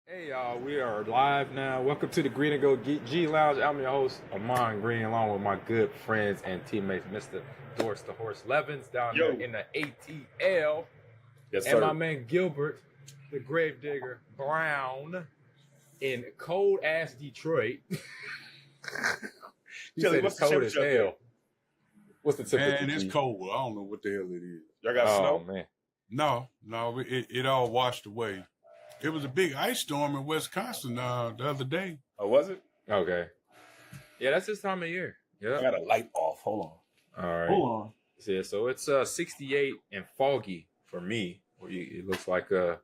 Hey y'all, we are live now. Welcome to the Green and Go G Lounge. I'm your host, Ahman Green, along with my good friends and teammates, Mr. Doris the Horse Levins down there Yo. in the ATL. Yes, and sir. my man Gilbert, the Gravedigger Brown, in cold ass Detroit. He Jelly, said what's it's the cold as temperature up there? hell. What's the temperature? Man, it's G? cold. I don't know what the hell it is. Y'all got Oh snow? man. No, it all washed away. It was a big ice storm in Wisconsin the other day. Oh, was it? Okay. Yeah, that's this time of year. I Yeah. got a light off. Hold on. All right. Hold on. Yeah, so it's 68 and foggy for me. It looks like one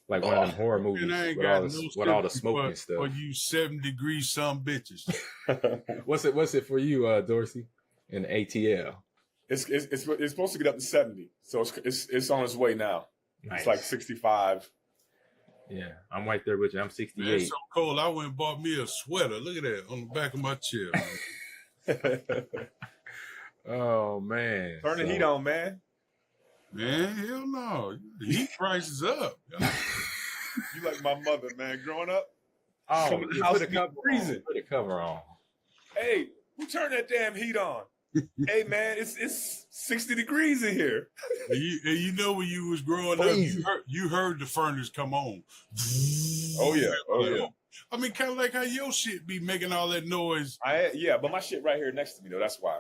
of them horror movies And I ain't with got all, no with all the sympathy smoke for, and stuff. for you 7-degree some bitches. What's it for you, Dorsey? In the ATL. It's supposed to get up to 70, so it's on its way now. Nice. It's like 65. Yeah, I'm right there with you. I'm Man, 68. it's so cold. I went and bought me a sweater. Look at that on the back of my chair. Oh man. Turn the heat on, man. Man, hell no. The heat price is up. You like my mother, man. Growing up, Oh, Come in the you house put a and cover freezing. on. Put a cover on. hey, who turned that damn heat on? Hey, man, it's 60 degrees in here. And you know when you was growing Freezing. up, you heard the furnace come on. Oh yeah. I mean, kind of like how your shit be making all that noise. Yeah, but my shit right here next to me though. That's why.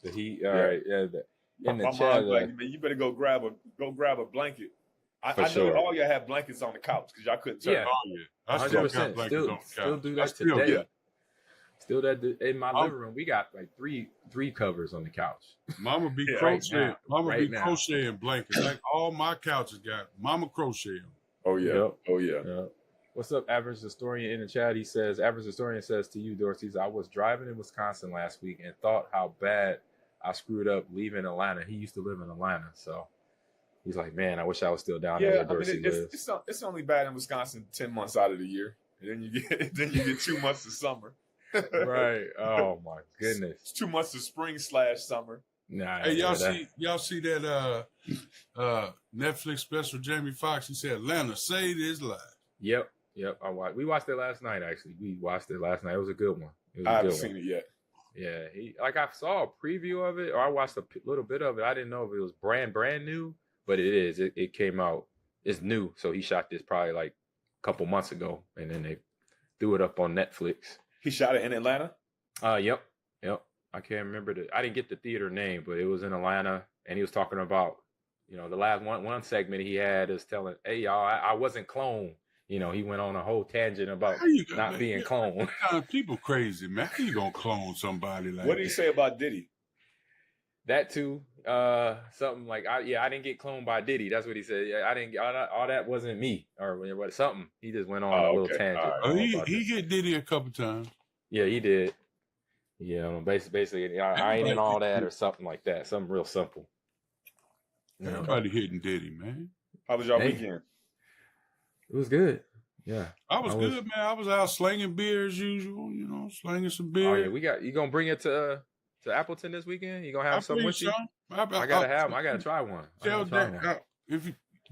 The heat. All Yeah. right. Yeah. In the My chat. mom's like, man, you better go grab a blanket. For I know sure. all y'all have blankets on the couch because y'all couldn't turn Yeah. it Oh yeah, I still got 100%. blankets on the Still couch. do I that still today. got- Still that in my living room. We got like three covers on the couch. Mama be Yeah, crocheting. right now. Mama Right be now. crocheting blankets. Like all my couches got. Mama crochet 'em. Oh yeah. Yep. Oh yeah. Yeah. What's up, Average Historian in the chat? He says, Average Historian says to you, Dorsey, I was driving in Wisconsin last week and thought how bad I screwed up leaving Atlanta. He used to live in Atlanta, so he's like, man, I wish I was still down there Yeah, where Dorsey lives. it's only bad in Wisconsin 10 months out of the year, and then you get 2 months of summer. Right. Oh my goodness. It's 2 months of spring/summer. Nah. Hey, yeah, y'all see that Netflix special Jamie Foxx? He said Atlanta saved his life. Yep. We watched it last night. Actually, we watched it last night. It was a good one. It was I a haven't good seen one. it yet. Yeah, I saw a preview of it, or I watched a little bit of it. I didn't know if it was brand new, but it is. It came out. It's new, so he shot this probably like a couple months ago, and then they threw it up on Netflix. He shot it in Atlanta. Yep. I can't remember I didn't get the theater name, but it was in Atlanta, and he was talking about, the last one segment he had is telling, hey y'all, I wasn't cloned. He went on a whole tangent about How you not being cloned. People crazy, man. How you gonna clone somebody like What did he say about Diddy? That too, something like I didn't get cloned by Diddy. That's what he said. Yeah, I didn't get all that wasn't me or what something. He just went on a little okay. tangent. All right. Oh, he hit Diddy a couple times. Yeah, he did. Yeah, basically, I ain't in all that or something like that. Something real simple. Everybody hitting Diddy, man. How was y'all Hey. weekend? It was good. Yeah, I was good, man. I was out slinging beer as usual, slinging some beer. Oh yeah, you gonna bring it to Appleton this weekend? You gonna have some with you? I gotta have them. I gotta try one. Tell Dan,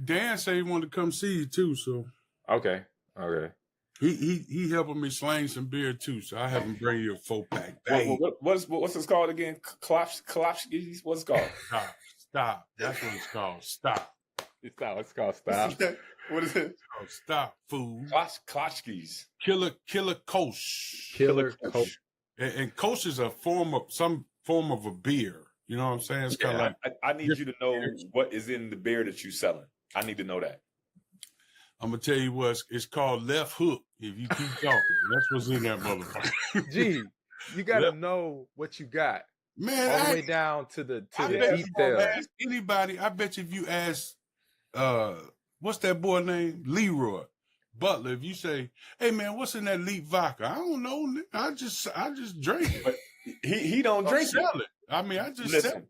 Dan said he wanted to come see you too, so Okay. he helping me sling some beer too, so I have him bring you a 4-pack. What's this called again? Klopskis? What's it called? Stop. That's what it's called. Stop. It's called Stop. What is it? It's called stop, fool. Klotchkis. Killer Kolsch. Killer Coke. And Kolsch is some form of a beer. You know what I'm saying? It's kind of like I need you to know what is in the beer that you're selling. I need to know that. I'm gonna tell you what it's called. Left hook. If you keep talking, that's what's in that motherfucker. Gee, you gotta know what you got. Man, All the way down to the I bet you detail. ask anybody. I bet you if you ask, what's that boy name? Leroy Butler. If you say, "Hey man, what's in that Leap vodka?" I don't know. I just drink it. But he don't drink sell it. it. I mean, I just sell Listen,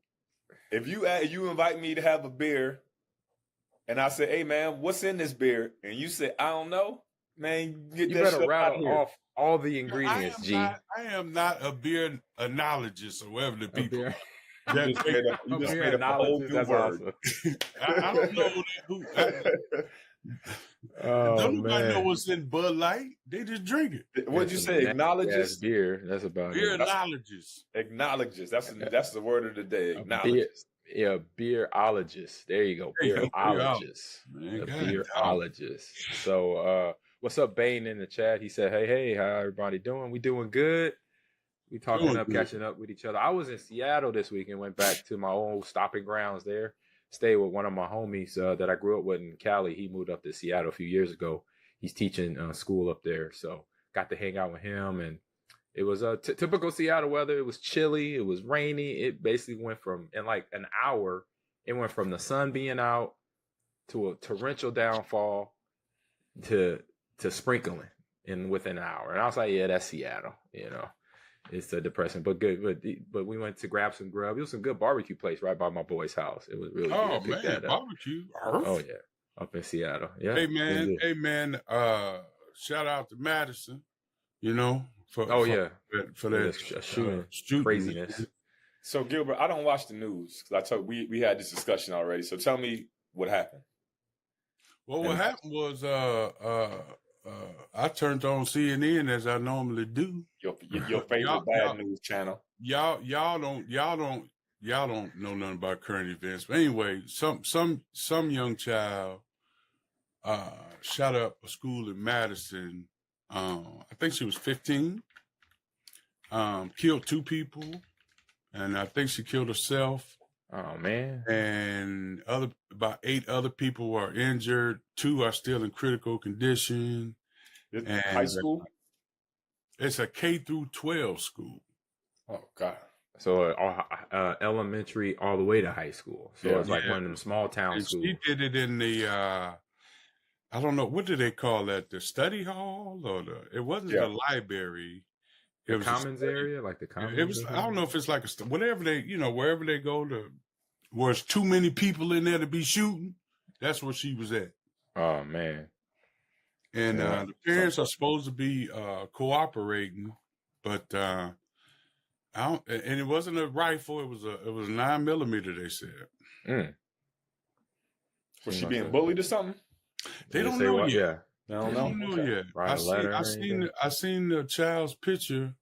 it. if you invite me to have a beer, and I say, "Hey man, what's in this beer?" and you say, "I don't know," man, get You that better shit out rattle here. off all the ingredients, G. I am not a beer enologist or whatever the A people. beer. You just made up a whole new That's word. awesome. I don't know who. Oh Don't nobody know man. what's in Bud Light. They just drink it. What'd you say? Acknowledges? Beer. That's about Beer it. knowledges. Acknowledges. That's the word of the day. Beer, Acknowledges. yeah, beerologist. There you go. There you go, Beerologist. man. The God, beerologist. So what's up, Bane in the chat? He said, Hey, how everybody doing? We doing good. We catching up with each other. I was in Seattle this week and went back to my old stopping grounds there. Stayed with one of my homies that I grew up with in Cali. He moved up to Seattle a few years ago. He's teaching school up there. So got to hang out with him. And it was a typical Seattle weather. It was chilly. It was rainy. It basically went from, in like an hour, it went from the sun being out to a torrential downfall to sprinkling within an hour. And I was like, yeah, that's Seattle, It's depressing, but good. But we went to grab some grub. It was some good barbecue place right by my boy's house. It was really good. Man, barbecue. Oh yeah, up in Seattle. Yeah. Hey man. Shout out to Madison. For that shooting craziness. So Gilbert, I don't watch the news because I told we had this discussion already. So tell me what happened. Well, what happened was I turned on CNN as I normally do. Your favorite bad news channel. Y'all don't know nothing about current events. But anyway, some young child shot up a school in Madison. I think she was 15. Killed 2 people, and I think she killed herself. Oh man! And about 8 other people were injured. 2 are still in critical condition. High school? It's a K through 12 school. Oh God! So elementary all the way to high school. So it's like one of them small town schools. She did it in the I don't know, what do they call that? The study hall or it wasn't the library. It was commons area, like the commons. It was. I don't know if it's like whatever they, wherever they go to, where it's too many people in there to be shooting. That's where she was at. Oh man! And the parents are supposed to be cooperating, but I don't. And it wasn't a rifle. It was a 9mm. They said. Was she being bullied or something? They don't know yet. Yeah. They don't know yet. I seen the child's picture.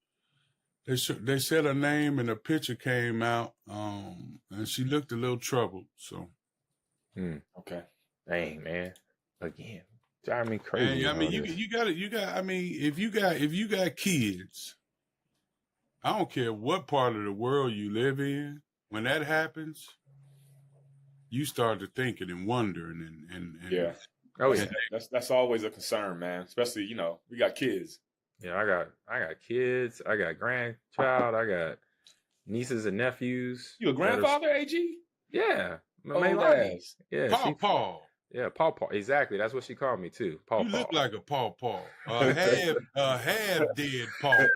They said her name and the picture came out, and she looked a little troubled. So, okay, dang man, again, driving me crazy. Man, I mean, you got. I mean, if you got kids, I don't care what part of the world you live in. When that happens, you start to thinking and wondering and yeah. Oh yeah, that's always a concern, man. Especially we got kids. Yeah, I got kids. I got grandchild. I got nieces and nephews. You a grandfather, AG? Yeah, Yeah, Paul. Yeah, Paul. Exactly. That's what she called me too. Paul. You look like a Paul. Half dead Paul.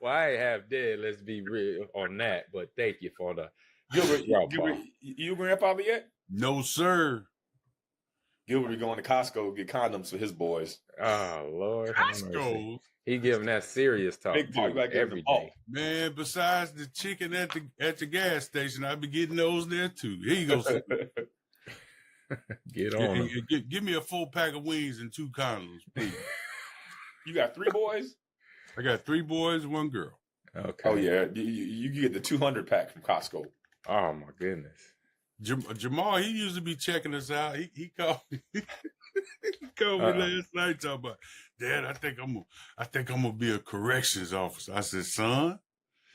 Well, I ain't half dead. Let's be real on that. But thank you for the. Gilbert, you a grandfather yet? No, sir. Gilbert be going to Costco to get condoms for his boys. Oh Lord, Costco. He giving that serious talk every day. Man, besides the chicken at the gas station, I be getting those there too. Here you go. Get on. Give me a full pack of wings and 2 condoms, please. You got 3 boys? I got 3 boys and 1 girl. Okay. Oh yeah, you get the 200 pack from Costco. Oh my goodness. Jamal, he used to be checking us out. He called me. He called me last night talking about, Dad, I think I'm gonna be a corrections officer. I said, son.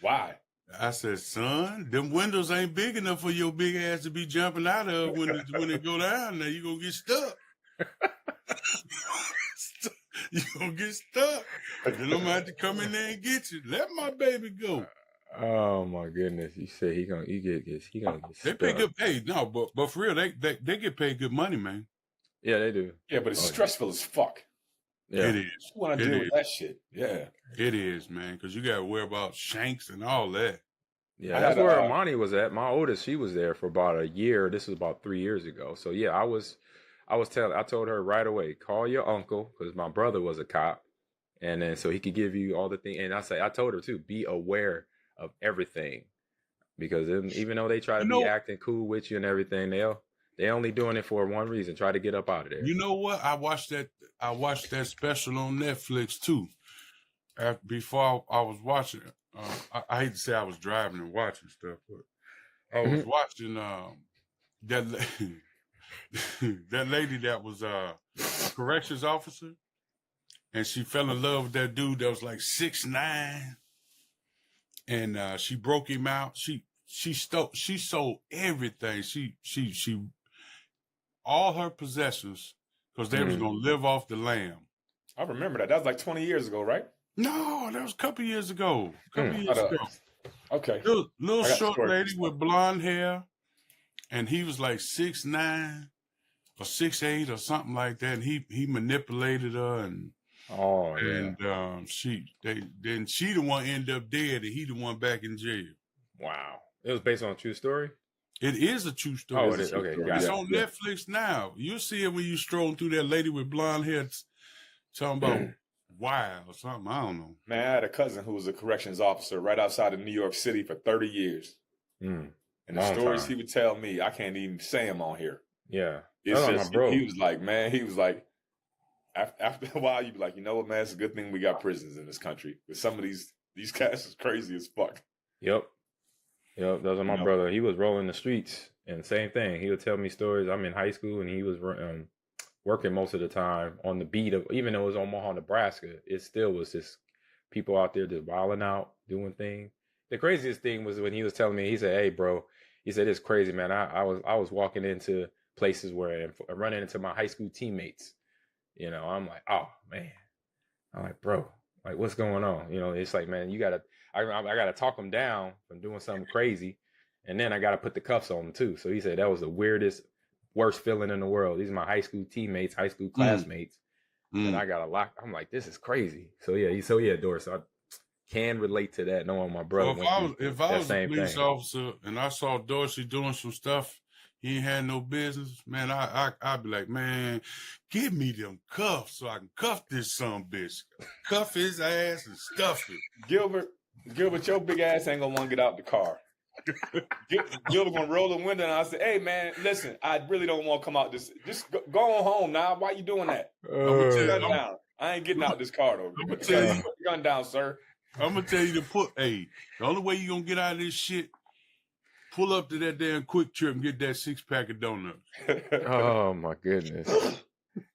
Why? I said, son, them windows ain't big enough for your big ass to be jumping out of when it go down. Now you gonna get stuck. You gonna get stuck. Then I'm gonna have to come in there and get you. Let my baby go. Oh my goodness! You said he gonna get They pay good pay. No, but for real, they get paid good money, man. Yeah, they do. Yeah, but it's stressful as fuck. Yeah. It is. You want to deal with that shit? Yeah, it is, man. Because you got to worry about shanks and all that. Yeah, that's where Armani was at. My oldest, she was there for about a year. This was about 3 years ago. So yeah, I told her right away, call your uncle because my brother was a cop, and then so he could give you all the things. And I told her too, be aware of everything because even though they try to be acting cool with you and everything, they only doing it for one reason: try to get up out of there. You know what? I watched that special on Netflix too. Before I was watching it, I hate to say I was driving and watching stuff, but I was watching that that lady that was a corrections officer, and she fell in love with that dude that was like 6'9", and she broke him out. She sold everything. She all her possessions because they was gonna live off the lamb. I remember that. That was like 20 years ago, right? No, that was a couple years ago. Okay. Little short lady with blonde hair, and he was like 6'9" or 6'8" or something like that. And he manipulated her, and she the one ended up dead, and he the one back in jail. Wow, it was based on a true story. It is a true story. Oh, it is. Okay, it's on Netflix now. You'll see it when you strolling through that lady with blonde hair talking about why or something. I don't know. Man, I had a cousin who was a corrections officer right outside of New York City for 30 years. And the stories he would tell me, I can't even say them on here. Yeah. It's just, he was like, after a while, you'd be like, you know what, man, it's a good thing we got prisons in this country. Because some of these cats is crazy as fuck. Yep. That was my brother. He was rolling the streets, and same thing. He would tell me stories. I'm in high school, and he was working most of the time on the beat of, even though it was Omaha, Nebraska, it still was just people out there just wilding out, doing things. The craziest thing was when he was telling me, he said, hey, bro, he said, it's crazy, man. I was walking into places where I'm running into my high school teammates. I'm like, oh, man. I'm like, bro, like, what's going on? It's like, man, I gotta talk them down from doing something crazy, and then I gotta put the cuffs on them too. So he said that was the worst feeling in the world. These are my high school teammates, high school classmates, and I gotta lock. I'm like, this is crazy. So yeah, Doris, I can relate to that. Knowing my brother. Well, if I was a police officer and I saw Dorsey doing some stuff he ain't had no business, man, I'd be like, man, give me them cuffs so I can cuff this son bitch. Cuff his ass and stuff it. Gilbert, your big ass ain't gonna want to get out the car. Gilbert gonna roll the window, and I say, hey, man, listen, I really don't want to come out this. Just go on home now. Why you doing that? Put your gun down. I ain't getting out this car, though. Put your gun down, sir. I'm gonna tell you the only way you gonna get out of this shit, pull up to that damn Quick Trip and get that 6-pack of donuts. Oh my goodness.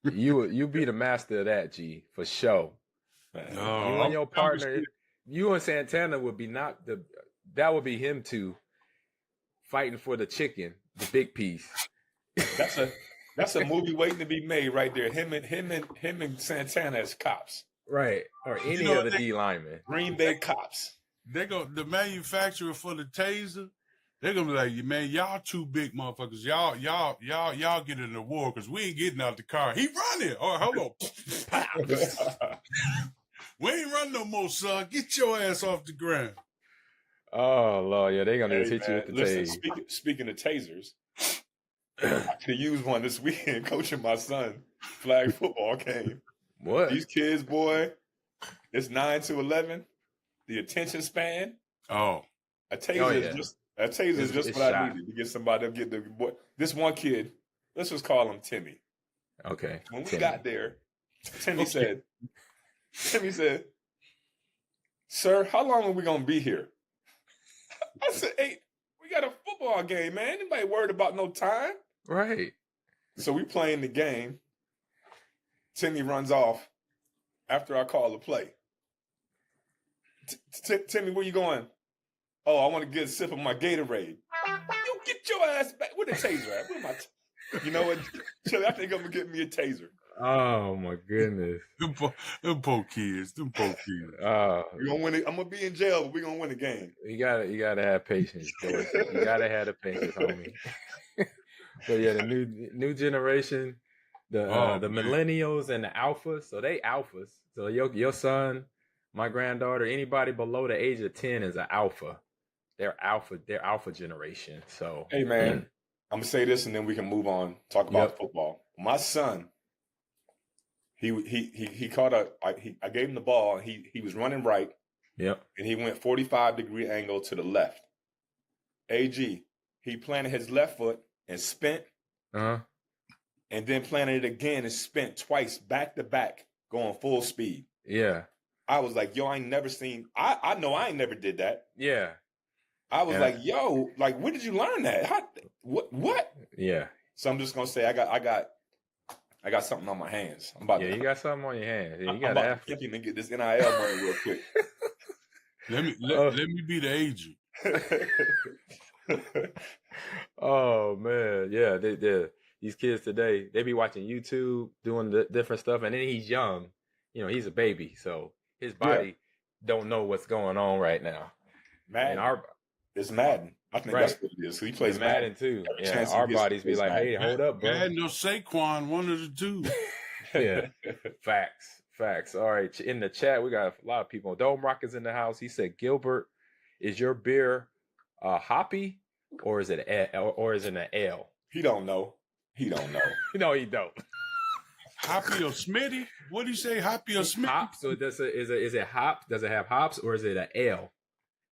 You be the master of that, G, for sure. You and your partner, you and Santana would be that would be him two fighting for the chicken, the big piece. That's a movie waiting to be made right there. Him and Santana as cops. Right. Or any of the D linemen. Green Bay cops. The manufacturer for the taser, they're gonna be like, man, y'all two big motherfuckers. Y'all get an award because we ain't getting out the car. He running. Oh, hold on. We ain't running no more, son. Get your ass off the ground. Oh Lord, yeah, they're gonna hit you with the taser. Speaking of tasers, I could use one this weekend coaching my son flag football game. What? These kids, boy, it's 9 to 11. The attention span. Oh. A taser is just what I needed to get somebody to get the boy. This one kid, let's just call him Timmy. Okay. When we got there, Timmy said, sir, how long are we gonna be here? I said, hey, we got a football game, man. Anybody worried about no time? Right. So we playing the game. Timmy runs off after I call the play. Timmy, where you going? Oh, I want to get a sip of my Gatorade. You get your ass back. Where the taser at? Where my you know what, Chili, I think I'm going to get me a taser. Oh, my goodness. Them poor kids. We're gonna win it. I'm going to be in jail, but we're going to win the game. You gotta have patience. You got to have the patience, homie. But yeah, the new generation, the millennials and the alphas. So they alphas. So your son, my granddaughter, anybody below the age of 10 is an alpha. They're alpha generation. So hey man, I'm gonna say this and then we can move on. Talk about football. My son, he caught I gave him the ball. He was running right. Yep. And he went 45-degree angle to the left. AG. He planted his left foot and spent, Uh-huh. and then planted it again and spent twice back to back, going full speed. Yeah. I was like, yo, I ain't never seen. I know I ain't never did that. Yeah. I was Yeah. like, yo, like, where did you learn that? What? Yeah. So I'm just gonna say, I got something on my hands. I'm about Yeah, to. you got something on your hands. Yeah, you I'm got about after. to kick him and get this NIL money real quick. Let me be the agent. Oh man, yeah. These kids today, they be watching YouTube, doing the different stuff, and then he's young. He's a baby, so his body don't know what's going on right now. Madden. And It's Madden. I think that's what it is. So he plays Madden too. Every Yeah, chance he our gets, bodies be like, hey, hold up, bro. Madden or Saquon, one of the two. Yeah, facts. All right, in the chat, we got a lot of people. Dome Rock is in the house. He said, Gilbert, is your beer hoppy or is it an L? He don't know. No, he don't. Hoppy or Smitty? What do you say, Hoppy or Smitty? Hop. So is it hop? Does it have hops or is it an L?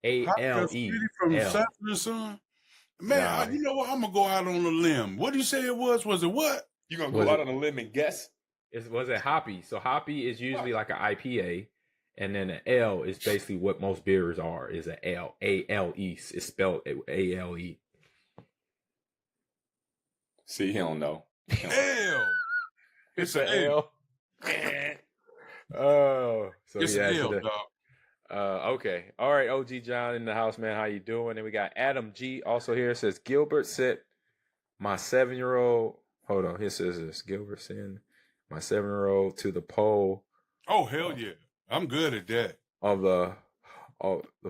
A-L-E. From L. Sanford and Son? Man, you know what? I'm going to go out on a limb. What do you say it was? Was it what? You going to go out on a limb and guess? Was it hoppy? So hoppy is usually like an IPA, and then an L is basically what most beers are, is an L. A-L-E. It's spelled A-L-E. See, he don't know. L. It's an L. Oh. So it's an L, dog. Okay. All right, OG John in the house, man. How you doing? And we got Adam G also here. Says, Gilbert sent my 7-year-old. Hold on. Here says this. Gilbert sent my 7-year-old to the pole. Oh, hell yeah. I'm good at that. Of the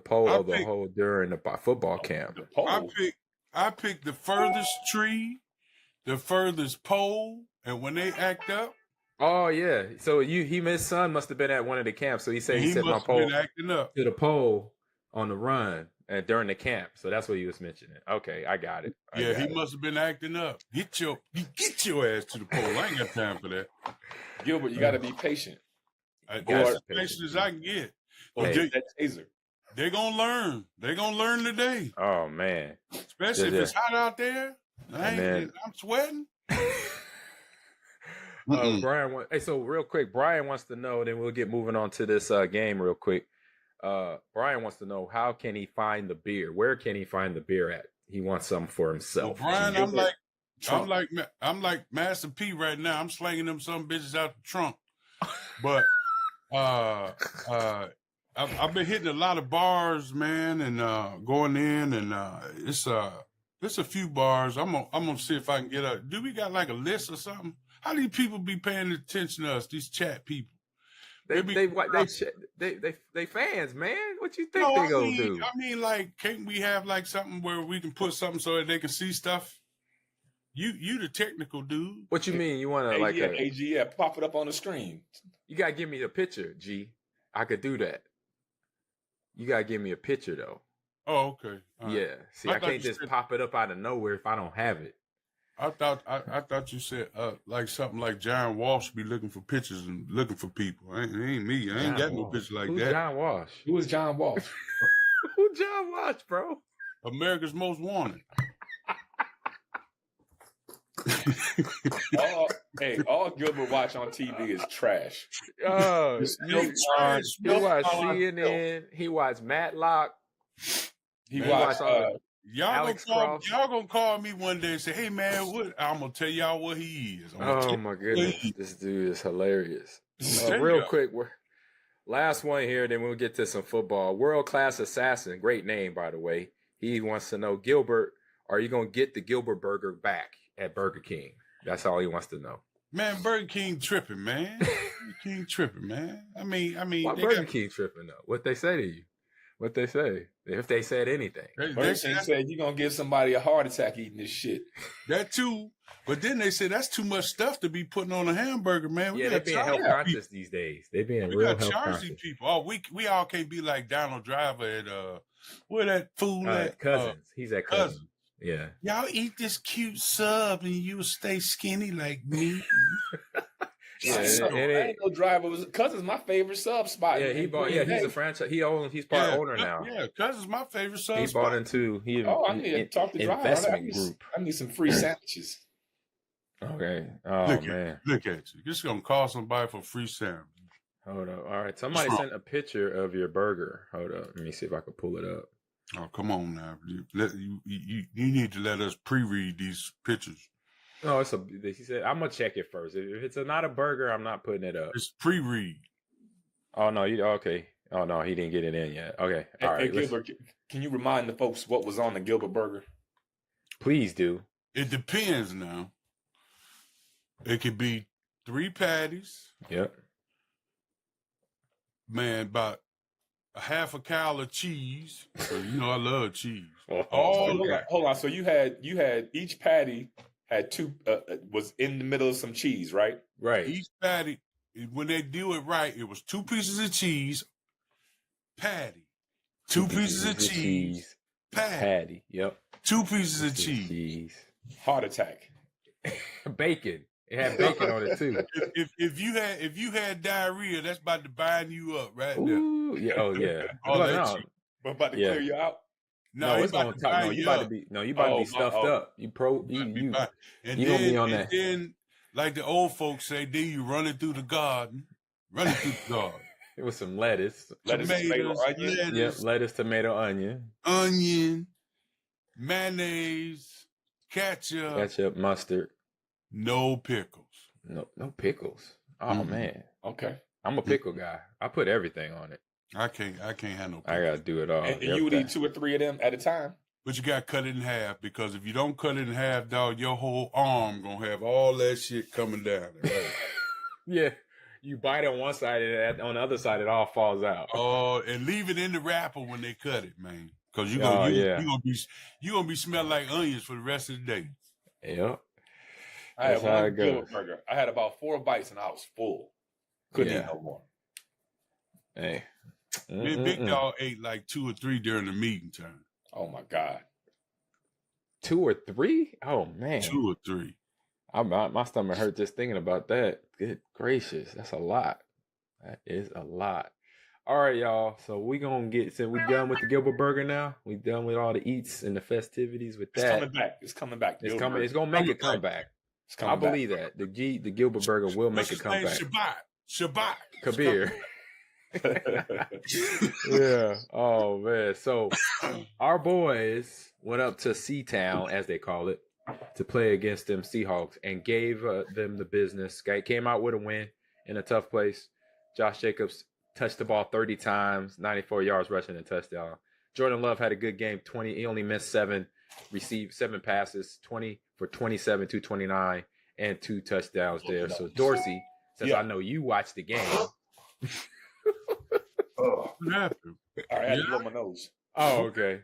pole of the hole during the football camp. I picked the furthest tree, the furthest pole, and when they act up. Oh yeah. So his son must have been at one of the camps. So he said he set my pole acting up to the pole on the run and during the camp. So that's what he was mentioning. Okay, I got it. He must have been acting up. Get your ass to the pole. I ain't got time for that. Gilbert, you got to be patient. As patient as I can get. That taser. They're gonna learn. They're gonna learn today. Oh man. Especially if it's hot out there. I'm sweating. Brian, so real quick, Brian wants to know, then we'll get moving on to this game real quick. Brian wants to know, how can he find the beer? Where can he find the beer at? He wants something for himself. Well, Brian, I'm like Master P right now. I'm slanging them some bitches out the trunk. But I've been hitting a lot of bars, man, and going in, and it's a few bars. I'm gonna see if I can get do we got like a list or something? How do these people be paying attention to us? These chat people. They fans, man. What you think they gonna do? I mean, like, can't we have like something where we can put something so that they can see stuff? You the technical dude. What you mean? You want to like AG, pop it up on the screen. You gotta give me a picture, G. I could do that. You gotta give me a picture though. Oh, okay. Yeah. See, I can't just pop it up out of nowhere if I don't have it. I thought you said like something like John Walsh be looking for pictures and looking for people. It ain't me. I ain't got no picture like that. Who's John Walsh? Who is John Walsh? Who's John Walsh, bro? America's Most Wanted. all Gilbert watch on TV is trash. He watch CNN. He watch Matlock. He watch y'all gonna call me one day and say, "Hey man, I'm gonna tell y'all what he is." Oh my goodness, this dude is hilarious. Real quick, last one here, then we'll get to some football. World Class Assassin, great name by the way. He wants to know, Gilbert, are you gonna get the Gilbert Burger back at Burger King? That's all he wants to know. Man, Burger King tripping, man. Burger King tripping, man. I mean, why Burger King tripping though? What they say to you? What they say? If they said anything. Burger King said you're going to give somebody a heart attack eating this shit. That too. But then they said that's too much stuff to be putting on a hamburger, man. They're being health conscious these days. They're being real health conscious. People. Oh, we all can't be like Donald Driver at where that fool at? Cousins. He's at Cousins. Yeah. Y'all eat this cute sub and you'll stay skinny like me. Yeah, I ain't no driver. Cuz is my favorite sub spot. Yeah, he bought. Yeah, he's a franchise. He's part owner now. Yeah, Cuz is my favorite sub He spot. bought into. I need to talk to driver. Investment group. I need some free sandwiches. Okay. Oh man, look at you. This is gonna call somebody for free sandwich. Hold up. All right. Somebody sent a picture of your burger. Hold up. Let me see if I can pull it up. Oh, come on now. You need to let us pre-read these pictures. No, he said, I'm going to check it first. If it's not a burger, I'm not putting it up. It's pre-read. Oh, no. Okay. Oh, no. He didn't get it in yet. Okay. All right. Hey, Gilbert, can you remind the folks what was on the Gilbert burger? Please do. It depends now. It could be 3 patties. Yep. Man, about a half a cow of cheese. So, I love cheese. Hold on. So you had each patty had 2 was in the middle of some cheese, right? Right. Each patty, when they do it right, it was 2 pieces of cheese, patty. 2 pieces of cheese, patty. Yep. 2 pieces of cheese. Heart attack. Bacon. It had bacon on it too. If you had diarrhea, that's about to bind you up right Ooh, yeah. Oh yeah. But about to clear you out. No, it's gonna talk. No, you about to be stuffed up. You gonna be on that. And then, like the old folks say, then you run it through the garden. It was some lettuce, tomato, onion. Yep, lettuce, tomato, onion, mayonnaise, ketchup, mustard. No pickles. No pickles. Oh man. Okay. I'm a pickle guy. I put everything on it. I can't have no pickles. I gotta do it all. And you would eat 2 or 3 of them at a time. But you gotta cut it in half, because if you don't cut it in half, dog, your whole arm gonna have all that shit coming down. Right? Yeah. You bite on one side and on the other side it all falls out. Oh, and leave it in the wrapper when they cut it, man. Because you're gonna be smelling like onions for the rest of the day. Yep. I had one Gilbert burger. I had about 4 bites and I was full. Couldn't eat no more. Hey. Big Dog ate like 2 or 3 during the meeting time. Oh my God. 2 or 3? Oh man. 2 or 3. My stomach hurt just thinking about that. Good gracious. That's a lot. That is a lot. All right, y'all. So we done with the Gilbert burger now. We done with all the eats and the festivities with that. It's coming back. It's gonna make a comeback. I believe that. The Gilbert burger will make a comeback. Shabbat. Kabir. Yeah. Oh man. So our boys went up to C-Town, as they call it, to play against them Seahawks and gave them the business. Came out with a win in a tough place. Josh Jacobs touched the ball 30 times, 94 yards rushing and touchdown. Jordan Love had a good game. He only missed 7, received 7 passes, 20 for 27, 229, and 2 touchdowns there. So Dorsey, since I know you watched the game. What happened? I had to blow my nose. Oh, okay.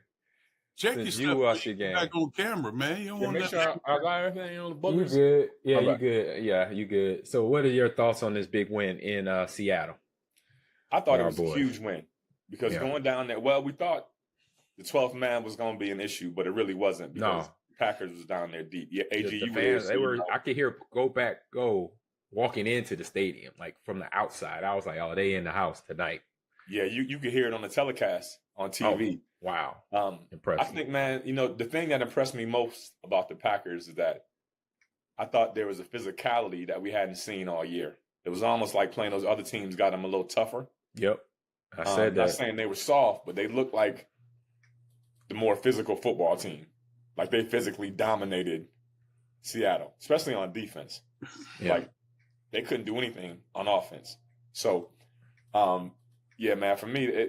Check Since your you stuff. watch the game. Back on camera, man. You don't want make sure I got everything on the boogers. You good? Yeah, you good. Yeah, you good. So, what are your thoughts on this big win in Seattle? I thought it was a huge win because going down there, we thought the 12th man was going to be an issue, but it really wasn't because the Packers was down there deep. Yeah, AG, the fans, I could hear go walking into the stadium, like from the outside. I was like, oh, they in the house tonight. Yeah, you could hear it on the telecast on TV. Oh, wow. Impressive. I think, man, the thing that impressed me most about the Packers is that I thought there was a physicality that we hadn't seen all year. It was almost like playing those other teams got them a little tougher. Yep. I said that. Not saying they were soft, but they looked like the more physical football team. Like they physically dominated Seattle, especially on defense. Yeah. Like they couldn't do anything on offense. So, yeah, man, for me,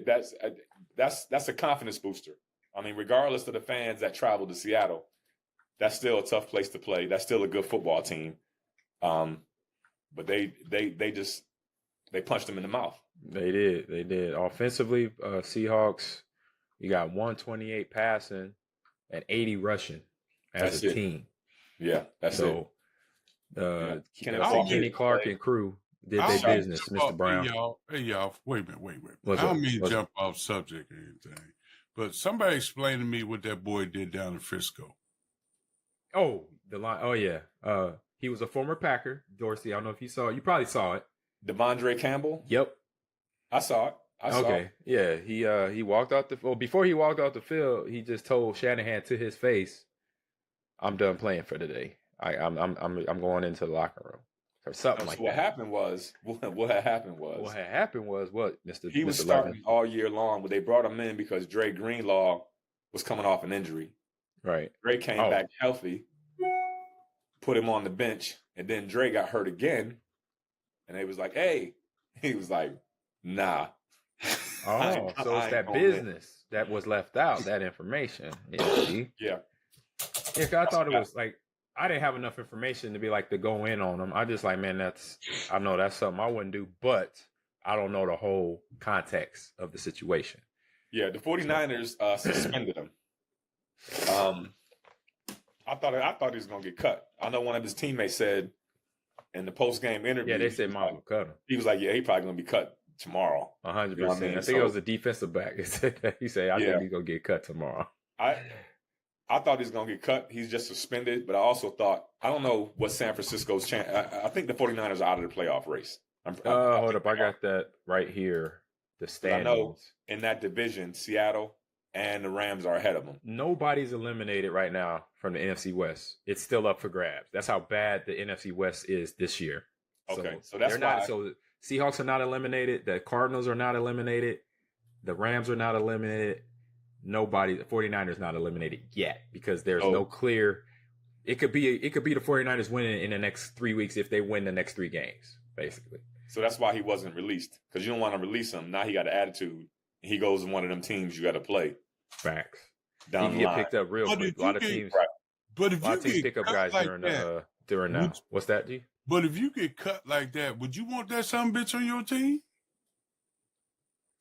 that's a confidence booster. I mean, regardless of the fans that travel to Seattle, that's still a tough place to play. That's still a good football team. But they punched them in the mouth. They did. Offensively, Seahawks, you got 128 passing and 80 rushing as a team. Yeah, that's it. Kenny Clark and crew did their business, Mr. Brown. Hey, y'all, wait a minute. I don't mean to jump off subject or anything, but somebody explain to me what that boy did down in Frisco. Oh, the line. Oh, yeah. He was a former Packer, Dorsey. I don't know if you saw it. You probably saw it. Devondre Campbell. Yep. I saw it. Okay. Yeah. He walked out before he walked out the field, he just told Shanahan to his face, "I'm done playing for today. I'm going into the locker room." Or something like what that. Happened was what had happened was what, Mr. He was Mr. starting Levin? all year long, but they brought him in because Dre Greenlaw was coming off an injury. Right. Dre came back healthy, put him on the bench, and then Dre got hurt again. And they was like, "Hey," he was like, "Nah." Oh, so it's that business that was left out, that information. Yeah. Yeah, I thought it was like, I didn't have enough information to be like to go in on them. I just like, man, I know that's something I wouldn't do, but I don't know the whole context of the situation. Yeah, the 49ers suspended him. I thought he was gonna get cut. I know one of his teammates said in the post-game interview. Yeah, they said Mom will cut him. He was like, "Yeah, he probably gonna be cut tomorrow." 100%. You know I mean? I think it was a defensive back. He said, "I think he's gonna get cut tomorrow." I thought he's going to get cut. He's just suspended. But I also thought, I don't know what San Francisco's chance. I think the 49ers are out of the playoff race. Hold up. I got that right here. The standings. I know in that division, Seattle and the Rams are ahead of them. Nobody's eliminated right now from the NFC West. It's still up for grabs. That's how bad the NFC West is this year. Okay. So that's why. So Seahawks are not eliminated. The Cardinals are not eliminated. The Rams are not eliminated. Nobody, the 49ers not eliminated yet because there's no clear. It could be the 49ers winning in the next 3 weeks if they win the next 3 games, basically. So that's why he wasn't released, because you don't want to release him. Now he got an attitude. And he goes in one of them teams you got to play. Facts. Down he can get picked up real quick. A lot of teams. Right. But if you get pick up guys like during now. What's that, G? But if you get cut like that, would you want that son bitch on your team?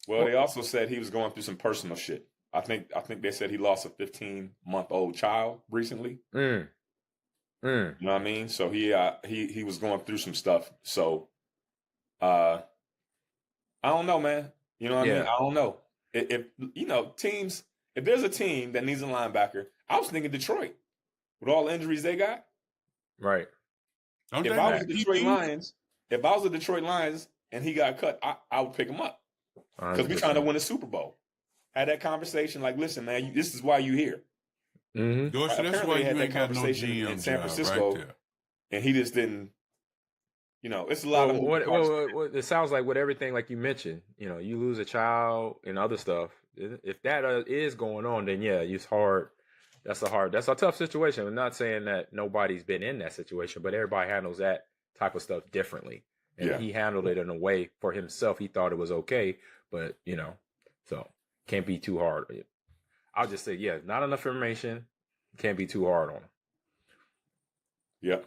Well, they also said he was going through some personal shit. I think they said he lost a 15-month-old child recently. You know what I mean? So he was going through some stuff. So I don't know, man. You know what I mean? I don't know. If you know, teams, if there's a team that needs a linebacker, I was thinking Detroit with all the injuries they got. Right. If I was the Detroit Lions and he got cut, I would pick him up. Because we're trying to win a Super Bowl. Had that conversation, like, listen, man, this is why you here. Mm-hmm. That's why you had that ain't got no conversation GM in San job Francisco, right there. And he just didn't. You know, it's a lot of. What it sounds like with everything, like you mentioned, you know, you lose a child and other stuff. If that is going on, then yeah, it's hard. That's a tough situation. I'm not saying that nobody's been in that situation, but everybody handles that type of stuff differently. And he handled it in a way for himself. He thought it was okay, but you know, so can't be too hard. I'll just say, not enough information. Can't be too hard on him. Yep.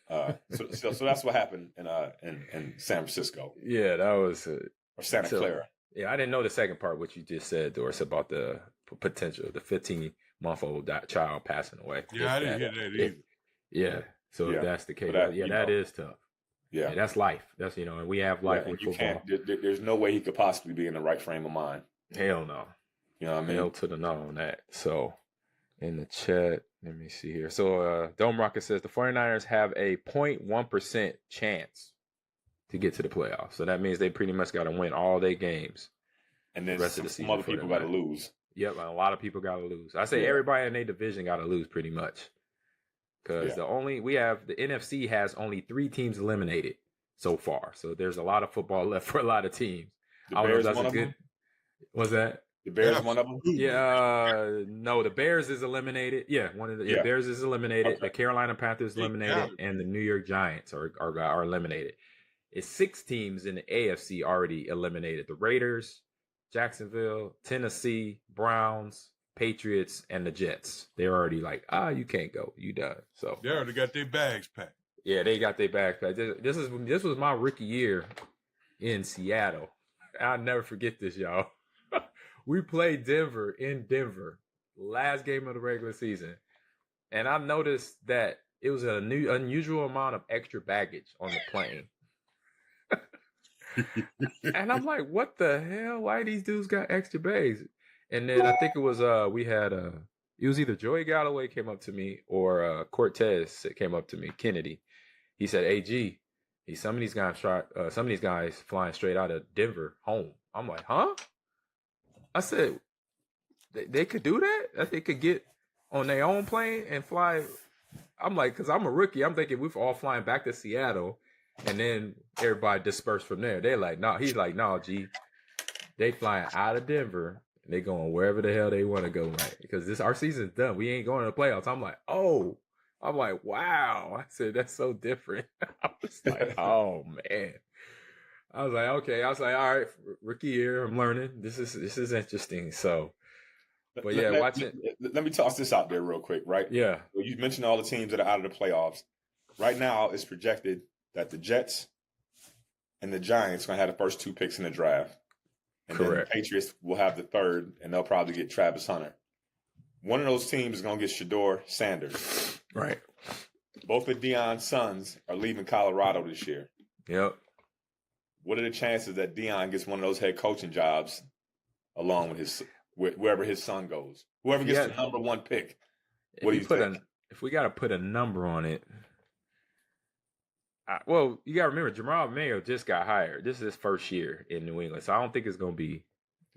So that's what happened in San Francisco. Yeah, that was or Santa Clara. Yeah, I didn't know the second part, what you just said, Doris, about the potential, the 15-month-old child passing away. Yeah, I didn't hear that either. If that's the case, that is tough. Yeah, that's life. That's and we have life in football. There's no way he could possibly be in the right frame of mind. Hell no. You know what I mean? Hell to the no on that. So in the chat, let me see here. So Dome Rocket says the 49ers have a 0.1% chance to get to the playoffs. So that means they pretty much got to win all their games. And then the rest of the season, some other people got to lose. Yep, a lot of people got to lose. I say everybody in their division got to lose pretty much. Because the NFC has only 3 teams eliminated so far. So there's a lot of football left for a lot of teams. The Bears, one of them? What's that? The Bears, one of them? Yeah, no, the Bears is eliminated. Yeah, one of the Bears is eliminated. Okay. The Carolina Panthers eliminated, and the New York Giants are eliminated. It's 6 teams in the AFC already eliminated: the Raiders, Jacksonville, Tennessee, Browns, Patriots, and the Jets. They're already like, you can't go, you done. So they already got their bags packed. Yeah, they got their bags packed. This was my rookie year in Seattle. I'll never forget this, y'all. We played Denver in Denver, last game of the regular season. And I noticed that it was an unusual amount of extra baggage on the plane. And I'm like, what the hell? Why these dudes got extra bags? And then I think it was we had It was either Joey Galloway came up to me or Cortez came up to me. Kennedy. He said, "AG, some of these guys flying straight out of Denver home." I'm like, "Huh?" I said, "They could do that? That they could get on their own plane and fly?" I'm like, because I'm a rookie. I'm thinking we're all flying back to Seattle, and then everybody dispersed from there. They're like, "No." He's like, "No, G. They flying out of Denver. They going wherever the hell they want to go, right? Because our season's done. We ain't going to the playoffs." I'm like, "Oh." I'm like, "Wow." I said, "That's so different." I was like, "Oh man." I was like, "Okay." I was like, "All right, rookie year. I'm learning. This is interesting." So, but yeah, watching. Let me toss this out there real quick, right? Yeah. Well, you mentioned all the teams that are out of the playoffs. Right now, it's projected that the Jets and the Giants are going to have the first 2 picks in the draft. And then the Patriots will have the 3rd, and they'll probably get Travis Hunter. One of those teams is going to get Shedeur Sanders. Right. Both of Deion's sons are leaving Colorado this year. Yep. What are the chances that Deion gets one of those head coaching jobs along with wherever his son goes? Whoever gets the number 1 pick. What do you think? If we got to put a number on it, well, you got to remember, Jamal Mayo just got hired. This is his first year in New England, so I don't think it's going to be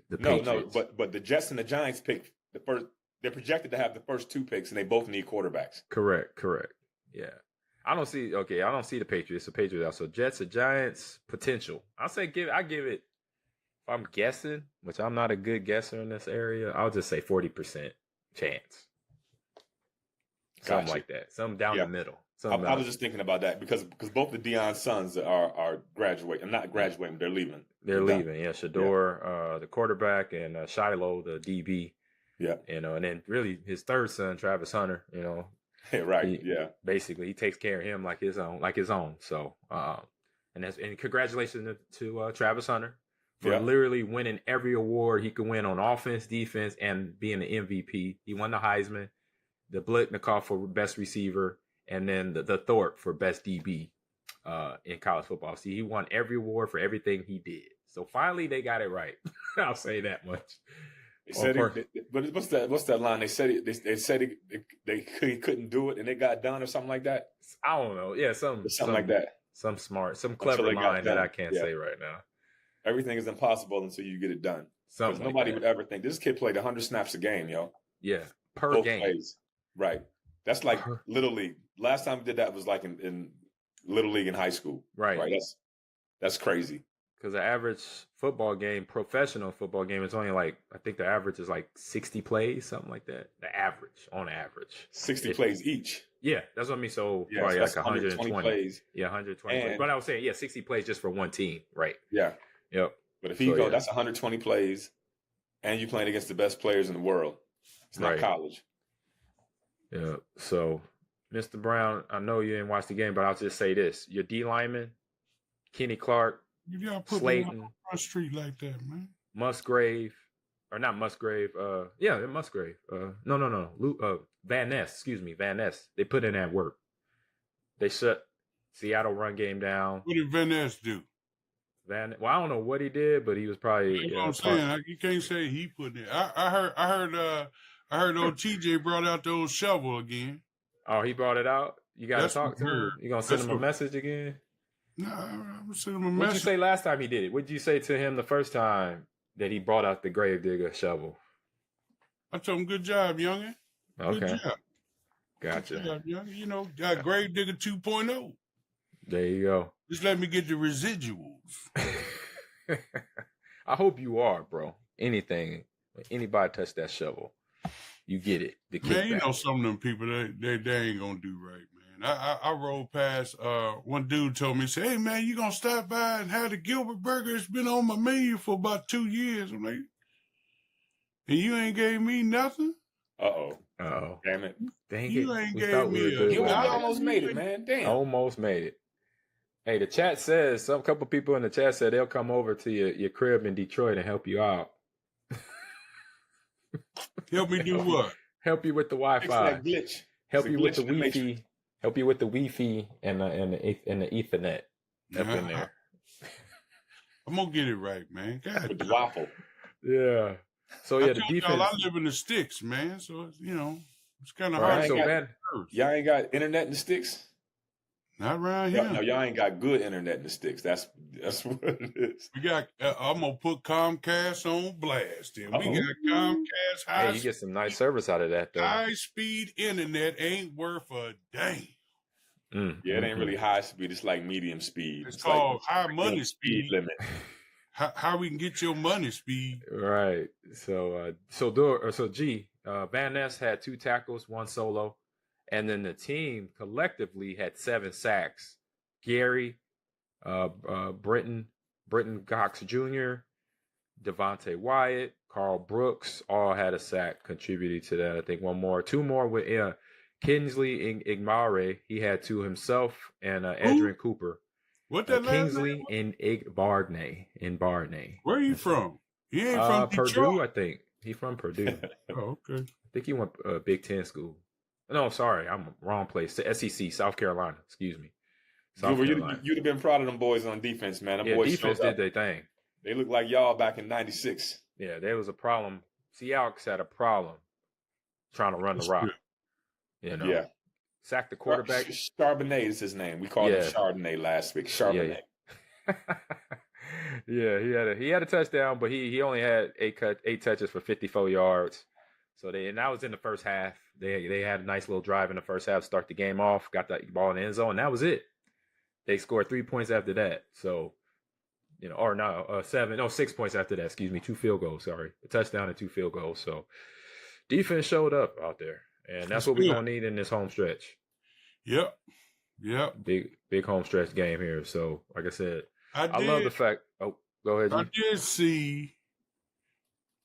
the Patriots. No, but the Jets and the Giants pick the first. They're projected to have the first 2 picks, and they both need quarterbacks. Correct. Yeah, I don't see the Patriots. The Patriots also Jets or Giants potential. I give it. If I'm guessing, which I'm not a good guesser in this area, I'll just say 40% chance. Something like that. Something down the middle. I was just thinking about that because both the Deion's sons are graduating. Not graduating, they're leaving. They're leaving. Yeah, Shedeur, the quarterback, and Shiloh, the DB. Yeah. And then really his 3rd son, Travis Hunter. Right. Basically, he takes care of him like his own. So, and congratulations to Travis Hunter for literally winning every award he could win on offense, defense, and being the MVP. He won the Heisman, the Blitnikoff for best receiver, and then the Thorpe for best DB in college football. See, he won every award for everything he did. So finally, they got it right. I'll say that much. They said but what's that line? They said he couldn't do it, and it got done, or something like that. I don't know. Yeah, something like that. Some clever line that I can't say right now. Everything is impossible until you get it done. Because nobody would ever think this kid played 100 snaps a game, yo. Yeah, per game. Plays. Right. That's like Little League. Last time we did that was like in Little League in high school. Right. That's crazy. Because the average professional football game, is only like, I think the average is like 60 plays, something like that. On average. 60 plays each. Yeah, that's what I mean. So probably like 120 plays. Yeah, 120 plays. But I was saying, 60 plays just for one team, right? Yeah. Yep. But if you go, that's 120 plays, and you're playing against the best players in the world. It's not college. Yeah. So, Mr. Brown, I know you didn't watch the game, but I'll just say this. Your D lineman, Kenny Clark, y'all put Slayton, me on street like that, man. Musgrave, or not Musgrave. Musgrave. No. Van Ness. Excuse me, Van Ness. They put in that work. They shut Seattle run game down. What did Van Ness do? I don't know what he did, but he was probably. You know what I'm saying? You can't say he put it. I heard old TJ brought out the old shovel again. Oh, he brought it out. You got to talk to him. You gonna send him a message again? No, I'm gonna send him a message. What'd you say last time he did it? What'd you say to him the first time that he brought out the gravedigger shovel? I told him, "Good job, youngin." Okay. Good job. Gotcha. Good job, youngin. You know, got gravedigger 2.0. There you go. Just let me get the residuals. I hope you are, bro. Anybody touch that shovel, you get it. The man, you know some of them people they ain't gonna do right, man. I rolled past. One dude told me, "Say, hey man, you gonna stop by and have the Gilbert burger? It's been on my menu for about 2 years." I'm like, and you ain't gave me nothing. Oh, damn it! Dang you it! Ain't gave me you almost made it, man. Damn, almost made it. Hey, the chat says some couple people in the chat said they'll come over to your crib in Detroit and help you out. Help me do what? Help you with the Wi-Fi. Fix that glitch. Help you with the Wi-Fi. Help you with the Wi-Fi and the Ethernet up in there. I'm gonna get it right, man. God. With the waffle. Yeah. So I yeah, the told y'all I defense. live in the sticks, man. So it's kind of All hard. right, so got- Ben, Y'all ain't got internet in the sticks? Not around No, here. y'all ain't got good internet in the sticks. That's what it is. We got. I'm gonna put Comcast on blast. And we Uh-oh. got Comcast hey, you get some nice service out of that though. high speed internet. Ain't worth a dang. Yeah, it ain't really high speed. It's like medium speed. It's called like high money speed limit. How we can get your money speed? Right. So Van Ness had 2 tackles, 1 solo, and then the team collectively had 7 sacks. Gary, Brenton Cox Jr., Devontae Wyatt, Carl Brooks all had a sack, contributing to that. I think 2 more with Kingsley Igmare. He had 2 himself, and Adrian Cooper. What that last Kingsley name? in Barney. Where you from? He ain't from Detroit. Purdue, I think. He from Purdue. Oh, okay. I think he went Big Ten school. No, sorry, I'm wrong place. The SEC, South Carolina. Excuse me. You'd have been proud of them boys on defense, man. Them boys defense did their thing. They look like y'all back in '96. Yeah, there was a problem. Seahawks had a problem trying to run the rock. You know, Yeah. Sack the quarterback. Charbonnet is his name. We called him Chardonnay last week. Charbonnet. Yeah, he had a touchdown, but he only had 8 touches for 54 yards. So and that was in the first half. They had a nice little drive in the first half to start the game off. Got the ball in the end zone, and that was it. They scored 3 points after that. So, 6 points after that. Excuse me, 2 field goals. Sorry, a touchdown and 2 field goals. So, defense showed up out there, and that's what we're gonna need in this home stretch. Yep. Big home stretch game here. So, like I said, I love the fact. Oh, go ahead. I did see.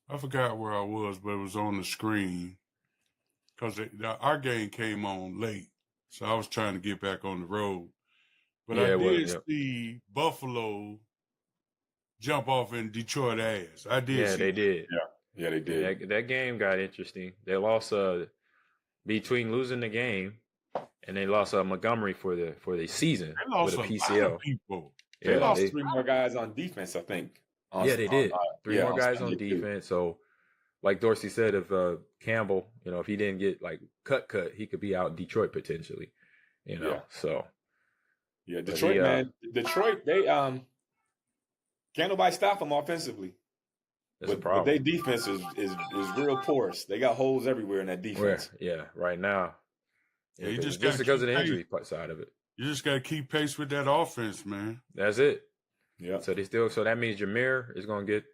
I forgot where I was, but it was on the screen because our game came on late, so I was trying to get back on the road. But I did see Buffalo jump off in Detroit ass. I did. Yeah, they did. Yeah, they did. That game got interesting. They lost between losing the game and they lost Montgomery for the season with a PCL. Lot of people. They lost 3 more guys on defense, I think. They did. 3 more guys on defense. So, like Dorsey said, if Campbell, if he didn't get like cut, he could be out in Detroit potentially. So. Yeah, Detroit, man. Detroit, they can't nobody stop them offensively. That's a problem. But their defense is real porous. They got holes everywhere in that defense. Right now. Yeah, you just because of the injury side of it. You just got to keep pace with that offense, man. That's it. Yeah. So that means Jameer is going to get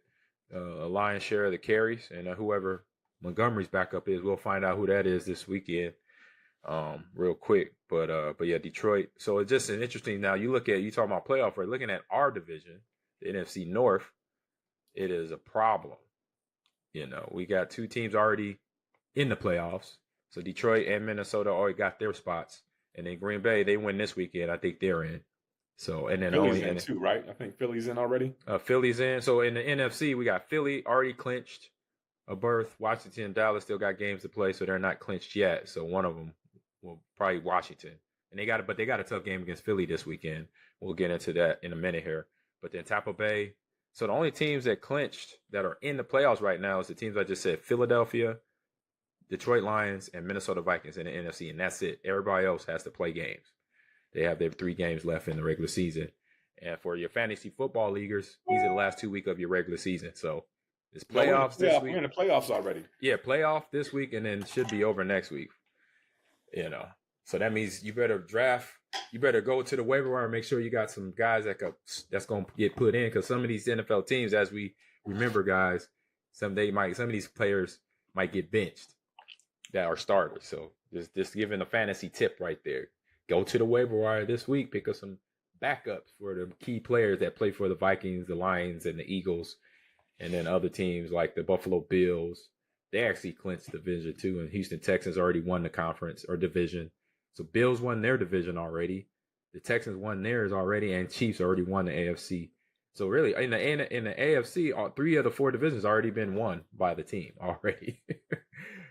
a lion's share of the carries, and whoever Montgomery's backup is, we'll find out who that is this weekend. Real quick, but yeah, Detroit. So it's just an interesting. Now you talking about playoff, right? Looking at our division, the NFC North, it is a problem. We got 2 teams already in the playoffs. So Detroit and Minnesota already got their spots, and then Green Bay, they win this weekend. I think they're in. So and then Philly's in too, right? I think Philly's in already. Philly's in. So in the NFC, we got Philly already clinched a berth. Washington and Dallas still got games to play, so they're not clinched yet. So one of them. Well, probably Washington, and they got a tough game against Philly this weekend. We'll get into that in a minute here. But then Tampa Bay. So the only teams that clinched that are in the playoffs right now is the teams I just said: Philadelphia, Detroit Lions, and Minnesota Vikings in the NFC, and that's it. Everybody else has to play games. They have their 3 games left in the regular season. And for your fantasy football leaguers, these are the last 2 weeks of your regular season. So it's playoffs this week. We're in the playoffs already. Yeah, playoff this week, and then should be over next week. So that means you better draft. You better go to the waiver wire and make sure you got some guys that's going to get put in, because some of these NFL teams, as we remember, guys, some of these players might get benched that are starters. So just giving a fantasy tip right there. Go to the waiver wire this week, pick up some backups for the key players that play for the Vikings, the Lions, and the Eagles, and then other teams like the Buffalo Bills. They actually clinched the division too, and Houston Texans already won the conference or division. So Bills won their division already. The Texans won theirs already, and Chiefs already won the AFC. So really, in the AFC, 3 of the 4 divisions already been won by the team already.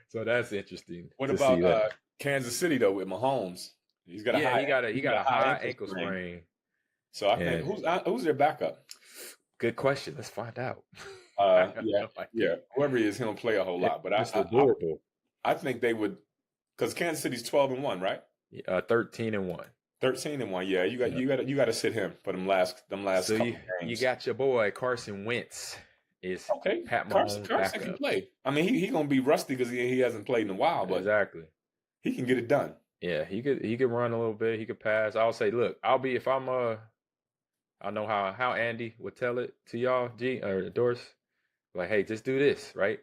So that's interesting. What about Kansas City though with Mahomes? He got a high ankle sprain. So I think who's their backup? Good question. Let's find out. Yeah. Whoever he is, he don't play a whole lot. But Mr. Adorable. I think they would, because Kansas City's 12-1, right? 13-1. 13-1. Yeah, you got to sit him for them last So couple games. you got your boy Carson Wentz. Is okay. Pat Carson can play. I mean, he gonna be rusty because he hasn't played in a while, but exactly, he can get it done. Yeah, he could run a little bit. He could pass. I'll say, look, I know how Andy would tell it to y'all, G or Doris, like, hey, just do this, right?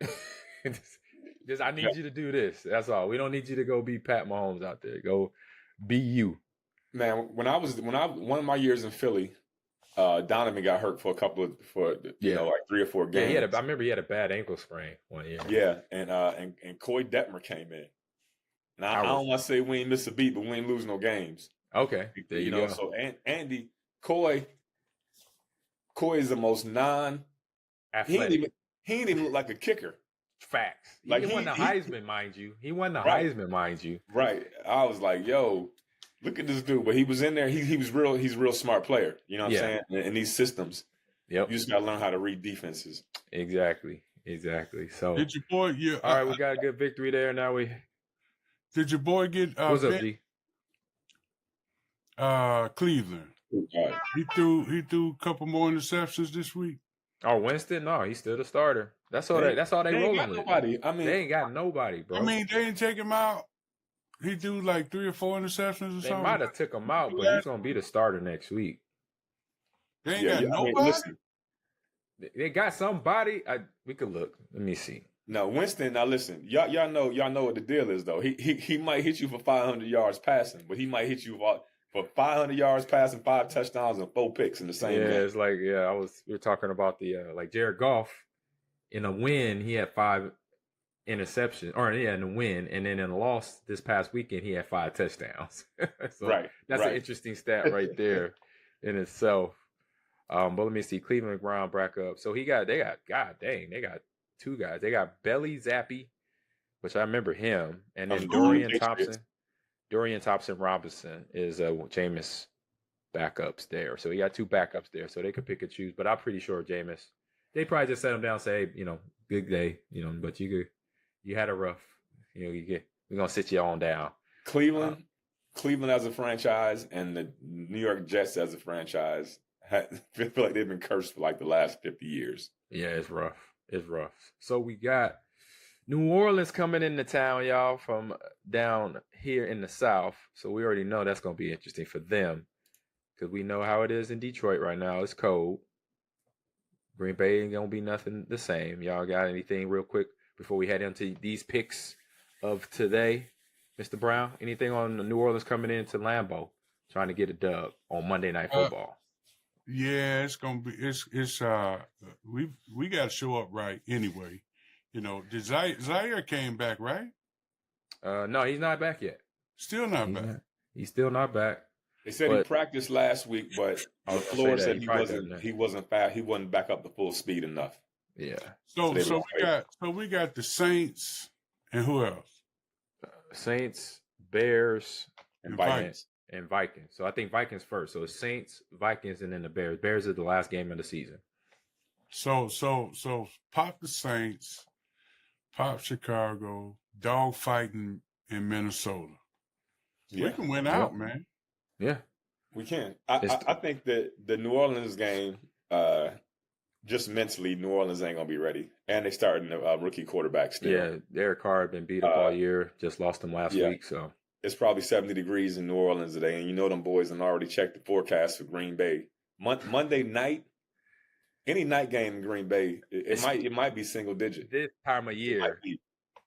just I need you to do this. That's all. We don't need you to go be Pat Mahomes out there. Go be you. Man, when one of my years in Philly, Donovan got hurt for like 3 or 4 games. Yeah, I remember he had a bad ankle sprain one year. Yeah, and Coy Detmer came in. And I don't want to say we ain't miss a beat, but we ain't lose no games. Okay, there you go. So Andy Coy is the most athletic. He ain't even look like a kicker. Facts. Like he won the Heisman, mind you. He won the Heisman, mind you. Right. I was like, yo, look at this dude. But he was in there. He's a real smart player. You know what I'm saying? In these systems. Yep. You just gotta learn how to read defenses. Exactly. So did your boy all right, we got a good victory there. Now did your boy get what's up, G? Cleveland. Right. He threw a couple more interceptions this week. Oh, Winston? No, he's still the starter. That's all they rolling with. Nobody. I mean, they ain't got nobody, bro. I mean, they didn't take him out. He threw like 3 or 4 interceptions or something. They might have took him out, but he's gonna be the starter next week. They ain't got nobody. I mean, listen, they got somebody. We could look. Let me see. No, Winston. Now listen, y'all know what the deal is though. He might hit you for 500 yards passing, but he might hit you for 500 yards passing, 5 touchdowns, and 4 picks in the same game. It's like we were talking about the like Jared Goff in a win, he had 5 interceptions, in a win, and then in a loss this past weekend, he had 5 touchdowns. So that's an interesting stat right there in itself. But let me see, Cleveland Brown back up. So they got 2 guys. They got Belly Zappi, which I remember him, and then Dorian Thompson Robinson is Jameis backups there. So he got 2 backups there, so they could pick and choose. But I'm pretty sure Jameis, they probably just set him down and say, hey, good day, but you had a rough, we're gonna sit you on down. Cleveland as a franchise and the New York Jets as a franchise, I feel like they've been cursed for like the last 50 years. Yeah, it's rough. So we got New Orleans coming into town, y'all, from down here in the South. So we already know that's going to be interesting for them because we know how it is in Detroit right now. It's cold. Green Bay ain't going to be nothing the same. Y'all got anything real quick before we head into these picks of today? Mr. Brown, anything on New Orleans coming into Lambeau trying to get a dub on Monday Night Football? Yeah, it's gonna be. We got to show up right anyway. Zaire came back, right? No, he's not back yet. Still not back. He's still not back. They said he practiced last week, but Florida said he wasn't back up to full speed enough. Yeah. So we got the Saints and who else? Saints, Bears, and Vikings. And Vikings. So I think Vikings first. So it's Saints, Vikings, and then the Bears. Bears is the last game of the season. So pop the Saints, pop Chicago, dog fighting in Minnesota. Yeah. We can win out, man. Yeah. We can. I think that the New Orleans game, just mentally, New Orleans ain't gonna be ready. And they starting a rookie quarterback still. Yeah, Derek Carr had been beat up all year. Just lost him last week, so it's probably 70 degrees in New Orleans today, and them boys have already checked the forecast for Green Bay. Monday night, any night game in Green Bay, it might be single digit. This time of year.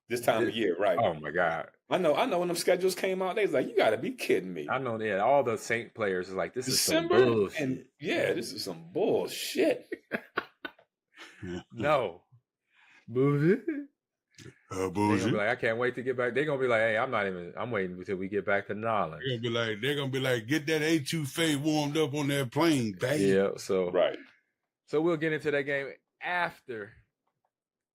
This time of year, right? Oh my God! I know. When them schedules came out, they was like, "You got to be kidding me!" I know. Yeah, all the Saint players is like, "This December, is some bullshit." And this is some bullshit. No, bullshit. Bullshit. They're gonna be like, I can't wait to get back. They're gonna be like, hey, I'm waiting until we get back to New Orleans. They're gonna be like, get that A2 warmed up on that plane, baby. Yeah, so right. So we'll get into that game after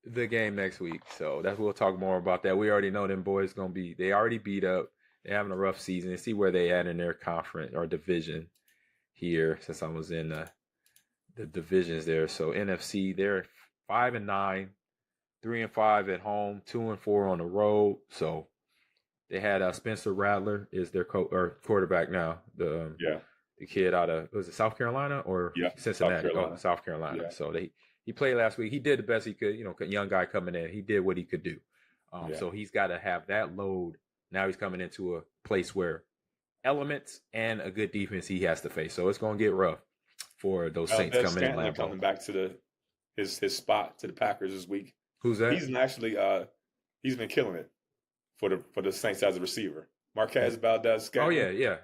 the game next week. So we'll talk more about that. We already know them boys they already beat up. They're having a rough season. And see where they at in their conference or division here, since I was in the divisions there. So NFC, they're 5-9, 3-5 at home, 2-4 on the road. So they had Spencer Rattler is their quarterback now. The kid out of, was it South Carolina or Cincinnati? South Carolina. Yeah. So he played last week. He did the best he could. Young guy coming in. He did what he could do. So he's got to have that load. Now he's coming into a place where elements and a good defense he has to face. So it's going to get rough for those Saints coming in. Lambeau. Coming back to his spot to the Packers this week. Who's that? He's actually he's been killing it for the Saints as a receiver. Marquez Valdez. Oh yeah.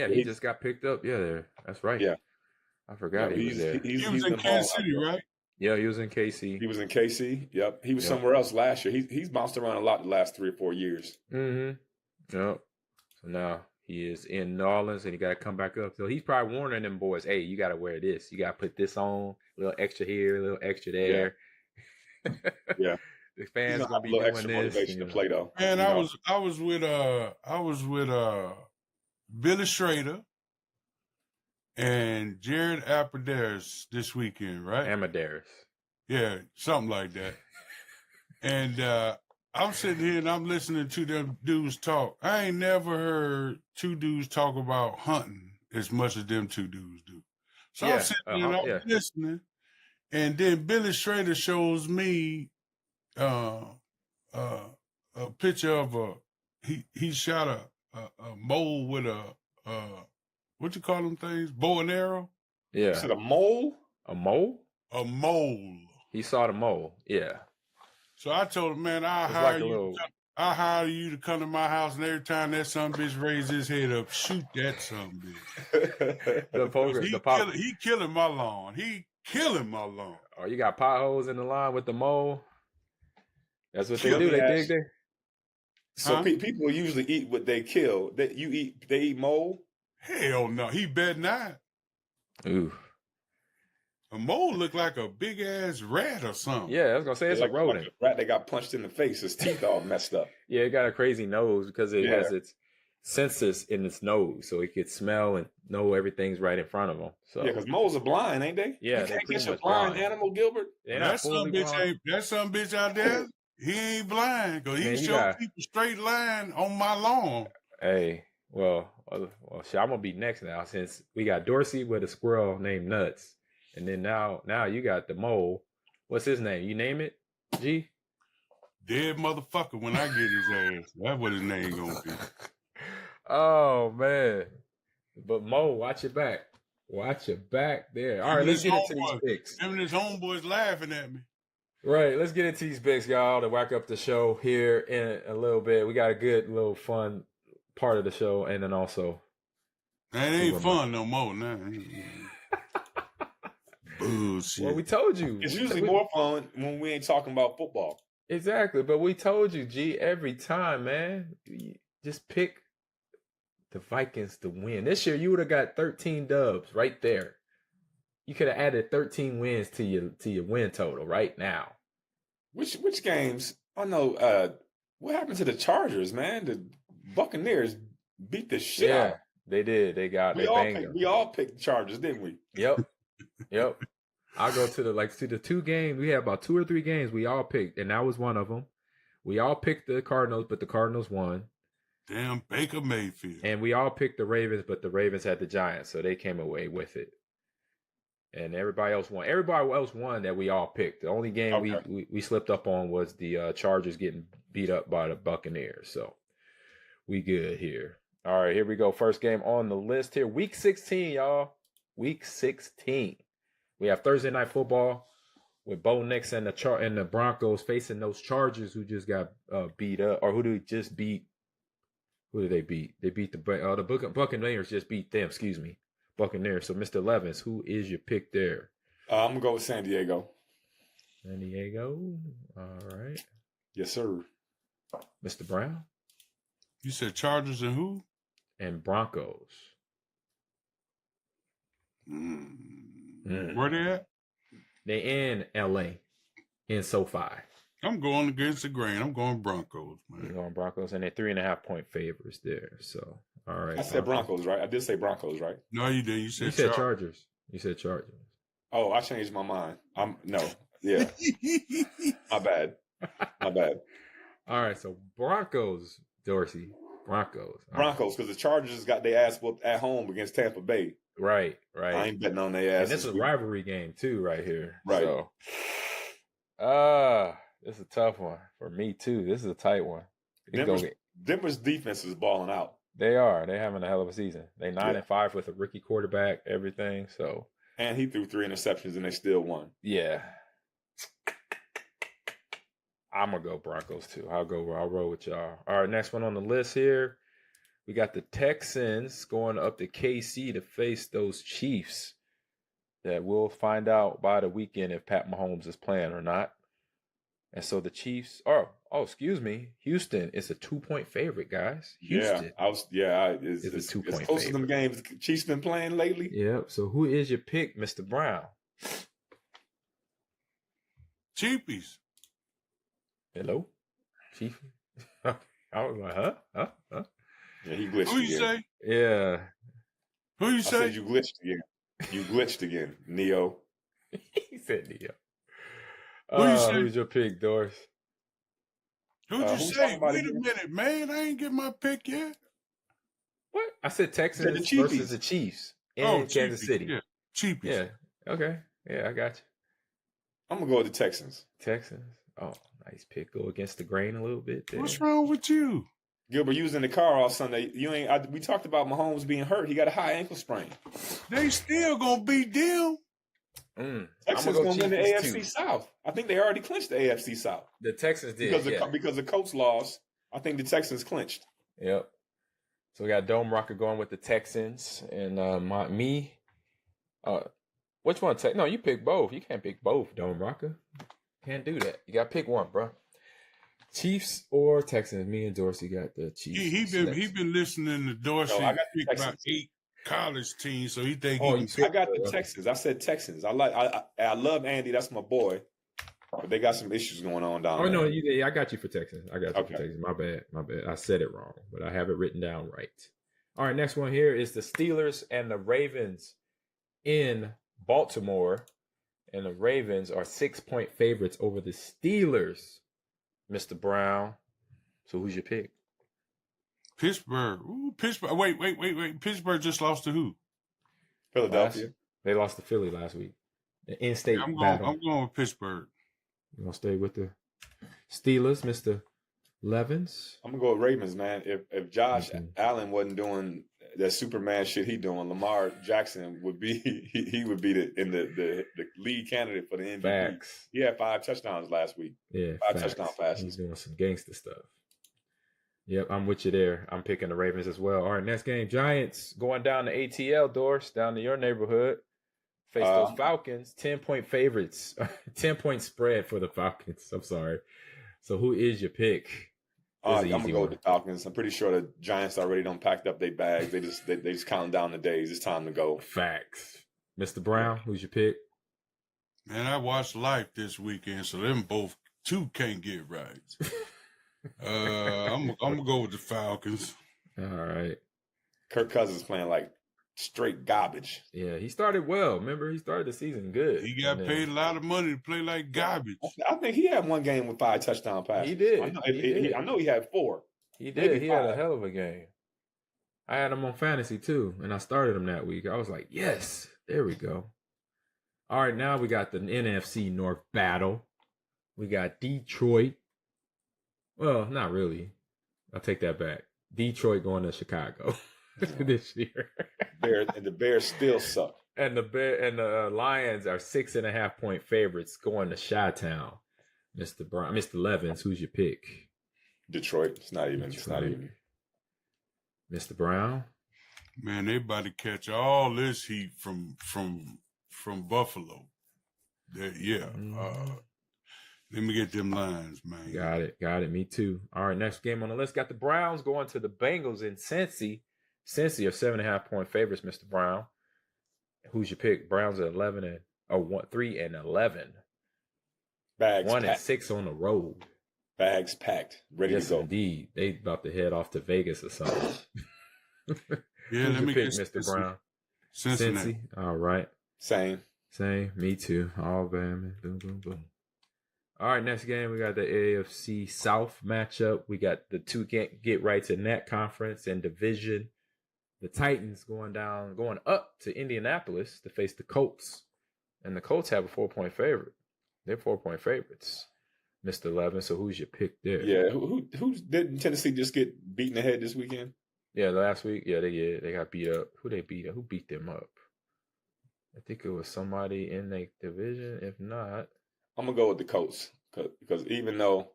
He just got picked up. Yeah, that's right. Yeah, I forgot he was there. He was in Kansas City, right? Yeah, he was in KC. He was in KC. Yep. He was somewhere else last year. He's bounced around a lot the last 3 or 4 years. Mm-hmm. Yep. So now he is in New Orleans and he got to come back up. So he's probably warning them boys, hey, you got to wear this. You got to put this on. A little extra here, a little extra there. Yeah. The fans gonna be doing this. Motivation to play though. Man, I was with Billy Schrader and Jared Apadaris this weekend, right? Amadeus. Yeah, something like that. And I'm sitting here and I'm listening to them dudes talk. I ain't never heard 2 dudes talk about hunting as much as them 2 dudes do. So I'm sitting there and I'm listening. And then Billy Schrader shows me a picture of he shot a mole with a what you call them things? Bow and arrow? Yeah. Is it a mole? A mole? A mole. He saw the mole. Yeah. So I told him, man, I'll hire you to come to my house, and every time that son bitch raises his head up, shoot that son bitch. He killing my lawn. He killing my lawn. Oh, you got potholes in the lawn with the mole? That's what they do. They dig there. So people usually eat what they kill. They eat mole? Hell no. He bet not. Ooh. A mole look like a big ass rat or something. Yeah, I was gonna say it's like a rodent. A rat that got punched in the face. His teeth all messed up. Yeah, it got a crazy nose because it has its senses in its nose, so it could smell and know everything's right in front of him. So yeah, because moles are blind, ain't they? Yeah, they catch a blind animal, Gilbert. That some bitch out there. He ain't blind because he showed people straight line on my lawn. Hey, well, shit, I'm gonna be next now since we got Dorsey with a squirrel named Nuts, and then now you got the mole. What's his name? You name it, G? Dead motherfucker. When I get his ass, that's what his name gonna be. Oh man, but Mo, watch your back. Watch your back there. All right, let's get into these picks. Him and his homeboys laughing at me. Right, let's get into these picks, y'all, to whack up the show here in a little bit. We got a good little fun part of the show, and then also... That ain't fun no more, nah. Bullshit. Well, we told you. It's usually more fun when we ain't talking about football. Exactly, but we told you, G, every time, man. Just pick the Vikings to win. This year, you would have got 13 dubs right there. You could have added 13 wins to your win total right now. Which games? Oh no, what happened to the Chargers, man? The Buccaneers beat the shit out. They did. They banged them. We all picked the Chargers, didn't we? Yep. I'll go to the 2 games. We had about 2 or 3 games we all picked, and that was one of them. We all picked the Cardinals, but the Cardinals won. Damn Baker Mayfield. And we all picked the Ravens, but the Ravens had the Giants, so they came away with it. And everybody else won. Everybody else won that we all picked. The only game we slipped up on was the Chargers getting beat up by the Buccaneers. So we good here. All right, here we go. First game on the list here. Week 16, y'all. Week 16. We have Thursday Night Football with Bo Nix and the Broncos facing those Chargers who just got beat up. Or who did just beat? Who did they beat? They beat the Buccaneers just beat them. Excuse me. Buccaneers. So, Mr. Levins, who is your pick there? I'm going to go with San Diego. San Diego. All right. Yes, sir. Mr. Brown? You said Chargers and who? And Broncos. Where they at? They in L.A. in SoFi. I'm going against the grain. I'm going Broncos, man. You're going Broncos, and they're 3.5-point favorites there. So, all right. I said Broncos, right? I did say Broncos, right? No, you didn't. You said Chargers. You said Chargers. Oh, I changed my mind. No. Yeah. My bad. My bad. All right, so Broncos, Dorsey. Broncos. All Broncos, because the Chargers got their ass whooped at home against Tampa Bay. Right. I ain't betting on their ass. And this is a rivalry game too, right here. Right. So, this is a tough one for me too. This is a tight one. Denver's defense is balling out. They are. They're having a hell of a season. They 9-5 with a rookie quarterback, everything. So, and he threw 3 interceptions and they still won. Yeah. I'm gonna go Broncos too. I'll roll with y'all. All right, next one on the list here. We got the Texans going up to KC to face those Chiefs. That we'll find out by the weekend if Pat Mahomes is playing or not. And so the Chiefs excuse me. Houston is a 2-point favorite, guys. Houston. It's a 2-point close favorite. to them games the Chiefs been playing lately. Yep. So who is your pick, Mr. Brown? Cheapies. Hello? Chief? I was like, huh? Yeah, he glitched Who you again. say? Yeah. Who you I say? said you glitched again. You glitched again, Neo. He said Neo. Who you say? Who's your pick, Doris? Who'd you who's say? talking about Wait it a minute, man. I ain't get my pick yet. What? I said Texans the Chiefs. versus the Chiefs in Kansas Cheapies. City. Yeah, cheapies. Yeah. Okay. Yeah, I got you. I'm gonna go with the Texans. Texans. Oh, nice pick. Go against the grain a little bit there. What's wrong with you? Gilbert, you was in the car all Sunday. We talked about Mahomes being hurt. He got a high ankle sprain. They still gonna beat them. Texans gonna win the AFC South. I think they already clinched the AFC South. The Texans did because the Colts lost. I think the Texans clinched. Yep. So we got Dome Rocker going with the Texans and me. Which one? No, you pick both. You can't pick both, Dome Rocker. Can't do that. You got to pick one, bro. Chiefs or Texans? Me and Dorsey got the Chiefs. He been listening to Dorsey. No, I got pick about 8 college teams, so he think he can. I got the Texans. I said Texans. I love Andy. That's my boy. But they got some issues going on down there. Oh no, I got you for Texans. I got you for Texans. My bad. I said it wrong, but I have it written down right. All right, next one here is the Steelers and the Ravens in Baltimore, and the Ravens are 6-point favorites over the Steelers. Mr. Brown. So who's your pick? Pittsburgh. Ooh, Pittsburgh. Wait. Pittsburgh just lost to who? Philadelphia. They lost to Philly last week. The in-state battle. I'm going with Pittsburgh. You gonna stay with the Steelers, Mr. Levens? I'm gonna go with Ravens, man. If Josh Allen wasn't doing that Superman shit he doing, Lamar Jackson would be he would be the lead candidate for the MVP. Facts. He had 5 touchdowns last week. Yeah, 5 touchdown passes. He's doing some gangster stuff. Yep, I'm with you there. I'm picking the Ravens as well. All right, next game, Giants going down to ATL, Doris, down to your neighborhood. Face those Falcons, 10-point favorites, 10-point spread for the Falcons. I'm sorry. So who is your pick? I'm gonna go with the Falcons. I'm pretty sure the Giants already done packed up their bags. They just counting down the days. It's time to go. Facts. Mr. Brown, who's your pick? Man, I watched Life this weekend, so them both two can't get right. I'm gonna go with the Falcons. All right. Kirk Cousins playing like straight garbage. Yeah, he started well. Remember, he started the season good. He got paid a lot of money to play like garbage. I think he had one game with 5 touchdown passes. He did. I know he had 4. He did. He had a hell of a game. I had him on fantasy too, and I started him that week. I was like, yes, there we go. All right, now we got the NFC North battle. We got Detroit. Well, not really. I'll take that back. Detroit going to Chicago this year. The Bears still suck. And the Lions are 6.5-point favorites going to Chi-Town. Mr. Levens, who's your pick? Detroit. It's not even. Mr. Brown. Man, they about to catch all this heat from Buffalo. Let me get them lines, man. Got it. Me too. All right, next game on the list. Got the Browns going to the Bengals in Cincy. Cincy are 7.5-point favorites, Mr. Brown. Who's your pick? Browns at 3-11. Bags 1-6 on the road. Bags packed, ready to go. Indeed. They about to head off to Vegas or something. Yeah, let me pick, get Mr. Brown. Cincinnati. Cincy. All right. Same. Me too. All bad, man. Boom, boom, boom. All right, next game we got the AFC South matchup. We got the two get rights in that conference and division. The Titans going up to Indianapolis to face the Colts, and the Colts have a 4-point favorite. They're 4-point favorites, Mr. Levin. So who's your pick there? Yeah, who didn't Tennessee just get beaten in the head this weekend? Yeah, last week. Yeah, they got beat up. Who they beat up? Who beat them up? I think it was somebody in the division. If not, I'm gonna go with the Colts because even though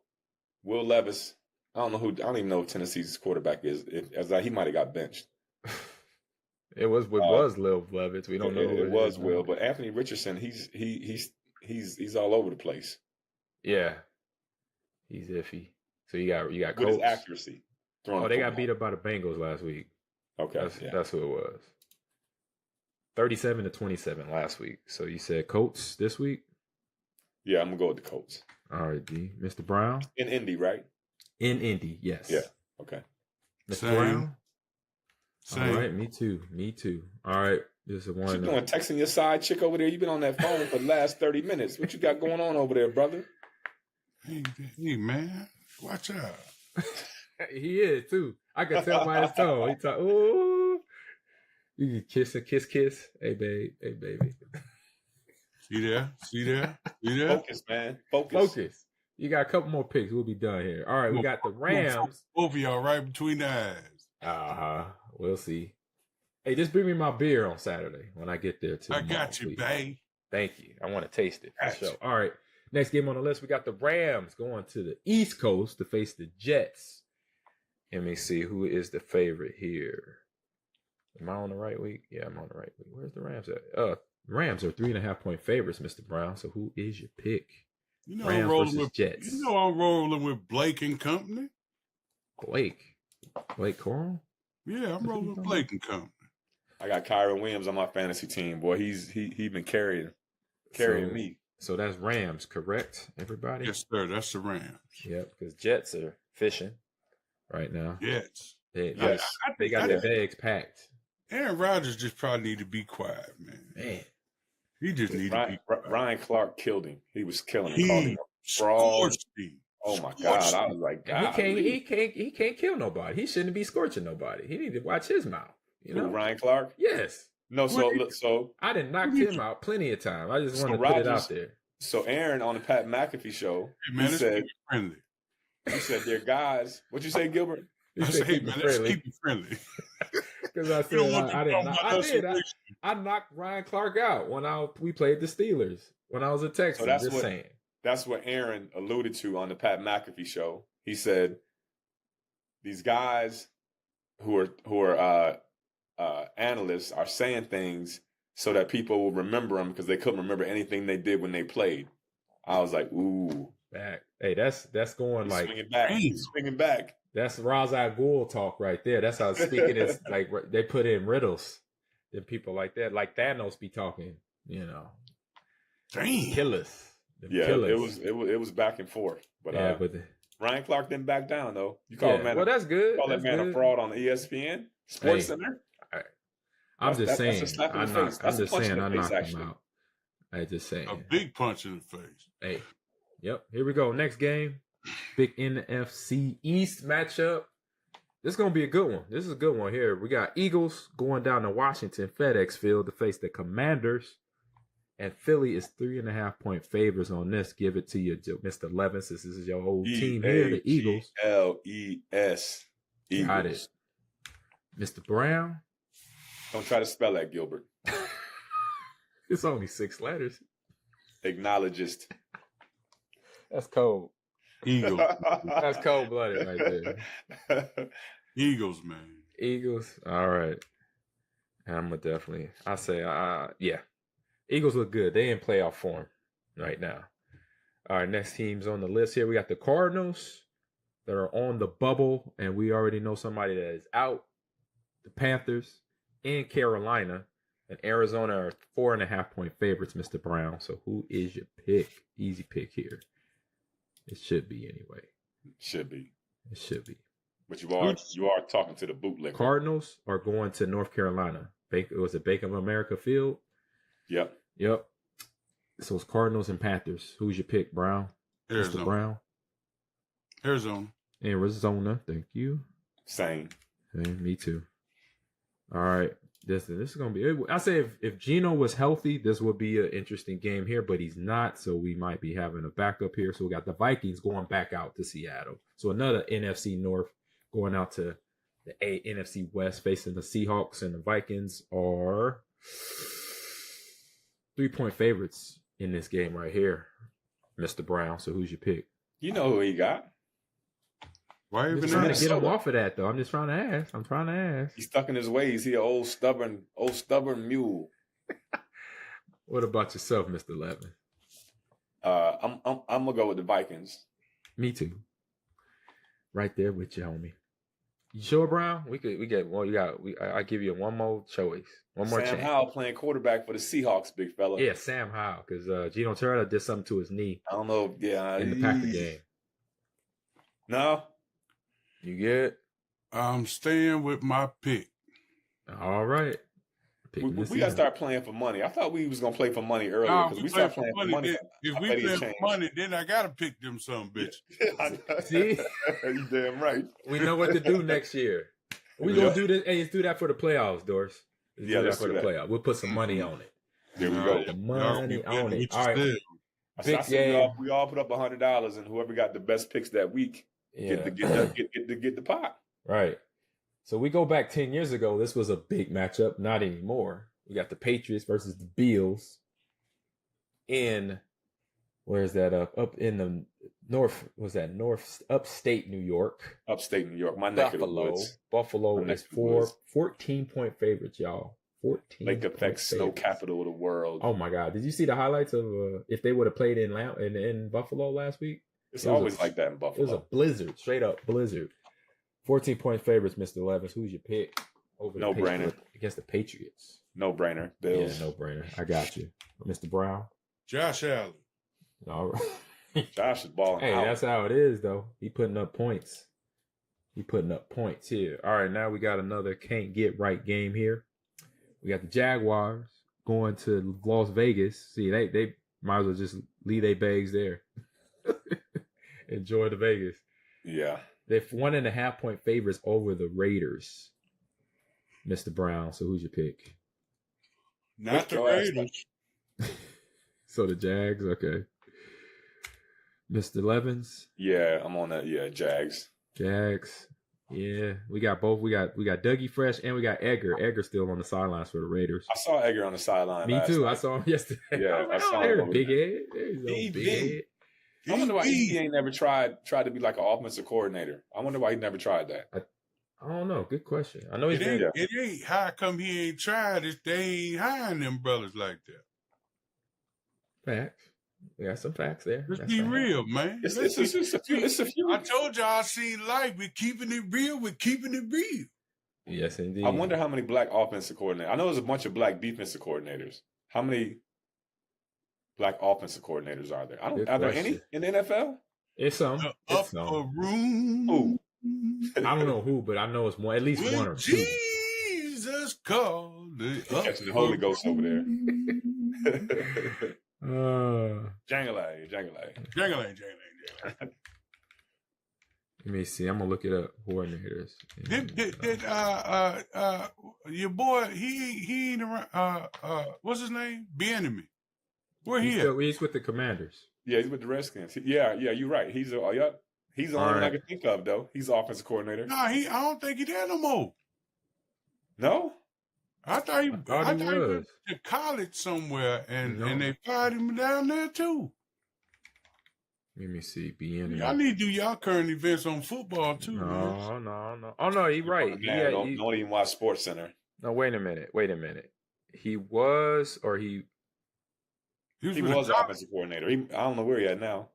Will Levis, I don't even know if Tennessee's quarterback is. He might have got benched. It was Lil Levis. We don't know. It was Will, but Anthony Richardson, he's all over the place. Yeah, he's iffy. So you got with Colts. His accuracy. They got beat up by the Bengals last week. Okay, that's who it was. 37-27 last week. So you said Colts this week? Yeah, I'm gonna go with the Colts. All right, D. Mr. Brown? In Indy, right? In Indy, yes. Yeah. Okay. Mr. Brown? Same. All right, me too. All right. This is one. What you doing? Texting your side chick over there? You've been on that phone for the last 30 minutes. What you got going on over there, brother? Hey man, watch out. He is too. I can tell by his tone. He talk, ooh. You can kiss. Hey, babe. Hey, baby. See there? Focus, man. Focus. You got a couple more picks. We'll be done here. All right, we got the Rams. Both of y'all right between the eyes. We'll see. Hey, just bring me my beer on Saturday when I get there, too. I got you, babe. Thank you. I want to taste it for sure. All right, next game on the list, we got the Rams going to the East Coast to face the Jets. Let me see who is the favorite here. Am I on the right week? Yeah, I'm on the right week. Where's the Rams at? Rams are 3.5-point favorites, Mr. Brown. So who is your pick? Rams versus Jets. You know I'm rolling with Blake and company. Blake Coral? Yeah, I'm rolling with Blake and company. I got Kyron Williams on my fantasy team. Boy, he's been carrying me. So that's Rams, correct, everybody? Yes, sir. That's the Rams. Yep, because Jets are fishing right now. Jets. They got their bags packed. Aaron Rodgers just probably need to be quiet, man. He just need to be quiet. Ryan Clark killed him. He was killing him. Called him a fraud. Oh my God! I was like, God, he can't kill nobody. He shouldn't be scorching nobody. He need to watch his mouth. You know, Ryan Clark. Yes. No. So I done knocked him out plenty of time. I just want to put it out there. So Aaron on the Pat McAfee show, he said they're guys. What you say, Gilbert? I said, hey man, let's keep it friendly. Because I said I knocked Ryan Clark out when we played the Steelers when I was a Texan. So saying. That's what Aaron alluded to on the Pat McAfee show. He said these guys who are analysts are saying things so that people will remember them because they couldn't remember anything they did when they played. I was like, ooh, back. Hey, that's going like swinging back. That's Ra's al Ghul talk right there. That's how speaking is like they put in riddles. Then people like that, like Thanos, be talking. You know, killers. It was back and forth. But Ryan Clark didn't back down though. You call him that's good. Call that man a fraud on the ESPN Sports Center. I'm just saying. I knocked him out. I just saying. A big punch in the face. Hey, yep. Here we go. Next game. Big NFC East matchup. This is going to be a good one. This is a good one here. We got Eagles going down to Washington FedEx Field to face the Commanders. And Philly is 3.5-point favors on this. Give it to you, Mr. Levis. This is your whole team here, the Eagles. L-E-S. Eagles. Got it. Mr. Brown. Don't try to spell that, Gilbert. It's only 6 letters. Acknowledgest. That's cold. Eagles. That's cold-blooded right there. Eagles, man. Eagles. All right. I'm going to definitely. I say, yeah. Eagles look good. They in playoff form right now. All right, next teams on the list here. We got the Cardinals that are on the bubble, and we already know somebody that is out. The Panthers and Carolina and Arizona are 4.5-point favorites, Mr. Brown. So who is your pick? Easy pick here. It should be anyway. Should be. It should be. But you are talking to the bootlegger. Cardinals are going to North Carolina. Was it Bank of America Field? Yep. So it's Cardinals and Panthers. Who's your pick, Brown? Mr. Arizona. Brown. Arizona. Arizona. Thank you. Same. Hey, me too. All right. This is going to be... I say if Geno was healthy, this would be an interesting game here, but he's not, so we might be having a backup here. So we got the Vikings going back out to Seattle. So another NFC North going out to the NFC West facing the Seahawks, and the Vikings are 3-point favorites in this game right here, Mr. Brown. So who's your pick? You know who he got. Why I'm even just trying to ask? get him off of that, though. I'm just trying to ask. He's stuck in his ways. He an old stubborn mule. What about yourself, Mr. Levin? I'm gonna go with the Vikings. Me too. Right there with you, homie. You sure, Brown? I give you one more choice. One more Sam chance. Howell playing quarterback for the Seahawks, big fella. Yeah, Sam Howell, because Gino Turner did something to his knee I don't know. Yeah, in the Packer game. No. You good? I'm staying with my pick. All right. We gotta start playing for money. I thought we was gonna play for money earlier Nah, because we started playing for money. Then, if we play for money, then I gotta pick them some bitch. See? You damn right. We know what to do next year. We gonna do this. Hey, let's do that for the playoffs, Doris. Let's do that for the playoffs. We'll put some money on it. There we go. The money on it. All right. I said we all put up $100, and whoever got the best picks that week get the pot. Right. So we go back 10 years ago. This was a big matchup. Not anymore. We got the Patriots versus the Bills in, where's that up in the north? Was that upstate New York? Upstate New York, my neck of the woods. Buffalo is 14-point favorites, y'all. 14. Lake Effect, snow capital of the world. Oh my God! Did you see the highlights of if they would have played in Buffalo last week? It's always like that in Buffalo. It was a blizzard, straight up blizzard. 14-point favorites, Mr. Levis. Who's your pick? No brainer against the Patriots. No brainer. Bills. Yeah, no brainer. I got you, Mr. Brown. Josh Allen. All right. Josh is balling Hey, out. that's how it is, though. He putting up points. Here. All right, now we got another can't get right game here. We got the Jaguars going to Las Vegas. See, they might as well just leave their bags there. Enjoy the Vegas. Yeah. They're 1.5-point favorites over the Raiders, Mr. Brown. So who's your pick? Not the Raiders. So the Jags, okay. Mr. Levins? Yeah, I'm on that. Yeah, Jags. Yeah, we got both. We got Dougie Fresh and we got Edgar. Edgar's still on the sidelines for the Raiders. I saw Edgar on the sideline. Me too. Night. I saw him yesterday. Yeah, I saw him. Big head. There's no big head. I wonder why he ain't never tried to be like an offensive coordinator. I wonder why he never tried that. I don't know. Good question. I know he's it ain't how come he ain't tried it. They ain't hiring them brothers like that. Facts. We got some facts there. Let's be real, man. It's a few. I told y'all I seen life. We're keeping it real. We're keeping it real. Yes, indeed. I wonder how many black offensive coordinators. I know there's a bunch of black defensive coordinators. How many black offensive coordinators are there? Are there any in the NFL? It's some. Upper room. Who? I don't know who, but I know it's more. At least one or two. Jesus called the Catching the Holy Ghost over there. Jangalay. Jangling. Let me see. I'm gonna look it up. Coordinators. Did your boy? He ain't around. What's his name? Bieniemy. Where he at? He's with the Commanders. Yeah, he's with the Redskins. Yeah, you're right. He's the only one I can think of though. He's the offensive coordinator. No, I don't think he there no more. No. I thought he was went to college somewhere, and they fired him down there too. Let me see. Bieniemy. Y'all need to do y'all current events on football too. No. Oh no, he's right. Man, don't even watch Sports Center. No, wait a minute. He was He was offensive coordinator. I don't know where he at now.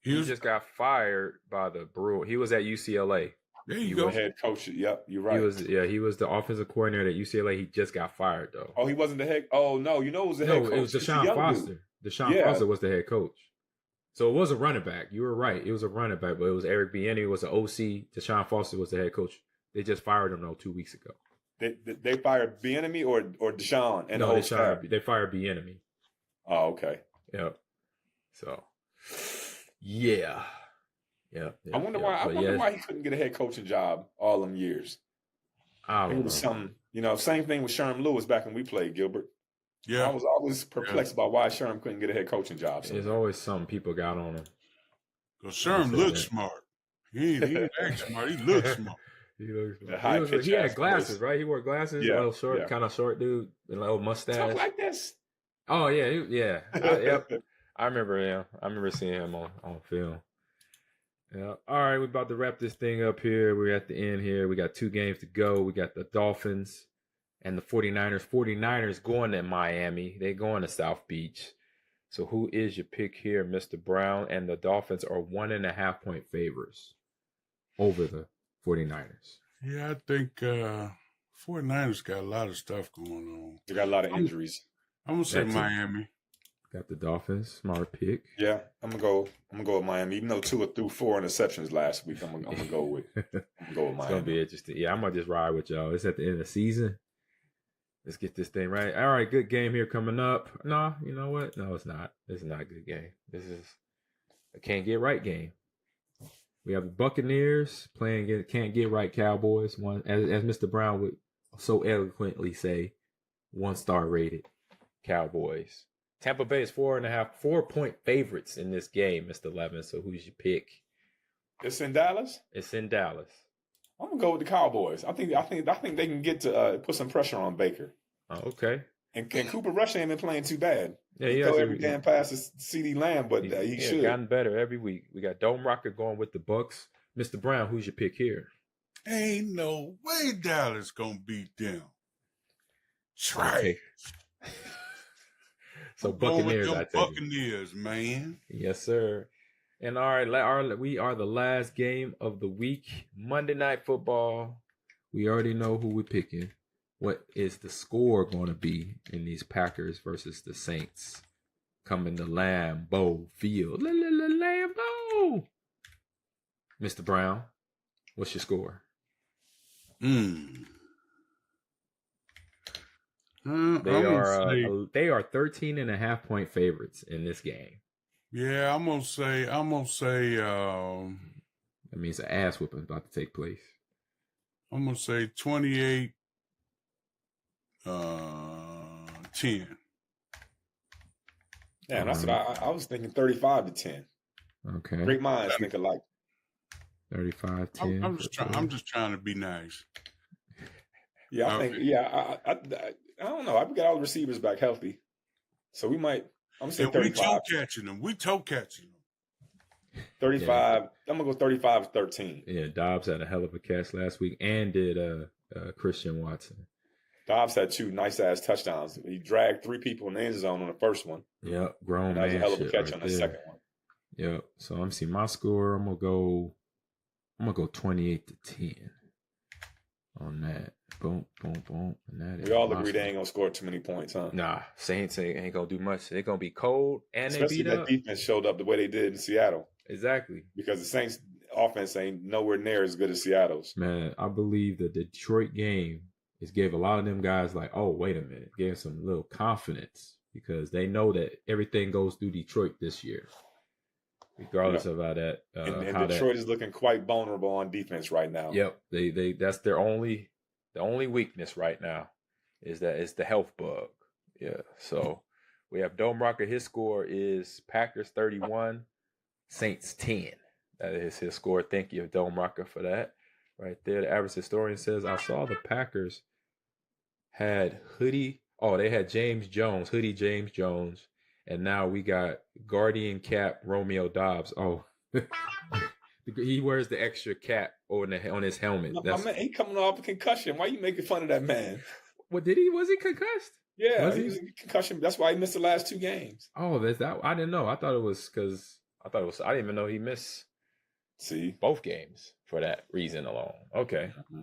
He just got fired by the Brewers. He was at UCLA. There you go. Head coach. Yep, you're right. He was the offensive coordinator at UCLA. He just got fired though. Oh, he wasn't the head. Oh no, it was the head coach. It was Deshaun Foster. Deshaun Foster was the head coach. So it was a running back. You were right. It was a running back, but it was Eric Bieniemy was the OC. Deshaun Foster was the head coach. They just fired him 2 weeks ago. They fired Bieniemy or Deshaun and they fired Bieniemy. Oh, okay. Yep. So, yeah. I wonder why he couldn't get a head coaching job all them years. I don't It was know. something, same thing with Sherm Lewis back when we played, Gilbert. Yeah. I was always perplexed about why Sherm couldn't get a head coaching job. There's always some people got on him. Because Sherm looks smart. He ain't act smart. He looks smart. He had glasses, right? He wore glasses. Yeah, a little short, kind of short dude, and a little mustache. Talk like this. Oh yeah, yep. I remember him. I remember seeing him on film. Yeah. All right, we're about to wrap this thing up here. We're at the end here. We got 2 games to go. We got the Dolphins and the 49ers. 49ers going to Miami. They going to South Beach. So who is your pick here, Mr. Brown? And the Dolphins are 1.5 point favorites over the 49ers. Yeah, I think 49ers got a lot of stuff going on. They got a lot of injuries. I'm gonna say Miami. Got the Dolphins. Smart pick. Yeah, I'm gonna go with Miami. Even though Tua threw 4 interceptions last week, I'm gonna go with Miami. It's gonna be interesting. Yeah, I'm gonna just ride with y'all. It's at the end of the season. Let's get this thing right. All right, good game here coming up. No, you know what? No, it's not. This is not a good game. This is a can't get right game. We have the Buccaneers playing can't get right Cowboys. One, as Mr. Brown would so eloquently say, 1-star rated Cowboys. Tampa Bay is 4.5 point favorites in this game, Mr. Levin. So who's your pick? It's in Dallas. It's in Dallas. I'm gonna go with the Cowboys. I think they can get to put some pressure on Baker. Oh, okay. And Cooper Rush ain't been playing too bad. Yeah, he throw every damn pass to CeeDee Lamb, but he should gotten better every week. We got Dome Rocker going with the Bucks. Mr. Brown, who's your pick here? Ain't no way Dallas gonna beat them. Trash. So Buccaneers, I take Buccaneers, man. Yes, sir. And all right, we are the last game of the week. Monday Night Football. We already know who we're picking. What is the score going to be in these Packers versus the Saints? Coming to Lambeau Field. Lambeau. Mr. Brown, what's your score? They are 13.5 point favorites in this game. Yeah, I'm gonna say that means an ass whipping is about to take place. I'm gonna say 28 10. Yeah, that's what I was thinking. 35-10. Okay. Great minds think alike. 35-10. I'm just trying to be nice. Yeah, I think. Yeah, I don't know. I've got all the receivers back healthy, so we might. I'm gonna say 35. We toe catching them. 35. Yeah. I'm gonna go 35-13. Yeah, Dobbs had a hell of a catch last week, and did Christian Watson. Dobbs had 2 nice ass touchdowns. He dragged 3 people in the end zone on the first one. Yep, grown man. That was a hell of a catch right on the there. second one. Yep. So I'm seeing my score. I'm gonna go 28-10 on that. Boom, boom, boom. And that we all agree they ain't gonna score too many points, huh? Nah, Saints ain't gonna do much. They're gonna be cold, and especially they beat that up. defense showed up the way they did in Seattle. Exactly. Because the Saints offense ain't nowhere near as good as Seattle's. Man, I believe the Detroit game gave a lot of them guys like, oh, wait a minute, gave some little confidence because they know that everything goes through Detroit this year, regardless of how that. And Detroit is looking quite vulnerable on defense right now. Yep, they that's their only weakness right now is that it's the health bug. Yeah, so we have Dome Rocker. His score is Packers 31, Saints 10. That is his score. Thank you, Dome Rocker, for that. Right there, the average historian says, I saw the Packers had they had James Jones, and now we got Guardian Cap Romeo Dobbs. Oh, he wears the extra cap on his helmet. My man, he coming off a concussion. Why you making fun of that man? What did he? Was he concussed? Yeah, he was a concussion. That's why he missed the last 2 games. Oh, that's that. I didn't know. I thought it was because I didn't even know he missed. Both games for that reason alone. Okay. Mm-hmm.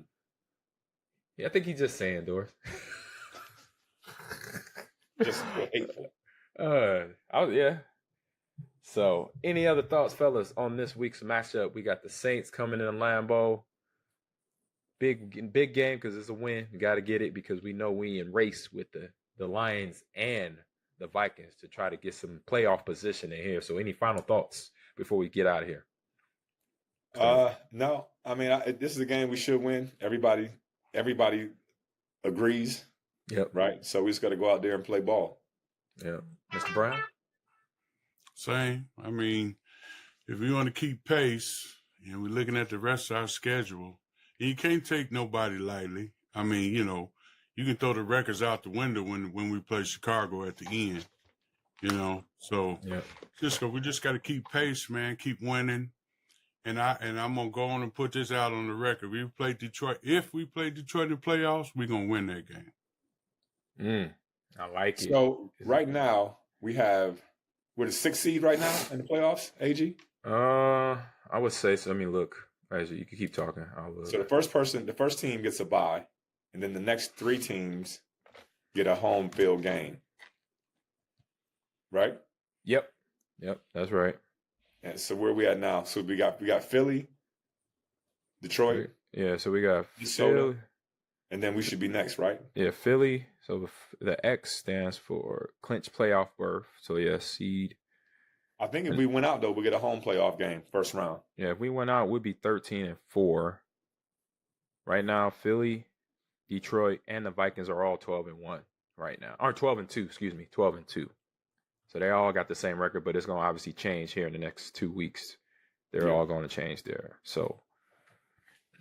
Yeah, I think he's just saying, Doris. Just hateful. Yeah. So, any other thoughts, fellas, on this week's matchup? We got the Saints coming in Lambeau. Big game because it's a win. We got to get it because we know we in race with the Lions and the Vikings to try to get some playoff position in here. So any final thoughts before we get out of here? No. I mean, this is a game we should win. Everybody agrees. Yep. Right. So we just got to go out there and play ball. Yeah. Mr. Brown? Same. I mean, if we want to keep pace and we're looking at the rest of our schedule, you can't take nobody lightly. I mean, you know, you can throw the records out the window when we play Chicago at the end, you know. So we just got to keep pace, man, keep winning. And I'm going to go on and put this out on the record. If we play Detroit in the playoffs, we're going to win that game. I like it. So right now we're the 6th seed right now in the playoffs, AG? I would say so. I mean, look, you can keep talking. So the first team gets a bye, and then the next 3 teams get a home field game. Right? Yep, that's right. And so where are we at now? So we got Philly, Detroit. Yeah, so we got Philly, and then we should be next, right? Yeah, Philly. So the X stands for clinch playoff berth. So yeah, seed. I think if we went out though, we get a home playoff game first round. Yeah, if we went out, we'd be 13-4. Right now, Philly, Detroit, and the Vikings are all 12-1 right now. Or 12-2, excuse me, 12-2. So they all got the same record, but it's going to obviously change here in the next 2 weeks. They're all going to change there. So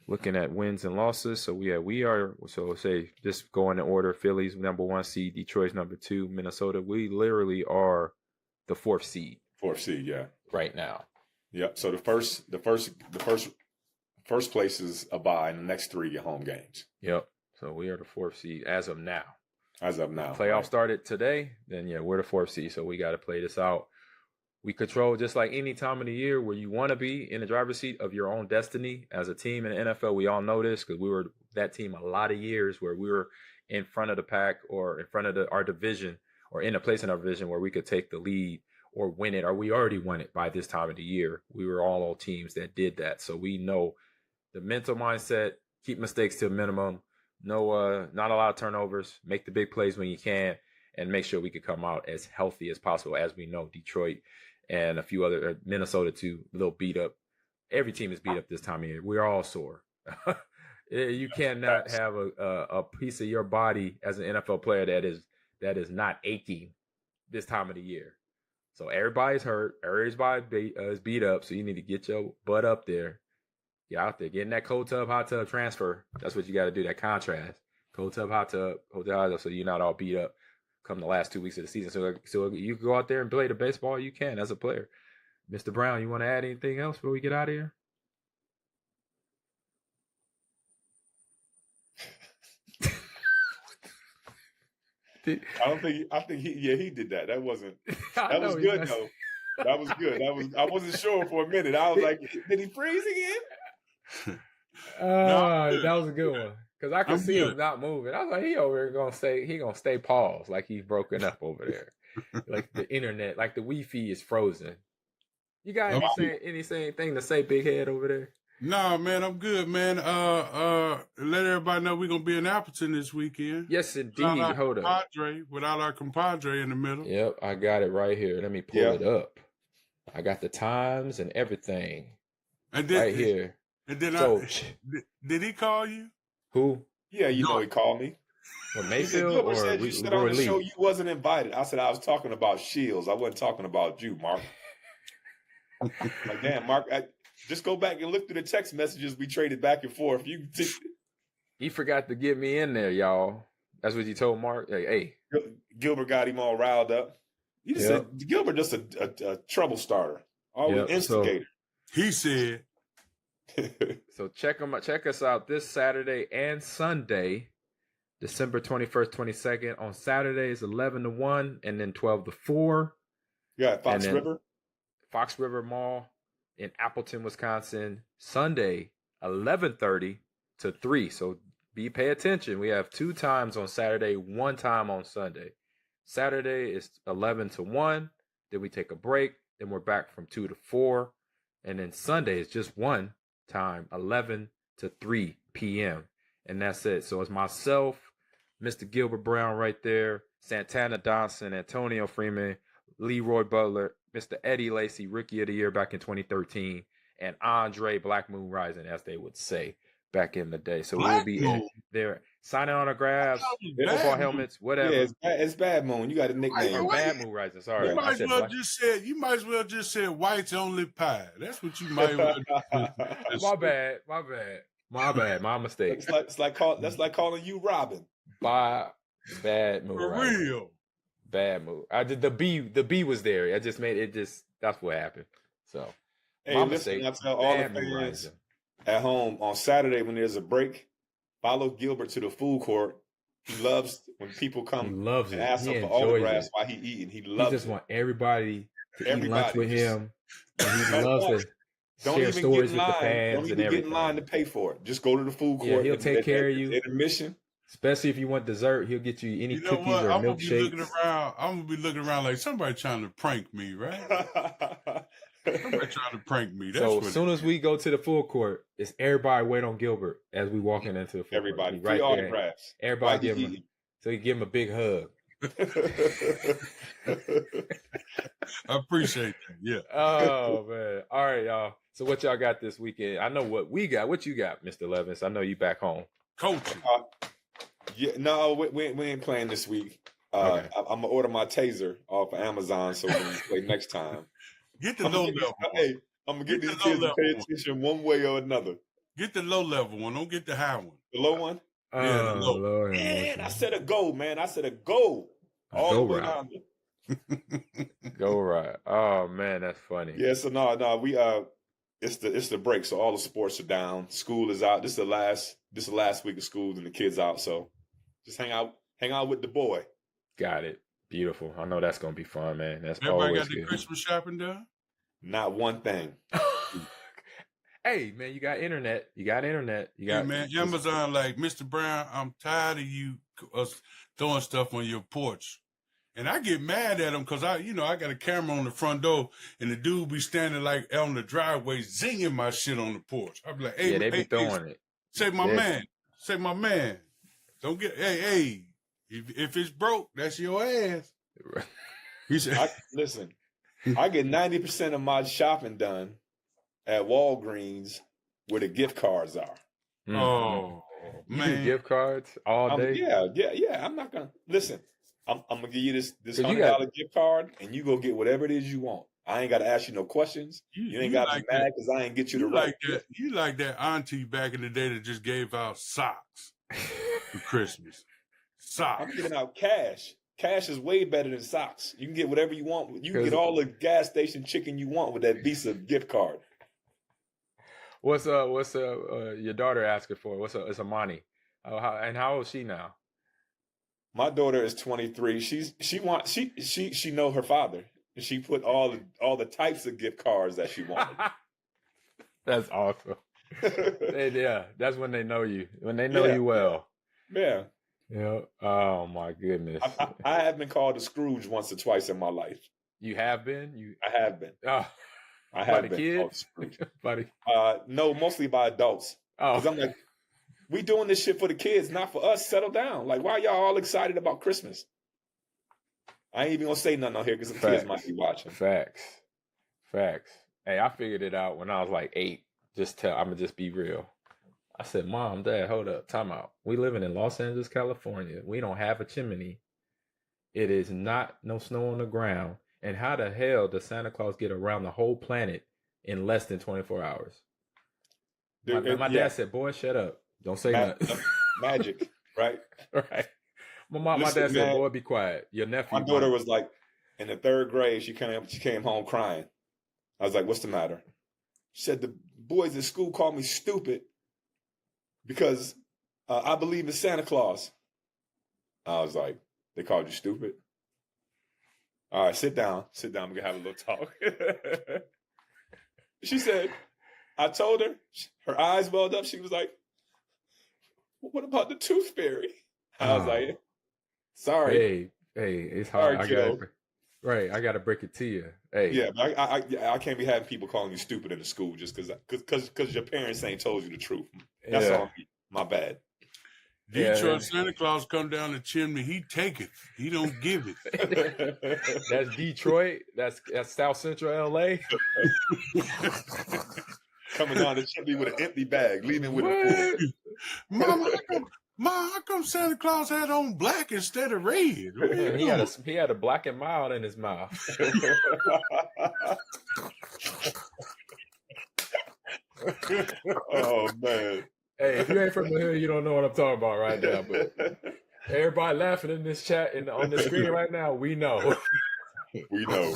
looking at wins and losses. So we are, so say just going in order, Philly's number 1 seed, Detroit's number 2, Minnesota. We literally are the 4th seed. 4th seed, yeah. Right now. Yep. So the first place is a bye, and the next 3 get home games. Yep. So we are the 4th seed as of now. Playoff started today, then we're the 4th seed, so we got to play this out. We control just like any time of the year where you want to be in the driver's seat of your own destiny as a team in the NFL. We all know this because we were that team a lot of years where we were in front of the pack or in front of our division or in a place in our division where we could take the lead or win it, or we already won it by this time of the year. We were all teams that did that, so we know the mental mindset, keep mistakes to a minimum. No, not a lot of turnovers. Make the big plays when you can, and make sure we can come out as healthy as possible. As we know, Detroit and a few other Minnesota too, a little beat up. Every team is beat up this time of year. We're all sore. You cannot have a piece of your body as an NFL player that is not aching this time of the year. So everybody's hurt. Everybody is beat up. So you need to get your butt up there. Get out there, get in that cold tub, hot tub transfer. That's what you got to do, that contrast. Cold tub, hot tub, so you're not all beat up come the last 2 weeks of the season. So you can go out there and play the baseball you can as a player. Mr. Brown, you want to add anything else before we get out of here? I think he did that. That was good though. That was good. I wasn't sure for a minute. I was like, did he freeze again? No. That was a good one. Because I could see him not moving. I was like, he over here gonna stay paused, like he's broken up over there. Like the internet, like the Wi-Fi is frozen. You got anything to say, big head over there? No, man, I'm good, man. Let everybody know we're gonna be in Appleton this weekend. Yes, indeed. Hold up. Without our compadre in the middle. Yep, I got it right here. Let me pull it up. I got the times and everything right here. And then did he call you? Who? Yeah, he called me. Well, Mayfield or said you said on the show you wasn't invited. I said I was talking about Shields. I wasn't talking about you, Mark. Like, damn, Mark, just go back and look through the text messages we traded back and forth. He forgot to get me in there, y'all. That's what you told Mark. Hey. Gilbert got him all riled up. You just said Gilbert just a trouble starter, always instigator. So he said. So check us out this Saturday and Sunday, December 21st, 22nd. On Saturday is 11-1 and then 12-4. Yeah, Fox River Mall in Appleton, Wisconsin. Sunday, 11:30 to 3. So pay attention. We have 2 times on Saturday, 1 time on Sunday. Saturday is 11-1. Then we take a break. Then we're back from 2 to 4. And then Sunday is just 1 time, 11 to 3 p.m. And that's it. So it's myself, Mr. Gilbert Brown right there, Santana Dawson, Antonio Freeman, Leroy Butler, Mr. Eddie Lacy, Rookie of the Year back in 2013, and Andre Black Moon Rising, as they would say back in the day. So we'll be there signing autographs, football helmets, whatever. Yeah, it's Bad Moon. You got a nickname. Bad Moon Rising. Sorry, you might as well just say whites only pie. That's what you might well. My bad. My mistake. That's like calling you Robin. Bad Moon. For Rising. real. Bad move. I did the B was there. I just made it. That's what happened. So, hey, listen, I tell all the fans at home on Saturday when there's a break, follow Gilbert to the food court. He loves when people come and ask him for autographs while he eating. He just want everybody to eat lunch with him. And he loves to share stories with the fans. Don't even get in line to pay for it. Just go to the food court. Yeah, he'll take care of you. Intermission. Especially if you want dessert, he'll get you any cookies or milkshakes. I'm gonna be looking around like somebody trying to prank me, right? Somebody trying to prank me. That's so as soon as we go to the full court, it's everybody wait on Gilbert as we walking into the full everybody court. Free autographs. Everybody give him so you give him a big hug. I appreciate that. Yeah. Oh man. All right, y'all. So what y'all got this weekend? I know what we got. What you got, Mr. Levis? I know you back home. Coaching. Yeah, no, we ain't playing this week. Okay. I'm gonna order my taser off of Amazon so we can play next time. Get the low level. Hey, I'm gonna get these kids to pay attention one way or another. Get the low level one. Don't get the high one. The low one. Yeah, the low. Lord, man, I said a goal, man. I said a goal. All the way down there. Go right. Oh man, that's funny. Yeah. So no, we it's the break. So all the sports are down. School is out. This is the last week of school and the kids out. So just hang out with the boy. Got it. Beautiful. I know that's gonna be fun, man. That's everybody always got the good. Christmas shopping done? Not one thing. Hey man, you got internet. You got man, Amazon, like Mr. Brown, I'm tired of you throwing stuff on your porch. And I get mad at him because I got a camera on the front door and the dude be standing like on the driveway zinging my shit on the porch. I be like, hey, yeah, they be throwing it. Say my man. Don't get, hey, if it's broke, that's your ass. He said, listen, I get 90% of my shopping done at Walgreens where the gift cards are. Mm-hmm. Oh, man. Gift cards all day? Yeah. I'm not going to, listen, I'm going to give you this $100 gift card and you go get whatever it is you want. I ain't got to ask you no questions. You ain't got to be mad because I ain't get you the right. You like that auntie back in the day that just gave out socks for Christmas. Socks. I'm giving out cash. Cash is way better than socks. You can get whatever you want. You can get all the gas station chicken you want with that Visa gift card. What's your daughter asking for? It's Amani. How old is she now? My daughter is 23. She know her father. She put all the types of gift cards that she wanted. That's awesome. Yeah, that's when they know you. When they know you well. Yeah. Yeah. Oh my goodness. I have been called a Scrooge once or twice in my life. You have been? I have been. Oh. I have been kids? called Scrooge. No, mostly by adults. Oh. Because I'm like, we doing this shit for the kids, not for us. Settle down. Like, why y'all all excited about Christmas? I ain't even gonna say nothing on here because the kids might be watching. Facts. Hey, I figured it out when I was like 8. I'm gonna just be real. I said, Mom, Dad, hold up, time out. We living in Los Angeles, California. We don't have a chimney. It is not no snow on the ground. And how the hell does Santa Claus get around the whole planet in less than 24 hours? My dad said, boy, shut up. Don't say nothing. Magic, right? Right. My dad said, boy, be quiet. Your nephew. My daughter was like, in the 3rd grade, she came home crying. I was like, what's the matter? She said, the boys at school called me stupid because I believe in Santa Claus. I was like, they called you stupid? All right, sit down. We're going to have a little talk. She said, I told her eyes welled up. She was like, what about the tooth fairy? I was like, sorry. Hey, it's hard. Sorry, I got to break it to you. Hey. Yeah, but I can't be having people calling you stupid in the school just because your parents ain't told you the truth. That's on me. My bad. Detroit Santa Claus come down the chimney. He take it. He don't give it. That's Detroit. That's South Central LA. Coming down the chimney with an empty bag, leaving with a full. Mom, how come Santa Claus had on black instead of red? He had a black and mild in his mouth. Oh man. Hey, if you ain't from the hood, you don't know what I'm talking about right now. But everybody laughing in this chat and on the screen right now, we know. We know.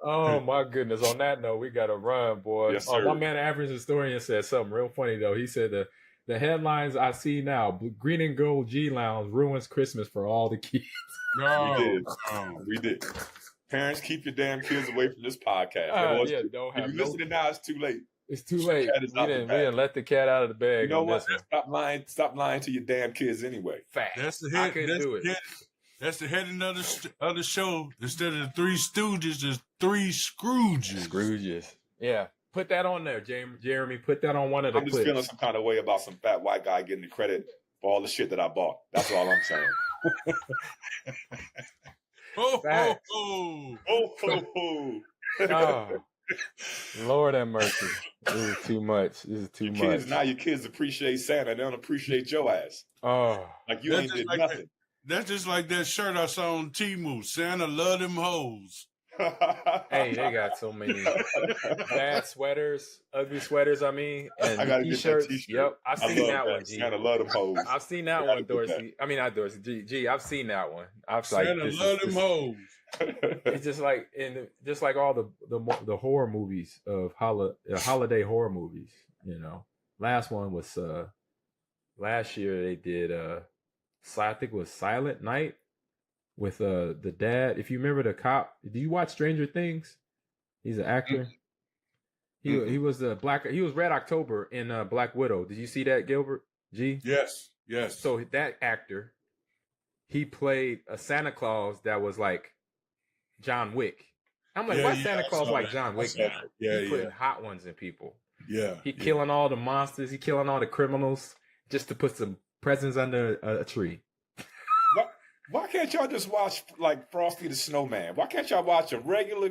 Oh my goodness! On that note, we got to run, boy. Yes, sir. My man, Average Historian, said something real funny though. He said the headlines I see now: Green and Gold G Lounge ruins Christmas for all the kids. No, we did. Parents, keep your damn kids away from this podcast. Don't if have you're listening now, it's too late. It's too late. We didn't let the cat out of the bag. You know on what? This one. Stop lying to your damn kids anyway. Fact. That's the I head. couldn't do it. That's the heading of the show. Instead of the Three Stooges, there's Three Scrooges. Scrooges. Yeah. Put that on there, Jeremy. Put that on one of the I'm just clips. feeling some kind of way about some fat white guy getting the credit for all the shit that I bought. That's all I'm saying. Facts. Oh, Lord have mercy. This is too much. Your kids, now your kids appreciate Santa. They don't appreciate your ass. Oh. Like you ain't did nothing. That's just like that shirt I saw on Temu. Santa love them hoes. Hey, they got so many bad sweaters, ugly sweaters, and I gotta t-shirts. get that t-shirt. Yep, I've seen that one, G. Santa love them hoes. I've seen that one, Dorsey. I mean, not Dorsey. G, I've seen that one. Santa love them hoes. It's just like all the horror movies of holiday horror movies. You know, last one was last year they did I think it was Silent Night with the dad. If you remember the cop, do you watch Stranger Things? He's an actor. He was he was Red October in Black Widow. Did you see that, Gilbert? G? Yes. So that actor, he played a Santa Claus that was like John Wick. I'm like, why Santa Claus like John Wick now? He putting hot ones in people. Yeah. He killing all the monsters. He killing all the criminals just to put some presents under a tree. Why can't y'all just watch like Frosty the Snowman? Why can't y'all watch a regular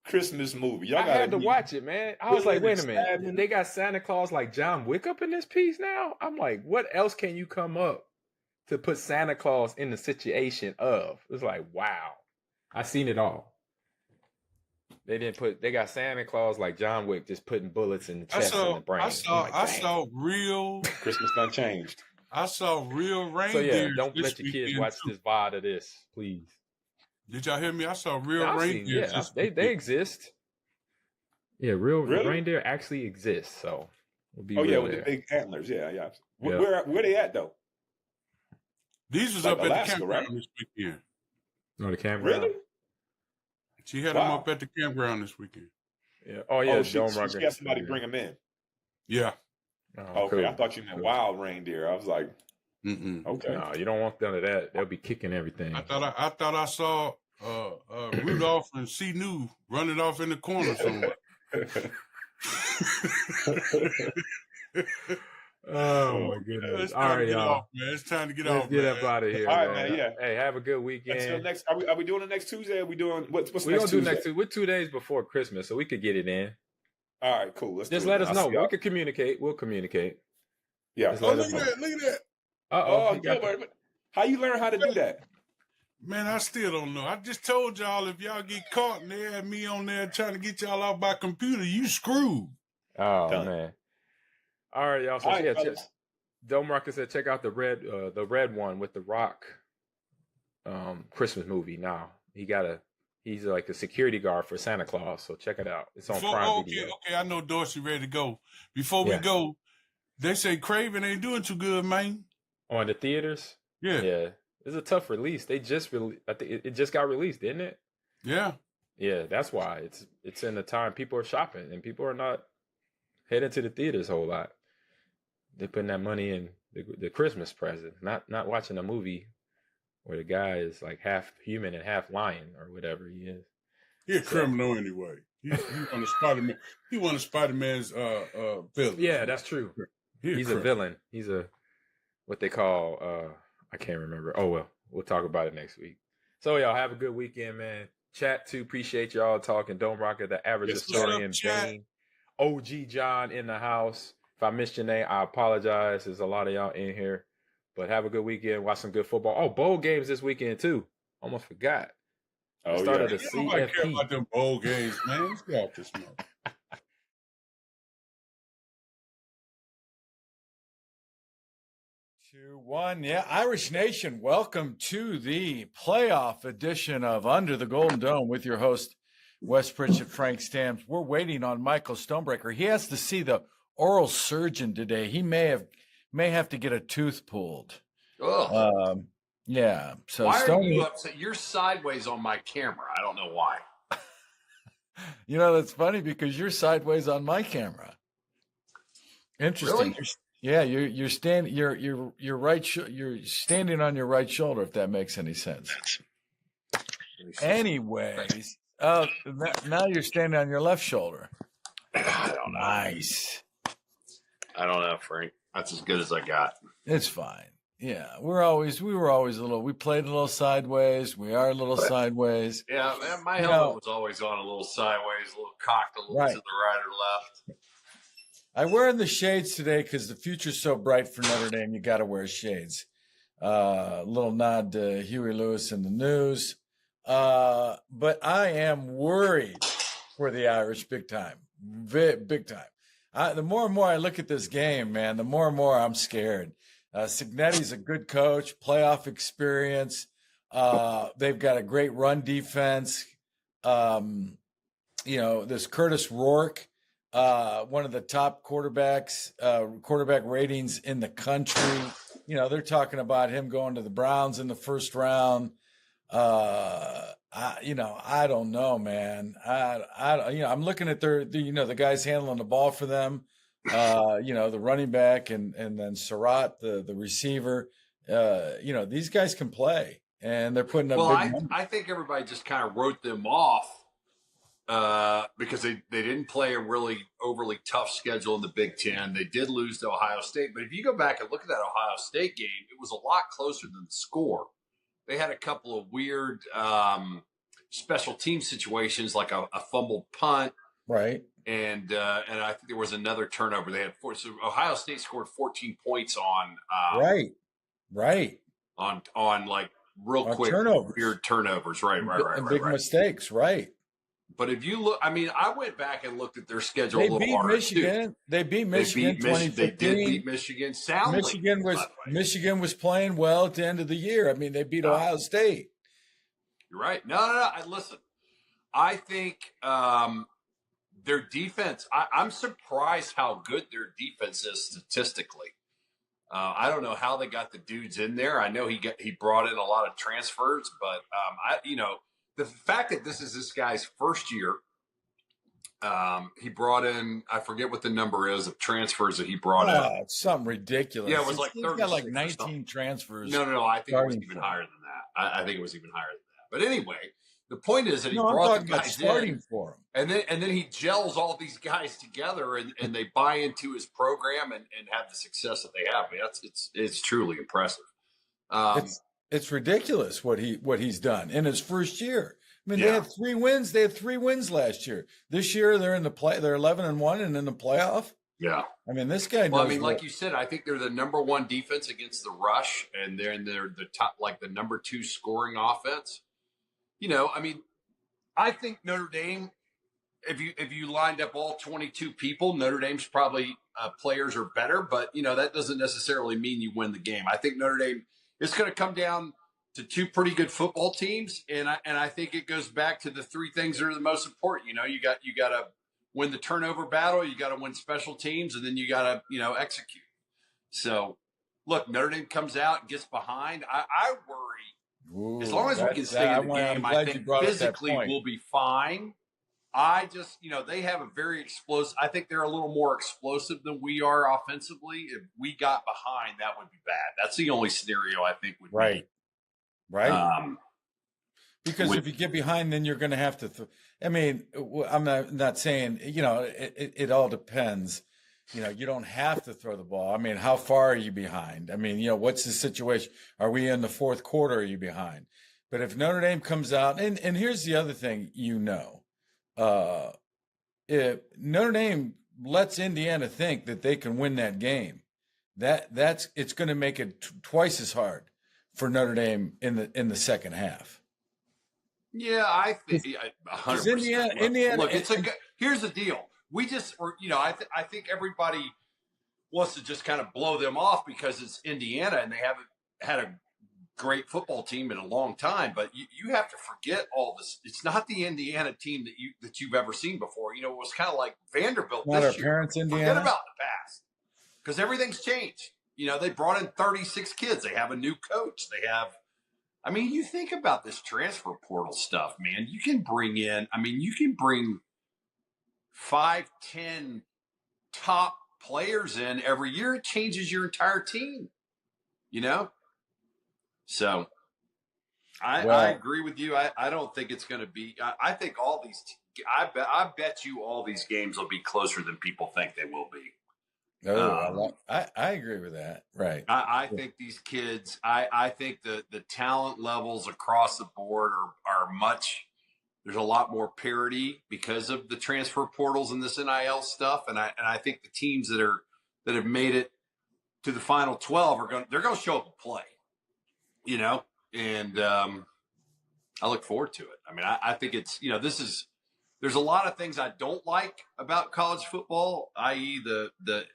Christmas movie? I had to watch it, man. I was like, wait a minute. They got Santa Claus like John Wick up in this piece now? I'm like, what else can you come up to put Santa Claus in the situation of? It's like, wow. I seen it all. They got Santa Claus like John Wick just putting bullets in the chest and the brain. I saw real Christmas done changed. I saw real reindeer. So yeah, don't let your kids watch this VOD of this, please. Did y'all hear me? I saw real reindeer. They exist. Yeah, real reindeer actually exist. So we'll be with there. the big antlers. Yeah. Where they at though? These was like up Alaska, at the campground this weekend. No, the campground. Really? She had them up at the campground this weekend. Yeah. Oh yeah. She had somebody bring them in. Yeah. Oh, okay, cool. I thought you meant wild reindeer. I was like, okay. No, you don't want none of that. They'll be kicking everything. I thought I saw Rudolph and C. New running off in the corner somewhere. Oh my goodness! All right, y'all. It's time to get Let's off. Get up out of here. All right, man. Yeah. Hey, have a good weekend. Until next, are we doing it next Tuesday? Are we doing what's we next gonna do Tuesday? next? We're 2 days before Christmas, so we could get it in. All right, cool. Just let us know. We can communicate. We'll communicate. Yeah. Look at that. Uh-oh. How you learn how to do that? Man, I still don't know. I just told y'all if y'all get caught and they had me on there trying to get y'all out by computer, you screwed. Oh, man. All right, y'all. So Dome Rocket said check out the red one with the Rock Christmas movie now. He's like a security guard for Santa Claus, so check it out. It's on Prime Video. Okay, I know Dorsey ready to go. Before we go, they say Craven ain't doing too good, man. On the theaters? Yeah. It's a tough release. They just I think it just got released, didn't it? Yeah. Yeah, that's why. It's in the time people are shopping and people are not heading to the theaters a whole lot. They're putting that money in the Christmas present, not watching a movie where the guy is like half human and half lion or whatever he is. He's a criminal anyway. He won a Spider-Man. He won a Spider-Man's film. Yeah, that's true. He's a villain. He's what they call I can't remember. Oh well, we'll talk about it next week. So y'all have a good weekend, man. Chat too. Appreciate y'all talking. Don't rock it. The average historian Bane. OG John in the house. If I missed your name, I apologize. There's a lot of y'all in here. But have a good weekend. Watch some good football. Oh, bowl games this weekend too. Almost forgot. Oh, yeah. Nobody care about them bowl games, man. Let's get off this smoke. 2-1. Yeah, Irish Nation, welcome to the playoff edition of Under the Golden Dome with your host, Wes Pritchett, Frank Stamps. We're waiting on Michael Stonebreaker. He has to see the oral surgeon today. He may have to get a tooth pulled. Oh. Yeah. So why are you upset? You're sideways on my camera. I don't know why. You know, that's funny because you're sideways on my camera. Interesting. Really? Yeah, you're standing. You're right. You're standing on your right shoulder. If that makes any sense. Anyways, now you're standing on your left shoulder. I don't know. Nice. I don't know, Frank. That's as good as I got. It's fine. Yeah, we were always a little. We played a little sideways. We are a little sideways. Yeah, man, my helmet was always on a little sideways, a little cocked, a little to the right or left. I'm wearing the shades today because the future's so bright for Notre Dame. You got to wear shades. Little nod to Huey Lewis in the news. But I am worried for the Irish big time. Big time. The more and more I look at this game, man, the more and more I'm scared. Signetti's a good coach, playoff experience. They've got a great run defense. This Curtis Rourke, one of the top quarterback ratings in the country. You know, they're talking about him going to the Browns in the first round. I don't know, man. I'm looking at the guys handling the ball for them. The running back and then Surratt, the receiver. These guys can play, and they're putting up. Well, I think everybody just kind of wrote them off because they didn't play a really overly tough schedule in the Big Ten. They did lose to Ohio State, but if you go back and look at that Ohio State game, it was a lot closer than the score. They had a couple of weird special team situations, like a fumbled punt, right? And I think there was another turnover. They had so Ohio State scored 14 points on right on like real on quick turnovers. Weird turnovers, right, big mistakes, right? But if you look, I mean, I went back and looked at their schedule They a little beat harder Michigan. too. They beat Michigan. They did beat Michigan soundly. Michigan was playing well at the end of the year. I mean, they beat Ohio State. You're right. No. Listen, I think their defense. I'm surprised how good their defense is statistically. I don't know how they got the dudes in there. I know he brought in a lot of transfers, but the fact that this guy's first year, he brought in, I forget what the number is of transfers that he brought in. It's something ridiculous. Yeah, it was like 30. He's got like 19 transfers. No. I think it was even higher than that. I think it was even higher than that. But anyway, the point is that he brought the guys in, for him. And then he gels all these guys together, and they buy into his program and have the success that they have. I mean, it's truly impressive. It's ridiculous what he's done in his first year. I mean, they had 3 wins. They had 3 wins last year. This year they're in the play. They're 11-1 and in the playoff. Yeah. I mean, this guy. Well, I mean, like you said, I think they're the number 1 defense against the rush, and they're the top, like the number 2 scoring offense. I mean, I think Notre Dame. If you lined up all 22 people, Notre Dame's probably players are better, but that doesn't necessarily mean you win the game. I think Notre Dame. It's going to come down to 2 pretty good football teams, and I think it goes back to the 3 things that are the most important. You got to win the turnover battle, you got to win special teams, and then you got to execute. So, look, Notre Dame comes out and gets behind. I worry as long as we can stay in the game. I think physically we'll be fine. I just, they have a very explosive. I think they're a little more explosive than we are offensively. If we got behind, that would be bad. That's the only scenario I think would be. Right. Because if you get behind, then you're going to have to. I mean, I'm not saying, it all depends. you don't have to throw the ball. I mean, how far are you behind? I mean, what's the situation? Are we in the fourth quarter? Are you behind? But if Notre Dame comes out, and here's the other thing, if Notre Dame lets Indiana think that they can win that game, it's going to make it twice as hard for Notre Dame in the second half. Yeah, I think 100%. Indiana. Look, here's the deal. We just, I think everybody wants to just kind of blow them off because it's Indiana and they haven't had a great football team in a long time. But you have to forget all this. It's not the Indiana team that you've ever seen before. It was kind of like Vanderbilt Not this our year. parents, Indiana. Forget about the past because everything's changed. They brought in 36 kids. They have a new coach. You think about this transfer portal stuff, man. You can bring 5, 10 top players in every year. It changes your entire team, So I agree with you. I don't think it's going to be. I think all these. I bet you all these games will be closer than people think they will be. I agree with that. Right. I think these kids. I think the talent levels across the board are much. There's a lot more parity because of the transfer portals and this NIL stuff, and I think the teams that have made it to the final 12 they're going to show up and play, and I look forward to it. I think it's there's a lot of things I don't like about college football, i.e. the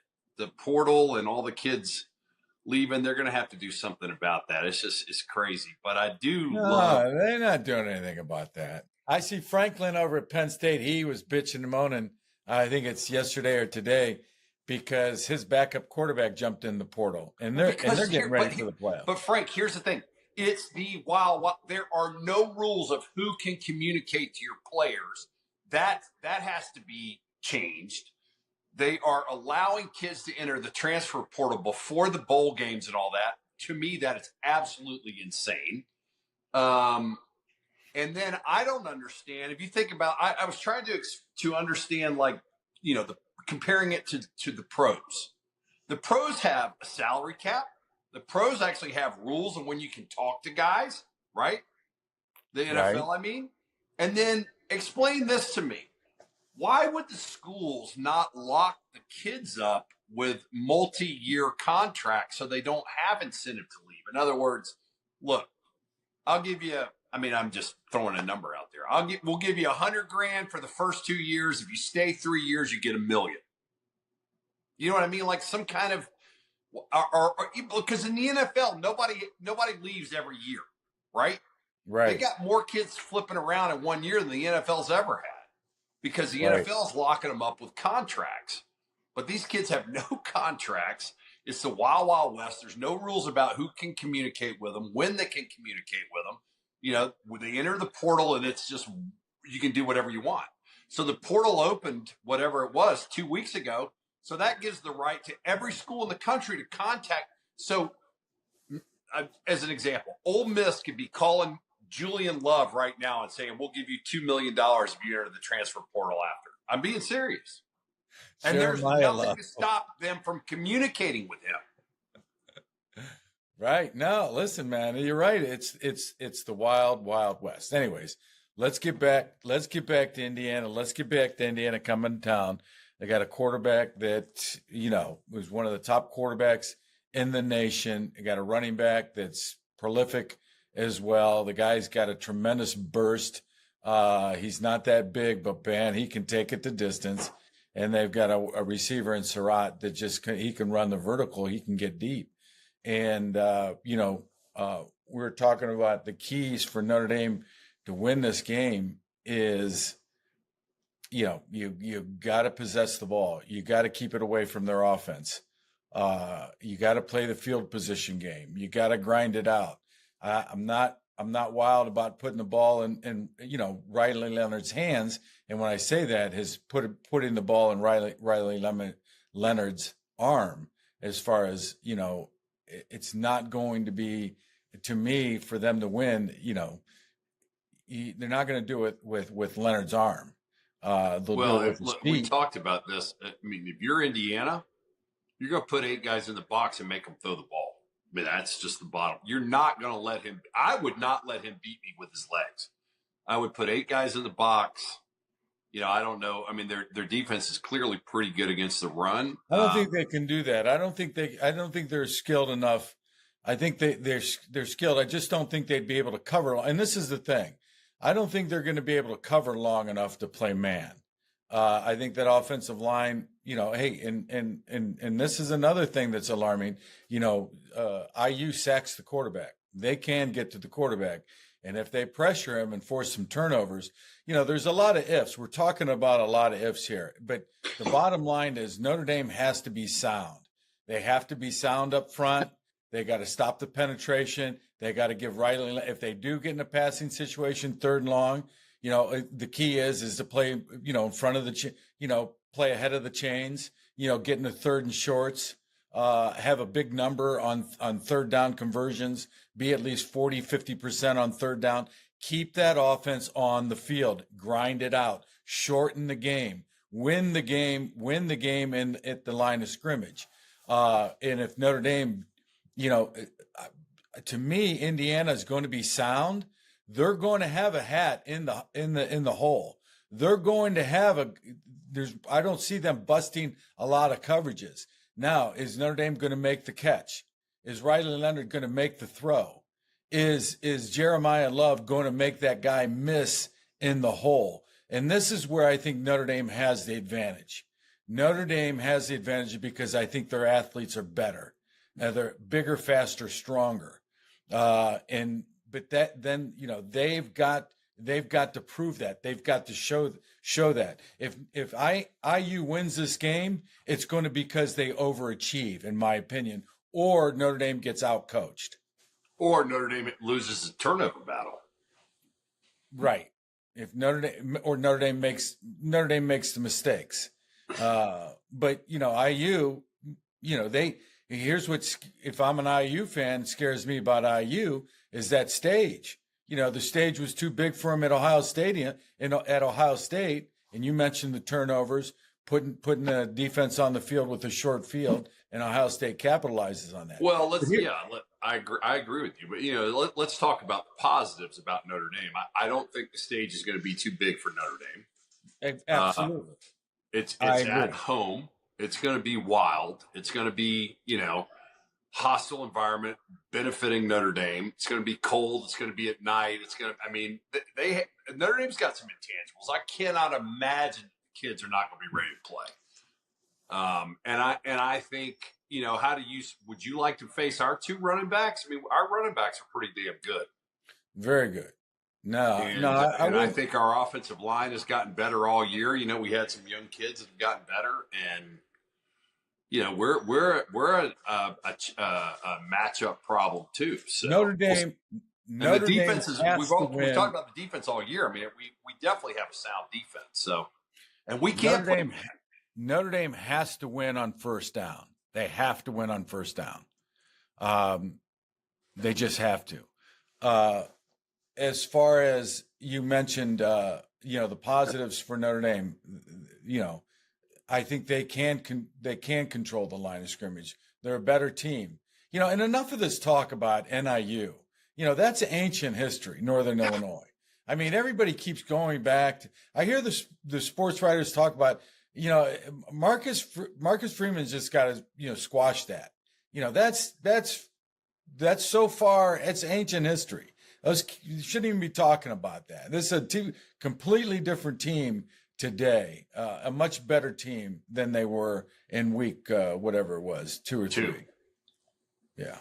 portal and all the kids leaving. They're going to have to do something about that. It's crazy, but I do love. They're not doing anything about that. I see Franklin over at Penn State. He was bitching and moaning. I think it's yesterday or today because his backup quarterback jumped in the portal, and they're getting ready for the playoffs. But Frank, here's the thing: it's there are no rules of who can communicate to your players. That has to be changed. They are allowing kids to enter the transfer portal before the bowl games and all that. To me, that is absolutely insane. And then I don't understand. If you think about, I was trying to understand, comparing it to the pros. The pros have a salary cap. The pros actually have rules on when you can talk to guys, right? The NFL, right. And then explain this to me. Why would the schools not lock the kids up with multi-year contracts so they don't have incentive to leave? In other words, look, I'll give you. I'm just throwing a number out there. We'll give you $100,000 for the first 2 years. If you stay 3 years, you get $1 million. You know what I mean? Like some kind of, because in the NFL, nobody leaves every year, right? Right. They got more kids flipping around in 1 year than the NFL's ever had, because the NFL is locking them up with contracts. But these kids have no contracts. It's the wild, wild west. There's no rules about who can communicate with them, when they can communicate with them. When they enter the portal, and it's just, you can do whatever you want. So the portal opened, whatever it was, 2 weeks ago. So that gives the right to every school in the country to contact. So as an example, Ole Miss could be calling Julian Love right now and saying, we'll give you $2 million if you enter the transfer portal after. I'm being serious. And there's nothing to stop them from communicating with him. Right. No, listen, man, you're right. It's the wild, wild west. Anyways, let's get back to Indiana. Let's get back to Indiana coming to town. They got a quarterback that, was one of the top quarterbacks in the nation. They got a running back that's prolific as well. The guy's got a tremendous burst. He's not that big, but man, he can take it the distance. And they've got a receiver in Surratt that he can run the vertical. He can get deep. And, we're talking about the keys for Notre Dame to win this game is, you got to possess the ball. You got to keep it away from their offense. You got to play the field position game. You got to grind it out. I'm not wild about putting the ball in Riley Leonard's hands. And when I say that, his putting the ball in Riley Leonard's arm, as far as, it's not going to be, to me, for them to win, they're not going to do it with Leonard's arm. They'll do Well, it with look, the we speed. talked about this. I mean, if you're Indiana, you're going to put 8 guys in the box and make them throw the ball. I mean, that's just the bottom. You're not going to let him. I would not let him beat me with his legs. I would put 8 guys in the box. I don't know. I mean, their defense is clearly pretty good against the run. I don't think they can do that. I don't think they're skilled enough. I think they're skilled. I just don't think they'd be able to cover. And this is the thing. I don't think they're going to be able to cover long enough to play man. I think that offensive line, hey, and this is another thing that's alarming. IU sacks the quarterback. They can get to the quarterback. And if they pressure him and force some turnovers, there's a lot of ifs. We're talking about a lot of ifs here. But the bottom line is Notre Dame has to be sound. They have to be sound up front. They got to stop the penetration. They got to give Riley, if they do get in a passing situation, 3rd and long, the key is to play, in front of the, play ahead of the chains, get into 3rd and shorts, have a big number on 3rd down conversions, be at least 40, 50% on 3rd down. Keep that offense on the field, grind it out, shorten the game, win the game at the line of scrimmage. And if Notre Dame, to me, Indiana is going to be sound. They're going to have a hat in the hole. They're going to have I don't see them busting a lot of coverages. Now, is Notre Dame going to make the catch? Is Riley Leonard going to make the throw? Is Jeremiah Love going to make that guy miss in the hole? And this is where I think Notre Dame has the advantage. Notre Dame has the advantage because I think their athletes are better. They're bigger, faster, stronger. But they've got to prove that. They've got to show that. If IU wins this game, it's going to be because they overachieve, in my opinion, or Notre Dame gets outcoached. Or Notre Dame loses the turnover battle. Right. If Notre Dame makes the mistakes. But IU, here's if I'm an IU fan, scares me about IU is that stage. The stage was too big for him at Ohio State, and you mentioned the turnovers, putting the defense on the field with a short field, and Ohio State capitalizes on that. Well, I agree with you, but let's talk about the positives about Notre Dame. I don't think the stage is going to be too big for Notre Dame. Absolutely, it's at home. It's going to be wild. It's going to be hostile environment benefiting Notre Dame. It's going to be cold. It's going to be at night. Notre Dame's got some intangibles. I cannot imagine the kids are not going to be ready to play. And I think, would you like to face our 2 running backs? I mean, our running backs are pretty damn good. Very good. I think our offensive line has gotten better all year. We had some young kids that have gotten better, and we're a matchup problem too. So Notre Dame. The defense is. We've talked about the defense all year. I mean, we definitely have a sound defense. So, and we can't. Notre Dame has to win on 1st down. They have to win on 1st down. They just have to. As far as you mentioned, the positives for Notre Dame, I think they can control the line of scrimmage. They're a better team. And enough of this talk about NIU. That's ancient history, Northern Illinois. I mean, everybody keeps going back to, I hear the sports writers talk about, Marcus Freeman's just got to, squash that. That's so far, it's ancient history. You shouldn't even be talking about that. This is a completely different team today, a much better team than they were in week, whatever it was, 2 or 3. Yeah.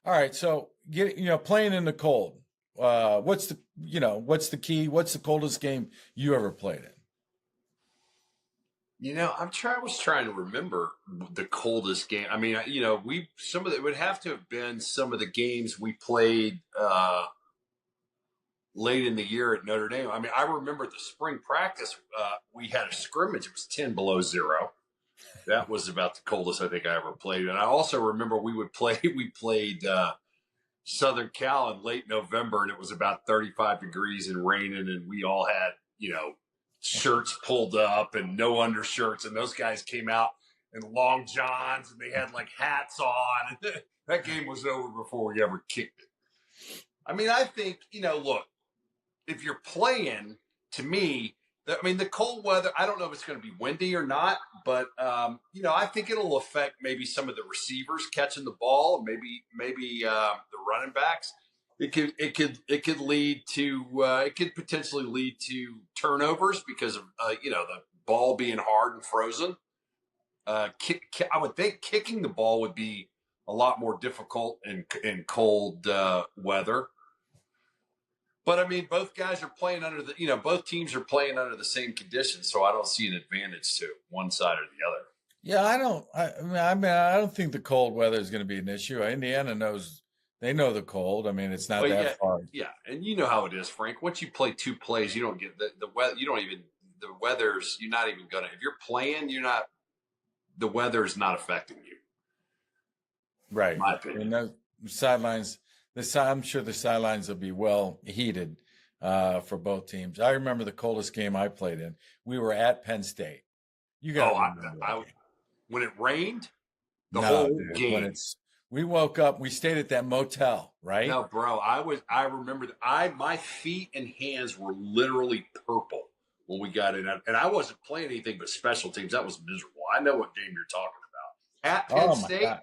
All right. So playing in the cold, what's the key? What's the coldest game you ever played in? I was trying to remember the coldest game. I mean, it would have to have been some of the games we played late in the year at Notre Dame. I mean, I remember the spring practice. We had a scrimmage. It was 10 below zero. That was about the coldest I think I ever played. And I also remember we played Southern Cal in late November, and it was about 35 degrees and raining, and we all had, shirts pulled up and no undershirts, and those guys came out in long johns and they had like hats on. And that game was over before we ever kicked it. I mean, I think, look, if you're playing, to me, the cold weather, I don't know if it's going to be windy or not, but, I think it'll affect maybe some of the receivers catching the ball, maybe the running backs. It could lead to, it could potentially lead to turnovers because of, the ball being hard and frozen. I would think kicking the ball would be a lot more difficult in cold weather. But I mean, both guys are playing both teams are playing under the same conditions, so I don't see an advantage to one side or the other. Yeah, I don't think the cold weather is going to be an issue. Indiana they know the cold. I mean, it's not that far. Yeah, and you know how it is, Frank. Once you play 2 plays, you don't get the weather. You don't even the weather's. You're not even gonna. If you're playing, you're not. The weather is not affecting you. Right. In my opinion. And the sidelines. I'm sure the sidelines will be well heated for both teams. I remember the coldest game I played in. We were at Penn State. You got when it rained, whole game. We woke up. We stayed at that motel, right? No, bro. I remember my feet and hands were literally purple when we got in, and I wasn't playing anything but special teams. That was miserable. I know what game you're talking about. At Penn State. God.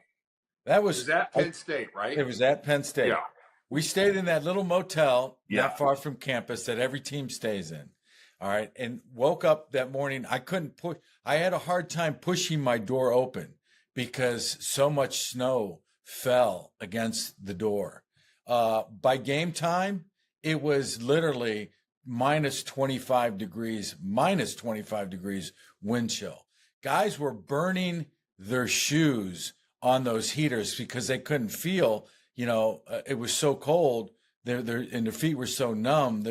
It was at Penn State, right? It was at Penn State. Yeah. We stayed in that little motel not far from campus that every team stays in. All right. And woke up that morning. I had a hard time pushing my door open because so much snow fell against the door. By game time, it was literally minus 25 degrees wind chill. Guys were burning their shoes on those heaters because they couldn't feel, it was so cold. And their feet were so numb.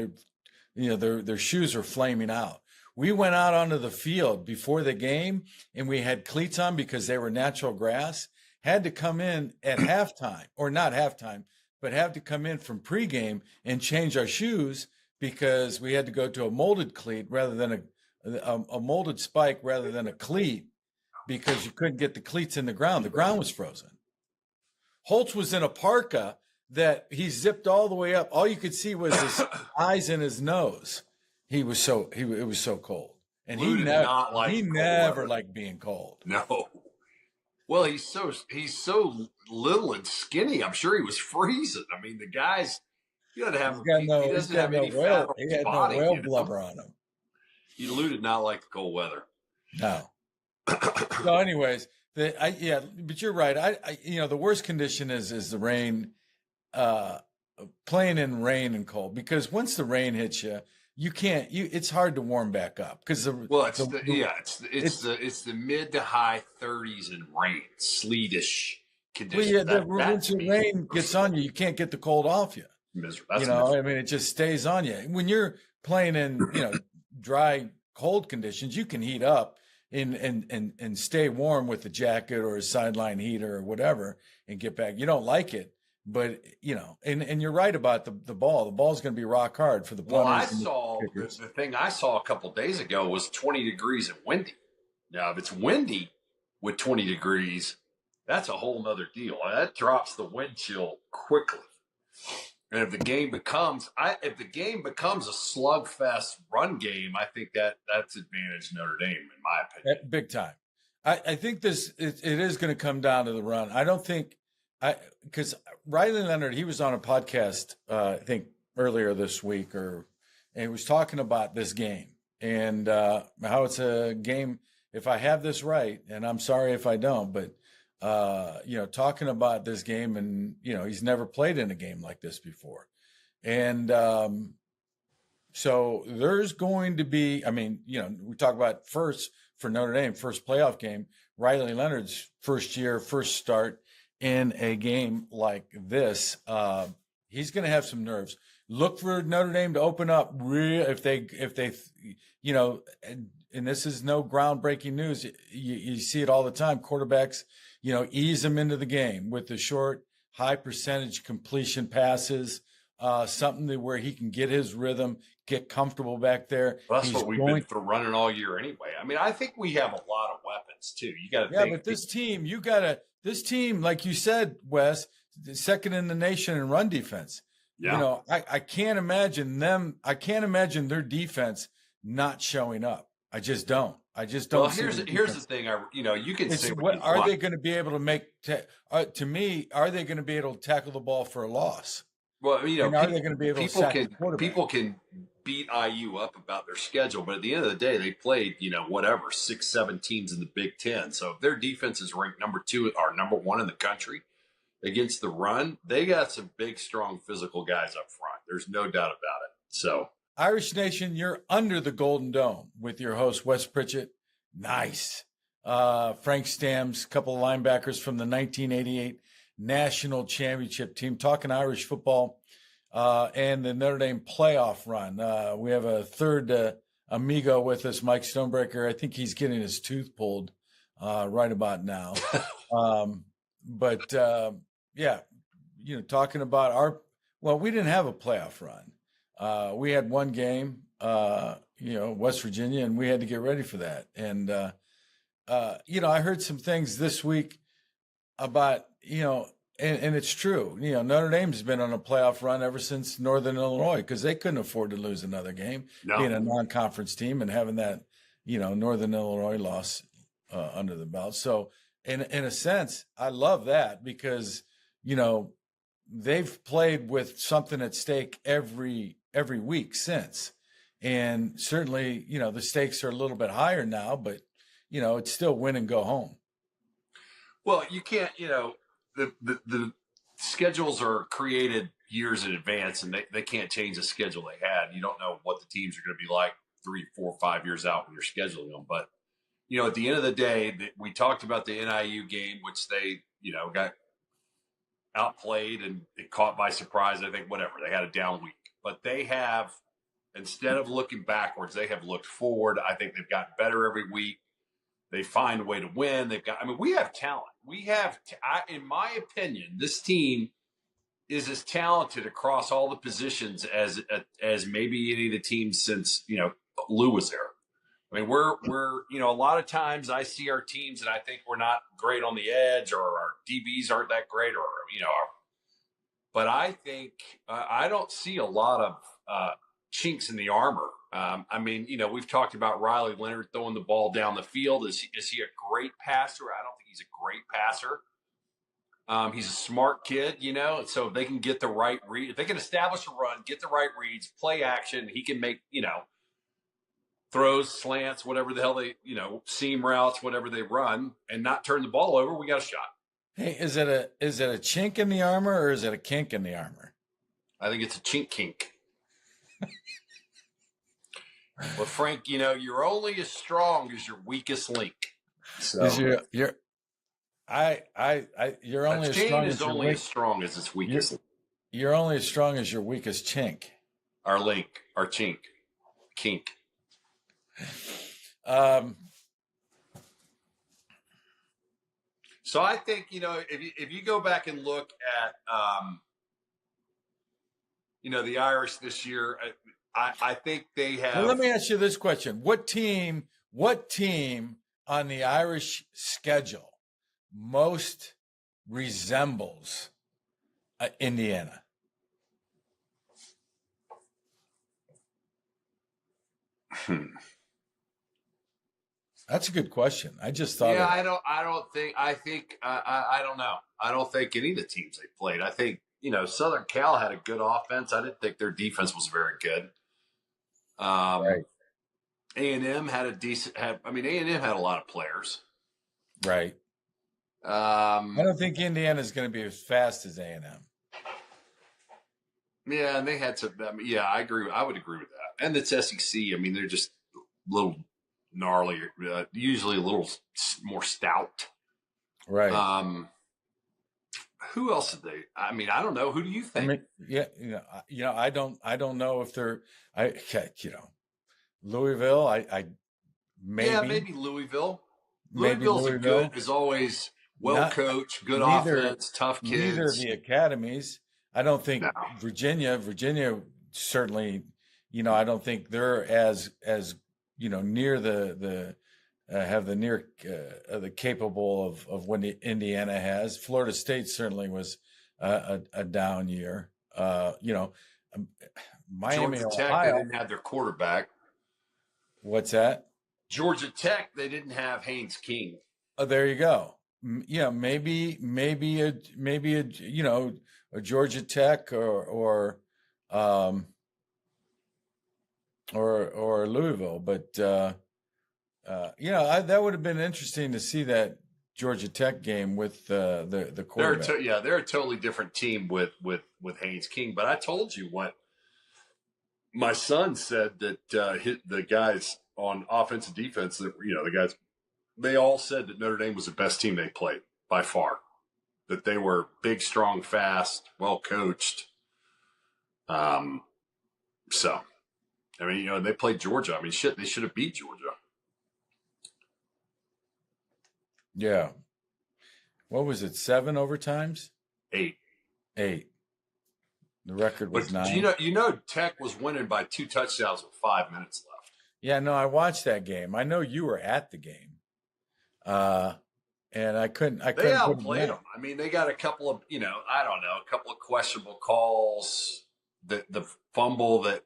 Their shoes are flaming out. We went out onto the field before the game and we had cleats on because they were natural grass. Had to come in at halftime, or not halftime, but had to come in from pregame and change our shoes because we had to go to a molded cleat rather than a molded spike rather than a cleat because you couldn't get the cleats in the ground. The ground was frozen. Holtz was in a parka that he zipped all the way up. All you could see was his eyes and his nose. It was so cold. And he never liked being cold. No. Well, he's so little and skinny. I'm sure he was freezing. I mean, the guy's he doesn't have any fat on his body. He had no whale blubber on him. Lou did not like the cold weather. No. So, anyways, but you're right. The worst condition is the rain, playing in rain and cold, because once the rain hits you, it's hard to warm back up because it's the mid to high 30s and rain, sleetish conditions. Well, once the rain gets on you, you can't get the cold off you. Miserable. I mean, it just stays on you. When you're playing in, dry, cold conditions, you can heat up and stay warm with a jacket or a sideline heater or whatever and get back. You don't like it, but and you're right about the ball. The ball's going to be rock hard for the punters. Well, the thing I saw a couple of days ago was 20 degrees and windy. Now, if it's windy with 20 degrees, that's a whole nother deal. That drops the wind chill quickly. And if the game becomes a slugfest run game, I think that's advantage Notre Dame, in my opinion. Big time. I think it is going to come down to the run. I don't think because Riley Leonard, he was on a podcast I think earlier this week, and he was talking about this game and how it's a game. If I have this right, and I'm sorry if I don't, but talking about this game, and he's never played in a game like this before, and so there's going to be. I mean, we talk about first for Notre Dame, first playoff game, Riley Leonard's first start in a game like this. He's going to have some nerves. Look for Notre Dame to open up if they and this is no groundbreaking news. You see it all the time. Quarterbacks, ease them into the game with the short, high percentage completion passes. something where he can get his rhythm, get comfortable back there. Well, that's what we've been running all year anyway. I mean, I think we have a lot of weapons too. You got to think. But this team, like you said, Wes, second in the nation in run defense. Yeah. You know, I can't imagine their defense not showing up. I just don't. Well, here's the thing. You can say are they going to be able to make? To me, are they going to be able to tackle the ball for a loss? Well, are they going to be able to sack the quarterback? People can beat IU up about their schedule, but at the end of the day, they played 6-7 teams in the Big Ten. So if their defense is ranked number 2 or number 1 in the country against the run, they got some big, strong, physical guys up front. There's no doubt about it. So. Irish Nation, you're under the Golden Dome with your host, Wes Pritchett. Nice. Frank Stamms, a couple of linebackers from the 1988 National Championship team, talking Irish football and the Notre Dame playoff run. We have a third amigo with us, Mike Stonebreaker. I think he's getting his tooth pulled right about now. Talking about we didn't have a playoff run. We had one game, West Virginia, and we had to get ready for that. And, I heard some things this week about, and it's true. Notre Dame's been on a playoff run ever since Northern Illinois because they couldn't afford to lose another game, being a non-conference team and having that, Northern Illinois loss under the belt. So in a sense, I love that because, they've played with something at stake every week since. And certainly, the stakes are a little bit higher now, but, it's still win and go home. Well, you can't, the schedules are created years in advance and they can't change the schedule they had. You don't know what the teams are going to be like 3, 4, 5 years out when you're scheduling them. But, at the end of the day, we talked about the NIU game, which they, got outplayed and caught by surprise. I think they had a down week, but they have, instead of looking backwards, they have looked forward. I think they've gotten better every week. They find a way to win. We have talent. In my opinion, this team is as talented across all the positions as maybe any of the teams since, Lou was there. I mean, we're a lot of times I see our teams and I think we're not great on the edge or our DBs aren't that great but I think I don't see a lot of chinks in the armor. We've talked about Riley Leonard throwing the ball down the field. Is he a great passer? I don't think he's a great passer. He's a smart kid, so if they can get the right read, if they can establish a run, get the right reads, play action, he can make, throws, slants, whatever the hell they, seam routes, whatever they run, and not turn the ball over, we got a shot. Hey, is it a chink in the armor or is it a kink in the armor? I think it's a chink kink. Well, Frank, you're only as strong as your weakest link. So you're only as strong as as strong as its weakest. You're only as strong as your weakest chink. Our link, our chink, kink. So I think, if you go back and look at, the Irish this year, I think they have. Well, let me ask you this question. What team on the Irish schedule most resembles Indiana? That's a good question. I just thought. Yeah, I don't know. I don't think any of the teams they played. I think, Southern Cal had a good offense. I didn't think their defense was very good. Right. A&M had A&M had a lot of players. Right. I don't think Indiana's going to be as fast as A&M. Yeah, and they had some. I agree. I would agree with that. And it's SEC. They're just a little gnarly, usually a little more stout. Right. Who else did they? I don't know. Who do you think? I don't know if they're. Louisville. Maybe Louisville. Louisville's good. Is always well coached, good offense, tough kids. Neither of the academies I don't think No. Virginia certainly, I don't think they're as near the have the capable of what Indiana has. Florida State certainly was a down year. Miami, Georgia Tech, Ohio. they didn't have their quarterback. What's that? Georgia Tech, they didn't have Haynes King. Oh, there you go. Maybe a Georgia Tech or Louisville, but that would have been interesting to see that Georgia Tech game with the quarterback. They're a totally different team with Haynes King. But I told you what my son said, that the guys on offense and defense, that the guys, they all said that Notre Dame was the best team they played by far. That they were big, strong, fast, well coached. So, I mean, they played Georgia. I mean, shit, they should have beat Georgia. Yeah. What was it? 7 overtimes? 8. The record was 9. Tech was winning by 2 touchdowns with 5 minutes left. Yeah, no, I watched that game. I know you were at the game. And I couldn't They outplayed them. I mean, they got a couple of, a couple of questionable calls. The fumble that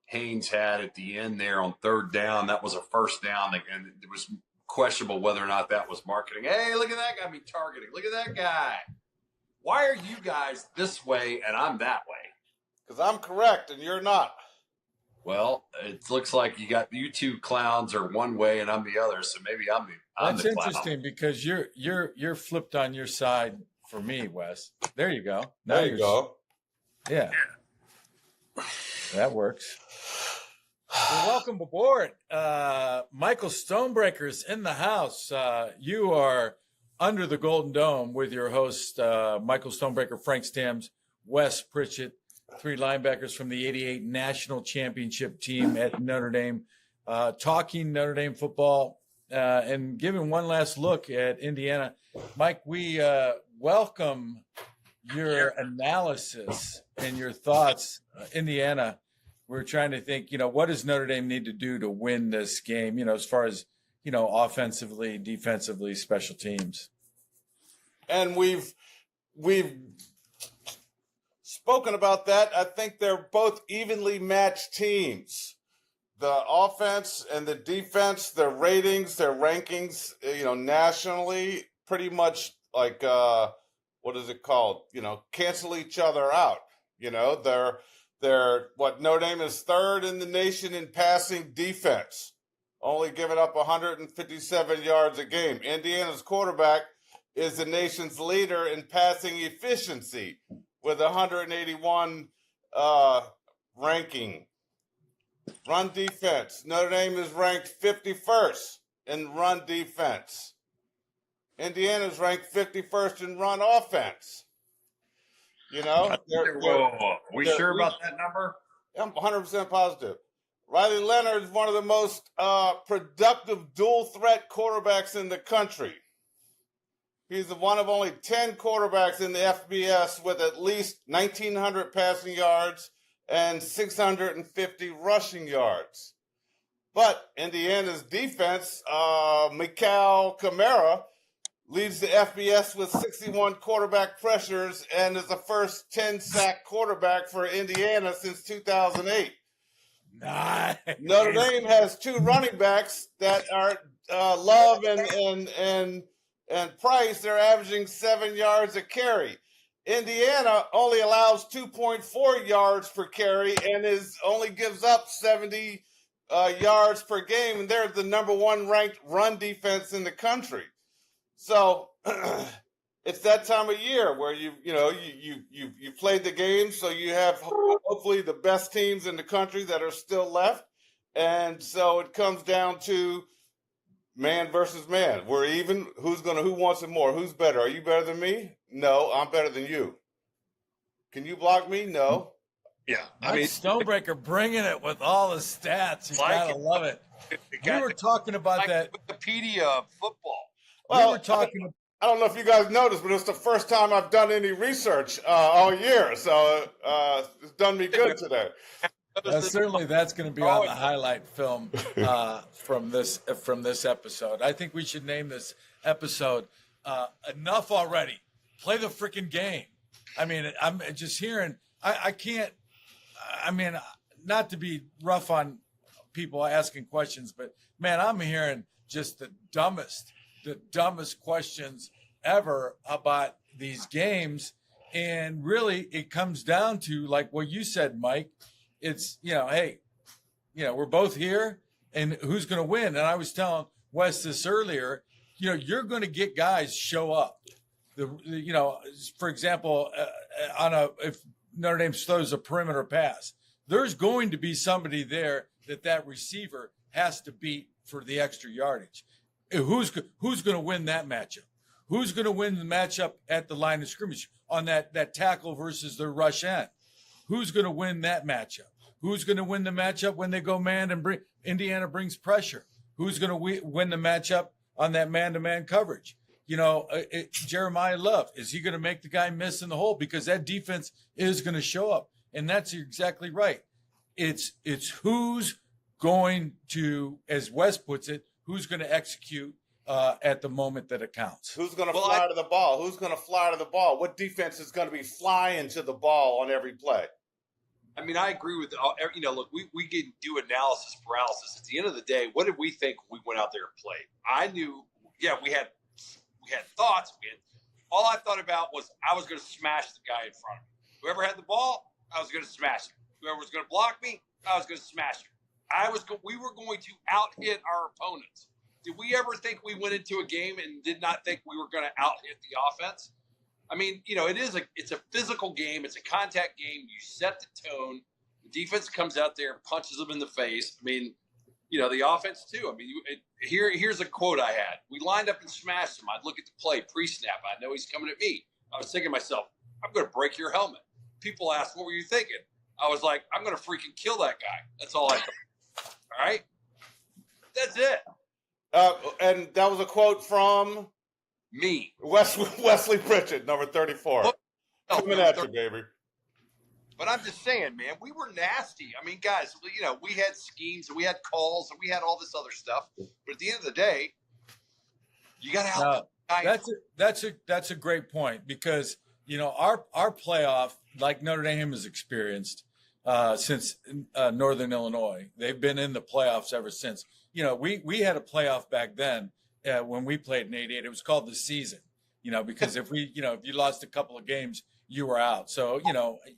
Haynes had at the end there on 3rd down, that was a first down, and it was questionable whether or not that was marketing. Hey, look at that guy be targeting. Look at that guy. Why are you guys this way and I'm that way? Because I'm correct and you're not. Well, it looks like you two clowns are one way and I'm the other, so maybe I'm That's the clown. interesting because you're flipped on your side for me, Wes. There you go. There you go. Yeah. That works. Well, welcome aboard. Michael Stonebreaker's in the house. You are under the Golden Dome with your host, Michael Stonebreaker, Frank Stams, Wes Pritchett, 3 linebackers from the '88 National Championship team at Notre Dame, talking Notre Dame football and giving one last look at Indiana. Mike, we welcome your analysis and your thoughts. Indiana, we're trying to think, what does Notre Dame need to do to win this game, as far as, offensively, defensively, special teams. And we've spoken about that. I think they're both evenly matched teams. The offense and the defense, their ratings, their rankings, nationally, pretty much like, what is it called? Cancel each other out. They're Notre Dame is 3rd in the nation in passing defense, only giving up 157 yards a game. Indiana's quarterback is the nation's leader in passing efficiency with 181 ranking. Run defense. Notre Dame is ranked 51st in run defense. Indiana's ranked 51st in run offense. Whoa. We sure about that number? I'm 100% positive. Riley Leonard is one of the most productive dual threat quarterbacks in the country. He's one of only 10 quarterbacks in the FBS with at least 1,900 passing yards and 650 rushing yards. But Indiana's defense, Mikal Kamara, leads the FBS with 61 quarterback pressures and is the first 10-sack quarterback for Indiana since 2008. Nice. Notre Dame has 2 running backs that are Love and Price. They're averaging 7 yards a carry. Indiana only allows 2.4 yards per carry and only gives up 70 yards per game, and they're the number 1 ranked run defense in the country. So it's that time of year where you played the game, so you have hopefully the best teams in the country that are still left, and so it comes down to man versus man. We're even. Who wants it more? Who's better? Are you better than me? No, I'm better than you. Can you block me? No. Yeah, Stonebreaker bringing it with all the stats. You gotta love it. We were talking about that Wikipedia football. Well, we were talking I don't know if you guys noticed, but it's the first time I've done any research all year, so it's done me good today. Certainly, that's going to be on the highlight film from this episode. I think we should name this episode "Enough Already." Play the freaking game. I mean, I'm just hearing. I can't. I mean, not to be rough on people asking questions, but man, I'm hearing just the dumbest questions ever about these games. And really, it comes down to like what you said, Mike. It's, hey, we're both here, and who's going to win? And I was telling Wes this earlier. You're going to get guys show up. For example, if Notre Dame throws a perimeter pass, there's going to be somebody there that receiver has to beat for the extra yardage. Who's going to win that matchup? Who's going to win the matchup at the line of scrimmage on that tackle versus the rush end? Who's going to win that matchup? Who's going to win the matchup when they go man and Indiana brings pressure? Who's going to win the matchup on that man-to-man coverage? Jeremiah Love, is he going to make the guy miss in the hole? Because that defense is going to show up. And that's exactly right. It's who's going to, as Wes puts it, who's going to execute at the moment that it counts. Who's going to fly to the ball? Who's going to fly to the ball? What defense is going to be flying to the ball on every play? I mean, I agree with look, we can do analysis paralysis. At the end of the day, what did we think when we went out there and played? I knew, we had thoughts. All I thought about was I was going to smash the guy in front of me. Whoever had the ball, I was going to smash him. Whoever was going to block me, I was going to smash him. We were going to out-hit our opponents. Did we ever think we went into a game and did not think we were going to out-hit the offense? I mean, it's a physical game. It's a contact game. You set the tone. The defense comes out there and punches them in the face. I mean, the offense too. I mean, here's a quote I had. We lined up and smashed him. I'd look at the play pre-snap. I know he's coming at me. I was thinking to myself, I'm going to break your helmet. People asked, what were you thinking? I was like, I'm going to freaking kill that guy. That's all I thought. All right? That's it. And that was a quote from me. Wesley Pritchett, number 34. Coming at you, baby. But I'm just saying, man, we were nasty. I mean, guys, we had schemes and we had calls and we had all this other stuff. But at the end of the day, you got to help. That's a great point because our playoff, like Notre Dame has experienced since Northern Illinois, they've been in the playoffs ever since. We had a playoff back then when we played in '88. It was called the season. Because if you lost a couple of games, you were out. So,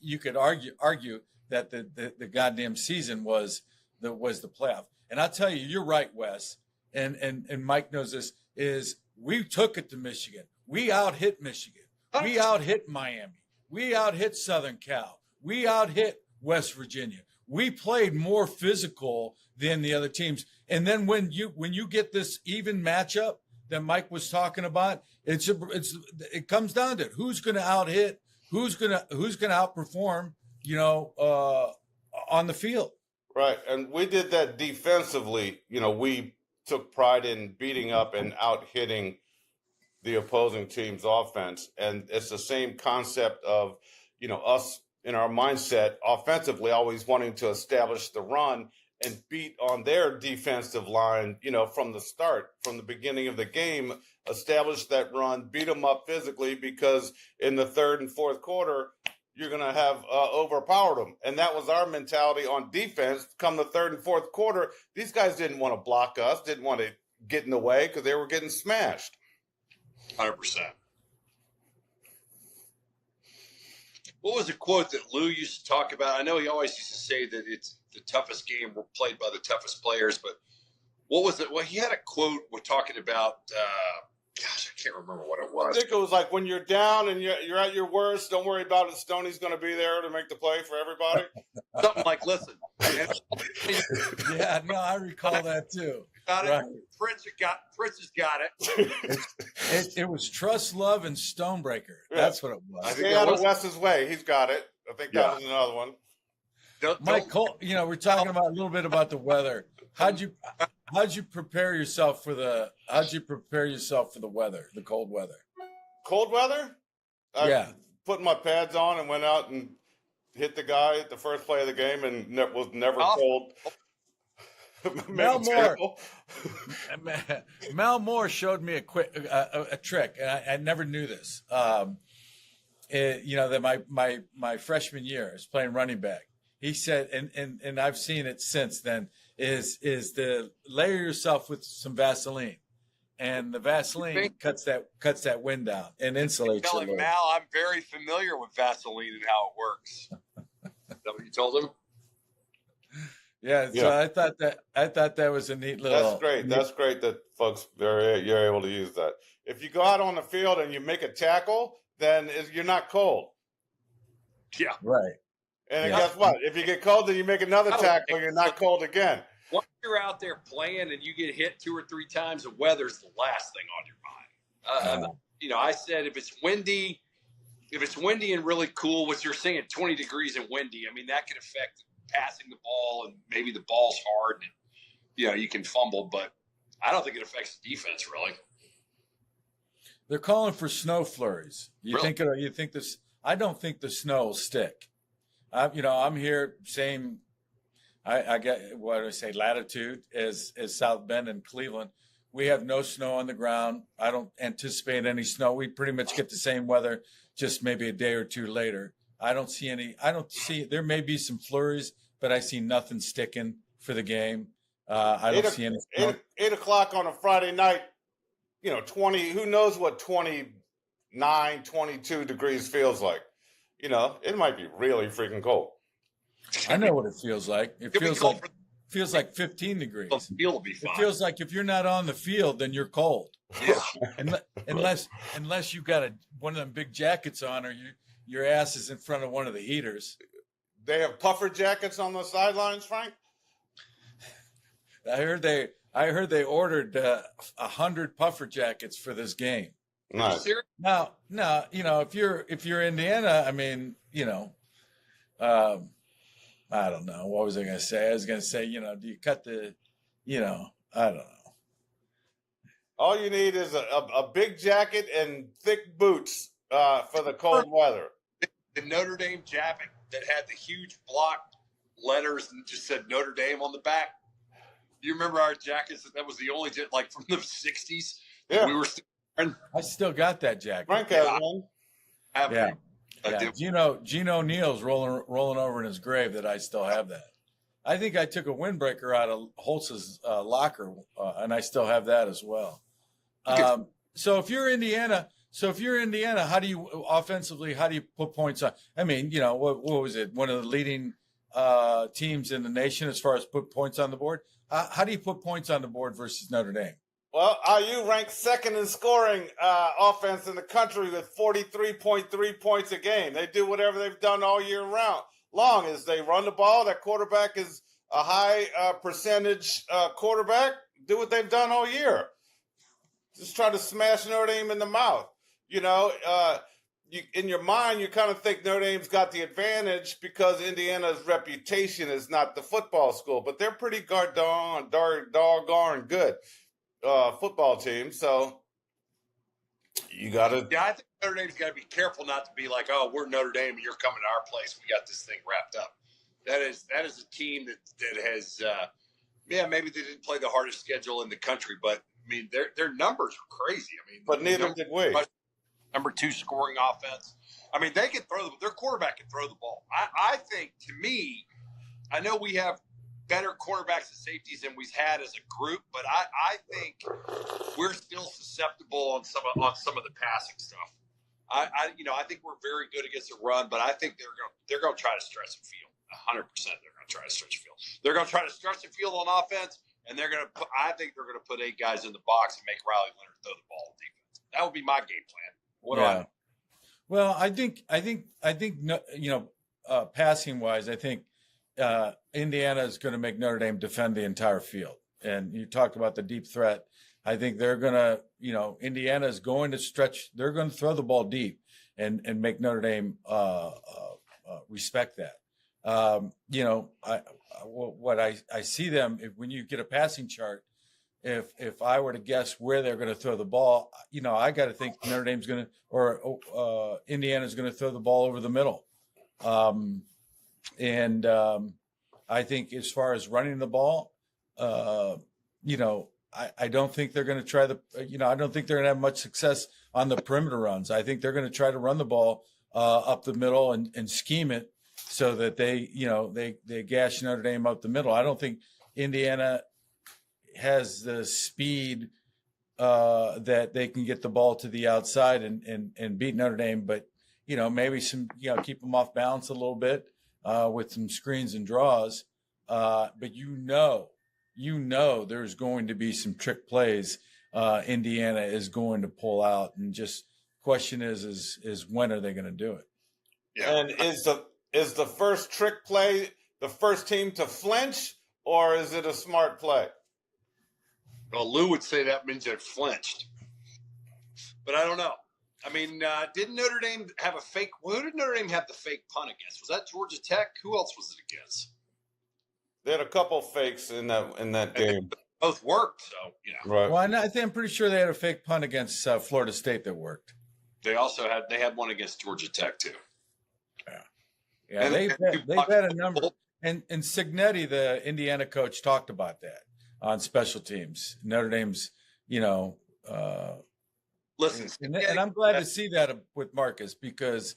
you could argue that the goddamn season was the playoff. And I'll tell you, you're right, Wes. And Mike knows this is we took it to Michigan. We out-hit Michigan. We out-hit Miami. We out-hit Southern Cal. We out-hit West Virginia. We played more physical than the other teams. And then when you get this even matchup that Mike was talking about, it comes down to it. Who's going to out-hit? Who's gonna outperform? On the field. Right, and we did that defensively. We took pride in beating up and out-hitting the opposing team's offense, and it's the same concept of us in our mindset offensively, always wanting to establish the run and beat on their defensive line. From the start, from the beginning of the game. Establish that run, beat them up physically, because in the third and fourth quarter, you're going to have overpowered them. And that was our mentality on defense. Come the third and fourth quarter, these guys didn't want to block us, didn't want to get in the way because they were getting smashed. 100%. What was a quote that Lou used to talk about? I know he always used to say that it's the toughest game played by the toughest players, but what was it? Well, he had a quote we're talking about. Gosh, I can't remember what it was. I think it was like when you're down and you're at your worst, don't worry about it. Stoney's going to be there to make the play for everybody. Something like, listen. Yeah, no, I recall that too. Got it. Right. Prince has got it. It was Trust, Love, and Stonebreaker. Yeah. That's what it was. Stay out of Wes's way. He's got it. I think that was another one. Mike Cole, we're talking about a little bit about the weather. How'd you prepare yourself for the weather, the cold weather? Cold weather? Yeah. Put my pads on and went out and hit the guy at the first play of the game and was never cold. Mel Moore showed me a trick, and I never knew this. That my freshman year, I was playing running back. He said, and I've seen it since then, is to layer yourself with some Vaseline, and the Vaseline cuts that wind down and insulates you. Tell him, Mal, I'm very familiar with Vaseline and how it works. Is that what you told him? Yeah, so I thought that was a neat little. That's great. That's great that folks you're able to use that. If you go out on the field and you make a tackle, then you're not cold. Yeah, right. And guess what? If you get cold, then you make another tackle. You're not cold again. Once you're out there playing and you get hit 2 or 3 times, the weather's the last thing on your mind. I said if it's windy and really cool, what you're saying, 20 degrees and windy, I mean that can affect passing the ball, and maybe the ball's hard and you can fumble, but I don't think it affects the defense really. They're calling for snow flurries. You think this? I don't think the snow will stick. I'm here same. I get what I say latitude as South Bend and Cleveland. We have no snow on the ground. I don't anticipate any snow. We pretty much get the same weather, just maybe a day or two later. I don't see. There may be some flurries, but I see nothing sticking for the game. I don't see any. 8 o'clock on a Friday night. 20. Who knows what 29, 22 degrees feels like? It might be really freaking cold. I know what it feels like. It feels like 15 degrees. The field will be fine. It feels like if you're not on the field, then you're cold. Yeah. Unless you've got one of them big jackets on, or your ass is in front of one of the heaters. They have puffer jackets on the sidelines, Frank? I heard they ordered 100 puffer jackets for this game. Nice. Now, if you're Indiana, I mean, I don't know. What was I going to say? I was going to say, do you cut the, I don't know. All you need is a big jacket and thick boots for the cold weather. The Notre Dame jacket that had the huge block letters and just said Notre Dame on the back. Do you remember our jackets? That was the only like from the 60s. Yeah. We were still wearing. I still got that jacket. Frank has one. Yeah. Gino Neal's rolling over in his grave that I still have that. I think I took a windbreaker out of Holtz's locker, and I still have that as well. So if you're Indiana, how do you offensively? How do you put points on? I mean, what was it? One of the leading teams in the nation as far as put points on the board. How do you put points on the board versus Notre Dame? Well, IU ranked second in scoring offense in the country with 43.3 points a game. They do whatever they've done all year round. Long as they run the ball, that quarterback is a high percentage quarterback. Do what they've done all year. Just try to smash Notre Dame in the mouth. In your mind, you kind of think Notre Dame's got the advantage because Indiana's reputation is not the football school, but they're pretty doggone good football team. So you got to. Yeah, I think Notre Dame's got to be careful not to be like, oh, we're Notre Dame and you're coming to our place. We got this thing wrapped up. That is a team that has, maybe they didn't play the hardest schedule in the country, but I mean, their numbers are crazy. I mean, but neither did we. Number 2 scoring offense. I mean, they can their quarterback can throw the ball. I think, to me, I know we have better quarterbacks and safeties than we've had as a group, but I think we're still susceptible on some of the passing stuff. I think we're very good against the run, but I think they're going to try to stretch the field. 100%, they're going to try to stretch the field. They're going to try to stretch the field on offense, and I think they're going to put 8 guys in the box and make Riley Leonard throw the ball on defense. That would be my game plan. Well, I think passing wise, I think Indiana is going to make Notre Dame defend the entire field. And you talked about the deep threat. I think they're going to, Indiana is going to stretch. They're going to throw the ball deep and make Notre Dame respect that. What I see them when you get a passing chart, if I were to guess where they're going to throw the ball, I got to think Notre Dame's going to, or Indiana's going to throw the ball over the middle. I think as far as running the ball, I don't think they're going to try I don't think they're going to have much success on the perimeter runs. I think they're going to try to run the ball up the middle and scheme it so that they gash Notre Dame up the middle. I don't think Indiana has the speed that they can get the ball to the outside and beat Notre Dame, but maybe keep them off balance a little bit with some screens and draws. But there's going to be some trick plays Indiana is going to pull out, and just question is when are they going to do it? Yeah. And is the first trick play the first team to flinch, or is it a smart play? Well, Lou would say that means it flinched, but I don't know. I mean, didn't Notre Dame have a fake? Who did Notre Dame have the fake punt against? Was that Georgia Tech? Who else was it against? They had a couple fakes in that game. Both worked, so Right. Well, I'm pretty sure they had a fake punt against Florida State that worked. They also had one against Georgia Tech too. Yeah. They've had a number, and Signetti, the Indiana coach, talked about that on special teams. Notre Dame's, Listen, and I'm glad to see that with Marcus, because,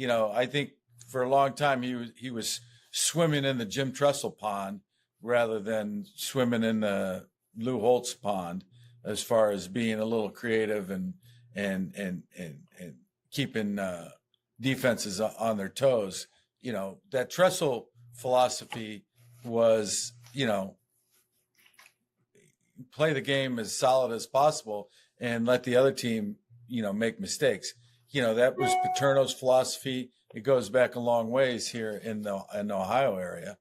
I think for a long time he was swimming in the Jim Tressel pond rather than swimming in the Lou Holtz pond, as far as being a little creative and keeping defenses on their toes. That Tressel philosophy was, play the game as solid as possible and let the other team, make mistakes. That was Paterno's philosophy. It goes back a long ways here in the Ohio area,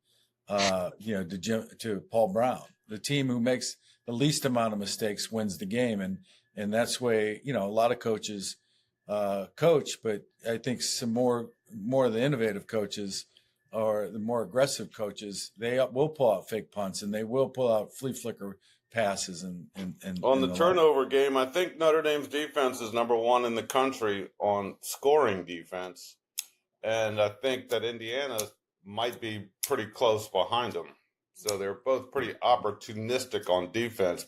to Paul Brown. The team who makes the least amount of mistakes wins the game. And that's the way, a lot of coaches coach, but I think some more of the innovative coaches or the more aggressive coaches, they will pull out fake punts and they will pull out flea flicker passes and on the turnover game. I think Notre Dame's defense is number one in the country on scoring defense, and I think that Indiana might be pretty close behind them. So they're both pretty opportunistic on defense,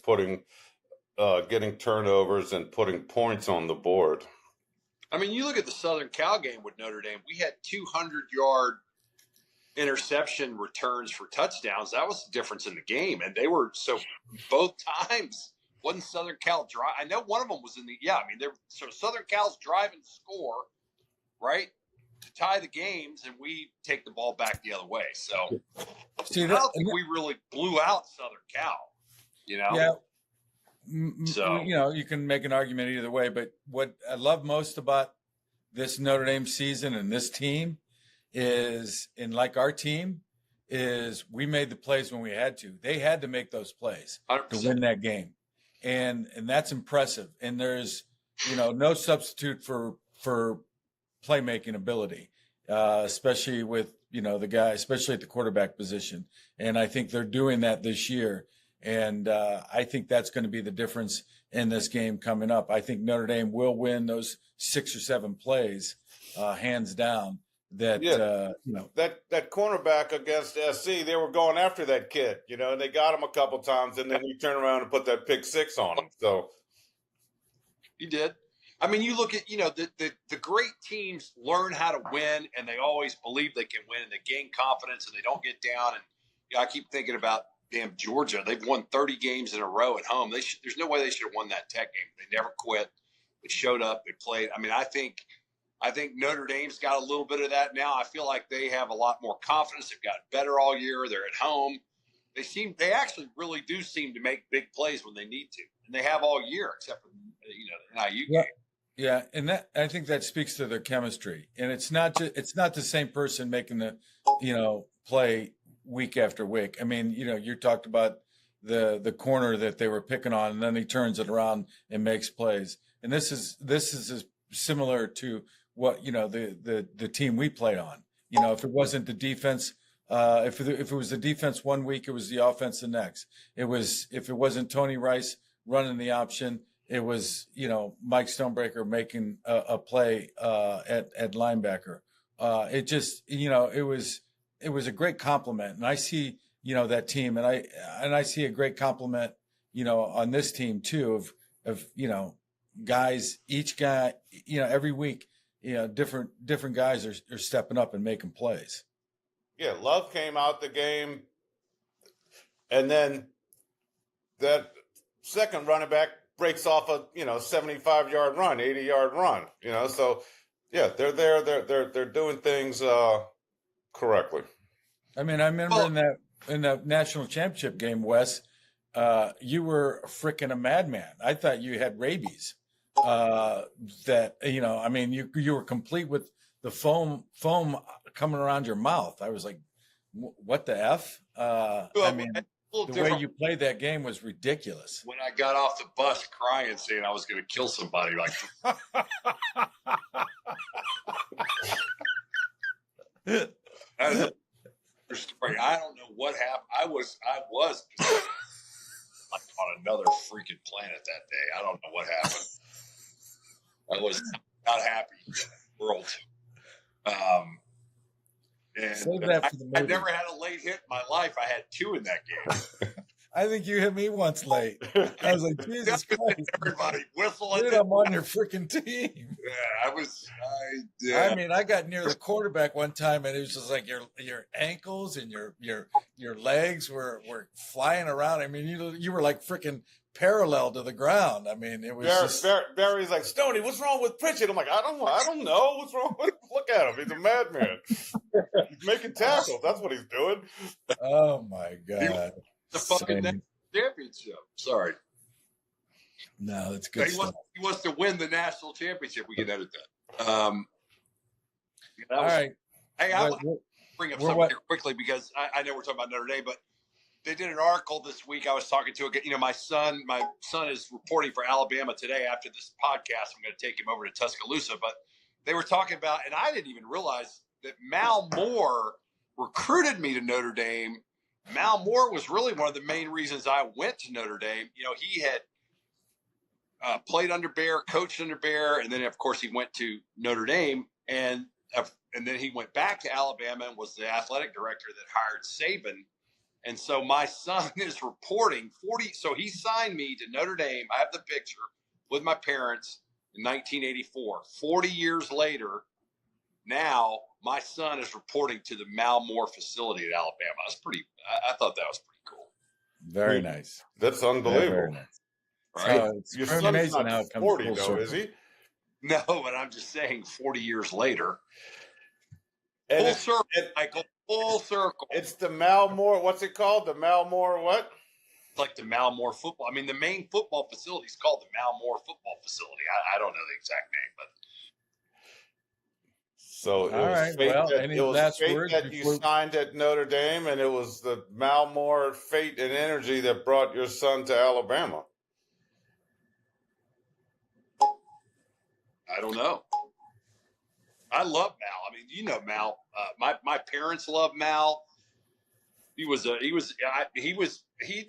getting turnovers and putting points on the board. I mean, you look at the Southern Cal game with Notre Dame. We had 200-yard interception returns for touchdowns. That was the difference in the game, and they were both times wasn't Southern Cal drive. I know one of them was in the so Southern Cal's driving to score, right, to tie the games, and we take the ball back the other way. So I don't think we really blew out Southern Cal. Yeah. So you can make an argument either way, but what I love most about this Notre Dame season and this team is, and like our team, is we made the plays when we had to. They had to make those plays 100%. To win that game, and that's impressive. And there's no substitute for playmaking ability, especially with the guy, especially at the quarterback position. And I think they're doing that this year. And I think that's going to be the difference in this game coming up. I think Notre Dame will win those 6 or 7 plays, hands down. That cornerback against SC, they were going after that kid, and they got him a couple times, and then he turned around and put that pick 6 on him. So he did. I mean, you look at the great teams learn how to win, and they always believe they can win, and they gain confidence, and they don't get down. And I keep thinking about damn Georgia. They've won 30 games in a row at home. There's no way they should have won that Tech game. They never quit. They showed up. They played. I mean, I think Notre Dame's got a little bit of that now. I feel like they have a lot more confidence. They've gotten better all year. They're at home. They actually really do seem to make big plays when they need to, and they have all year except for the NIU game. Yeah, and that, I think that speaks to their chemistry. And it's not the same person making the play week after week. I mean, you talked about the corner that they were picking on, and then he turns it around and makes plays. And this is similar to what the team we played on. If it wasn't the defense If it was the defense one week, it was the offense the next. If it wasn't Tony Rice running the option, it was, Mike Stonebreaker making a play at linebacker. It just, it was a great compliment. And I see, that team, and I see a great compliment, on this team too of guys, each guy, every week, different guys are stepping up and making plays. Yeah, Love came out the game, and then that second running back breaks off a 75-yard run, 80-yard run. So yeah, they're there. They're doing things correctly. I mean, I remember in the national championship game, Wes, you were freaking a madman. I thought you had rabies. You were complete with the foam coming around your mouth. I was like, what the F? The way you played that game was ridiculous. When I got off the bus crying, saying I was going to kill somebody, like story. I don't know what happened. I was like on another freaking planet that day. I don't know what happened. I was not happy in the world. I never had a late hit in my life. I had 2 in that game. I think you hit me once late. I was like, Jesus Christ. Everybody whistling. Dude, I'm on your freaking team. Yeah, I got near the quarterback one time, and it was just like your ankles and your legs were flying around. I mean, you were like freaking parallel to the ground. I mean, it was Barry's like, Stoney, what's wrong with Pritchett? I'm like, I don't know what's wrong with him. Look at him. He's a madman. He's making tackles. That's what he's doing. Oh my God. The fucking championship. Sorry. No, that's good stuff. He wants to win the national championship. We can edit that. All right. Hey, I'll bring up something here quickly because I know we're talking about Notre Dame, but they did an article this week. I was talking to my son is reporting for Alabama today. After this podcast, I'm going to take him over to Tuscaloosa. But they were talking about, and I didn't even realize that Mal Moore recruited me to Notre Dame. Mal Moore was really one of the main reasons I went to Notre Dame. He had played under Bear, coached under Bear, and then of course he went to Notre Dame, and then he went back to Alabama and was the athletic director that hired Saban. And so my son is reporting 40. So he signed me to Notre Dame. I have the picture with my parents in 1984. 40 years later, now my son is reporting to the Mal Moore facility at Alabama. I thought that was pretty cool. Very nice. That's unbelievable. Very nice. Right? Your son's amazing not how it comes 40 full though, circle. is he? No, but I'm just saying 40 years later. And Full circle, Michael. Full circle. It's the Mal Moore. What's it called? The Mal Moore what? It's like the Mal Moore football. I mean, the main football facility is called the Mal Moore football facility. I don't know the exact name, but. So All right. Well, any last words that you signed at Notre Dame, and it was the Mal Moore fate and energy that brought your son to Alabama. I don't know. I love Mal. I mean, Mal. My parents love Mal. He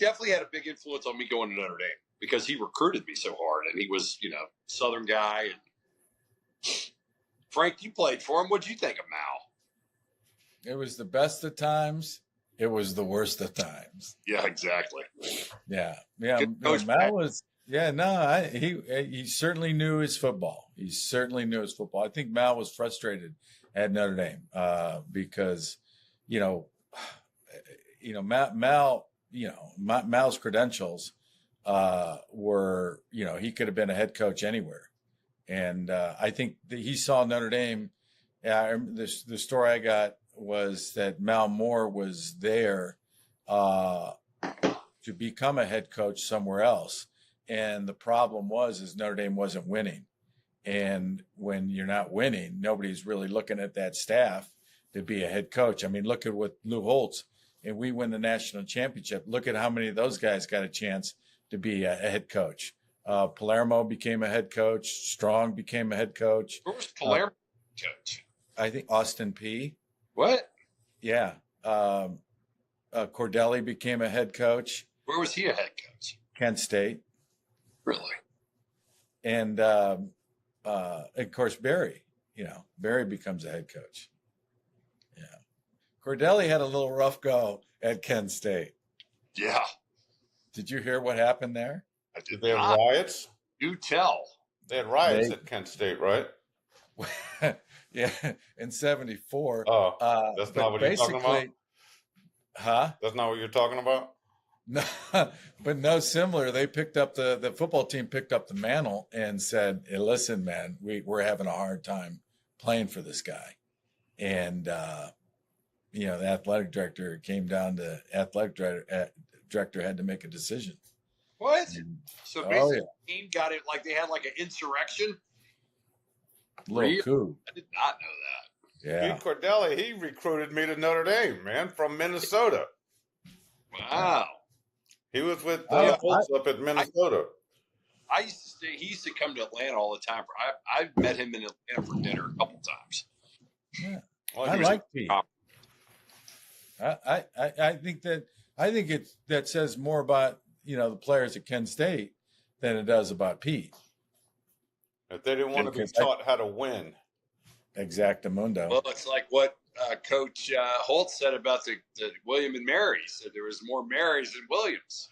definitely had a big influence on me going to Notre Dame because he recruited me so hard, and he was, Southern guy. And Frank, you played for him. What'd you think of Mal? It was the best of times. It was the worst of times. Yeah, exactly. Yeah. Mal was. Yeah, no, he certainly knew his football. He certainly knew his football. I think Mal was frustrated at Notre Dame because, Mal's credentials were, he could have been a head coach anywhere. And I think that he saw Notre Dame. The story I got was that Mal Moore was there to become a head coach somewhere else. And the problem is Notre Dame wasn't winning. And when you're not winning, nobody's really looking at that staff to be a head coach. I mean, look at what Lou Holtz, and we win the national championship. Look at how many of those guys got a chance to be a head coach. Palermo became a head coach. Strong became a head coach. Where was Palermo coach? I think Austin P. What? Yeah. Cordelli became a head coach. Where was he a head coach? Kent State. Really? And of course, Barry becomes a head coach. Yeah. Cordelli had a little rough go at Kent State. Yeah. Did you hear what happened there? I did They had not. riots. You tell. They had riots at Kent State, right? Yeah, in '74. Oh, that's not what you're talking about? Huh? That's not what you're talking about? No, but no, similar. They picked up the football team picked up the mantle and said, hey, listen, man, we're having a hard time playing for this guy. And, the athletic director came down to director had to make a decision. What? And, So basically, the team got it like they had like an insurrection. Little coup. I did not know that. Yeah. Pete Cordelli, he recruited me to Notre Dame, man, from Minnesota. Wow. He was with Colts up at Minnesota. I used to stay. He used to come to Atlanta all the time. I've met him in Atlanta for dinner a couple times. Yeah. Well, I like Pete. I think that says more about the players at Kent State than it does about Pete. If they didn't want to be taught how to win. Exactamundo. Well, it's like what Coach Holt said about the William and Mary. He said there was more Marys than Williams.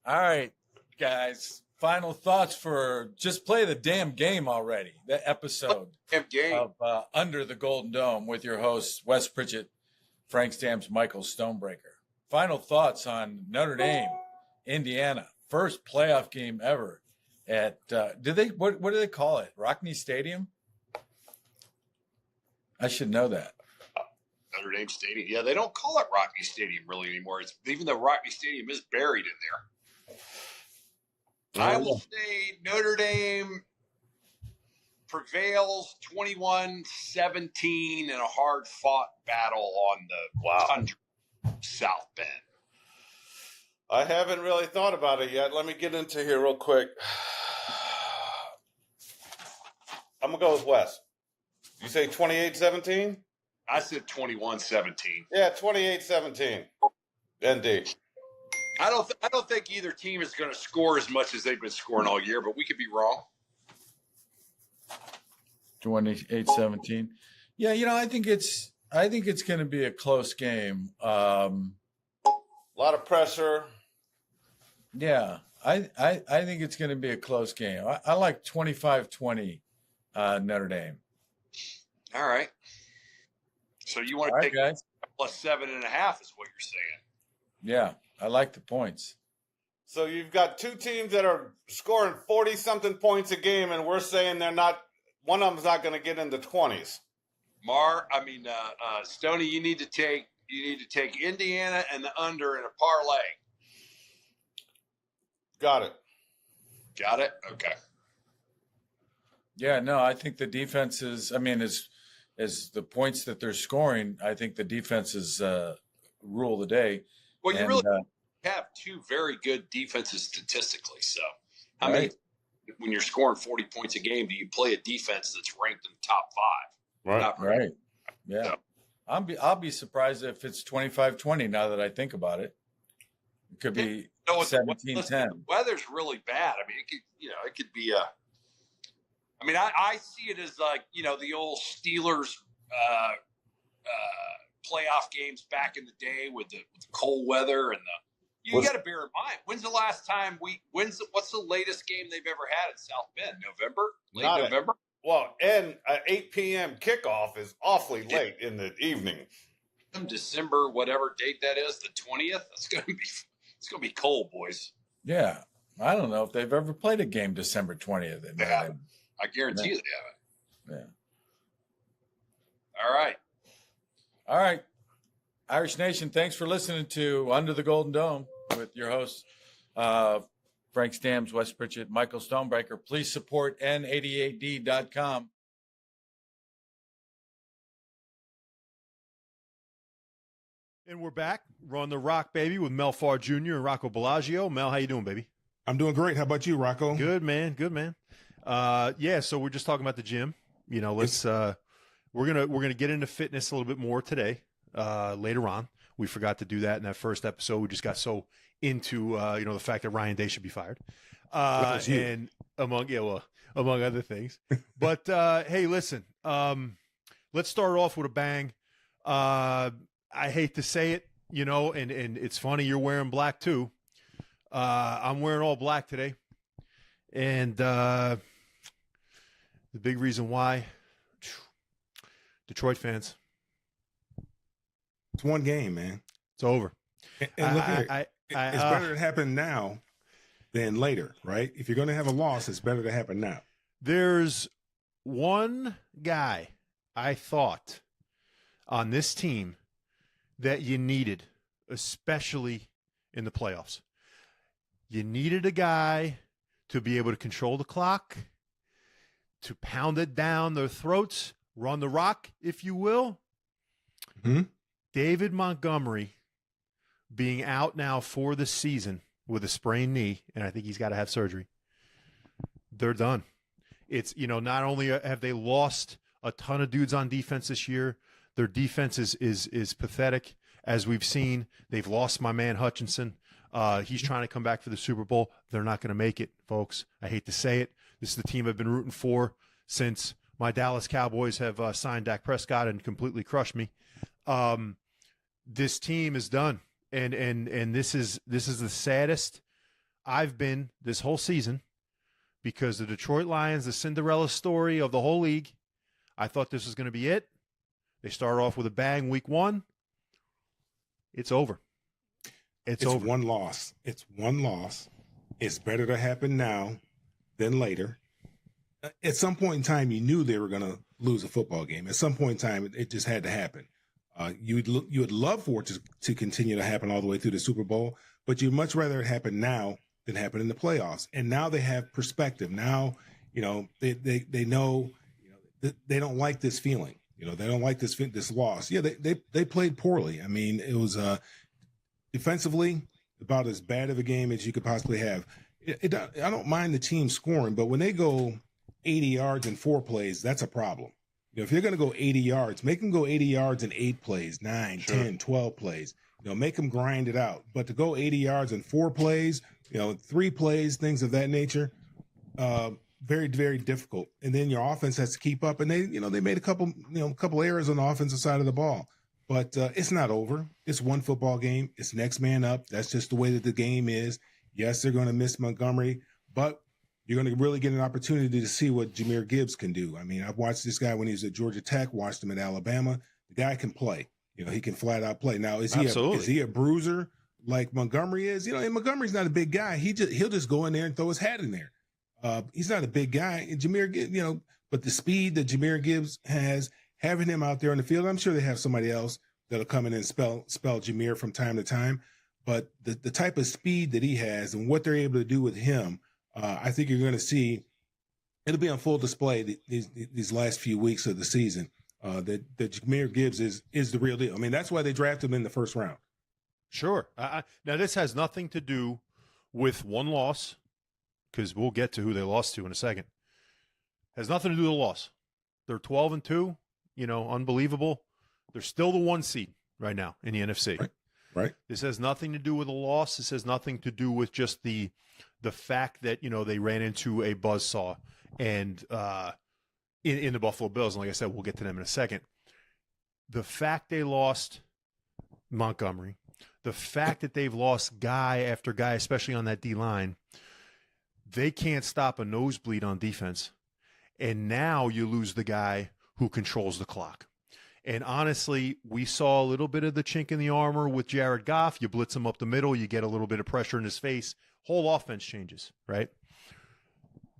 All right, guys. Final thoughts for just play the damn game already. That episode of Under the Golden Dome with your hosts Wes Pritchett, Frank Stamps, Michael Stonebreaker. Final thoughts on Notre Dame, Indiana, first playoff game ever at what do they call it? Rockne Stadium? I should know that. Notre Dame Stadium. Yeah, they don't call it Rockne Stadium really anymore. It's even though Rockne Stadium is buried in there. I will say Notre Dame prevails 21-17 in a hard-fought battle on the tundra South Bend. I haven't really thought about it yet. Let me get into here real quick. I'm going to go with Wes. You say 28-17? I said 21-17. Yeah, 28-17. ND. I don't think either team is going to score as much as they've been scoring all year, but we could be wrong. 28-17. Yeah, I think it's going to be a close game. A lot of pressure. Yeah, I think it's going to be a close game. I like 25-20 Notre Dame. All right. So you want to take guys. plus 7.5 is what you're saying. Yeah, I like the points. So you've got two teams that are scoring 40-something points a game, and we're saying they're not. One of them's not going to get in the 20s. Stoney, you need to take Indiana and the under in a parlay. Got it. Got it? Okay. Yeah, no, I think the defense is. I mean, as the points that they're scoring, I think the defense is rule the day. Well, you really have two very good defenses statistically. So, I mean, when you're scoring 40 points a game, do you play a defense that's ranked in the top 5? Right. Yeah. So, I'll be surprised if it's 25-20 now that I think about it. It could be 17-10. The weather's really bad. I mean, it could be a. I mean, I see it as like, the old Steelers playoff games back in the day with the cold weather and you got to bear in mind, when's the last time what's the latest game they've ever had at South Bend? November? Late November? Well, and an 8 p.m. kickoff is awfully late in the evening. December, whatever date that is, the 20th. It's gonna be cold, boys. Yeah, I don't know if they've ever played a game December 20th. They haven't. I guarantee you they haven't. Yeah. All right. Irish Nation, thanks for listening to Under the Golden Dome with your hosts, Frank Stamps, Wes Pritchett, Michael Stonebreaker. Please support N88D.com. And we're back. We're on the Rock, baby, with Mel Farr Jr. and Rocco Bellagio. Mel, how you doing, baby? I'm doing great. How about you, Rocco? Good, man. Good, man. So we're just talking about the gym. Let's we're gonna get into fitness a little bit more today. Later on, we forgot to do that in that first episode. We just got so into the fact that Ryan Day should be fired, and among other things. But hey, listen, let's start off with a bang. I hate to say it, and it's funny you're wearing black too. I'm wearing all black today, and the big reason why, Detroit fans. It's one game, man. It's over. And look at it. It's better to happen now than later, right? If you're going to have a loss, it's better to happen now. There's one guy I thought on this team that you needed, especially in the playoffs. You needed a guy to be able to control the clock, to pound it down their throats, run the rock, if you will. Mm-hmm. David Montgomery being out now for the season with a sprained knee, and I think he's got to have surgery. They're done. It's, not only have they lost a ton of dudes on defense this year, their defense is pathetic, as we've seen. They've lost my man Hutchinson. He's trying to come back for the Super Bowl. They're not going to make it, folks. I hate to say it. This is the team I've been rooting for since my Dallas Cowboys have signed Dak Prescott and completely crushed me. This team is done, and this is the saddest I've been this whole season, because the Detroit Lions, the Cinderella story of the whole league, I thought this was going to be it. They started off with a bang week 1. It's over. It's over. One loss. It's one loss. It's better to happen now than later. At some point in time, you knew they were going to lose a football game. At some point in time, it just had to happen. You would love for it to continue to happen all the way through the Super Bowl, but you'd much rather it happen now than happen in the playoffs. And now they have perspective. Now, they know, they don't like this feeling. They don't like this loss. Yeah, they played poorly. I mean, it was defensively about as bad of a game as you could possibly have. I don't mind the team scoring, but when they go 80 yards in 4 plays, that's a problem. If you're going to go 80 yards, make them go 80 yards in 8 plays, 9, sure. 10, 12 plays. Make them grind it out. But to go 80 yards in 4 plays, 3 plays, things of that nature, very, very difficult. And then your offense has to keep up. And they made a couple errors on the offensive side of the ball. But it's not over. It's one football game. It's next man up. That's just the way that the game is. Yes, they're going to miss Montgomery, but you're going to really get an opportunity to see what Jahmyr Gibbs can do. I mean, I've watched this guy when he was at Georgia Tech, watched him at Alabama. The guy can play. He can flat out play. Now, is he a bruiser like Montgomery is? And Montgomery's not a big guy. He'll just go in there and throw his hat in there. He's not a big guy. And Jahmyr Gibbs, but the speed that Jahmyr Gibbs has, having him out there on the field, I'm sure they have somebody else that'll come in and spell Jahmyr from time to time. But the type of speed that he has and what they're able to do with him, I think you're going to see it'll be on full display these last few weeks of the season. That Jahmyr Gibbs is the real deal. I mean, that's why they drafted him in the first round. Sure. Now, this has nothing to do with one loss, because we'll get to who they lost to in a second. Has nothing to do with the loss. They're 12-2, unbelievable. They're still the 1 seed right now in the NFC. Right. This has nothing to do with a loss. This has nothing to do with just the fact that, they ran into a buzzsaw and in the Buffalo Bills. And like I said, we'll get to them in a second. The fact they lost Montgomery, the fact that they've lost guy after guy, especially on that D-line, they can't stop a nosebleed on defense. And now you lose the guy who controls the clock. And honestly, we saw a little bit of the chink in the armor with Jared Goff. You blitz him up the middle, you get a little bit of pressure in his face. Whole offense changes, right?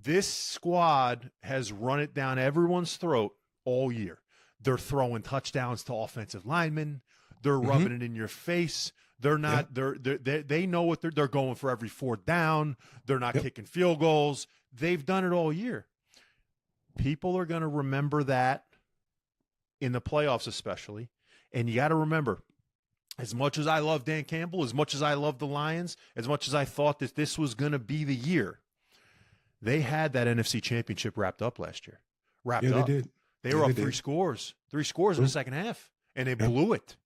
This squad has run it down everyone's throat all year. They're throwing touchdowns to offensive linemen. They're rubbing it in your face. They're not. They know what they're going for every 4th down. They're not kicking field goals. They've done it all year. People are going to remember that in the playoffs, especially. And you got to remember, as much as I love Dan Campbell, as much as I love the Lions, as much as I thought that this was going to be the year, they had that NFC Championship wrapped up last year. They did. They were up 3 scores in the second half, and they blew it.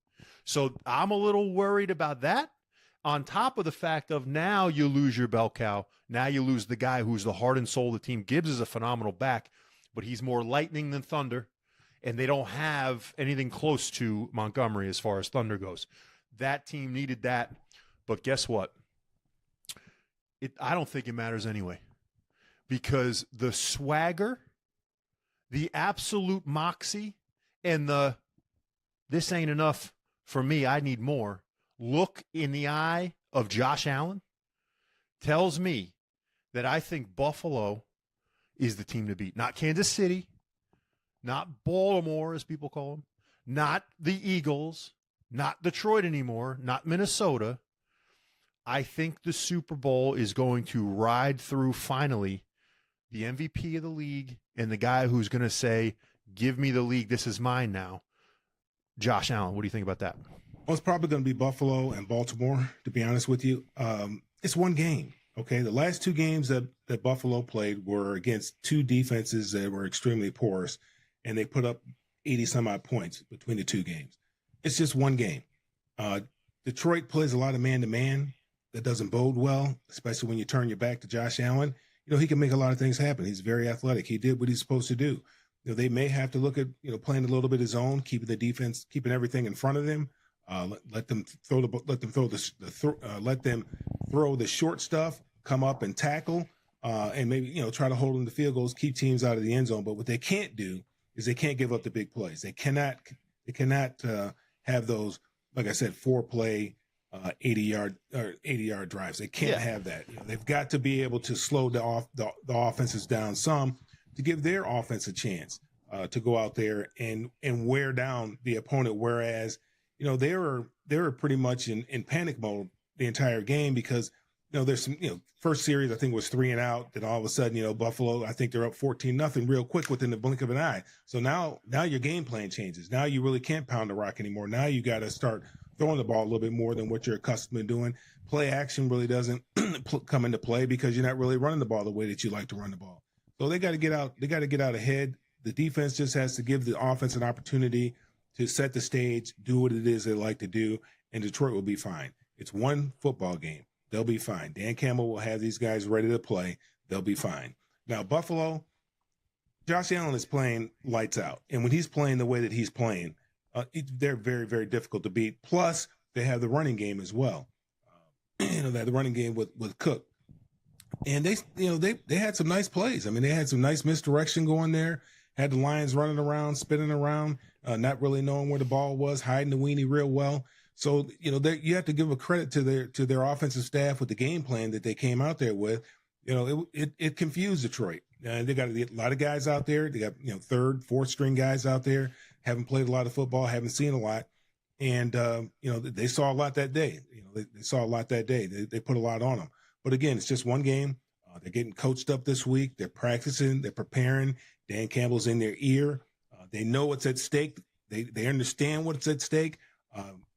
So I'm a little worried about that. On top of the fact of now you lose your bell cow. Now you lose the guy who's the heart and soul of the team. Gibbs is a phenomenal back, but he's more lightning than thunder, and they don't have anything close to Montgomery as far as thunder goes. That team needed that, but guess what? I don't think it matters anyway, because the swagger, the absolute moxie, and the this ain't enough for me, I need more, look in the eye of Josh Allen tells me that I think Buffalo is the team to beat. Not Kansas City, not Baltimore, as people call them, not the Eagles, not Detroit anymore, not Minnesota. I think the Super Bowl is going to ride through finally the MVP of the league and the guy who's going to say, give me the league, this is mine now. Josh Allen, what do you think about that? Well, it's probably going to be Buffalo and Baltimore, to be honest with you. It's one game, okay? The last 2 games that Buffalo played were against 2 defenses that were extremely porous, and they put up 80-some-odd points between the 2 games. It's just one game. Detroit plays a lot of man-to-man. That doesn't bode well, especially when you turn your back to Josh Allen. You know, he can make a lot of things happen. He's very athletic. He did what he's supposed to do. You know, they may have to look at, playing a little bit of zone, keeping the defense, keeping everything in front of them. Let them throw the short stuff, come up and tackle, and maybe, try to hold them to field goals, keep teams out of the end zone. But what they can't do is they can't give up the big plays. They cannot have those, like I said, 4-play, 80-yard drives. They can't have that. They've got to be able to slow the offenses down some to give their offense a chance to go out there and wear down the opponent. Whereas, they were pretty much in panic mode the entire game because, there's some, first series I think was 3 and out. Then all of a sudden, Buffalo, I think they're up 14-0 real quick within the blink of an eye. So now your game plan changes. Now you really can't pound the rock anymore. Now you got to start throwing the ball a little bit more than what you're accustomed to doing. Play action really doesn't come into play because you're not really running the ball the way that you like to run the ball. So they got to get out. They got to get out ahead. The defense just has to give the offense an opportunity to set the stage, do what it is they like to do, and Detroit will be fine. It's one football game. They'll be fine. Dan Campbell will have these guys ready to play. They'll be fine. Now, Buffalo, Josh Allen is playing lights out. And when he's playing the way that he's playing, they're very, very difficult to beat. Plus, they have the running game as well. That the running game with Cook. And they had some nice plays. I mean, they had some nice misdirection going there. Had the Lions running around, spinning around, not really knowing where the ball was, hiding the weenie real well. So, you have to give a credit to their offensive staff with the game plan that they came out there with. It confused Detroit. They got a lot of guys out there. They got, 3rd, 4th string guys out there, haven't played a lot of football, haven't seen a lot. And, they saw a lot that day. They saw a lot that day. They put a lot on them. But again, it's just one game. They're getting coached up this week. They're practicing. They're preparing. Dan Campbell's in their ear. They know what's at stake. They understand what's at stake.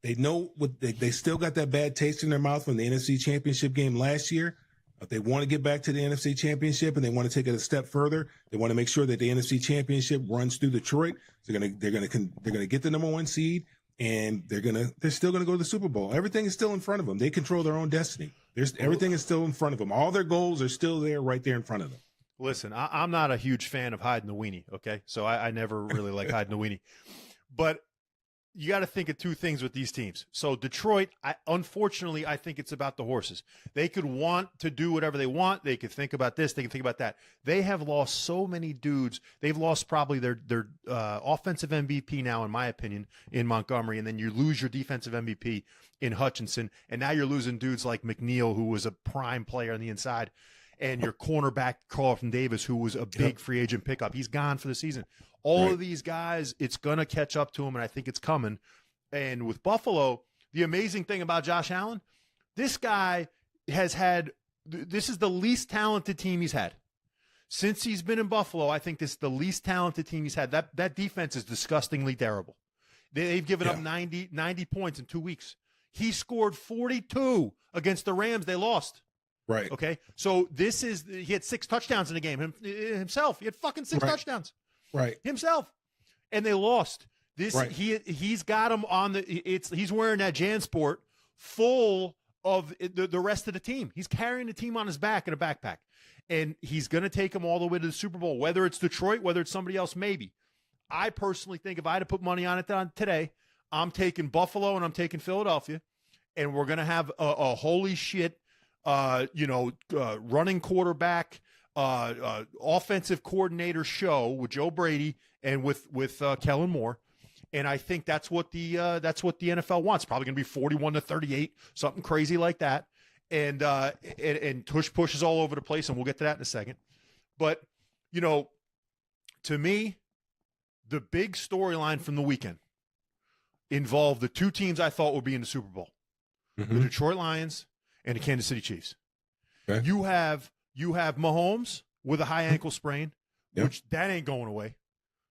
They know what they still got that bad taste in their mouth from the NFC Championship game last year. If they want to get back to the NFC Championship and they want to take it a step further, they want to make sure that the NFC Championship runs through Detroit. So they're gonna get the number 1 seed, and they're still gonna go to the Super Bowl. Everything is still in front of them. They control their own destiny. Everything is still in front of them. All their goals are still there, right there in front of them. Listen, I'm not a huge fan of hiding the weenie. Okay, so I never really like hiding the weenie, but you got to think of 2 things with these teams. So Detroit, unfortunately, I think it's about the horses. They could want to do whatever they want. They could think about this. They can think about that. They have lost so many dudes. They've lost probably their offensive MVP now, in my opinion, in Montgomery. And then you lose your defensive MVP in Hutchinson. And now you're losing dudes like McNeil, who was a prime player on the inside. And your cornerback, Carlton Davis, who was a big free agent pickup. He's gone for the season. All of these guys, it's going to catch up to him, and I think it's coming. And with Buffalo, the amazing thing about Josh Allen, this guy has had – this is the least talented team he's had. Since he's been in Buffalo, I think this is the least talented team he's had. That defense is disgustingly terrible. They've given up 90 points in 2 weeks. He scored 42 against the Rams. They lost. Right. Okay? So he had 6 touchdowns in the game himself. He had fucking 6 touchdowns. Right. Himself. and they lost. Right. He's got him on he's wearing that JanSport full of the rest of the team. He's carrying the team on his back in a backpack, and he's going to take them all the way to the Super Bowl. Whether it's Detroit, whether it's somebody else, maybe. I personally think if I had to put money on it today, I'm taking Buffalo and I'm taking Philadelphia, and we're going to have a holy shit, running quarterback, offensive coordinator show with Joe Brady and with Kellen Moore. And I think that's what the NFL wants. Probably going to be 41-38, something crazy like that. And tush pushes all over the place, and we'll get to that in a second. But, to me, the big storyline from the weekend involved the two teams I thought would be in the Super Bowl, the Detroit Lions and the Kansas City Chiefs. Okay. You have Mahomes with a high ankle sprain, which that ain't going away.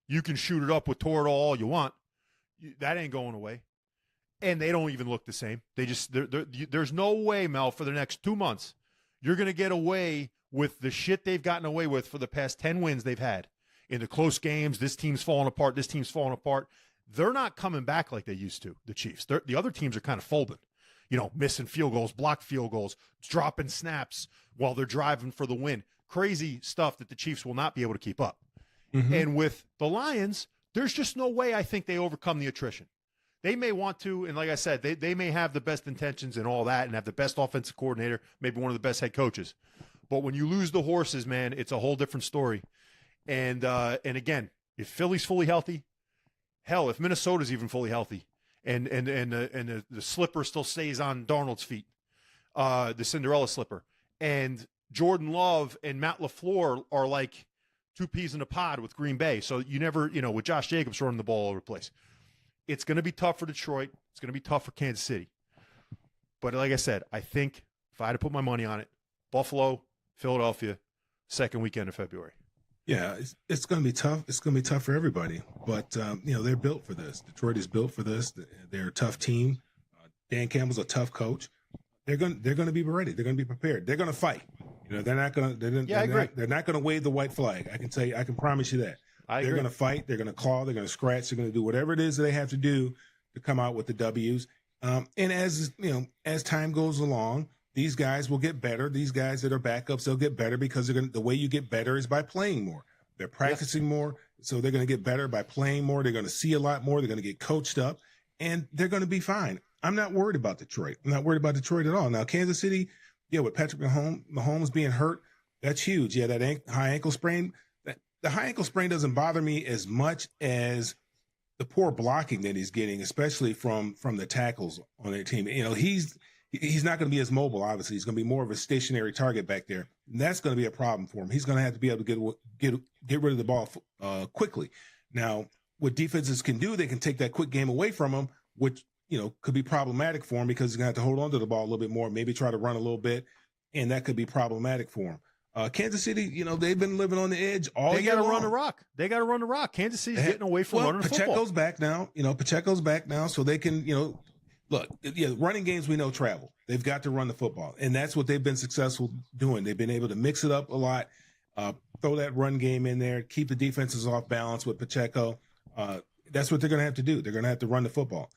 You can shoot it up with Toradol all you want. That ain't going away. And they don't even look the same. There's no way, Mel, for the next 2 months, you're going to get away with the shit they've gotten away with for the past 10 wins they've had. In the close games, this team's falling apart, this team's falling apart. They're not coming back like they used to, the Chiefs. The other teams are kind of folding. Missing field goals, blocked field goals, dropping snaps while they're driving for the win. Crazy stuff that the Chiefs will not be able to keep up. And with the Lions, there's just no way I think they overcome the attrition. They may want to, and like I said, they may have the best intentions and all that and have the best offensive coordinator, maybe one of the best head coaches. But when you lose the horses, man, it's a whole different story. And again, if Philly's fully healthy, hell, if Minnesota's even fully healthy, and the slipper still stays on Darnold's feet, the Cinderella slipper, and Jordan Love and Matt LaFleur are like two peas in a pod with Green Bay. So you never, with Josh Jacobs running the ball all over the place. It's going to be tough for Detroit. It's going to be tough for Kansas City. But like I said, I think if I had to put my money on it, Buffalo, Philadelphia, second weekend of February. Yeah, it's going to be tough. It's going to be tough for everybody. But, they're built for this. Detroit is built for this. They're a tough team. Dan Campbell's a tough coach. They're going to be ready. They're going to be prepared. They're going to fight. They're not going to they're not going to wave the white flag. I can promise you that. They're going to fight. They're going to claw. They're going to scratch. They're going to do whatever it is that they have to do to come out with the W's. And as time goes along, these guys will get better. These guys that are backups, they'll get better because the way you get better is by playing more. They're practicing more, so they're going to get better by playing more. They're going to see a lot more. They're going to get coached up, and they're going to be fine. I'm not worried about Detroit. I'm not worried about Detroit at all. Now, Kansas City, with Patrick Mahomes being hurt, that's huge. Yeah, that high ankle sprain. The high ankle sprain doesn't bother me as much as the poor blocking that he's getting, especially from the tackles on their team. He's not going to be as mobile, obviously. He's going to be more of a stationary target back there. And that's going to be a problem for him. He's going to have to be able to get rid of the ball quickly. Now, what defenses can do, they can take that quick game away from him, which, could be problematic for him because he's going to have to hold on to the ball a little bit more, maybe try to run a little bit, and that could be problematic for him. Kansas City, they've been living on the edge all year long. They got to run the rock. Kansas City's getting away from running the football. Pacheco's back now. Pacheco's back now, so they can, look, running games we know travel. They've got to run the football, and that's what they've been successful doing. They've been able to mix it up a lot, throw that run game in there, keep the defenses off balance with Pacheco. That's what they're going to have to do. They're going to have to run the football.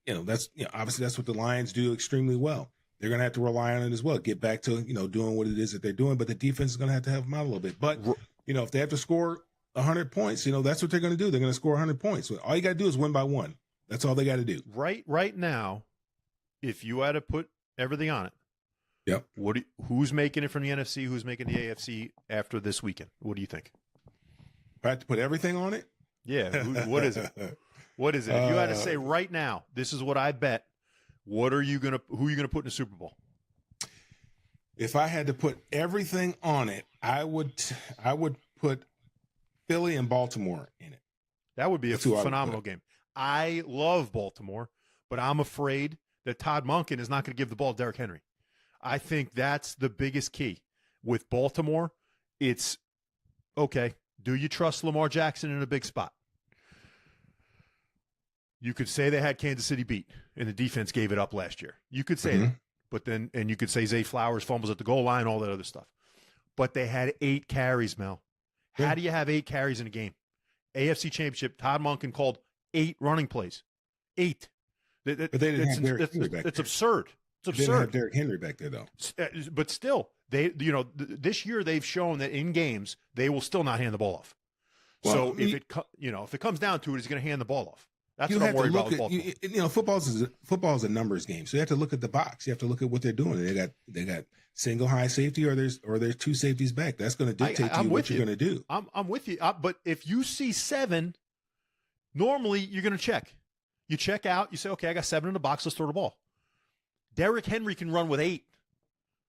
Obviously that's what the Lions do extremely well. They're going to have to rely on it as well. Get back to doing what it is that they're doing, but the defense is going to have them out a little bit. But if they have to score 100 points, that's what they're going to do. They're going to score 100 points. So all you got to do is win by one. That's all they got to do. Right now, if you had to put everything on it, yep. Who's making it from the NFC? Who's making the AFC after this weekend? What do you think? If I have to put everything on it? Yeah. What is it? What is it? If you had to say right now, this is what I bet. Who are you gonna put in the Super Bowl? If I had to put everything on it, I would put Philly and Baltimore in it. That would be a phenomenal game. I love Baltimore, but I'm afraid that Todd Monken is not going to give the ball to Derrick Henry. I think that's the biggest key. With Baltimore, it's, okay, do you trust Lamar Jackson in a big spot? You could say they had Kansas City beat, and the defense gave it up last year. You could say that. But then, and you could say Zay Flowers fumbles at the goal line, all that other stuff. But they had 8 carries, Mel. How do you have 8 carries in a game? AFC Championship, Todd Monken called 8 running plays. 8. But they didn't have Derrick Henry back there. It's absurd. It's absurd. They didn't have Derrick Henry back there, though. But still, this year they've shown that in games they will still not hand the ball off. Well, so if it comes down to it, he's going to hand the ball off. That's what I'm worried about with Baltimore. Football is a numbers game, so you have to look at the box. You have to look at what they're doing. They got single high safety, or there's 2 safeties back. That's going to dictate to you what you're going to do. I'm with you. But if you see 7, normally you're going to check. You check out. You say, okay, I got 7 in the box. Let's throw the ball. Derrick Henry can run with 8.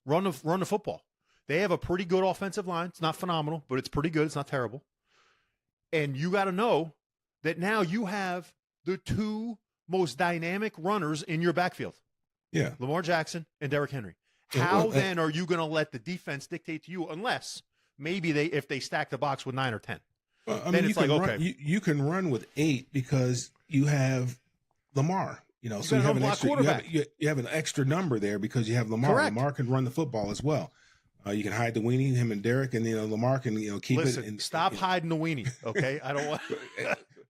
Run the football. They have a pretty good offensive line. It's not phenomenal, but it's pretty good. It's not terrible. And you got to know that now you have the 2 most dynamic runners in your backfield. Yeah. Lamar Jackson and Derrick Henry. How then are you going to let the defense dictate to you, unless maybe if they stack the box with 9 or 10? Well, then it's like, okay. You can run with 8 because you have Lamar. So you have an extra number there because you have Lamar. Correct. Lamar can run the football as well. You can hide the weenie, him and Derrick, and Lamar can keep Listen, it. And stop hiding the weenie, okay? I don't want.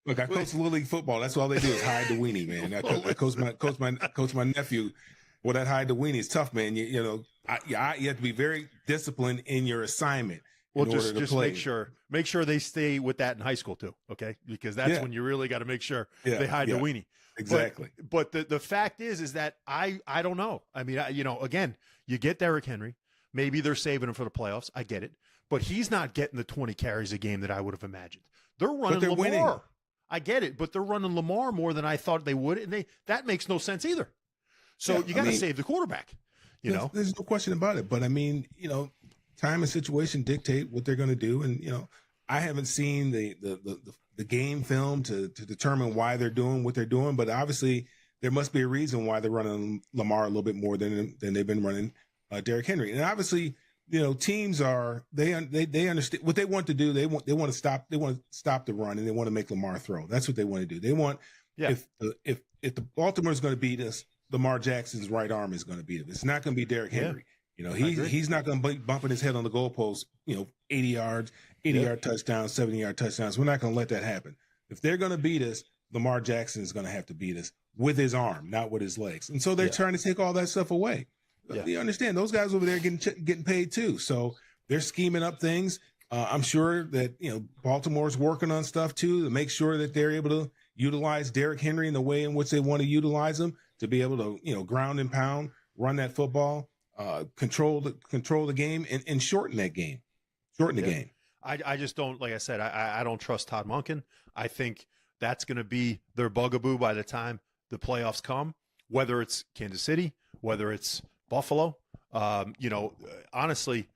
Look, I coach Little League football. That's all they do is hide the weenie, man. I coach my nephew. Well, that hide the weenie is tough, man. You have to be very disciplined in your assignment. Well, just make sure they stay with that in high school too, okay? Because that's when you really got to make sure they hide the weenie. Exactly. But the fact is that I don't know. I mean, again, you get Derrick Henry. Maybe they're saving him for the playoffs. I get it. But he's not getting the 20 carries a game that I would have imagined. They're running Lamar. Winning. I get it, but they're running Lamar more than I thought they would, and that makes no sense either. So you got to save the quarterback. There's no question about it. But I mean, time and situation dictate what they're going to do, and I haven't seen the game film to determine why they're doing what they're doing. But obviously, there must be a reason why they're running Lamar a little bit more than they've been running Derrick Henry. And obviously, teams they understand what they want to do. They want to stop the run, and they want to make Lamar throw. That's what they want to do. They want if the Baltimore is going to beat us, Lamar Jackson's right arm is going to beat him. It's not going to be Derrick Henry. He's not going to be bumping his head on the goalpost. 80 yards, 80-yard touchdowns, 70-yard touchdowns. We're not going to let that happen. If they're going to beat us, Lamar Jackson is going to have to beat us with his arm, not with his legs. And so they're trying to take all that stuff away. Yeah. You understand those guys over there getting paid too, so they're scheming up things. I'm sure that Baltimore's working on stuff too to make sure that they're able to utilize Derrick Henry in the way in which they want to utilize him to be able to ground and pound, run that football, control the game, and shorten that game, the game. I just don't, like I said, I don't trust Todd Monken. I think that's going to be their bugaboo by the time the playoffs come, whether it's Kansas City, whether it's Buffalo. Honestly,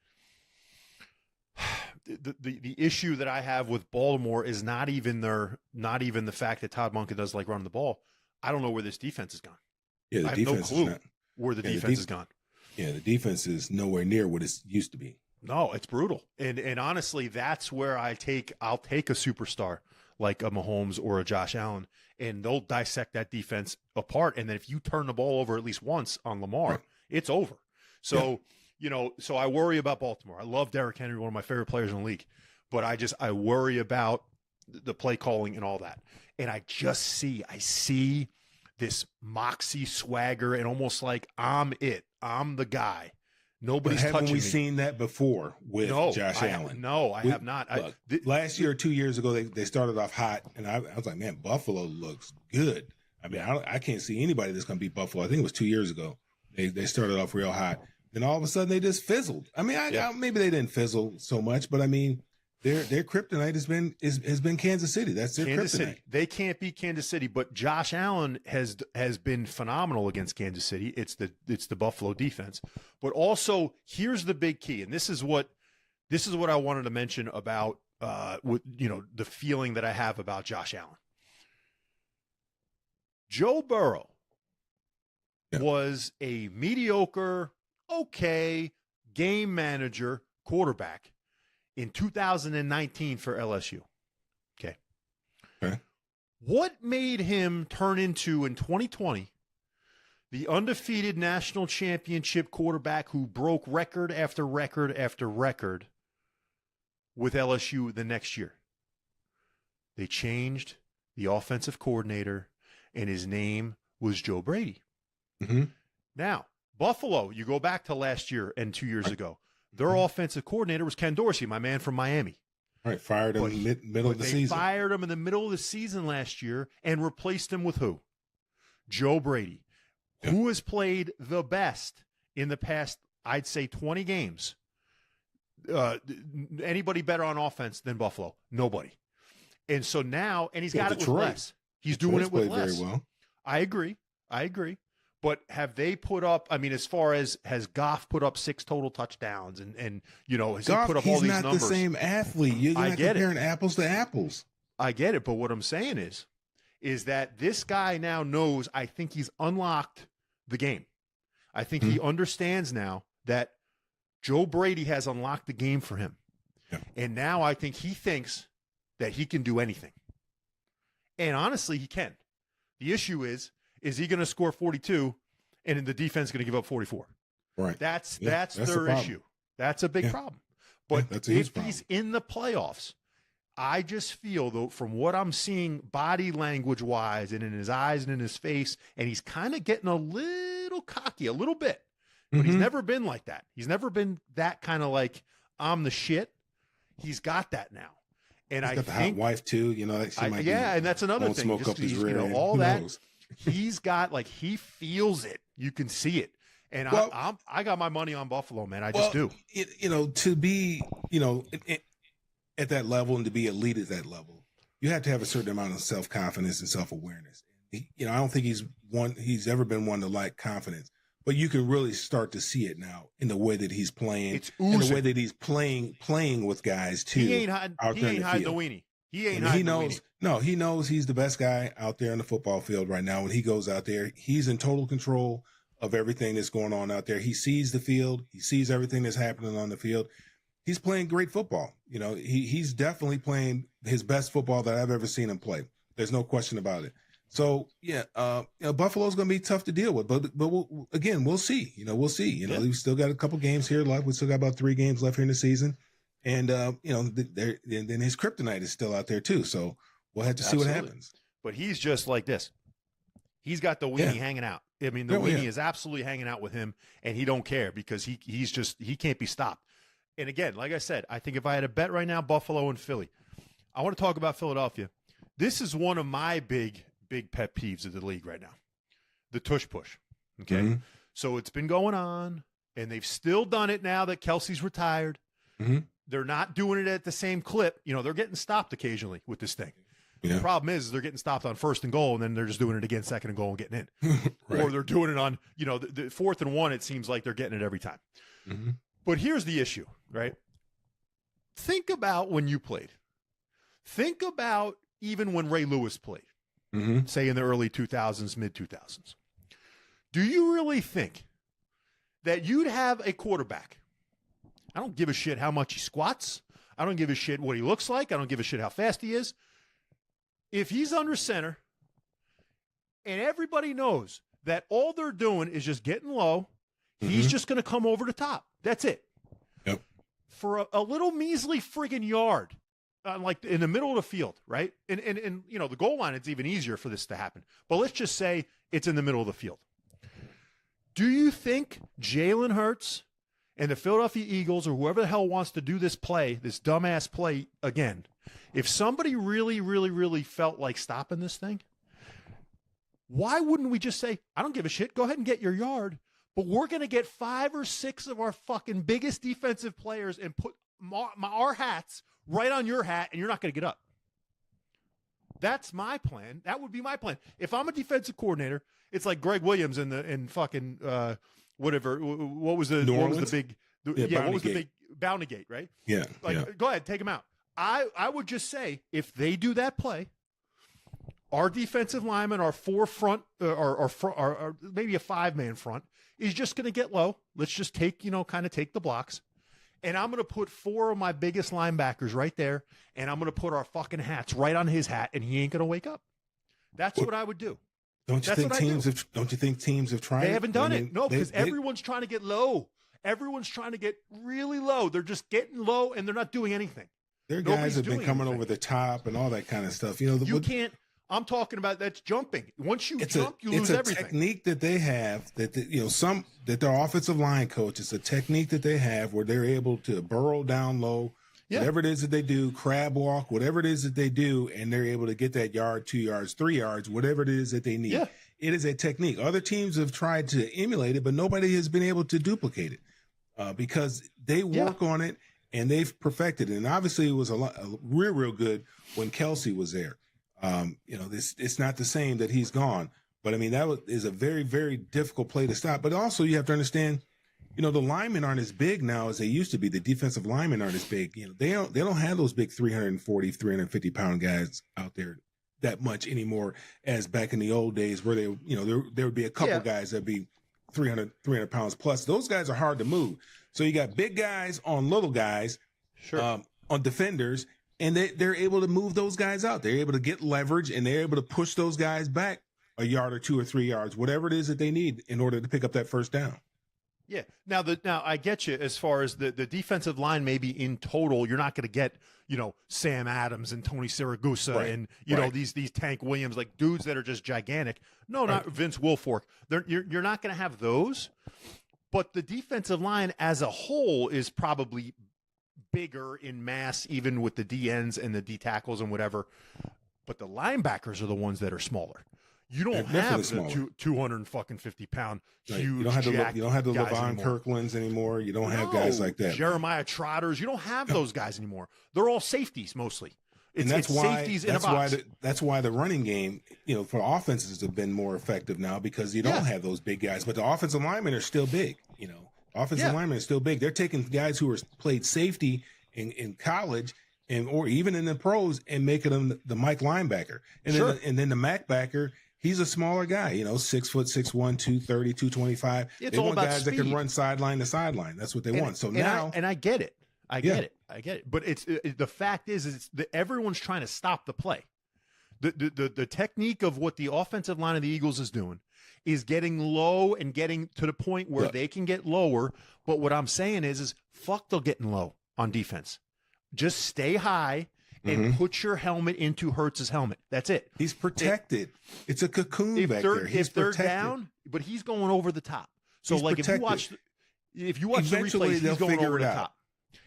the issue that I have with Baltimore is not even the fact that Todd Monken does like running the ball. I don't know where this defense has gone. Yeah, I have no clue where the defense has gone. Yeah, the defense is nowhere near what it used to be. No, it's brutal. And honestly, that's where I'll take a superstar like a Mahomes or a Josh Allen, and they'll dissect that defense apart. And then if you turn the ball over at least once on Lamar, it's over. So, so I worry about Baltimore. I love Derrick Henry, one of my favorite players in the league, but I worry about the play calling and all that. And I see this moxie swagger and almost like I'm the guy. Nobody's touching me. Haven't we seen that before with Josh Allen? I have not. Last year or 2 years ago, they started off hot, and I was like, man, Buffalo looks good. I mean, I can't see anybody that's going to beat Buffalo. I think it was 2 years ago. They started off real hot. Then all of a sudden, they just fizzled. I mean, maybe they didn't fizzle so much, but I mean, their kryptonite has been Kansas City. That's their Kansas kryptonite. City. They can't beat Kansas City, but Josh Allen has been phenomenal against Kansas City. It's the Buffalo defense, but also here's the big key, and this is what I wanted to mention about the feeling that I have about Josh Allen. Joe Burrow was a mediocre, game manager quarterback in 2019 for LSU. Okay. What made him turn into, in 2020, the undefeated national championship quarterback who broke record after record after record with LSU the next year? they changed the offensive coordinator, and his name was Joe Brady. Mm-hmm. Now, Buffalo, you go back to last year and 2 years ago, their offensive coordinator was Ken Dorsey, my man from Miami. All right, fired him in the middle of the season. They fired him in the middle of the season last year and replaced him with who? Joe Brady, who has played the best in the past, I'd say, 20 games. Anybody better on offense than Buffalo? Nobody. And so now, and he's got it with less. He's doing it with less. Very well. I agree. But have they put up, I mean, as far as has Goff put up 6 total touchdowns and you know, has Goff, he put up all these numbers? He's not the same athlete. You're not comparing apples to apples. I get it. But what I'm saying is that this guy now knows, I think he's unlocked the game. I think he understands now that Joe Brady has unlocked the game for him. Yeah. And now I think he thinks that he can do anything. And honestly, he can. The issue is he going to score 42 and the defense is going to give up 44? Right. That's their issue. That's a big problem. But if he's in the playoffs, I just feel, though, from what I'm seeing body language-wise and in his eyes and in his face, and he's kind of getting a little cocky, a little bit. But he's never been like that. He's never been that kind of like, I'm the shit. He's got that now. And he's got the hot wife, too. You know, and that's another thing. Smoke up his rear end. All that. He's got, like, he feels it. You can see it. And I got my money on Buffalo, man. I just do. To be, at that level and to be elite at that level, you have to have a certain amount of self-confidence and self-awareness. I don't think he's ever been one to lack confidence, but you can really start to see it now in the way that he's playing, it's oozing. In the way that he's playing with guys too. He ain't hiding the weenie. He knows he's the best guy out there on the football field right now. When he goes out there, he's in total control of everything that's going on out there. He sees the field. He sees everything that's happening on the field. He's playing great football. He's definitely playing his best football that I've ever seen him play. There's no question about it. So Buffalo's going to be tough to deal with, but we'll see. We'll see. We've still got a couple games here left. We still got about 3 games left here in the season, and then his kryptonite is still out there too. So we'll have to see what happens. But he's just like this. He's got the weenie hanging out. I mean, the weenie is absolutely hanging out with him, and he don't care because he can't be stopped. And again, like I said, I think if I had a bet right now, Buffalo and Philly. I want to talk about Philadelphia. This is one of my big pet peeves of the league right now. The tush push. Okay. Mm-hmm. So it's been going on, and they've still done it now that Kelsey's retired. Mm-hmm. They're not doing it at the same clip. They're getting stopped occasionally with this thing. Yeah. The problem is they're getting stopped on 1st and goal, and then they're just doing it again, 2nd and goal, and getting in. Right. Or they're doing it on, the 4th and 1, it seems like they're getting it every time. Mm-hmm. But here's the issue, right? Think about when you played. Think about even when Ray Lewis played, say in the early 2000s, mid-2000s. Do you really think that you'd have a quarterback? I don't give a shit how much he squats. I don't give a shit what he looks like. I don't give a shit how fast he is. If he's under center and everybody knows that all they're doing is just getting low, he's just going to come over the top. That's it. Yep. For a little measly friggin' yard, like in the middle of the field, right? And the goal line, it's even easier for this to happen. But let's just say it's in the middle of the field. Do you think Jalen Hurts and the Philadelphia Eagles or whoever the hell wants to do this play, this dumbass play again, if somebody really, really, really felt like stopping this thing, why wouldn't we just say, I don't give a shit, go ahead and get your yard, but we're going to get 5 or 6 of our fucking biggest defensive players and put our hats right on your hat, and you're not going to get up. That's my plan. That would be my plan. If I'm a defensive coordinator, it's like Greg Williams in fucking whatever. What was the big Bountygate, right? Yeah. Go ahead, take him out. I would just say if they do that play, our defensive linemen, our 4 front, or maybe a 5-man front, is just going to get low. Let's just take the blocks. And I'm going to put 4 of my biggest linebackers right there, and I'm going to put our fucking hats right on his hat, and he ain't going to wake up. That's what I would do. Don't you think teams have tried? They haven't done it. No, because everyone's trying to get low. Everyone's trying to get really low. They're just getting low, and they're not doing anything. Their Nobody's guys have been doing coming anything. over the top and all that kind of stuff. You know, You can't. I'm talking about that's jumping. Once you it's jump, you lose a everything. technique that they have that that their offensive line coach, it's a technique that they have where they're able to burrow down low, whatever it is that they do, crab walk, whatever it is that they do, and they're able to get that yard, 2 yards, 3 yards, whatever it is that they need. Yeah. It is a technique. Other teams have tried to emulate it, but nobody has been able to duplicate it because they work on it and they've perfected it. And obviously it was real good when Kelsey was there. It's not the same that he's gone, but I mean, is a very, very difficult play to stop. But also you have to understand, the linemen aren't as big now as they used to be. The defensive linemen aren't as big. They don't have those big 340, 350 pound guys out there that much anymore as back in the old days where there would be a couple guys that'd be 300 pounds plus. Those guys are hard to move. So you got big guys on little guys, on defenders, and they're able to move those guys out. They're able to get leverage, and they're able to push those guys back a yard or 2 or 3 yards, whatever it is that they need in order to pick up that first down. Yeah. Now I get you as far as the defensive line. Maybe in total, you're not going to get Sam Adams and Tony Siragusa and these Tank Williams, like dudes that are just gigantic. No, not Vince Wilfork. You're not going to have those. But the defensive line as a whole is probably bigger in mass, even with the DNs and the D tackles and whatever. But the linebackers are the ones that are smaller. You don't have the 250 pound huge. You don't have the LeVon Kirklands anymore. You don't have guys like that. Jeremiah Trotters. You don't have those guys anymore. They're all safeties mostly. That's why the running game, for offenses have been more effective now because you don't have those big guys. But the offensive linemen are still big. Offensive linemen are still big. They're taking guys who played safety in college or even in the pros and making them the Mike linebacker. And then the Mac backer. He's a smaller guy, 6 foot 6'1", 230, 225. It's they all want about guys speed. that can run sideline to sideline. That's what they want. So now, I get it. I get it. But the fact is everyone's trying to stop the play. The technique of what the offensive line of the Eagles is doing is getting low and getting to the point where they can get lower. But what I'm saying is fuck they're getting low on defense. Just stay high. And put your helmet into Hurts's helmet. That's it. He's protected. It's a cocoon back there. If they're down, but he's going over the top. So he's protected. if you watch the replays, he's going over the top.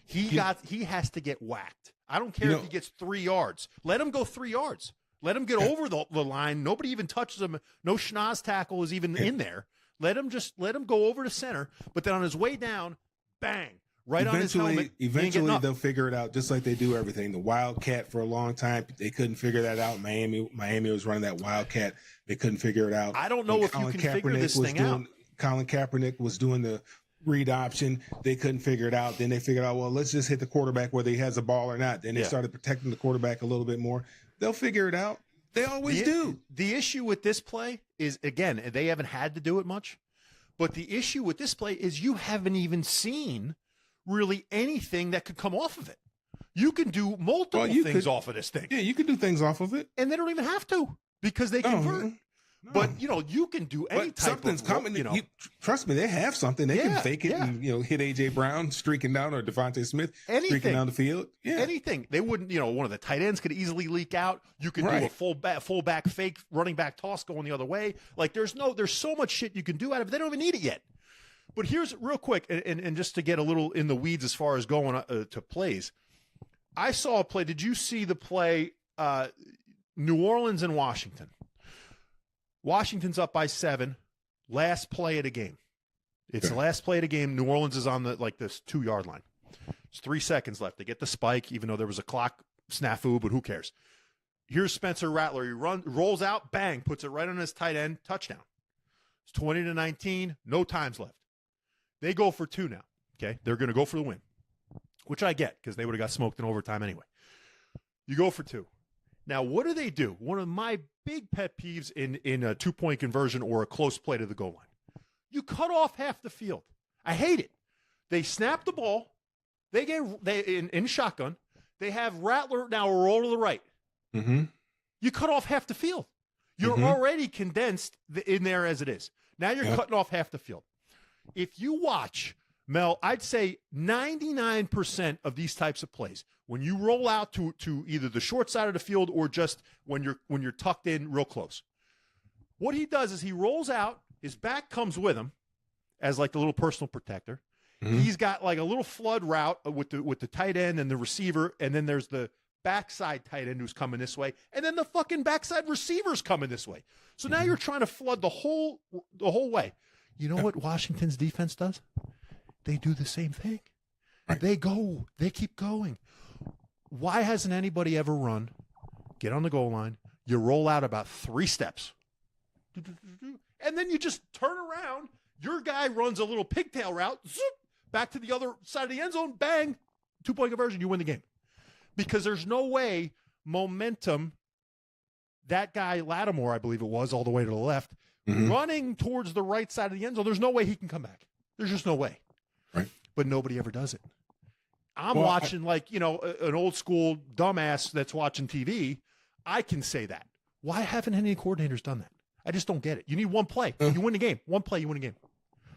He has to get whacked. I don't care if he gets 3 yards. Let him go 3 yards. Let him get over the line. Nobody even touches him. No schnoz tackle is even in there. Let him go over to center. But then on his way down, bang. Right on his helmet. Eventually, they'll figure it out just like they do everything. The Wildcat for a long time, they couldn't figure that out. Miami was running that Wildcat. They couldn't figure it out. I don't know if you can figure this thing out. Colin Kaepernick was doing the read option. They couldn't figure it out. Then they figured out, well, let's just hit the quarterback whether he has a ball or not. Then they started protecting the quarterback a little bit more. They'll figure it out. They always do. The issue with this play is, again, they haven't had to do it much. But the issue with this play is you haven't even seen really anything that could come off of it. You can do multiple things off of this thing. Yeah, you can do things off of it. And they don't even have to because they convert. No. But, you can do any type something's of coming. Trust me, they have something. They can fake it and, hit A.J. Brown streaking down or Devontae Smith streaking down the field. Yeah. Anything. They wouldn't, one of the tight ends could easily leak out. You could do a fullback fake running back toss going the other way. Like there's so much shit you can do out of it. They don't even need it yet. But here's real quick, and just to get a little in the weeds as far as going to plays. I saw a play. Did you see the play New Orleans and Washington? Washington's up by 7. Last play of the game. It's the last play of the game. New Orleans is on this 2-yard line. There's 3 seconds left. They get the spike, even though there was a clock snafu, but who cares? Here's Spencer Rattler. He rolls out, bang, puts it right on his tight end, touchdown. It's 20-19, no times left. They go for 2 now. Okay, they're going to go for the win, which I get because they would have got smoked in overtime anyway. You go for 2. Now, what do? One of my big pet peeves in a 2-point conversion or a close play to the goal line. You cut off half the field. I hate it. They snap the ball. They in shotgun. They have Rattler now roll to the right. Mm-hmm. You cut off half the field. You're already condensed in there as it is. Now you're cutting off half the field. If you watch Mel, I'd say 99% of these types of plays, when you roll out to either the short side of the field or just when you're tucked in real close, what he does is he rolls out, his back comes with him as like the little personal protector. Mm-hmm. He's got like a little flood route with the tight end and the receiver, and then there's the backside tight end who's coming this way, and then the fucking backside receiver's coming this way. So now you're trying to flood the whole way. You know what Washington's defense does? They do the same thing. Right. They keep going. Why hasn't anybody ever run, get on the goal line, you roll out about 3 steps, and then you just turn around, your guy runs a little pigtail route, zoop, back to the other side of the end zone, bang, 2-point conversion, you win the game. Because there's no way momentum, that guy Lattimore, I believe it was, all the way to the left, running towards the right side of the end zone, there's no way he can come back. There's just no way. Right. But nobody ever does it. I'm watching an old school dumbass that's watching TV. I can say that. Why haven't any coordinators done that? I just don't get it. You need one play. You win the game. One play, you win the game.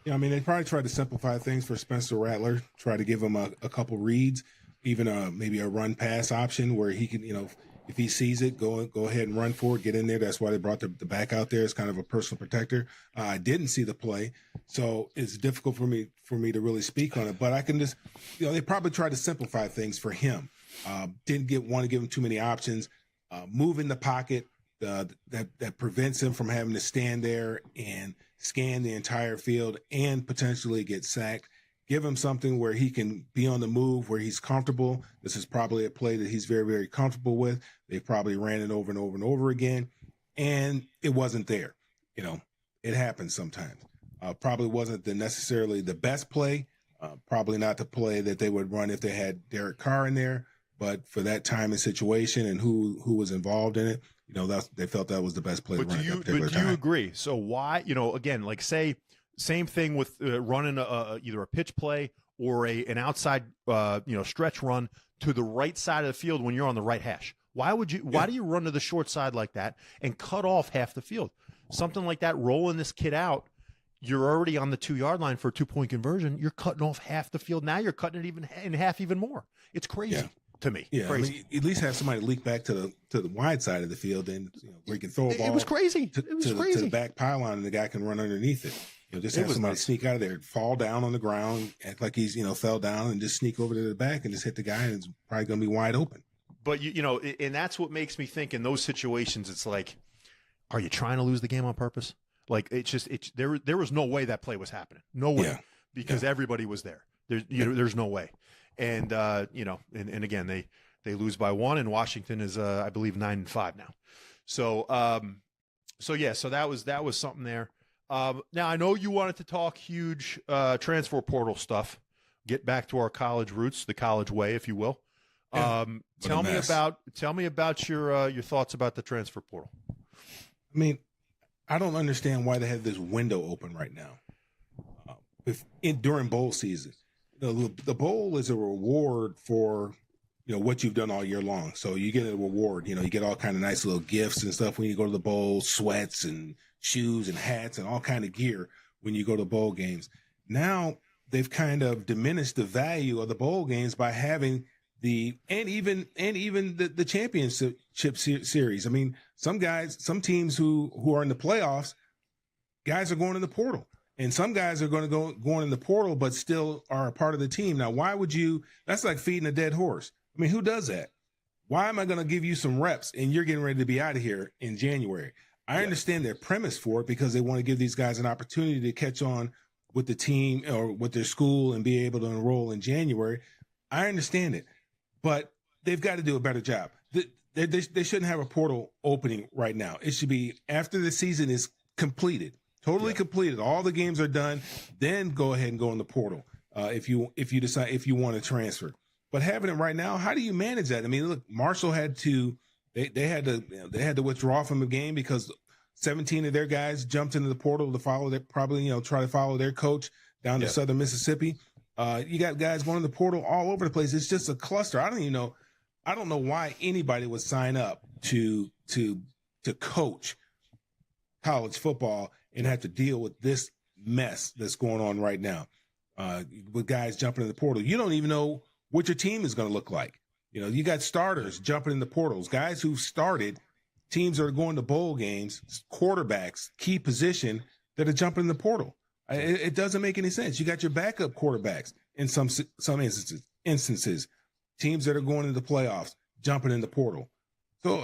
Yeah, I mean, they probably tried to simplify things for Spencer Rattler, try to give him a couple reads, even maybe a run pass option where he can, if he sees it, go ahead and run for it, get in there. That's why they brought the back out there as kind of a personal protector. I didn't see the play, so it's difficult for me to really speak on it. But I can just, they probably tried to simplify things for him. Didn't want to give him too many options. Move in the pocket that prevents him from having to stand there and scan the entire field and potentially get sacked. Give him something where he can be on the move, where he's comfortable. This is probably a play that he's very, very comfortable with. They probably ran it over and over and over again, and it wasn't there. It happens sometimes. Probably wasn't necessarily the best play. Probably not the play that they would run if they had Derek Carr in there. But for that time and situation and who was involved in it, they felt that was the best play. But do you agree? So why, again, like say. Same thing with running either a pitch play or an outside, stretch run to the right side of the field when you're on the right hash. Why do you run to the short side like that and cut off half the field? Something like that, rolling this kid out, you're already on the 2-yard line for a 2-point conversion. You're cutting off half the field. Now you're cutting it even in half even more. It's crazy to me. Yeah, crazy. I mean, at least have somebody leak back to the wide side of the field and where he can throw a ball. It was crazy. To the back pylon, and the guy can run underneath it. Just have somebody sneak out of there, fall down on the ground, act like he's, fell down, and just sneak over to the back and just hit the guy, and it's probably going to be wide open. But, and that's what makes me think in those situations, it's like, are you trying to lose the game on purpose? Like, there was no way that play was happening. No way. Because everybody was there. There's no way. And, and again, they lose by 1, and Washington is, I believe, 9-5 now. So that was something there. Now, I know you wanted to talk huge transfer portal stuff. Get back to our college roots, the college way, if you will. Tell me about your thoughts about the transfer portal. I mean, I don't understand why they have this window open right now. During bowl season, the bowl is a reward for what you've done all year long. So you get a reward. You get all kind of nice little gifts and stuff when you go to the bowl, sweats and shoes and hats and all kind of gear when you go to bowl games. Now they've kind of diminished the value of the bowl games by having even the championship series. I mean, some teams who are in the playoffs, guys are going in the portal, and some guys are going in the portal, but still are a part of the team. Now, why would you? That's like feeding a dead horse. I mean, who does that? Why am I going to give you some reps and you're getting ready to be out of here in January? I understand their premise for it because they want to give these guys an opportunity to catch on with the team or with their school and be able to enroll in January. I understand it, but they've got to do a better job. They shouldn't have a portal opening right now. It should be after the season is completed, totally completed. All the games are done. Then go ahead and go in the portal if you decide if you want to transfer. But having it right now, how do you manage that? I mean, look, Marshall had to. They had to withdraw from the game because 17 of their guys jumped into the portal to follow try to follow their coach down to Southern Mississippi. You got guys going in the portal all over the place. It's just a cluster. I don't know why anybody would sign up to coach college football and have to deal with this mess that's going on right now. with guys jumping in the portal. You don't even know what your team is going to look like. You got starters jumping in the portals, guys who've started, teams that are going to bowl games, quarterbacks, key position that are jumping in the portal. It doesn't make any sense. You got your backup quarterbacks in some instances, teams that are going into the playoffs, jumping in the portal. So,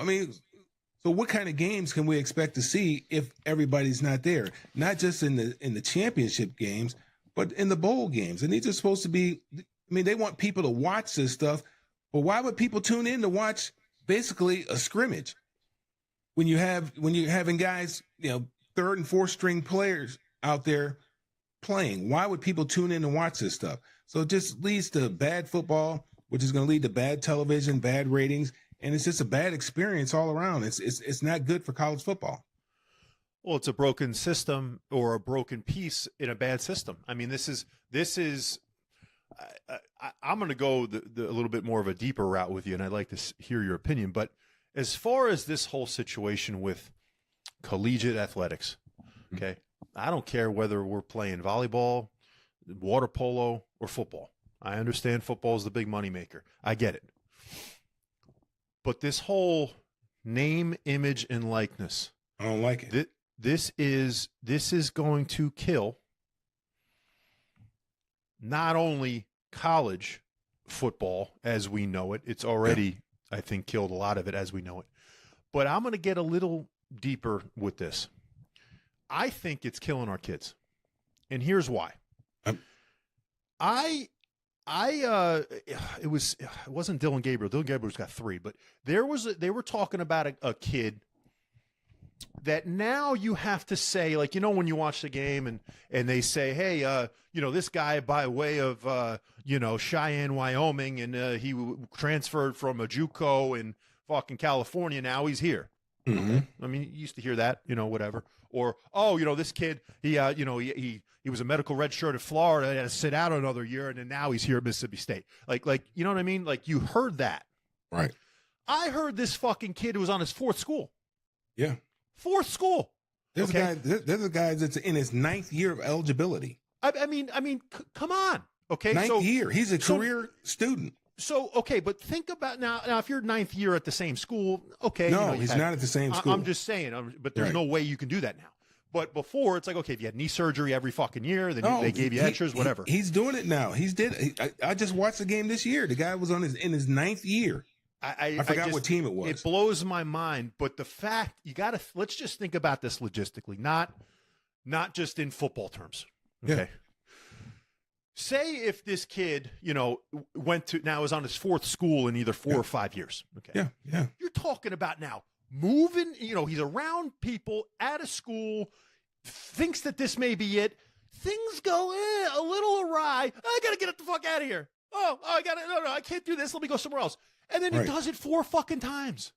so what kind of games can we expect to see if everybody's not there? Not just in the championship games, but in the bowl games. And these are supposed to be, they want people to watch this stuff, but why would people tune in to watch basically a scrimmage when you're having guys, third and fourth string players out there playing? Why would people tune in and watch this stuff? So it just leads to bad football, which is going to lead to bad television, bad ratings, and it's just a bad experience all around. It's not good for college football. Well, it's a broken system or a broken piece in a bad system. This is. I'm going to go a little bit more of a deeper route with you, and I'd like to hear your opinion. But as far as this whole situation with collegiate athletics, okay, I don't care whether we're playing volleyball, water polo, or football. I understand football is the big moneymaker. I get it. But this whole name, image, and likeness, I don't like it. This is going to kill not only college football as we know it. It's already, I think, killed a lot of it as we know it. But I'm going to get a little deeper with this. I think it's killing our kids. And here's why. It wasn't Dylan Gabriel. Dylan Gabriel's got 3, but they were talking about a kid that now you have to say, like, when you watch the game and they say, hey, this guy by way of, Cheyenne, Wyoming, and he transferred from a JUCO in fucking California. Now he's here. Mm-hmm. Okay. You used to hear that, whatever. Or, this kid, he was a medical red shirt at Florida and had to sit out another year, and then now he's here at Mississippi State. Like, you know what I mean? Like, you heard that. Right. I heard this fucking kid who was on his 4th school. Yeah. 4th school. There's a guy that's in his 9th year of eligibility. Come on. Okay. 9th year. He's a career student. So, okay, but think about now if you're 9th year at the same school, okay. No, he's not at the same school. I'm just saying, but there's no way you can do that now. But before, it's like, okay, if you had knee surgery every fucking year, then they gave you extras, whatever. He's doing it now. I just watched the game this year. The guy was in his 9th year. I forgot what team it was. It blows my mind. But the fact, let's just think about this logistically, not just in football terms. Okay. Yeah. Say if this kid, is on his 4th school in either 4 or 5 years. Okay. Yeah. You're talking about now moving, he's around people at a school, thinks that this may be it. Things go a little awry. I got to get the fuck out of here. I can't do this. Let me go somewhere else. And then he does it 4 fucking times.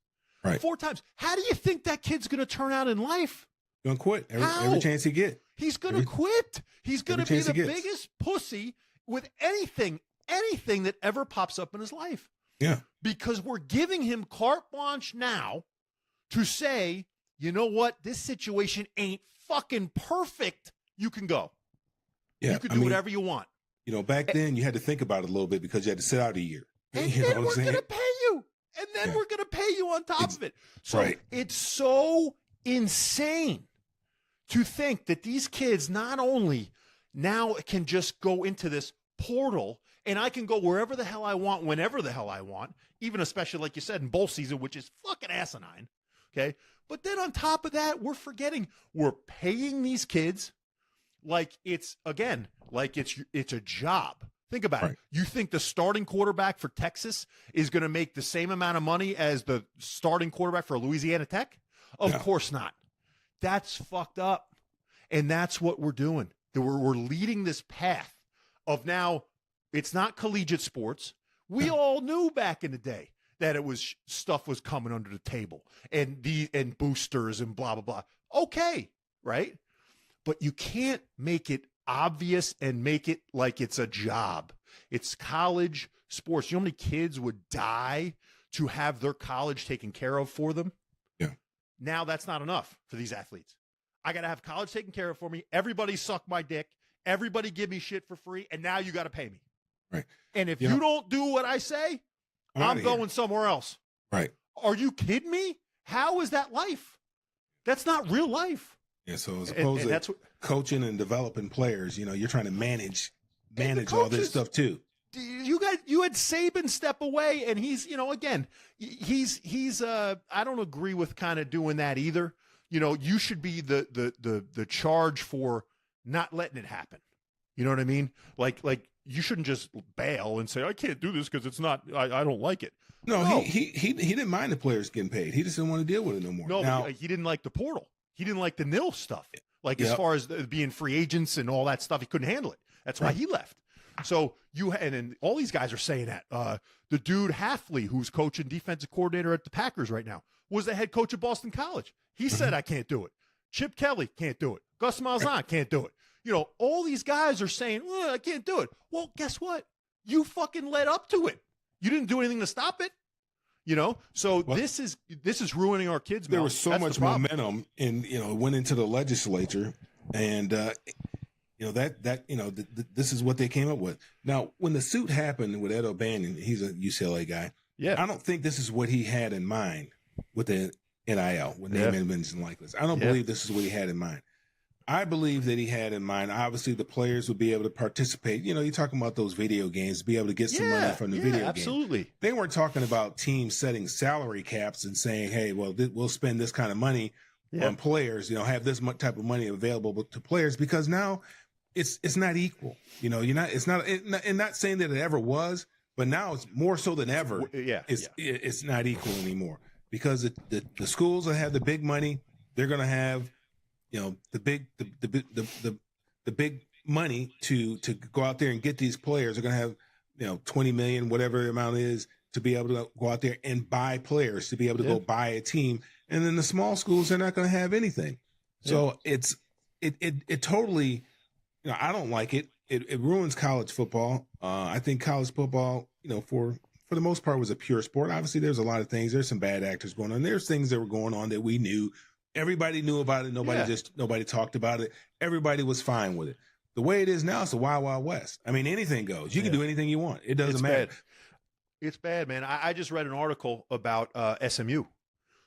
Right. 4 times. How do you think that kid's going to turn out in life? Going to quit every chance he get. He's going to quit. He's going to be the biggest pussy with anything that ever pops up in his life. Yeah. Because we're giving him carte blanche now to say, you know what? This situation ain't fucking perfect. You can go. Yeah. You can do whatever you want. Back then you had to think about it a little bit because you had to sit out a year. And then we're going to pay you. And then we're going to pay you on top of it. So it's so insane to think that these kids not only now can just go into this portal and I can go wherever the hell I want, whenever the hell I want, even especially like you said in bowl season, which is fucking asinine. Okay. But then on top of that, we're paying these kids like it's a job. Think about it. You think the starting quarterback for Texas is going to make the same amount of money as the starting quarterback for Louisiana Tech? Of course not. That's fucked up. And that's what we're doing. We're leading this path of now it's not collegiate sports. We all knew back in the day that stuff was coming under the table and boosters and blah, blah, blah. Okay. Right. But you can't make it obvious and make it like it's a job. It's college sports. You know how many kids would die to have their college taken care of for them? Yeah. Now that's not enough for these athletes. I got to have college taken care of for me. Everybody suck my dick everybody give me shit for free, and now you got to pay me. Right. And if You you know- don't do what I say, I'm I'm outta here. going somewhere else. Right. Are you kidding me? How is that life? That's not real life. Yeah. So as And opposed to that's what, coaching and developing players, you're trying to manage all this coaches- stuff too. you had Saban step away, and he's, again, he's I don't agree with kind of doing that either. You should be the charge for not letting it happen. You know what I mean? Like you shouldn't just bail and say, I can't do this because it's not, I don't like it. No, he didn't mind the players getting paid. He just didn't want to deal with it no more. No, Now, but he didn't like the portal. He didn't like the nil stuff. Like as Yep. far as being free agents and all that stuff, he couldn't handle it. That's why he left. So and all these guys are saying that. The dude Halfley, who's coaching defensive coordinator at the Packers right now, was the head coach of Boston College. He said, I can't do it. Chip Kelly can't do it. Gus Malzahn can't do it. All these guys are saying, I can't do it. Well, guess what? You fucking led up to it. You didn't do anything to stop it. So this is ruining our kids. there Mel. was so That's the much problem. momentum, and it went into the legislature, and this is what they came up with. Now, when the suit happened with Ed O'Bannon, he's a UCLA guy. Yeah. I don't think this is what he had in mind with the NIL, with name, image, and likeness. I don't Yeah. believe this is what he had in mind. I believe that he had in mind, obviously, the players would be able to participate. You're talking about those video games, be able to get some money from the video game. Absolutely. They weren't talking about teams setting salary caps and saying, hey, well, we'll spend this kind of money on players, have this type of money available to players, because now it's not equal. Not saying that it ever was, but now it's more so than ever. It's not equal anymore, because the schools that have the big money, they're going to have, the big money to go out there and get these players. They're going to have, 20 million, whatever the amount is, to be able to go out there and buy players, to be able to go buy a team. And then the small schools, they're not going to have anything. So it totally, I don't like it. It ruins college football. I think college football, for the most part, was a pure sport. Obviously, there's a lot of things. There's some bad actors going on. There's things that were going on that we knew. Everybody knew about it. Nobody talked about it. Everybody was fine with it. The way it is now, it's the Wild Wild West. I mean, anything goes. You can do anything you want. It doesn't matter. Bad. It's bad, man. I just read an article about SMU.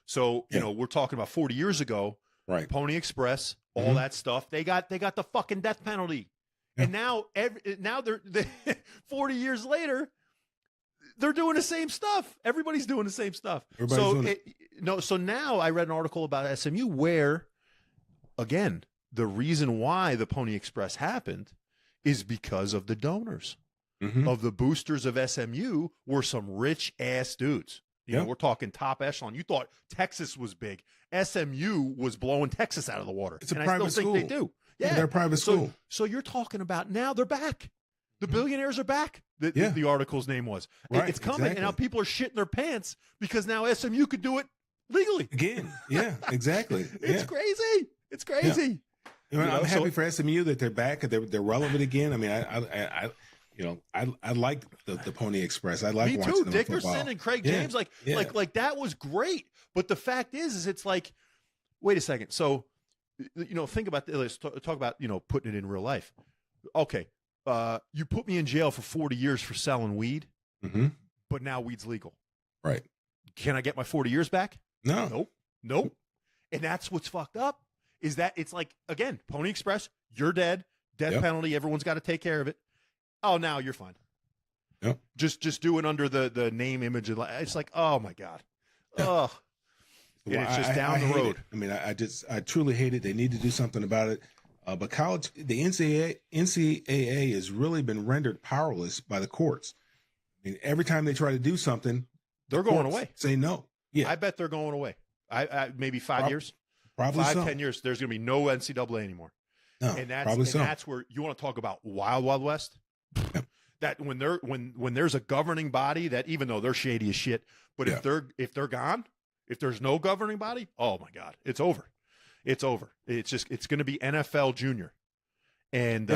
So, we're talking about 40 years ago, right? Pony Express, all that stuff. They got the fucking death penalty. Yeah. And now they're 40 years later, they're doing the same stuff. Everybody's doing the same stuff. So now I read an article about SMU where, again, the reason why the Pony Express happened is because of the donors. Of the boosters of SMU were some rich ass dudes. We're talking top echelon. You thought Texas was big. SMU was blowing Texas out of the water. It's a private school. Think they do. Yeah, they're a private school. So you're talking about now they're back. The billionaires are back. The article's name was. Right, it's coming, exactly. and now people are shitting their pants because now SMU could do it legally again. Yeah, exactly. It's crazy. It's crazy. Yeah. I'm happy for SMU that they're back. They're relevant again. I mean, I like the Pony Express. I like me watching too. them Dickerson football. and Craig James, like that was great. But the fact is it's like, wait a second. So, think about this. Let's talk about putting it in real life. Okay, you put me in jail for 40 years for selling weed, but now weed's legal. Right? Can I get my 40 years back? No. Nope. And that's what's fucked up. Is that it's like, again, Pony Express, you're dead, death penalty, everyone's got to take care of it. Oh, now you're fine. Yep. Just do it under the name, image. It's like, oh my God. Ugh. And it's just down the road. I mean, I truly hate it. They need to do something about it. But college, the NCAA has really been rendered powerless by the courts. I mean, every time they try to do something, they're going away. Say no. Yeah. I bet they're going away. I maybe 5 years. Probably 10 years. There's going to be no NCAA anymore. No, and that's where you want to talk about Wild Wild West. Yep. That when there's a governing body that, even though they're shady as shit, but if they're gone, if there's no governing body, oh my God, it's over. It's over. It's going to be NFL Junior, And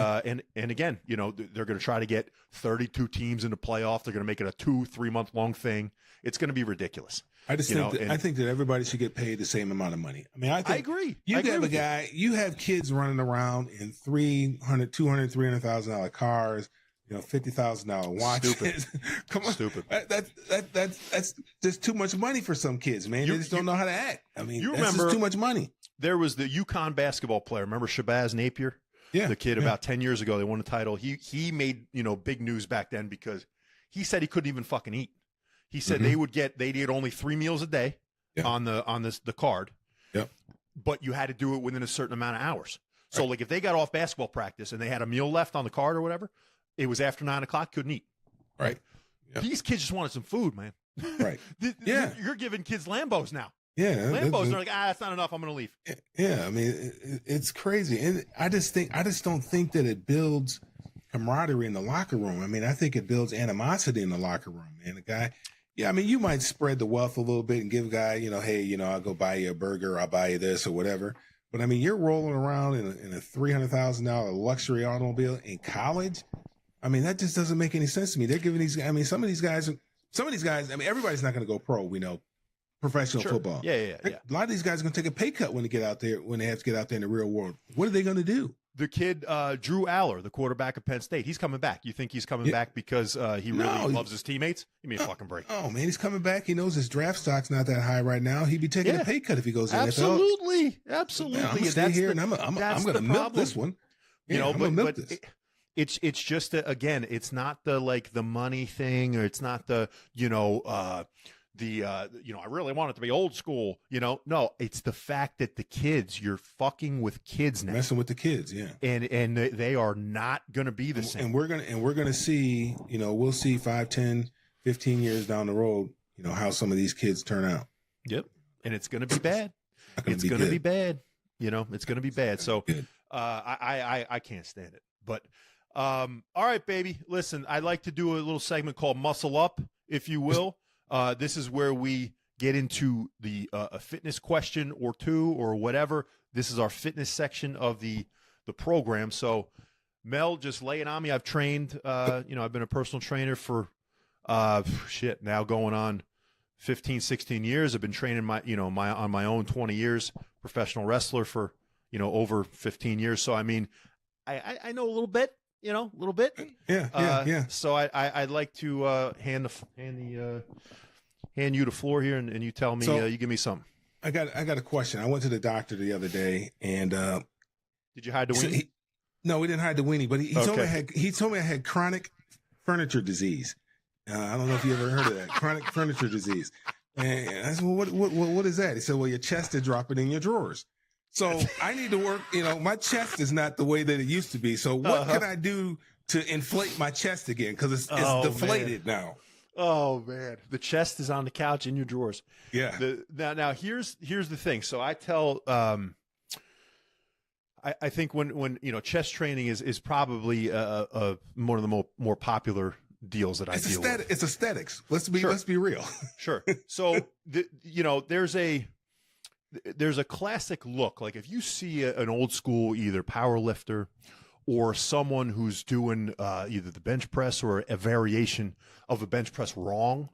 again, you know, they're going to try to get 32 teams in the playoff. They're going to make it a 2-3 month long thing. It's going to be ridiculous. I think that everybody should get paid the same amount of money. I mean, I agree. You have kids running around in $200,000, $300,000 cars, you know, $50,000 watches. Stupid. Come on, Stupid. That's just too much money for some kids, man. They just don't know how to act. I mean, that's just too much money. There was the UConn basketball player. Remember Shabazz Napier? Yeah, the kid about 10 years ago. They won a title. He made, you know, big news back then because he said he couldn't even fucking eat. He said they'd get only 3 meals a day on the card. Yep. But you had to do it within a certain amount of hours. So like if they got off basketball practice and they had a meal left on the card or whatever, it was after 9 o'clock, couldn't eat. Right. Yep. These kids just wanted some food, man. Right. You're giving kids Lambos now. Yeah. Lambos, they're like, that's not enough. I'm going to leave. Yeah. I mean, it's crazy. And I just don't think that it builds camaraderie in the locker room. I mean, I think it builds animosity in the locker room, man. The guy, I mean, you might spread the wealth a little bit and give a guy, you know, hey, you know, I'll go buy you a burger, I'll buy you this or whatever. But I mean, you're rolling around in a $300,000 luxury automobile in college. I mean, that just doesn't make any sense to me. They're giving these, I mean, some of these guys, I mean, everybody's not going to go pro, we know, professional football. Yeah. A lot of these guys are going to take a pay cut when they get out there, when they have to get out there in the real world. What are they going to do? The kid, Drew Aller, the quarterback of Penn State, he's coming back. You think he's coming back because he really loves his teammates? Give me a fucking break. Oh, man, he's coming back. He knows his draft stock's not that high right now. He'd be taking a pay cut if he goes to the NFL. Absolutely. Man, I'm going to stay here and I'm going to milk this one. You know, but it's just, again, it's not the money thing, or it's not I really want it to be old school, you know. No, it's the fact that the kids, you're fucking with kids now. Messing with the kids, yeah. And they are not going to be the same. And we're going to see, you know, we'll see 5, 10, 15 years down the road, you know, how some of these kids turn out. Yep. And it's going to be bad. It's going to be bad. You know, it's going to be bad. So I can't stand it. But all right, baby. Listen, I'd like to do a little segment called Muscle Up, if you will. This is where we get into the a fitness question or two or whatever. This is our fitness section of the program. So, Mel, just lay it on me. I've trained, I've been a personal trainer for, now going on 15, 16 years. I've been training on my own 20 years, professional wrestler for, over 15 years. So, I mean, I know a little bit. A little bit. Yeah. So I'd like to hand you the floor here, and you tell me. You give me something. I got a question. I went to the doctor the other day, and did you hide the weenie? No, we didn't hide the weenie, but he told me I had chronic furniture disease. I don't know if you ever heard of that, chronic furniture disease. And I said, well, what is that? He said, well, your chest is dropping in your drawers. So I need to work, my chest is not the way that it used to be. So what can I do to inflate my chest again? Because it's deflated now. Oh, man. The chest is on the couch in your drawers. Yeah. Now here's the thing. So I tell I think when chest training is probably one of the more popular deals that I deal with. It's aesthetics. Let's be real. Sure. So there's a classic look. Like if you see an old school either power lifter or someone who's doing either the bench press or a variation of a bench press wrong,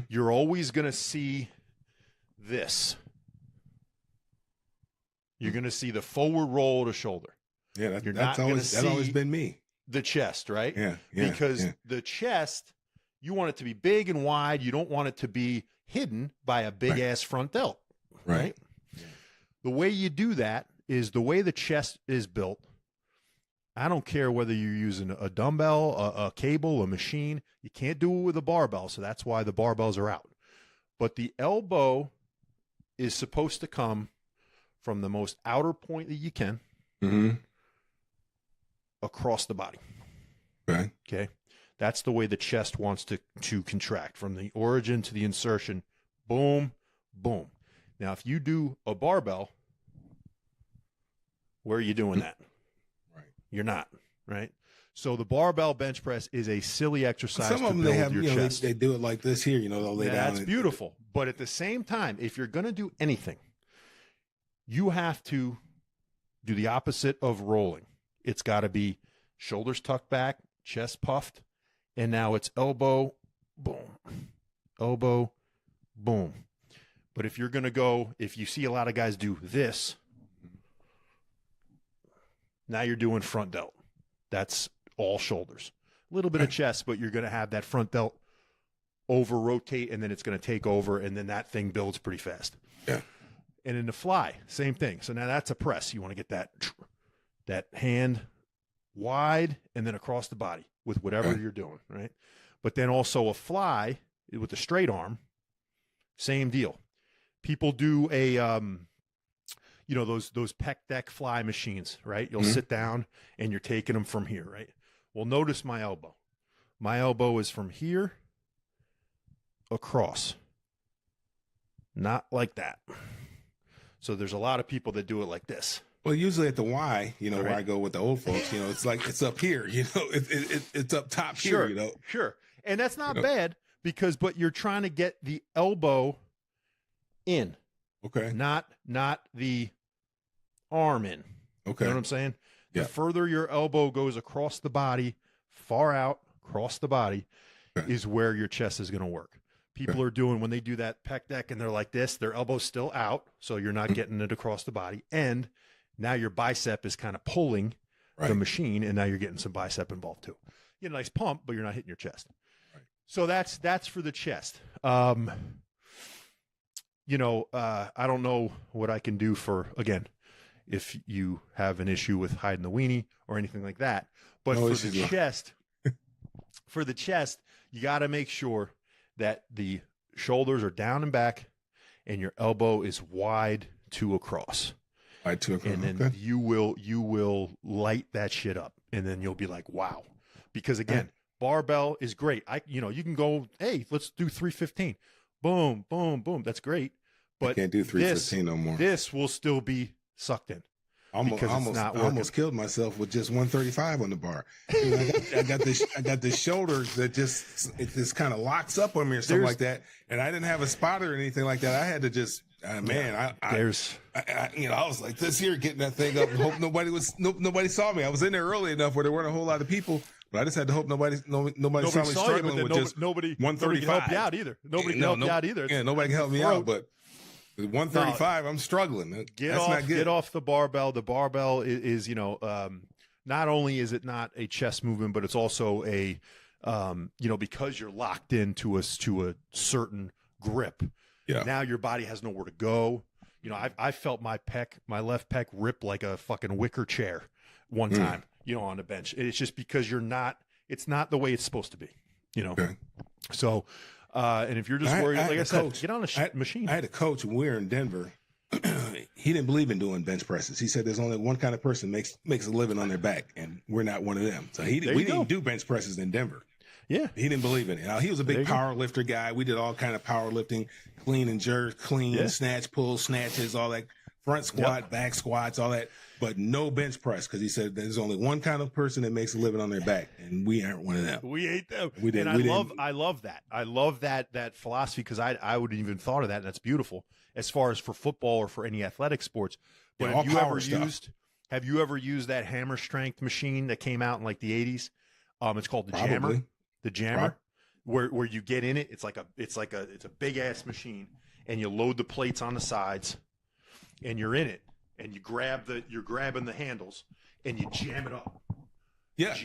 you're always going to see this. You're going to see the forward roll of the shoulder. Yeah, that's always been me. The chest, right? Yeah. Because the chest, you want it to be big and wide. You don't want it to be hidden by a big ass front delt. Right? The way you do that is the way the chest is built. I don't care whether you're using a dumbbell, a cable, a machine. You can't do it with a barbell, so that's why the barbells are out. But the elbow is supposed to come from the most outer point that you can across the body. Right. Okay? That's the way the chest wants to contract, from the origin to the insertion. Boom, boom. Now, if you do a barbell, where are you doing that? Right. You're not, right? So the barbell bench press is a silly exercise. Some to of them, build they have, your chest. they do it like this here, they'll lay down. That's beautiful. But at the same time, if you're going to do anything, you have to do the opposite of rolling. it's got to be shoulders tucked back, chest puffed, and now it's elbow, boom, elbow, boom. But if you're going to go, if you see a lot of guys do this, now you're doing front delt. That's all shoulders. A little bit of chest, but you're going to have that front delt over rotate, and then it's going to take over, and then that thing builds pretty fast. Yeah. And in the fly, same thing. So now that's a press. You want to get that hand wide and then across the body with whatever you're doing, right? But then also a fly with the straight arm, same deal. People do a those pec deck fly machines, right? You'll sit down and you're taking them from here, right? Well, notice my elbow. My elbow is from here across, not like that. So there's a lot of people that do it like this. Well, usually at the Y, where I go with the old folks, it's like it's up here, it's up top Sure, here, Sure. And that's not bad but you're trying to get the elbow in. Okay. Not the arm in. Okay. You know what I'm saying? Yeah. The further your elbow goes across the body, far out across the body, is where your chest is going to work. People are doing, when they do that pec deck and they're like this, their elbow's still out, so you're not getting it across the body. And now your bicep is kind of pulling the machine, and now you're getting some bicep involved too. You get a nice pump, but you're not hitting your chest. Right. So that's for the chest. I don't know what I can do for, again, if you have an issue with hiding the weenie or anything like that. But for the chest, you got to make sure that the shoulders are down and back and your elbow is wide to across. Wide to across. And then you will light that shit up. And then you'll be like, wow. Because again, barbell is great. You can go, hey, let's do 315. Boom, boom, boom. That's great. But I can't do 315 no more. This will still be sucked in. I almost killed myself with just 135 on the bar. I got this shoulder that just kind of locks up on me or something like that, and I didn't have a spotter or anything like that. I had to just I was like this here, getting that thing up and hope nobody saw me. I was in there early enough where there weren't a whole lot of people, but I just had to hope nobody saw me struggling with just 135. Nobody can help you out either. Nobody can help you out either. Yeah, nobody can help me out, but 135, I'm struggling. Get off the barbell. The barbell is not only is it not a chest movement, but it's also a, because you're locked into a certain grip. Yeah. Now your body has nowhere to go. I felt my left pec rip like a fucking wicker chair one time, on the bench. It's just because it's not the way it's supposed to be, Okay. So, and if you're just worried, like I said, get on a machine. I had a coach when we were in Denver. He didn't believe in doing bench presses. He said there's only one kind of person makes a living on their back, and we're not one of them. So we didn't do bench presses in Denver. Yeah, he didn't believe in it. Now, he was a big power lifter guy. We did all kind of power lifting, clean and jerk, snatch, pull, snatches, all that, front squat, back squats, all that, but no bench press, because he said there's only one kind of person that makes a living on their back, and we aren't one of them. We ain't them. We didn't. I love that. I love that philosophy, because I wouldn't even thought of that, and that's beautiful as far as for football or for any athletic sports. But have you ever used that hammer strength machine that came out in like the 80s? It's called the Jammer. The Jammer, where you get in it, it's a big ass machine, and you load the plates on the sides, and you're in it, and you're grabbing the handles, and you jam it up. Yeah.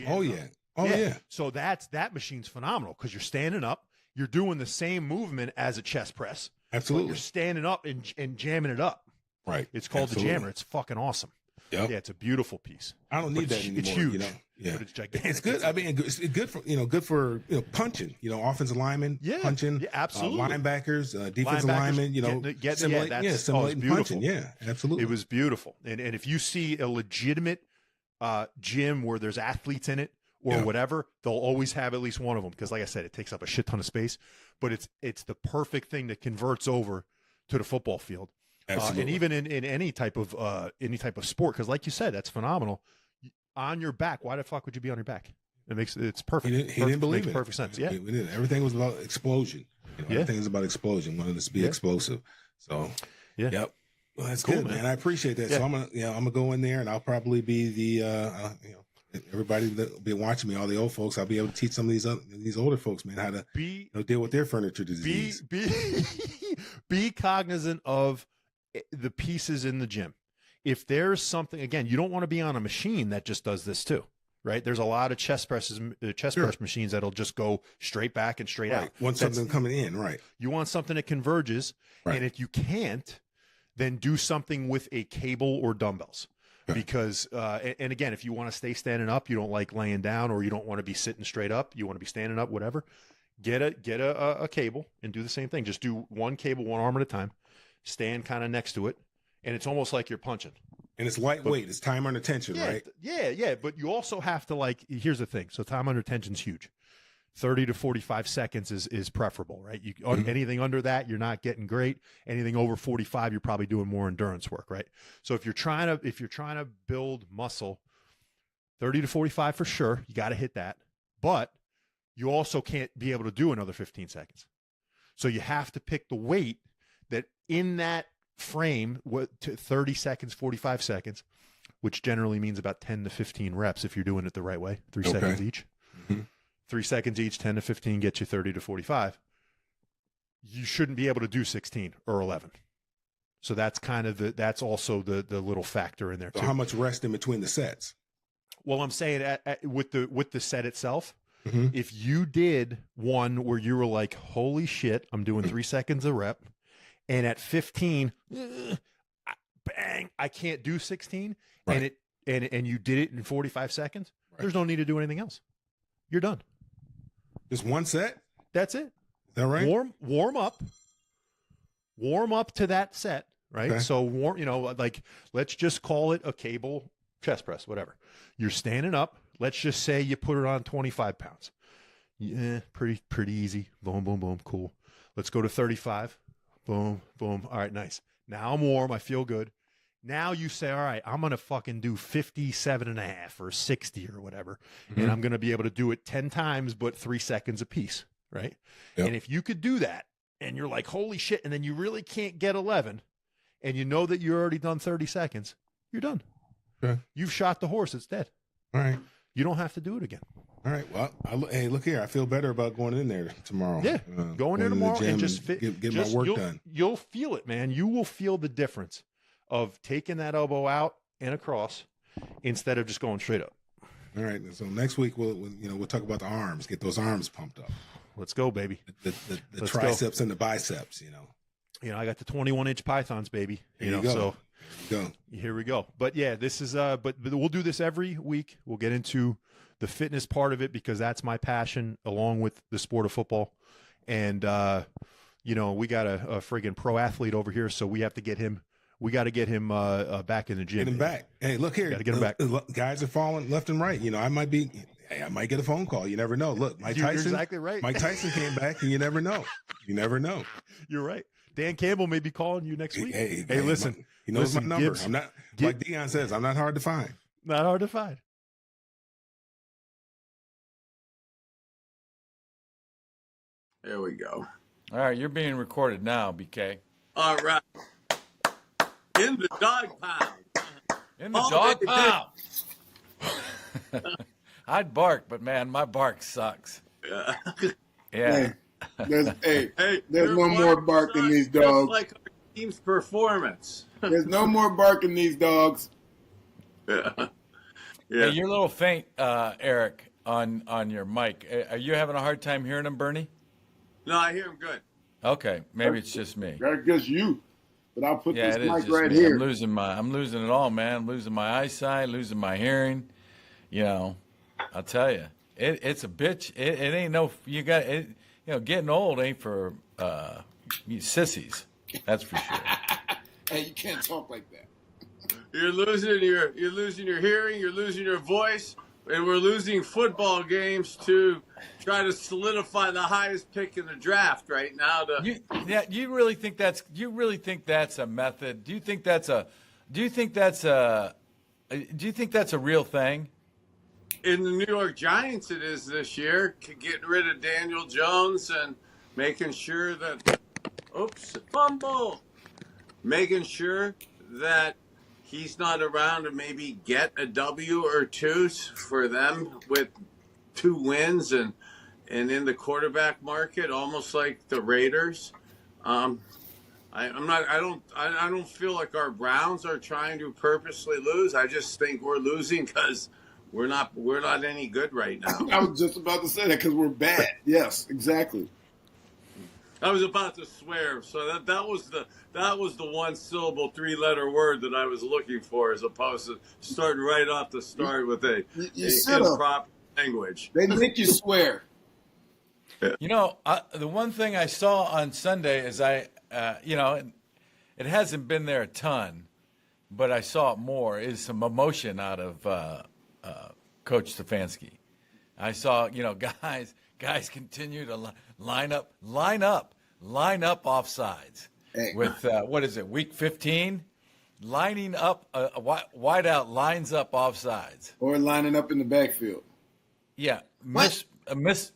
Yeah. So that machine's phenomenal, because you're standing up, you're doing the same movement as a chest press. Absolutely. But you're standing up and jamming it up. Right. It's called the Jammer. It's fucking awesome. Yep. Yeah, it's a beautiful piece. I don't need that anymore. It's huge. Yeah. But it's gigantic. It's good. I mean, it's good for punching. Offensive linemen, punching. Yeah, absolutely. Linebackers, defensive linemen. Simulating punching. Yeah, absolutely. It was beautiful. And if you see a legitimate gym where there's athletes in it or whatever, they'll always have at least one of them, because, like I said, it takes up a shit ton of space. But it's the perfect thing that converts over to the football field. And even in any type of sport, because like you said, that's phenomenal. On your back, why the fuck would you be on your back? It's perfect. He didn't believe it. Perfect sense. Yeah, we didn't. Everything was about explosion. Everything is about explosion. Wanted us to be explosive. So, yeah. Yep. Well, that's Cool, good, man. I appreciate that. Yeah. So I'm gonna go in there, and I'll probably be the everybody that will be watching me, all the old folks. I'll be able to teach some of these older folks, man, how to deal with their furniture disease. Be cognizant of the pieces in the gym. If there's something, again, you don't want to be on a machine that just does this too, right? There's a lot of chest press machines that'll just go straight back and straight out. Want something coming in, right? You want something that converges, and if you can't, then do something with a cable or dumbbells. Because, and again, if you want to stay standing up, you don't like laying down, or you don't want to be sitting straight up, you want to be standing up, whatever, get a cable and do the same thing. Just do one cable, one arm at a time, stand kind of next to it. And it's almost like you're punching. And it's lightweight. It's time under tension, right? Yeah. But you also have to, here's the thing. So time under tension is huge. 30 to 45 seconds is preferable, right? Anything under that, you're not getting great. Anything over 45, you're probably doing more endurance work, right? So if you're trying to build muscle, 30 to 45 for sure, you got to hit that. But you also can't be able to do another 15 seconds. So you have to pick the weight that in that frame, to 30 seconds, 45 seconds, which generally means about 10 to 15 reps if you're doing it the right way, 3 seconds each. 3 seconds each, 10 to 15 gets you 30 to 45. You shouldn't be able to do 16 or 11. So that's kind of that's also the little factor in there too. So how much rest in between the sets? Well, I'm saying with the set itself, if you did one where you were like, holy shit, I'm doing 3 seconds a rep, and at 15, bang, I can't do 16, and you did it in 45 seconds, there's no need to do anything else. You're done. Just one set? That's it. Is that right? Warm up to that set, right? Okay. So let's just call it a cable chest press, whatever. You're standing up. Let's just say you put it on 25 pounds. Yeah, pretty easy. Boom, boom, boom. Cool. Let's go to 35. Boom, boom. All right, nice. Now I'm warm. I feel good. Now you say, all right, I'm going to fucking do 57.5 or 60 or whatever. And I'm going to be able to do it 10 times, but 3 seconds a piece. Right. Yep. And if you could do that and you're like, holy shit. And then you really can't get 11 and you know that you're already done 30 seconds, you're done. Okay. You've shot the horse. It's dead. All right. You don't have to do it again. All right. Well, hey, look here. I feel better about going in there tomorrow. Yeah. Going there tomorrow and just get my work done. You'll feel it, man. You will feel the difference of taking that elbow out and across instead of just going straight up. All right. So next week we'll talk about the arms. Get those arms pumped up. Let's go, baby. The triceps and the biceps. I got the 21-inch pythons, baby. So here we go. But yeah, this is but we'll do this every week. We'll get into the fitness part of it because that's my passion along with the sport of football. And we got a friggin' pro athlete over here, so we have to get him. We got to get him back in the gym. Get him back. Hey, look here. Got to get him back. Guys are falling left and right. I might get a phone call. You never know. Look, Mike Tyson. You're exactly right. Mike Tyson came back, and you never know. You never know. You're right. Dan Campbell may be calling you next week. Hey, listen. He knows my number. Gibbs, I'm not like Deion says. I'm not hard to find. Not hard to find. There we go. All right, you're being recorded now, BK. All right. In the dog pound. In the dog pound. I'd bark, but man, my bark sucks. Yeah. There's no more bark in these dogs. Just like our team's performance. There's no more bark in these dogs. Yeah. Hey, you're a little faint, Eric, on your mic. Are you having a hard time hearing him, Bernie? No, I hear him good. Okay, maybe it's just me. That's just you. But I'll put this mic right me. here. I'm losing it all, man. I'm losing my eyesight, losing my hearing. I'll tell you, it's a bitch. It ain't no. You got it. Getting old ain't for sissies. That's for sure. Hey, you can't talk like that. You're losing your hearing. You're losing your voice, and we're losing football games to try to solidify the highest pick in the draft right now. You really think that's a method? Do you think that's a real thing? In the New York Giants, it is this year, getting rid of Daniel Jones and making sure that, fumble, making sure that he's not around to maybe get a W or two for them with 2 wins and in the quarterback market, almost like the Raiders? I don't feel like our Browns are trying to purposely lose. I just think we're losing because we're not any good right now. I was just about to say that because we're bad. Yes, exactly. I was about to swear, so that was the 1 syllable 3-letter word that I was looking for, as opposed to starting right off the start with a improper language. They make you swear. You know, the one thing I saw on Sunday is it hasn't been there a ton, but I saw it more, is some emotion out of Coach Stefanski. I saw, guys continue to line up offsides with, what is it, week 15? Lining up, wide out lines up offsides. Or lining up in the backfield. Yeah, misaligned.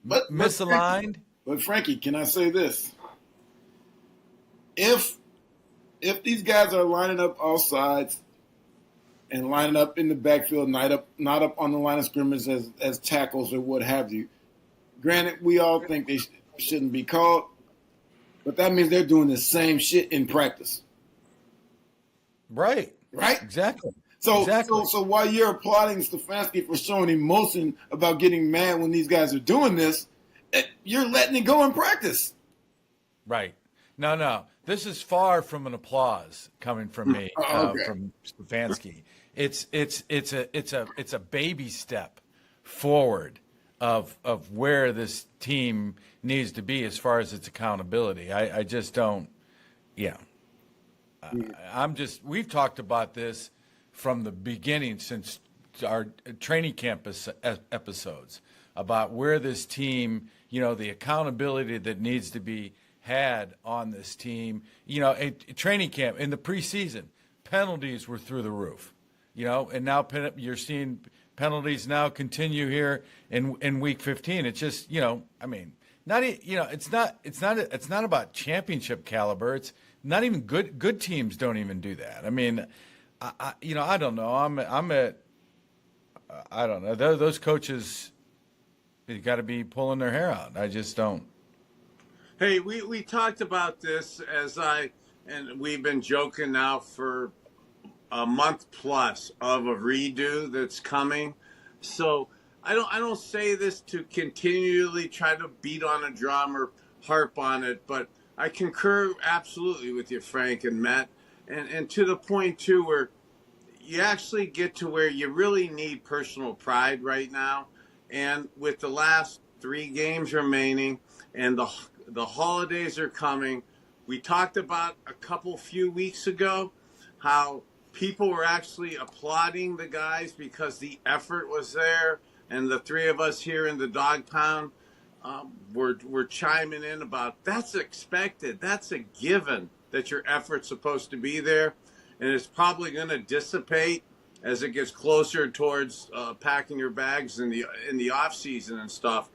But Frankie, can I say this? If these guys are lining up all sides and lining up in the backfield, not up on the line of scrimmage as tackles or what have you, granted, we all think they shouldn't be called, but that means they're doing the same shit in practice. Right. Exactly. So while you're applauding Stefanski for showing emotion about getting mad when these guys are doing this, you're letting it go in practice. Right. No. This is far from an applause coming from me, from Stefanski. It's a baby step forward of where this team needs to be as far as its accountability. I just don't. Yeah. We've talked about this from the beginning since our training camp episodes about where this team, the accountability that needs to be had on this team. Training camp in the preseason, penalties were through the roof, and now you're seeing penalties now continue here in week 15. It's just, it's not about championship caliber. It's not even good teams don't even do that. I mean, I don't know. I don't know. Those coaches, they got to be pulling their hair out. I just don't. Hey, we talked about this and we've been joking now for a month plus of a redo that's coming. So I don't say this to continually try to beat on a drum or harp on it, but I concur absolutely with you, Frank and Matt. And to the point, too, where you actually get to where you really need personal pride right now. And with the last 3 games remaining and the holidays are coming, we talked about a few weeks ago how people were actually applauding the guys because the effort was there. And the 3 of us here in the dog pound we're chiming in about that's expected. That's a given that your effort's supposed to be there. And it's probably going to dissipate as it gets closer towards packing your bags in the off season and stuff.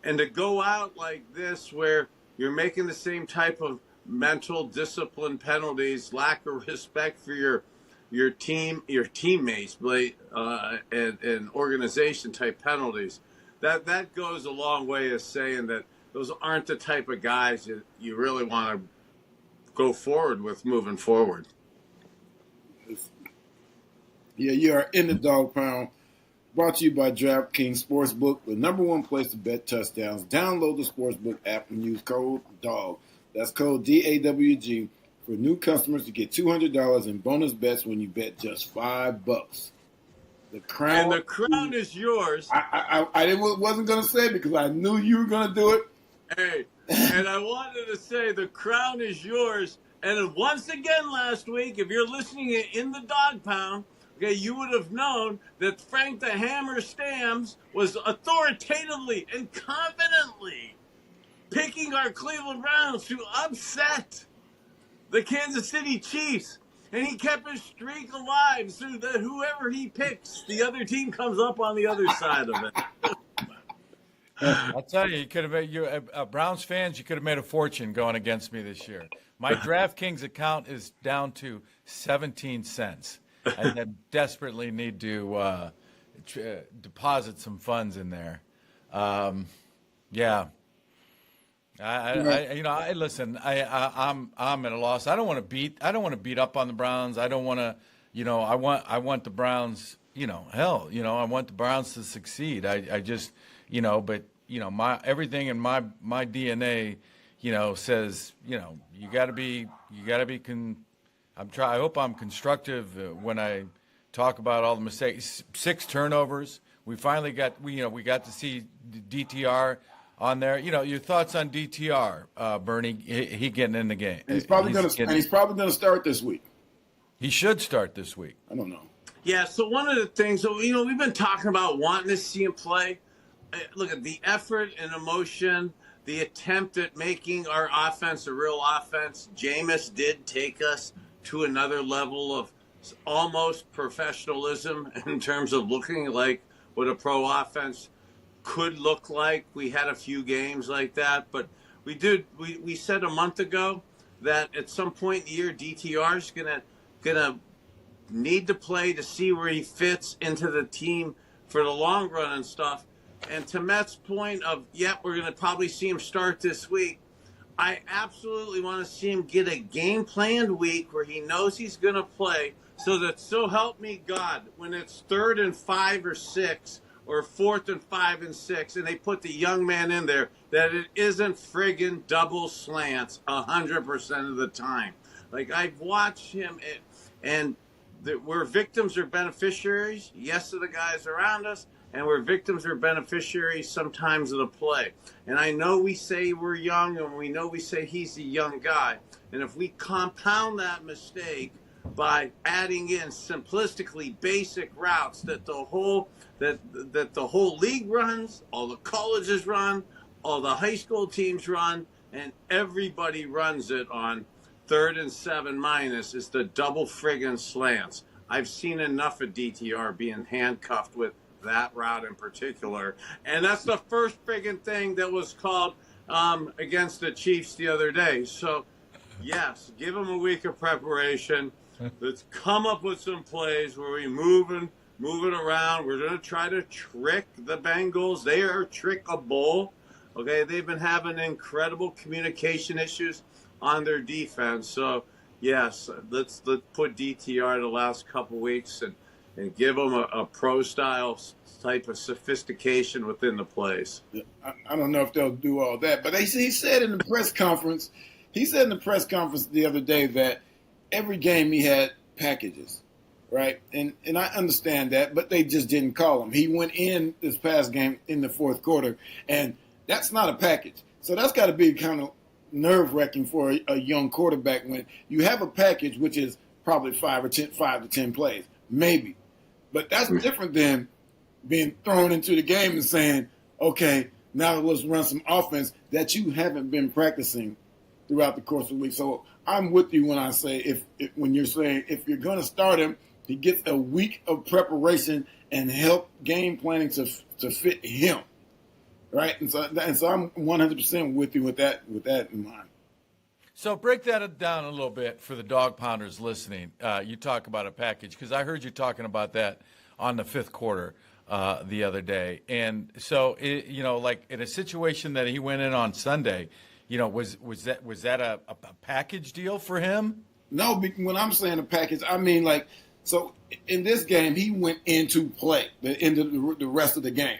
And to go out like this, where you're making the same type of mental discipline penalties, lack of respect for your teammates, and organization type penalties, that goes a long way of saying that those aren't the type of guys that you really want to go forward with moving forward. Yeah, you are in the dog pound. Brought to you by DraftKings Sportsbook, the #1 place to bet touchdowns. Download the Sportsbook app and use code DAWG. That's code DAWG for new customers to get $200 in bonus bets when you bet just $5. The crown is yours. I wasn't going to say it because I knew you were going to do it. Hey, and I wanted to say the crown is yours. And once again last week, if you're listening in the dog pound, okay, you would have known that Frank the Hammer Stamms was authoritatively and confidently picking our Cleveland Browns to upset the Kansas City Chiefs. And he kept his streak alive so that whoever he picks, the other team comes up on the other side of it. I'll tell you, you could have made Browns fans. You could have made a fortune going against me this year. My DraftKings account is down to 17 cents. I desperately need to deposit some funds in there. Yeah. Listen. I'm at a loss. I don't want to beat up on the Browns. I don't want to. I want the Browns. I want the Browns to succeed. I just. But my everything in my DNA, says, you got to be. I hope I'm constructive when I talk about all the mistakes. 6 turnovers. We finally got. We got to see DTR on there. Your thoughts on DTR, Bernie? He getting in the game. He's probably going to start this week. He should start this week. I don't know. Yeah. So one of the things, we've been talking about wanting to see him play. Look at the effort and emotion, the attempt at making our offense a real offense. Jameis did take us to another level of almost professionalism in terms of looking like what a pro offense could look like. We had a few games like that, but we said a month ago that at some point in the year DTR is gonna need to play to see where he fits into the team for the long run and stuff. And to Matt's point of, we're going to probably see him start this week. I absolutely want to see him get a game planned week where he knows he's going to play, so that, so help me God, when it's 3rd and 5 or 6 or 4th and 5 and 6, and they put the young man in there, that it isn't friggin' double slants 100% of the time. Like, I've watched him, and we're victims or beneficiaries, yes, to the guys around us, and we're victims or beneficiaries sometimes of the play. And I know we say we're young, and we know we say he's a young guy. And if we compound that mistake by adding in simplistically basic routes that the whole league runs, all the colleges run, all the high school teams run, and everybody runs it on 3rd and 7 minus, is the double friggin' slants. I've seen enough of DTR being handcuffed with that route in particular. And that's the first friggin' thing that was called against the Chiefs the other day. So, yes, give them a week of preparation. Let's come up with some plays where we move it around. We're going to try to trick the Bengals. They are trickable. Okay, they've been having incredible communication issues on their defense. So, yes, let's put DTR the last couple weeks and give them a pro-style type of sophistication within the plays. I don't know if they'll do all that, but he said in the press conference, the other day that every game he had packages, right? And I understand that, but they just didn't call him. He went in this past game in the 4th quarter, and that's not a package. So that's got to be kind of nerve-wracking for a young quarterback when you have a package, which is probably 5 to 10 plays, maybe. But that's different than being thrown into the game and saying, okay, now let's run some offense that you haven't been practicing throughout the course of the week. So I'm with you when I say when you're saying if you're going to start him, he gets a week of preparation and help game planning to fit him, right? And so I'm 100% with you with that in mind. So break that down a little bit for the dog pounders listening. You talk about a package because I heard you talking about that on the 5th quarter the other day. And so, like in a situation that he went in on Sunday, was that a package deal for him? No, when I'm saying a package, I mean so in this game he went into play the rest of the game.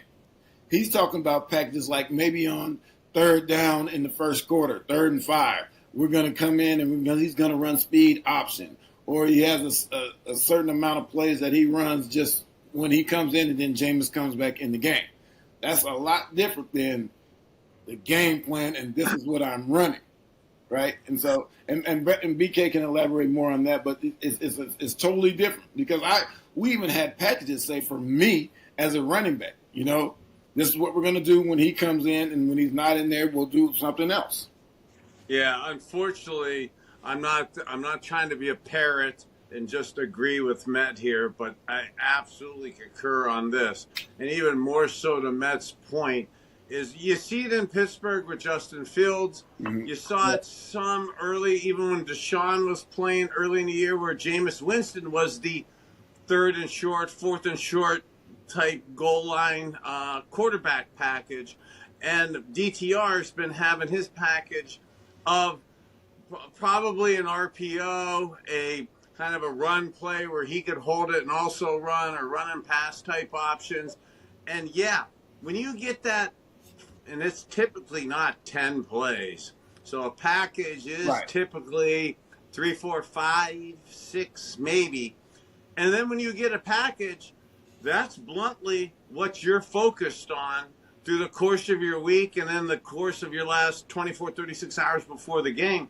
He's talking about packages like maybe on 3rd down in the 1st quarter, 3rd and 5. We're going to come in and he's going to run speed option, or he has a certain amount of plays that he runs just when he comes in and then Jameis comes back in the game. That's a lot different than the game plan and this is what I'm running, right? And so and BK can elaborate more on that, but it's totally different because we even had packages say for me as a running back, this is what we're going to do when he comes in, and when he's not in there, we'll do something else. Yeah, unfortunately, I'm not trying to be a parrot and just agree with Met here, but I absolutely concur on this. And even more so to Met's point, is you see it in Pittsburgh with Justin Fields. Mhm. You saw it some early, even when Deshaun was playing early in the year, where Jameis Winston was the third and short, fourth and short type goal line quarterback package. And DTR's been having his package of probably an RPO, a kind of a run play where he could hold it and also run, or run and pass type options. And yeah, when you get that, and it's typically not 10 plays. So a package is typically 3, 4, 5, 6, maybe. And then when you get a package, that's bluntly what you're focused on through the course of your week and then the course of your last 24, 36 hours before the game.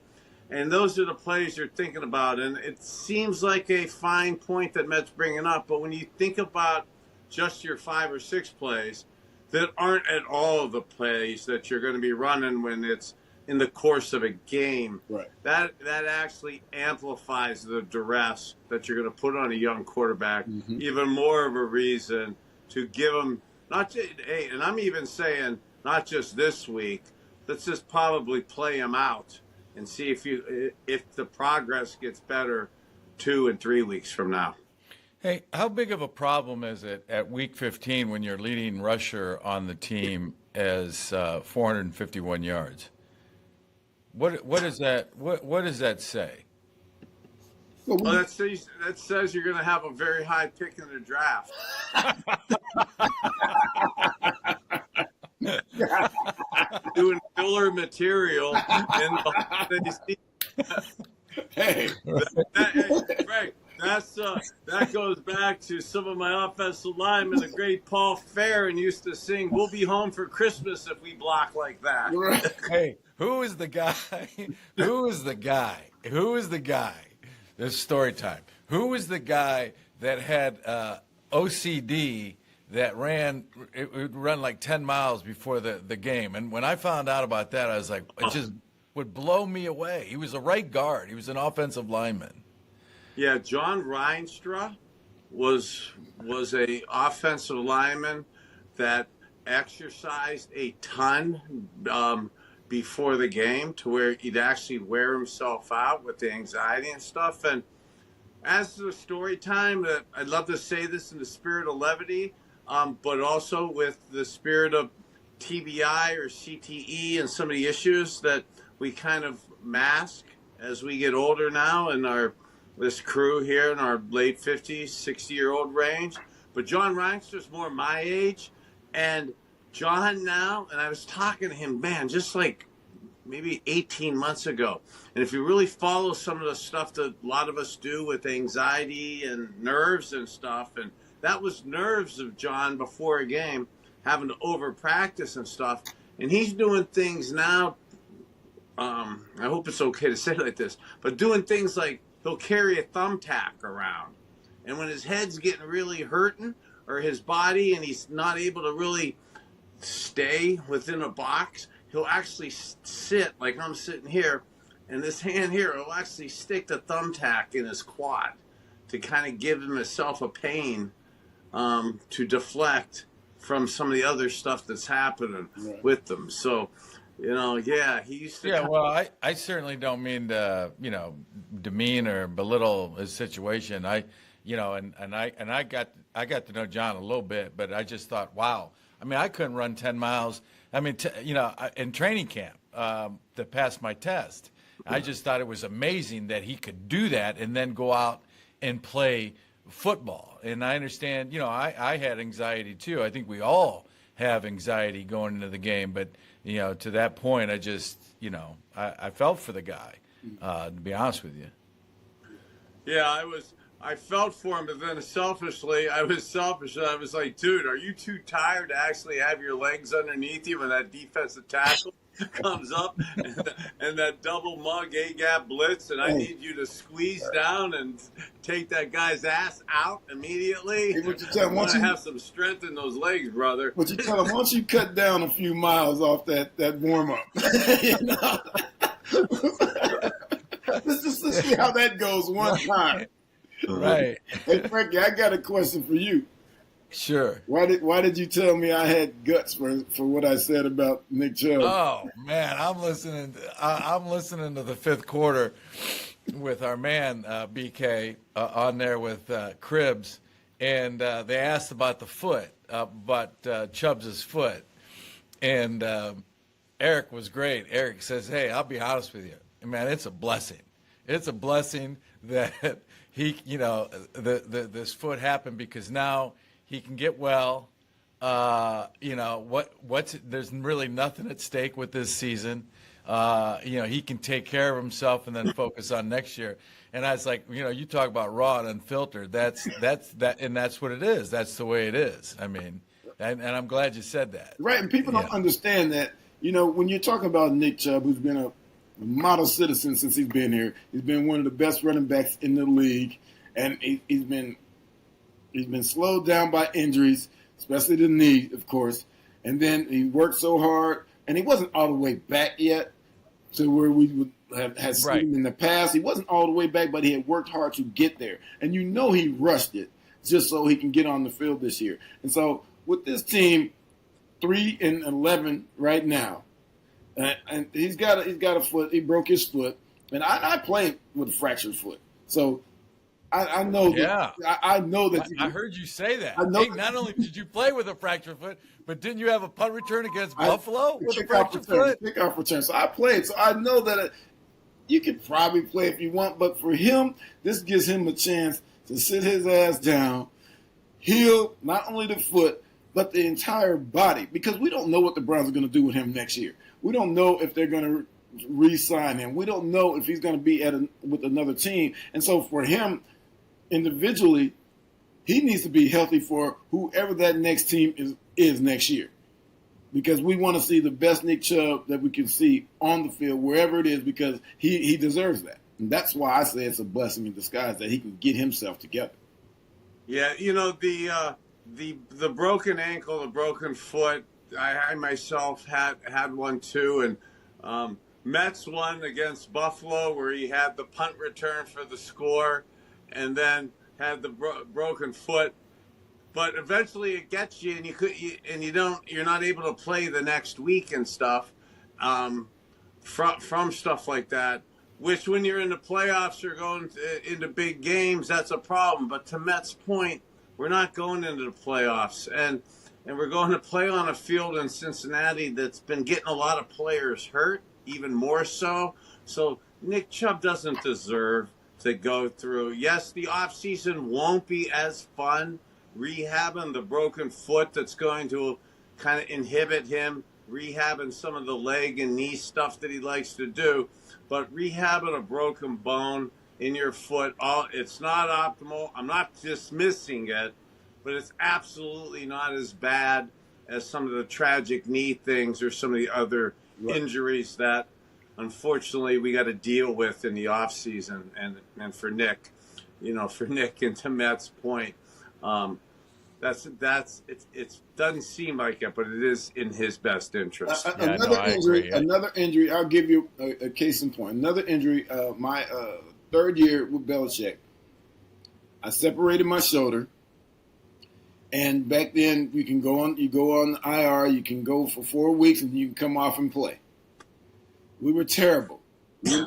And those are the plays you're thinking about. And it seems like a fine point that Matt's bringing up. But when you think about just your 5 or 6 plays that aren't at all the plays that you're going to be running when it's in the course of a game, that actually amplifies the duress that you're going to put on a young quarterback. Even more of a reason to give him not just, hey, and I'm even saying not just this week. Let's just probably play him out and see if the progress gets better 2 and 3 weeks from now. Hey, how big of a problem is it at week 15 when your leading rusher on the team is 451 yards? What is that? What does that say? Well, that says you're going to have a very high pick in the draft. Doing filler material in the hey, Frank, that goes back to some of my offensive linemen. The great Paul Farron used to sing, "We'll be home for Christmas if we block like that." Hey, who is the guy? Who is the guy? Who is the guy? This is story time. Who is the guy that had OCD that would run like 10 miles before the game? And when I found out about that, I was like, it just would blow me away. He was a right guard. He was an offensive lineman. Yeah, John Reinstra was a offensive lineman that exercised a ton before the game, to where he'd actually wear himself out with the anxiety and stuff. And as the story time, I'd love to say this in the spirit of levity, but also with the spirit of TBI or CTE and some of the issues that we kind of mask as we get older now in this crew here in our late 50s, 60-year-old range. But John Reinstra more my age, and John now, and I was talking to him, man, just like maybe 18 months ago. And if you really follow some of the stuff that a lot of us do with anxiety and nerves and stuff, and that was nerves of John before a game, having to over practice and stuff. And he's doing things now, I hope it's okay to say it like this, but doing things like he'll carry a thumbtack around. And when his head's getting really hurting, or his body, and he's not able to really stay within a box, he'll actually sit like I'm sitting here, and this hand here will actually stick the thumbtack in his quad to kind of give himself a pain to deflect from some of the other stuff that's happening with them. So, he used to. Yeah, well, I certainly don't mean to, demean or belittle his situation. I got to know John a little bit, but I just thought, wow. I mean, I couldn't run 10 miles. I mean, in training camp to pass my test. I just thought it was amazing that he could do that and then go out and play football. And I understand, I had anxiety too. I think we all have anxiety going into the game. But, to that point, I just, I felt for the guy, to be honest with you. Yeah, I felt for him, but then selfishly, I was selfish. I was like, dude, are you too tired to actually have your legs underneath you when that defensive tackle comes up and that double mug A-gap blitz, and I need you to squeeze down and take that guy's ass out immediately? Hey, what you tell him? I want to have some strength in those legs, brother. What you tell him? Once you cut down a few miles off that warm-up. Let's just see how that goes one time. Right. Hey, Frankie, I got a question for you. Sure. Why did you tell me I had guts for what I said about Nick Chubb? Oh man, I'm listening to the fifth quarter with our man BK on there with Cribbs, and they asked about the foot, about Chubbs' foot, and Eric was great. Eric says, "Hey, I'll be honest with you, man. It's a blessing. It's a blessing that he, this foot happened because now he can get well." There's really nothing at stake with this season. He can take care of himself and then focus on next year. And I was like, you talk about raw and unfiltered. That's what it is. That's the way it is. I mean, and I'm glad you said that. Right, and people don't understand that. When you're talking about Nick Chubb, who's been a model citizen since he's been here, he's been one of the best running backs in the league, and he's been slowed down by injuries, especially the knee, of course. And then he worked so hard, and he wasn't all the way back yet to where we would have seen him in the past. He wasn't all the way back, but he had worked hard to get there. And he rushed it just so he can get on the field this year. And so with this team, 3-11 right now, and he's got a foot. He broke his foot, and I played with a fractured foot, so I know. Yeah, I know that. I heard you say that. Not only did you play with a fractured foot, but didn't you have a punt return against Buffalo with a fractured foot? Kickoff return. So I played. So I know that you could probably play if you want, but for him, this gives him a chance to sit his ass down, heal not only the foot but the entire body, because we don't know what the Browns are going to do with him next year. We don't know if they're going to re-sign him. We don't know if he's going to be with another team. And so for him, individually, he needs to be healthy for whoever that next team is next year, because we want to see the best Nick Chubb that we can see on the field, wherever it is, because he deserves that. And that's why I say it's a blessing in disguise that he can get himself together. Yeah, the broken ankle, the broken foot, I myself had one too, and Mets won against Buffalo where he had the punt return for the score, and then had the broken foot. But eventually it gets you, and you're not able to play the next week and stuff, from stuff like that. Which when you're in the playoffs or going into big games, that's a problem. But to Met's point, we're not going into the playoffs, and we're going to play on a field in Cincinnati that's been getting a lot of players hurt, even more so. So Nick Chubb doesn't deserve to go through. Yes, the offseason won't be as fun rehabbing the broken foot that's going to kind of inhibit him, rehabbing some of the leg and knee stuff that he likes to do. But rehabbing a broken bone in your foot, it's not optimal. I'm not dismissing it, but it's absolutely not as bad as some of the tragic knee things or some of the other injuries that, unfortunately, we got to deal with in the off season. And for Nick, and to Matt's point, it doesn't seem like it, but it is in his best interest. Another injury. I'll give you a case in point. Another injury. My third year with Belichick, I separated my shoulder, and back then you go on IR. You can go for 4 weeks, and you can come off and play. We were terrible.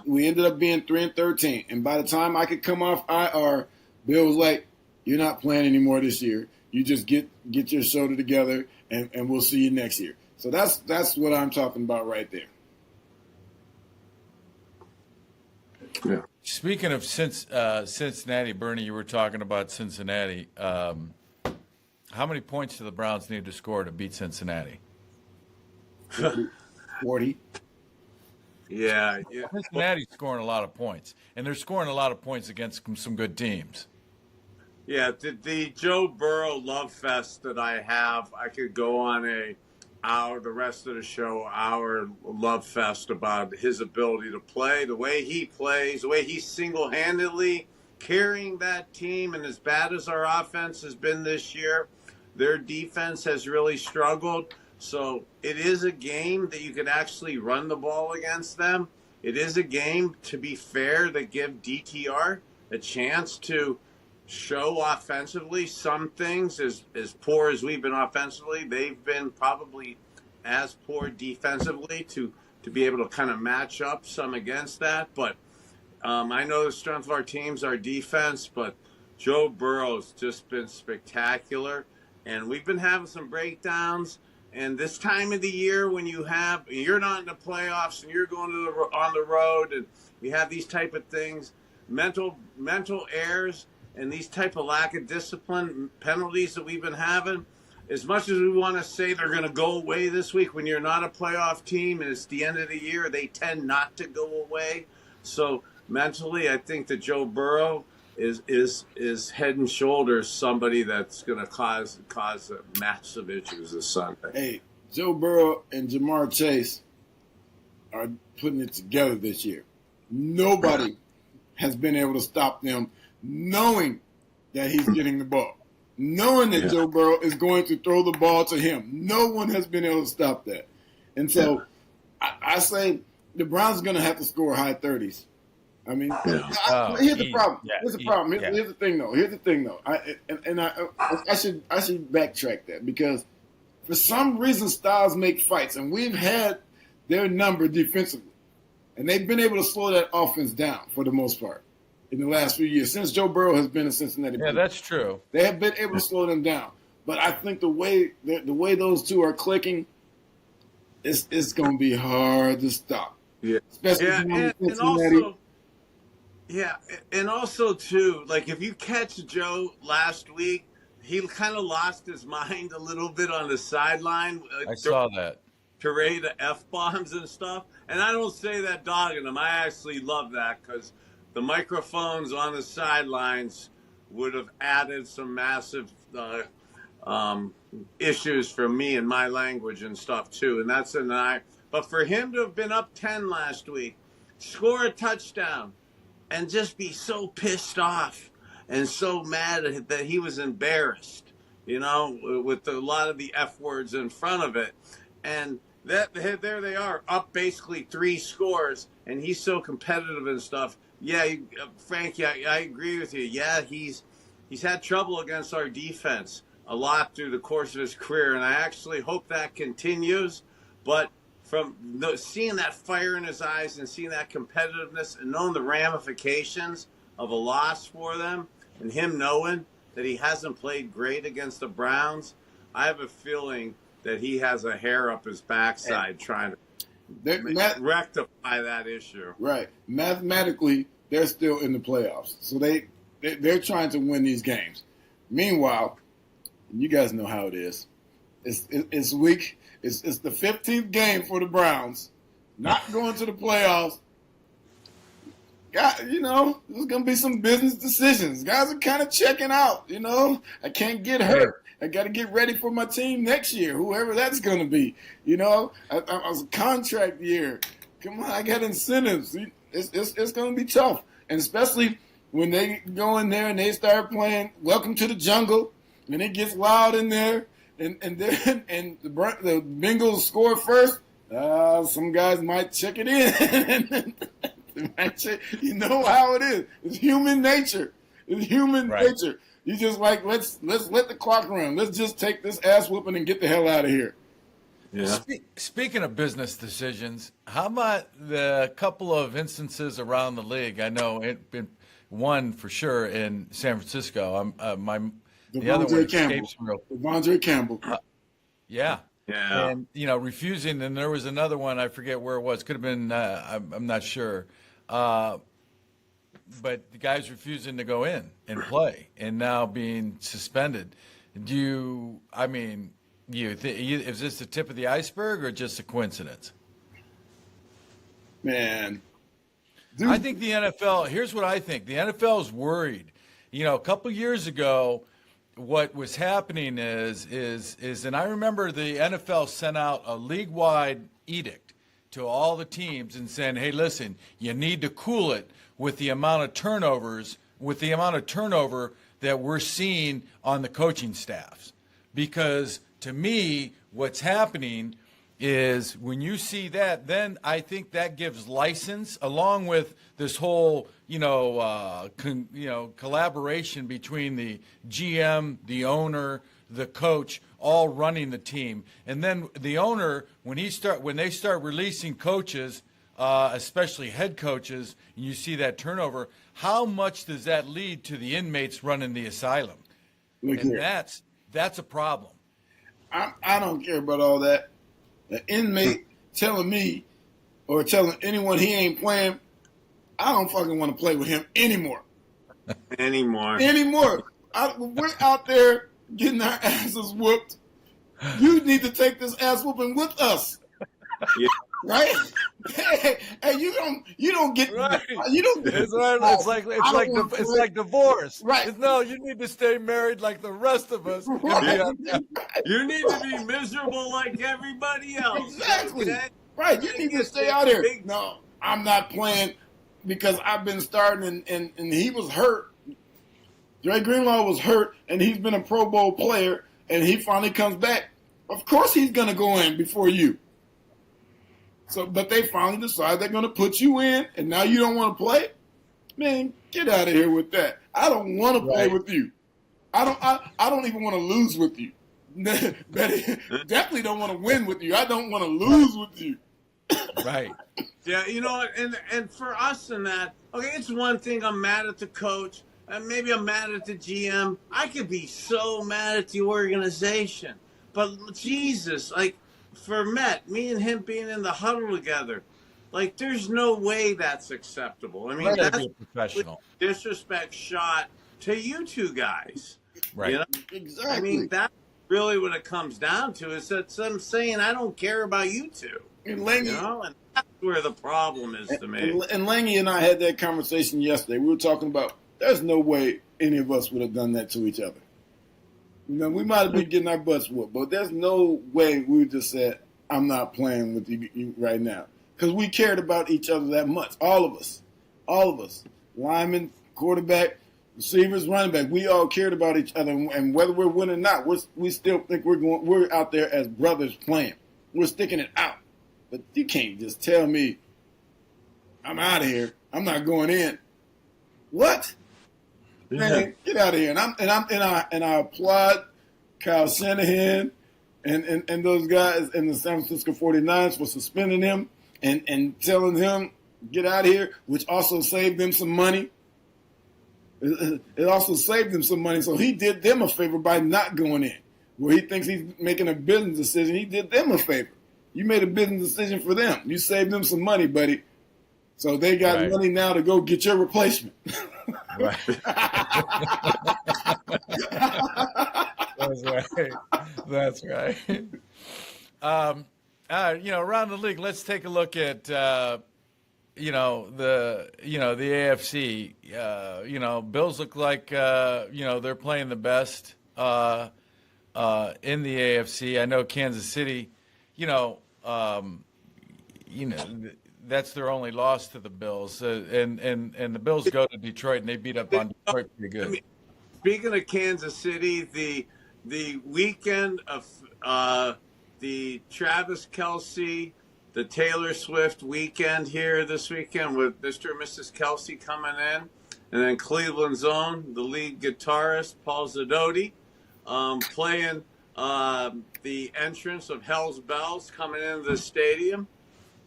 We ended up being 3-13, and by the time I could come off IR, Bill was like, "You're not playing anymore this year. You just get your shoulder together, and we'll see you next year." So that's what I'm talking about right there. Yeah. Speaking of Cincinnati, Bernie, you were talking about Cincinnati. How many points do the Browns need to score to beat Cincinnati? 40. Yeah. Cincinnati's scoring a lot of points, and they're scoring a lot of points against some good teams. Yeah, the Joe Burrow love fest that I have, I could go on the rest of the show, our love fest about his ability to play, the way he plays, the way he's single-handedly carrying that team. And as bad as our offense has been this year, their defense has really struggled. So it is a game that you can actually run the ball against them. It is a game, to be fair, that give DTR a chance to show offensively. Some things, as poor as we've been offensively, they've been probably as poor defensively to be able to kind of match up some against that. But I know the strength of our team's our defense, but Joe Burrow's just been spectacular. And we've been having some breakdowns. And this time of the year when you're not in the playoffs and you're going on the road and you have these type of things, mental errors and these type of lack of discipline penalties that we've been having, as much as we want to say they're going to go away this week, when you're not a playoff team and it's the end of the year, they tend not to go away. So mentally, I think that Joe Burrow is head and shoulders somebody that's going to cause massive issues this Sunday. Hey, Joe Burrow and Jamar Chase are putting it together this year. Nobody has been able to stop them, knowing that he's getting the ball, knowing that Joe Burrow is going to throw the ball to him. No one has been able to stop that. And so I say the Browns are going to have to score high 30s. I mean, here's the problem. Here's the problem. Here's the thing, though. I should backtrack that, because for some reason styles make fights, and we've had their number defensively, and they've been able to slow that offense down for the most part in the last few years since Joe Burrow has been in Cincinnati. Yeah, that's true. They have been able to slow them down, but I think the way those two are clicking, it's going to be hard to stop. Yeah, especially and also too, like if you catch Joe last week, he kind of lost his mind a little bit on the sideline. I saw that. Parade of F-bombs and stuff. And I don't say that dogging him. I actually love that, because the microphones on the sidelines would have added some massive issues for me and my language and stuff too. And that's but for him to have been up 10 last week, score a touchdown, and just be so pissed off and so mad that he was embarrassed, with a lot of the F words in front of it. And there they are, up basically 3 scores, and he's so competitive and stuff. Yeah, Frank, I agree with you. Yeah, he's had trouble against our defense a lot through the course of his career, and I actually hope that continues. But from seeing that fire in his eyes and seeing that competitiveness and knowing the ramifications of a loss for them, and him knowing that he hasn't played great against the Browns, I have a feeling that he has a hair up his backside trying to rectify that issue. Right. Mathematically, they're still in the playoffs. So they're trying to win these games. Meanwhile, you guys know how it is. It's week. It's the 15th game for the Browns. Not going to the playoffs. There's going to be some business decisions. Guys are kind of checking out, I can't get hurt. I got to get ready for my team next year, whoever that's going to be. I was a contract year. Come on, I got incentives. It's going to be tough. And especially when they go in there and they start playing Welcome to the Jungle, and it gets loud in there, and the Bengals score first, some guys might check it in. You know how it is. It's human nature. Nature. You just let's let the clock run. Let's just take this ass whooping and get the hell out of here. Yeah. Speaking of business decisions, how about the couple of instances around the league? I know it been one for sure in San Francisco. The other one escapes me. Devondre Campbell. Yeah. And refusing. And there was another one. I forget where it was. Could have been. I'm not sure. But the guy's refusing to go in and play, and now being suspended. Is this the tip of the iceberg or just a coincidence? Man, I think the NFL. Here's what I think: the NFL is worried. A couple years ago, what was happening is, and I remember the NFL sent out a league-wide edict to all the teams and saying, hey, listen, you need to cool it with the amount of turnover that we're seeing on the coaching staffs. Because to me, what's happening is when you see that, then I think that gives license, along with this whole, collaboration between the GM, the owner, the coach, all running the team. And then the owner, when they start releasing coaches, especially head coaches, and you see that turnover, how much does that lead to the inmates running the asylum? Look And here. that's a problem. I don't care about all that. An inmate telling me or telling anyone he ain't playing, I don't fucking want to play with him anymore. Anymore. We're out there getting our asses whooped. You need to take this ass whooping with us. Yeah. Right? Hey, you don't get Right. you don't. It's like divorce. Right. No, you need to stay married like the rest of us. Right. You need to be miserable like everybody else. Exactly. Okay? Right. You need to stay out here. No, I'm not playing because I've been starting and he was hurt. Dre Greenlaw was hurt and he's been a Pro Bowl player and he finally comes back. Of course he's gonna go in before you. So, but they finally decide they're going to put you in, and now you don't want to play? Man, get out of here with that. I don't want to play with you. I don't even want to lose with you. Definitely don't want to win with you. I don't want to lose with you. Right. Yeah, and for us in that, okay, it's one thing I'm mad at the coach, and maybe I'm mad at the GM. I could be so mad at the organization. But Jesus, for me and him being in the huddle together, there's no way that's acceptable. I mean, that's a professional disrespect shot to you two guys. Right. Exactly. I mean, that's really what it comes down to, is that I'm saying I don't care about you two. And Langy, And that's where the problem is to me. and Langy and I had that conversation yesterday. We were talking about there's no way any of us would have done that to each other. We might have been getting our butts whooped, but there's no way we just said, I'm not playing with you right now. Because we cared about each other that much. All of us. Linemen, quarterback, receivers, running back. We all cared about each other. And whether we're winning or not, we still think we're out there as brothers playing. We're sticking it out. But you can't just tell me, I'm out of here. I'm not going in. What? Man, get out of here. And I applaud Kyle Shanahan and those guys in the San Francisco 49ers for suspending him and telling him, get out of here, which also saved them some money. It also saved them some money. So he did them a favor by not going in. Where he thinks he's making a business decision, he did them a favor. You made a business decision for them. You saved them some money, buddy. So they got money now to go get your replacement. Right. That's right. Around the league, let's take a look at the AFC. Bills look like they're playing the best in the AFC. I know Kansas City, that's their only loss to the Bills, and the Bills go to Detroit and they beat up on Detroit pretty good. Speaking of Kansas City, the weekend of the Travis Kelce, the Taylor Swift weekend here this weekend with Mr. and Mrs. Kelce coming in, and then Cleveland's own, the lead guitarist Paul Zanotti, playing the entrance of Hell's Bells coming into the stadium.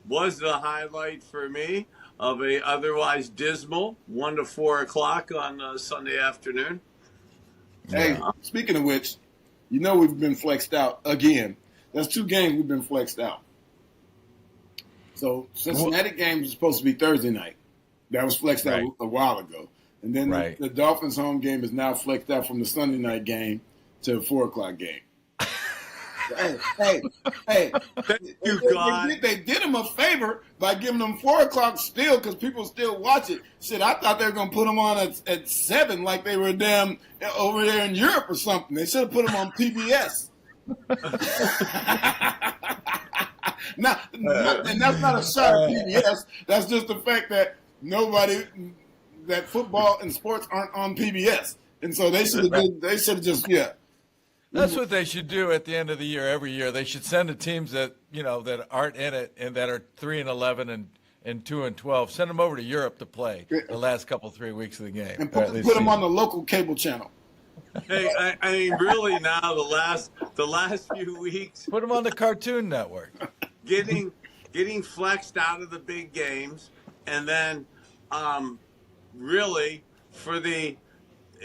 Was the highlight for me of a otherwise dismal 1 to 4 o'clock on Sunday afternoon. Hey, speaking of which, we've been flexed out again. That's 2 games we've been flexed out. So Cincinnati game was supposed to be Thursday night. That was flexed out a while ago. And then the Dolphins home game is now flexed out from the Sunday night game to a 4 o'clock game. Hey. You they did him a favor by giving them 4 o'clock still because people still watch it. Shit, I thought they were going to put them on at 7 like they were damn over there in Europe or something. They should have put them on PBS. And that's not a shot at PBS. That's just the fact that that football and sports aren't on PBS. And so they should have just. That's what they should do at the end of the year. Every year, they should send the teams that that aren't in it and that are 3-11 and 2-12. Send them over to Europe to play the last 3 weeks of the game. And put them on the local cable channel. Hey, I mean, really now the last few weeks, Put them on the Cartoon Network. getting flexed out of the big games, and then really for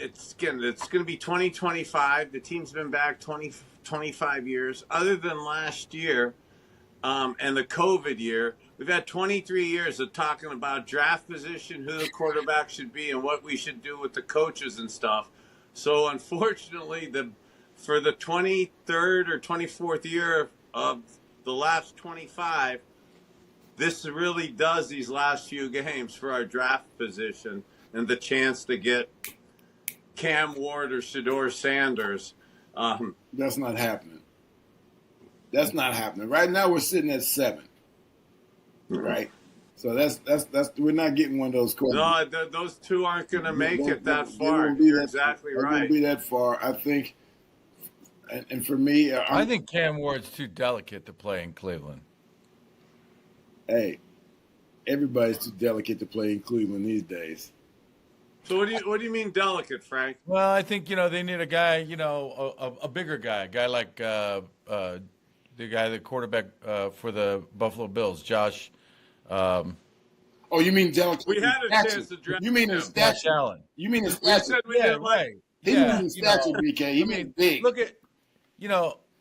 it's going to be 2025. The team's been back 25 years. Other than last year and the COVID year, we've had 23 years of talking about draft position, who the quarterback should be, and what we should do with the coaches and stuff. So unfortunately, for the 23rd or 24th year of the last 25, this really does these last few games for our draft position and the chance to get Cam Ward or Shedeur Sanders. That's not happening. That's not happening. Right now we're sitting at 7. Right? So that's we're not getting one of those quarterbacks. No, those two aren't going to make it that far. You're exactly right. They won't be that far. I think, and for me, I think Cam Ward's too delicate to play in Cleveland. Hey, everybody's too delicate to play in Cleveland these days. So what do you mean delicate, Frank? Well, I think they need a guy, a bigger guy, a guy like the quarterback for the Buffalo Bills, Josh. Oh, you mean delicate? We had a chance to draft. You mean his stature? Allen. You mean his We stature? said we didn't like. He means his stature, BK. He means big. Look at,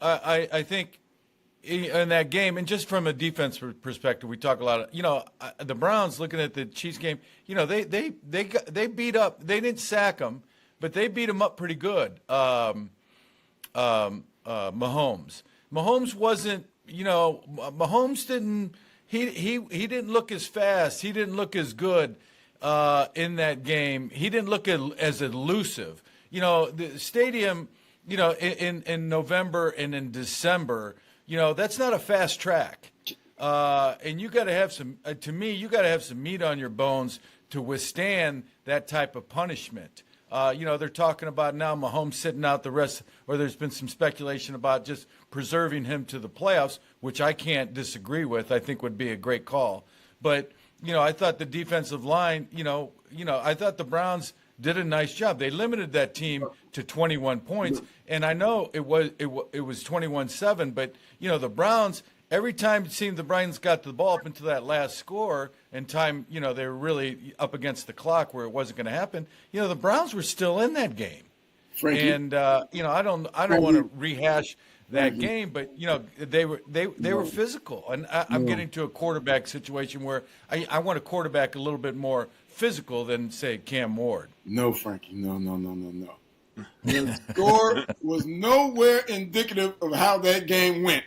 I think in that game, and just from a defense perspective, we talk a lot of, the Browns looking at the Chiefs game, they beat up, they didn't sack them, but they beat them up pretty good. Mahomes wasn't, Mahomes didn't, he didn't look as fast. He didn't look as good in that game. He didn't look as elusive. The stadium, in November and in December, that's not a fast track. And you got to have some, to me, you got to have some meat on your bones to withstand that type of punishment. They're talking about now Mahomes sitting out the rest, or there's been some speculation about just preserving him to the playoffs, which I can't disagree with. I think would be a great call. But, I thought the defensive line, I thought the Browns did a nice job. They limited that team to 21 points. And I know it was 21-7, but, the Browns, every time it seemed the Browns got the ball up into that last score and time, they were really up against the clock where it wasn't going to happen. The Browns were still in that game. Frankie. And, I don't want to rehash that game, but, they were physical. And I'm getting to a quarterback situation where I want a quarterback a little bit more physical than, say, Cam Ward. No, Frankie. No. The score was nowhere indicative of how that game went.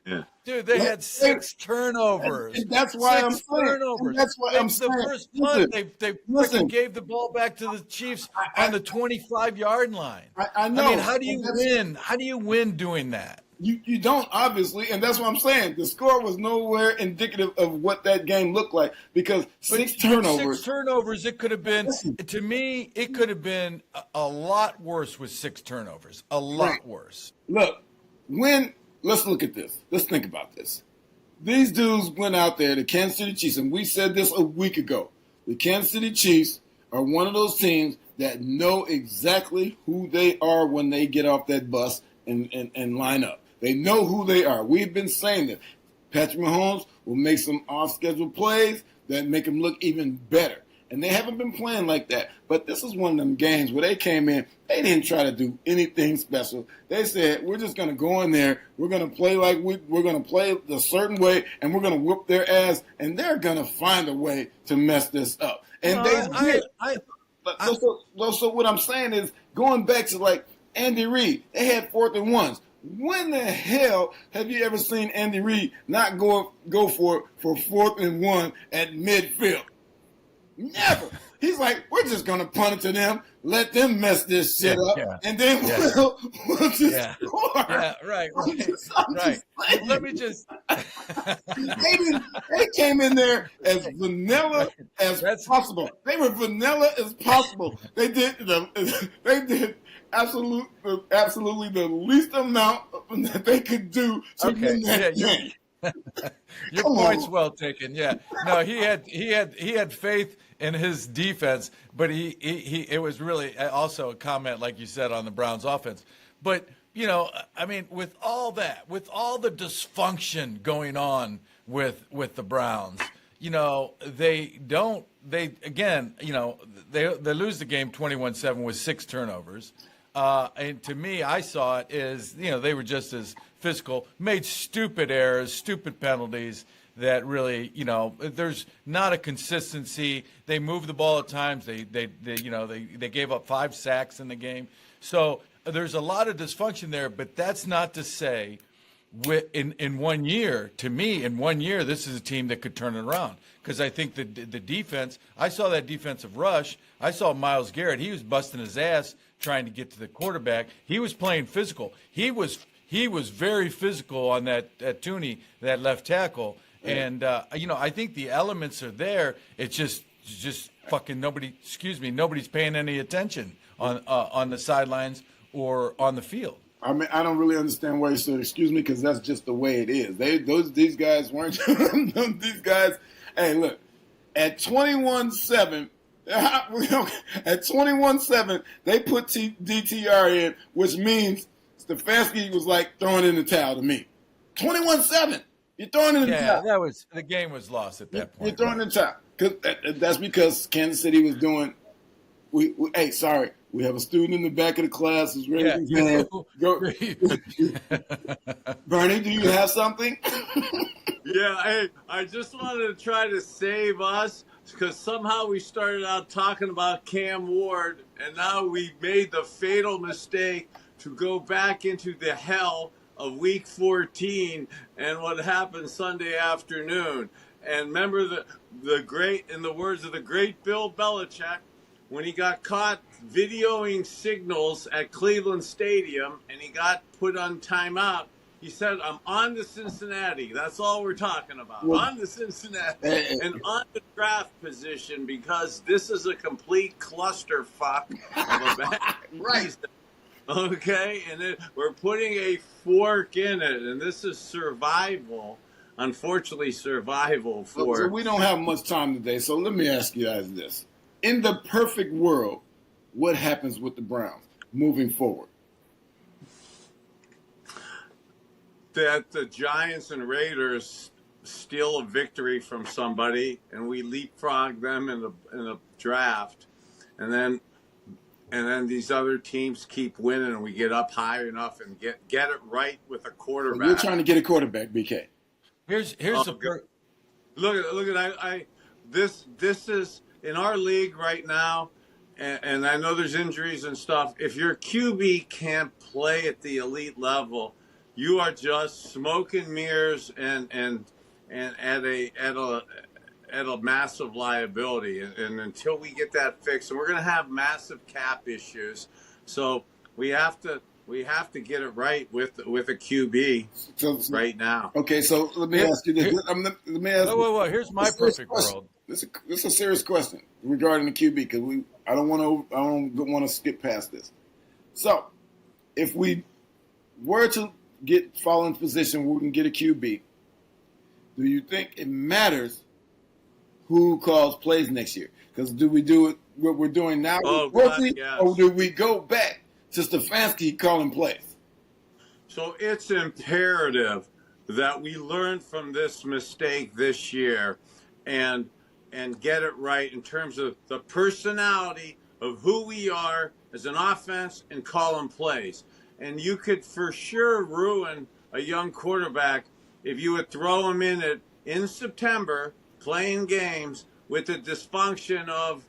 Yeah. Dude, they had 6 turnovers. And that's why I'm saying. Turnovers. That's why I'm saying. The first punt, they freaking gave the ball back to the Chiefs on the 25-yard line. I know. I mean, how do you win? How do you win doing that? You don't, obviously, and that's what I'm saying. The score was nowhere indicative of what that game looked like because 6 turnovers. 6 turnovers, it could have been, to me, it could have been a lot worse with 6 turnovers. A lot worse. Look, let's look at this. Let's think about this. These dudes went out there, the Kansas City Chiefs, and we said this a week ago. The Kansas City Chiefs are one of those teams that know exactly who they are when they get off that bus and line up. They know who they are. We've been saying that. Patrick Mahomes will make some off-schedule plays that make him look even better. And they haven't been playing like that. But this is one of them games where they came in, they didn't try to do anything special. They said, we're just going to go in there, we're going to play like we're going to play a certain way, and we're going to whoop their ass, and they're going to find a way to mess this up. And they did. So what I'm saying is, going back to like Andy Reid, they had 4th and 1s. When the hell have you ever seen Andy Reid not go for 4th and 1 at midfield? Never. He's like, we're just going to punt it to them, let them mess this shit up, and then we'll just score. Yeah, right. Let me just. They came in there as vanilla as possible. They were vanilla as possible. They did absolutely the least amount that they could do to Okay, win that game. Your Come point's on. well taken. Yeah, no, he had faith in his defense, but he it was really also a comment, like you said, on the Browns' offense. But you know, I mean, with all that, with all the dysfunction going on with the Browns, you know, they again, you know, they lose the game 21-7 with 6 turnovers. And to me, I saw it as, you know, they were just as physical, made stupid errors, stupid penalties that really, you know, there's not a consistency. They move the ball at times. They gave up 5 sacks in the game. So there's a lot of dysfunction there, but that's not to say in 1 year, to me, in 1 year, this is a team that could turn it around. Because I think the defense, I saw that defensive rush. I saw Myles Garrett. He was busting his ass trying to get to the quarterback. He was playing physical. He was very physical on that Tooney, that left tackle. And, you know, I think the elements are there. It's just fucking nobody's paying any attention on the sidelines or on the field. I mean, I don't really understand why you said excuse me, because that's just the way it is. These guys weren't these guys. Hey, look, at 21-7, at 21-7, they put DTR in, which means Stefanski was like throwing in the towel to me. 21-7, you're throwing in the towel. Yeah, the game was lost at that point. You're throwing in the towel. That's because Kansas City was doing. Hey, sorry. We have a student in the back of the class who's ready to go. Bernie, do you have something? Yeah, hey, I just wanted to try to save us because somehow we started out talking about Cam Ward, and now we made the fatal mistake to go back into the hell of Week 14 and what happened Sunday afternoon. And remember the great, in the words of the great Bill Belichick, when he got caught videoing signals at Cleveland Stadium and he got put on timeout, he said, I'm on to Cincinnati. That's all we're talking about. On to Cincinnati. And on the draft position, because this is a complete clusterfuck of a bad Right. Okay? And we're putting a fork in it. And this is survival. Unfortunately, survival for... So we don't have much time today, so let me ask you guys this. In the perfect world, what happens with the Browns moving forward? That the Giants and Raiders steal a victory from somebody, and we leapfrog them in the draft, and then these other teams keep winning, and we get up high enough and get it right with a quarterback. So you're trying to get a quarterback, BK. Here's look at this is in our league right now, and I know there's injuries and stuff. If your QB can't play at the elite level, you are just smoke and mirrors and at a massive liability. And until we get that fixed, and we're going to have massive cap issues, so we have to get it right with a QB right now. Okay, so let me ask you this. Let me ask. Whoa! Here's my perfect world. This is a serious question regarding the QB because I don't want to skip past this. So, if we were to fall in position where we can get a QB, do you think it matters who calls plays next year? Because do we do it what we're doing now, yes. or do we go back to Stefanski calling plays? So it's imperative that we learn from this mistake this year and get it right in terms of the personality of who we are as an offense and calling plays. And you could for sure ruin a young quarterback if you would throw him in September playing games with the dysfunction of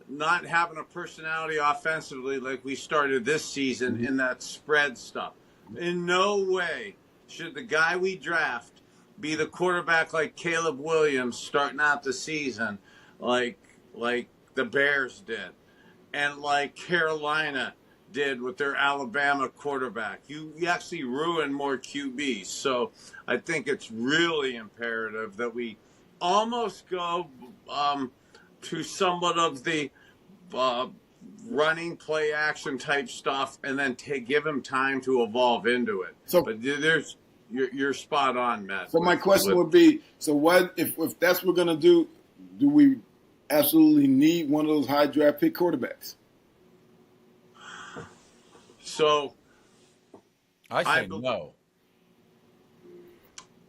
not having a personality offensively like we started this season in that spread stuff. In no way should the guy we draft be the quarterback like Caleb Williams starting out the season like the Bears did and like Carolina did with their Alabama quarterback. You actually ruin more QBs. So I think it's really imperative that we almost go to somewhat of the running play action type stuff, and then give him time to evolve into it. So, but you're spot on, Matt. So my question would be: so what if that's what we're gonna do? Do we absolutely need one of those high draft pick quarterbacks? So I say no.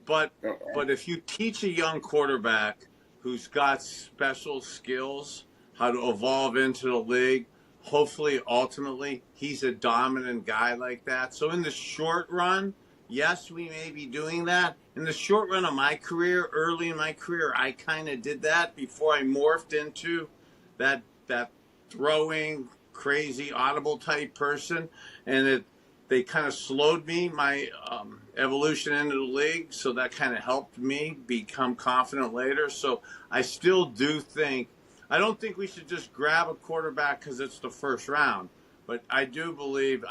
But if you teach a young quarterback who's got special skills how to evolve into the league, hopefully ultimately he's a dominant guy like that. So in the short run, yes, we may be doing that. In the short run of my career, early in my career, I kind of did that before I morphed into that throwing, crazy, audible type person. And they kind of slowed my evolution into the league. So that kind of helped me become confident later. So I still do think, I don't think we should just grab a quarterback because it's the first round. But I do believe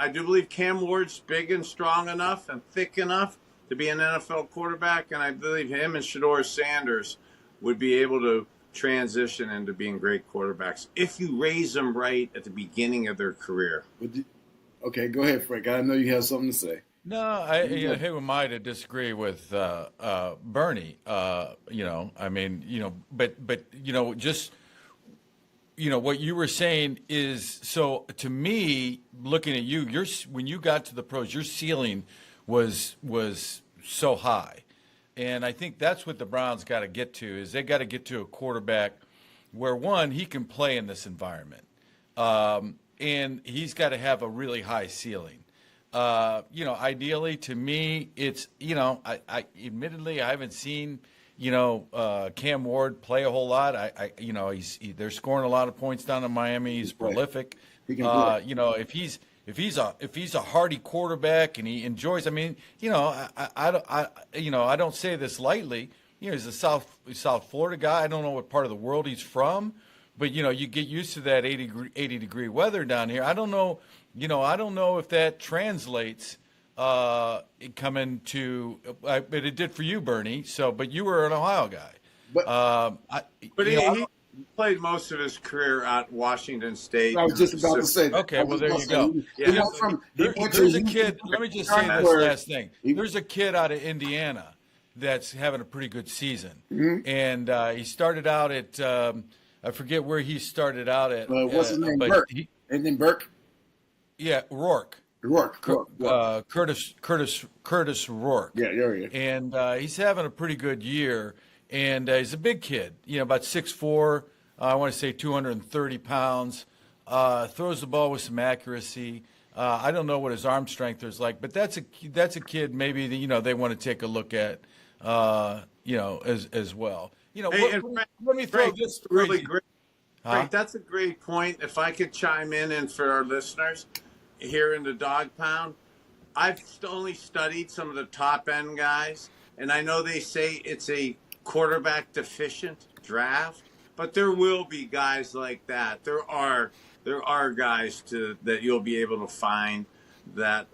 Cam Ward's big and strong enough and thick enough to be an NFL quarterback, and I believe him and Shedeur Sanders would be able to transition into being great quarterbacks if you raise them right at the beginning of their career. Okay, go ahead, Frank. I know you have something to say. No, who am I to disagree with Bernie? But just. What you were saying is, so to me, looking at you, when you got to the pros, your ceiling was so high. And I think that's what the Browns got to get to, is they got to get to a quarterback where, one, he can play in this environment. And he's got to have a really high ceiling. Ideally, to me, it's, I admittedly, I haven't seen Cam Ward play a whole lot. They're scoring a lot of points down in Miami. He's prolific. He can play. If he's a hardy quarterback and he enjoys, I don't say this lightly. He's a South Florida guy. I don't know what part of the world he's from, but you get used to that 80-degree weather down here. I don't know if that translates. Coming to, but it did for you, Bernie. But you were an Ohio guy. But he played most of his career at Washington State. I was just about to say that. Okay, well there you go. There's a kid. Let me just say this last thing. There's a kid out of Indiana that's having a pretty good season, and he started out at I forget where he started out at. What's his name? Burke. His name Burke. Yeah, Rourke. Curtis Rourke. Yeah. And he's having a pretty good year. And he's a big kid, about 6'4", I want to say 230 pounds. Throws the ball with some accuracy. I don't know what his arm strength is like, but that's a kid maybe that, they want to take a look at, as well. Let me throw this really great. Frank, that's a great point. If I could chime in and for our listeners here in the Dog Pound, I've only studied some of the top end guys, and I know they say it's a quarterback deficient draft, but there will be guys like that. There are guys that you'll be able to find that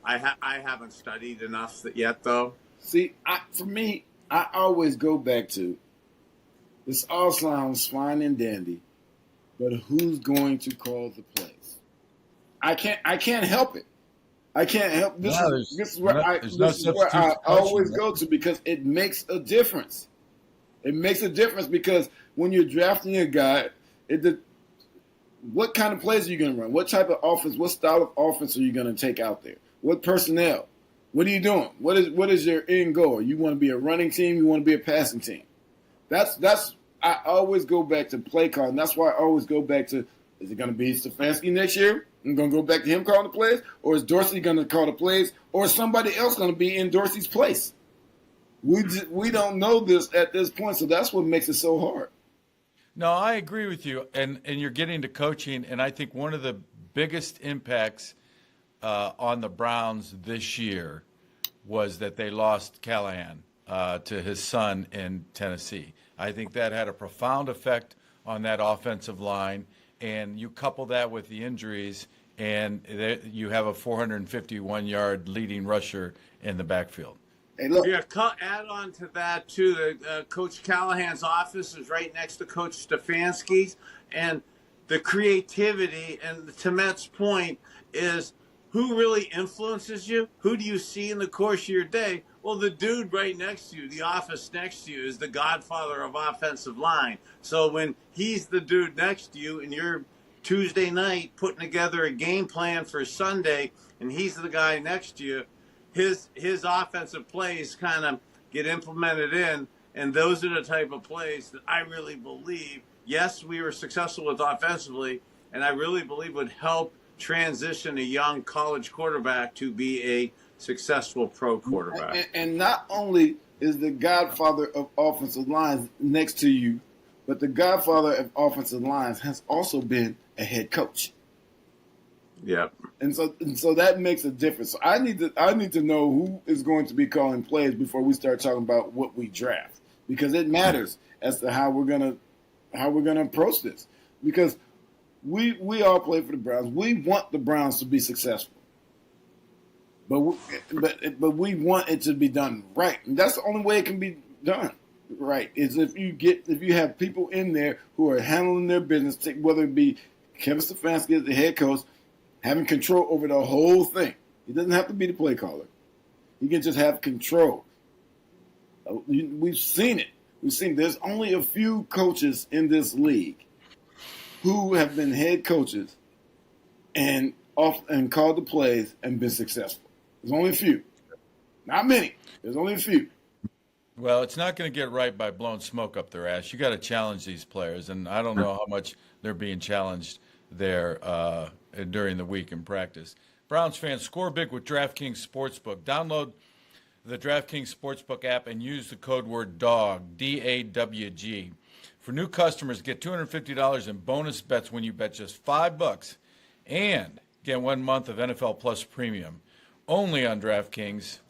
I haven't studied enough yet though. See, for me, I always go back to, this all sounds fine and dandy, but who's going to call the plays? I can't help it. I can't help this. This is where I always go to, because it makes a difference. It makes a difference because when you're drafting a guy, what kind of plays are you going to run? What type of offense? What style of offense are you going to take out there? What personnel? What are you doing? What is your end goal? You want to be a running team? You want to be a passing team? That's I always go back to play calling. That's why I always go back to, is it going to be Stefanski next year? I'm going to go back to him calling the plays? Or is Dorsey going to call the plays? Or is somebody else going to be in Dorsey's place? We don't know this at this point, so that's what makes it so hard. No, I agree with you, and you're getting to coaching, and I think one of the biggest impacts on the Browns this year was that they lost Callahan to his son in Tennessee. I think that had a profound effect on that offensive line, and you couple that with the injuries, and you have a 451-yard leading rusher in the backfield. Hey, look. Yeah, add on to that, too. Coach Callahan's office is right next to Coach Stefanski's, and the creativity, and to Matt's point, is who really influences you? Who do you see in the course of your day? Well, the dude right next to you, the office next to you, is the godfather of offensive line. So when he's the dude next to you and you're Tuesday night putting together a game plan for Sunday and he's the guy next to you, his offensive plays kind of get implemented in, and those are the type of plays that I really believe, yes, we were successful with offensively, and I really believe would help transition a young college quarterback to be a successful pro quarterback. And not only is the godfather of offensive lines next to you, but the godfather of offensive lines has also been a head coach. Yep. And so that makes a difference. So I need to know who is going to be calling plays before we start talking about what we draft, because it matters as to how we're gonna approach this. Because we all play for the Browns. We want the Browns to be successful, but we want it to be done right, and that's the only way it can be done right. Is if you have people in there who are handling their business, whether it be Kevin Stefanski as the head coach, having control over the whole thing. He doesn't have to be the play caller. He can just have control. We've seen it. There's only a few coaches in this league who have been head coaches and called the plays and been successful. There's only a few. Not many. There's only a few. Well, it's not going to get right by blowing smoke up their ass. You got to challenge these players, and I don't know how much they're being challenged there during the week in practice. Browns fans, score big with DraftKings Sportsbook. Download the DraftKings Sportsbook app and use the code word DAWG, D-A-W-G. For new customers, get $250 in bonus bets when you bet just $5 and get 1 month of NFL Plus Premium. Only on DraftKings.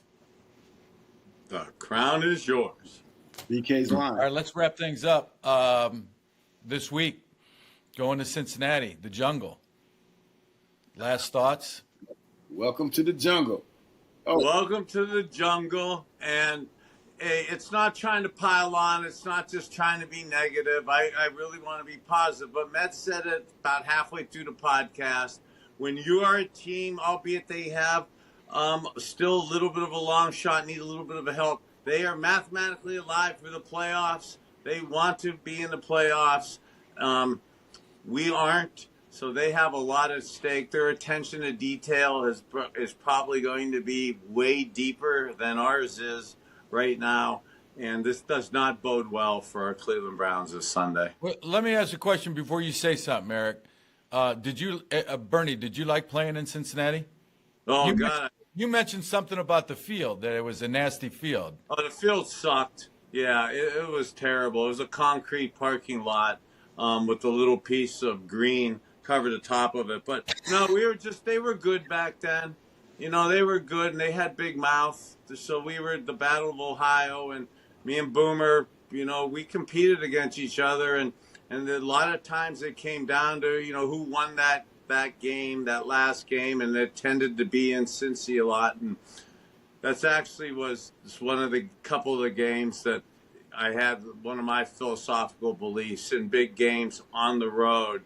The crown is yours. BK's line. All right, let's wrap things up. This week, going to Cincinnati, the jungle. Last thoughts? Welcome to the jungle. Oh. Welcome to the jungle. And hey, it's not trying to pile on. It's not just trying to be negative. I really want to be positive. But Matt said it about halfway through the podcast. When you are a team, albeit they have still a little bit of a long shot, need a little bit of a help, they are mathematically alive for the playoffs. They want to be in the playoffs. We aren't. So they have a lot at stake. Their attention to detail is probably going to be way deeper than ours is right now. And this does not bode well for our Cleveland Browns this Sunday. Well, let me ask a question before you say something, Eric. Bernie, did you like playing in Cincinnati? Oh, God. You mentioned something about the field, that it was a nasty field. Oh, the field sucked. Yeah, it was terrible. It was a concrete parking lot with a little piece of green cover the top of it. But no, they were good back then. You know, they were good and they had big mouth. So we were at the Battle of Ohio, and me and Boomer, you know, we competed against each other, and a lot of times it came down to, you know, who won that game, that last game, and it tended to be in Cincy a lot. And that's actually was one of the couple of the games that I had one of my philosophical beliefs in big games on the road.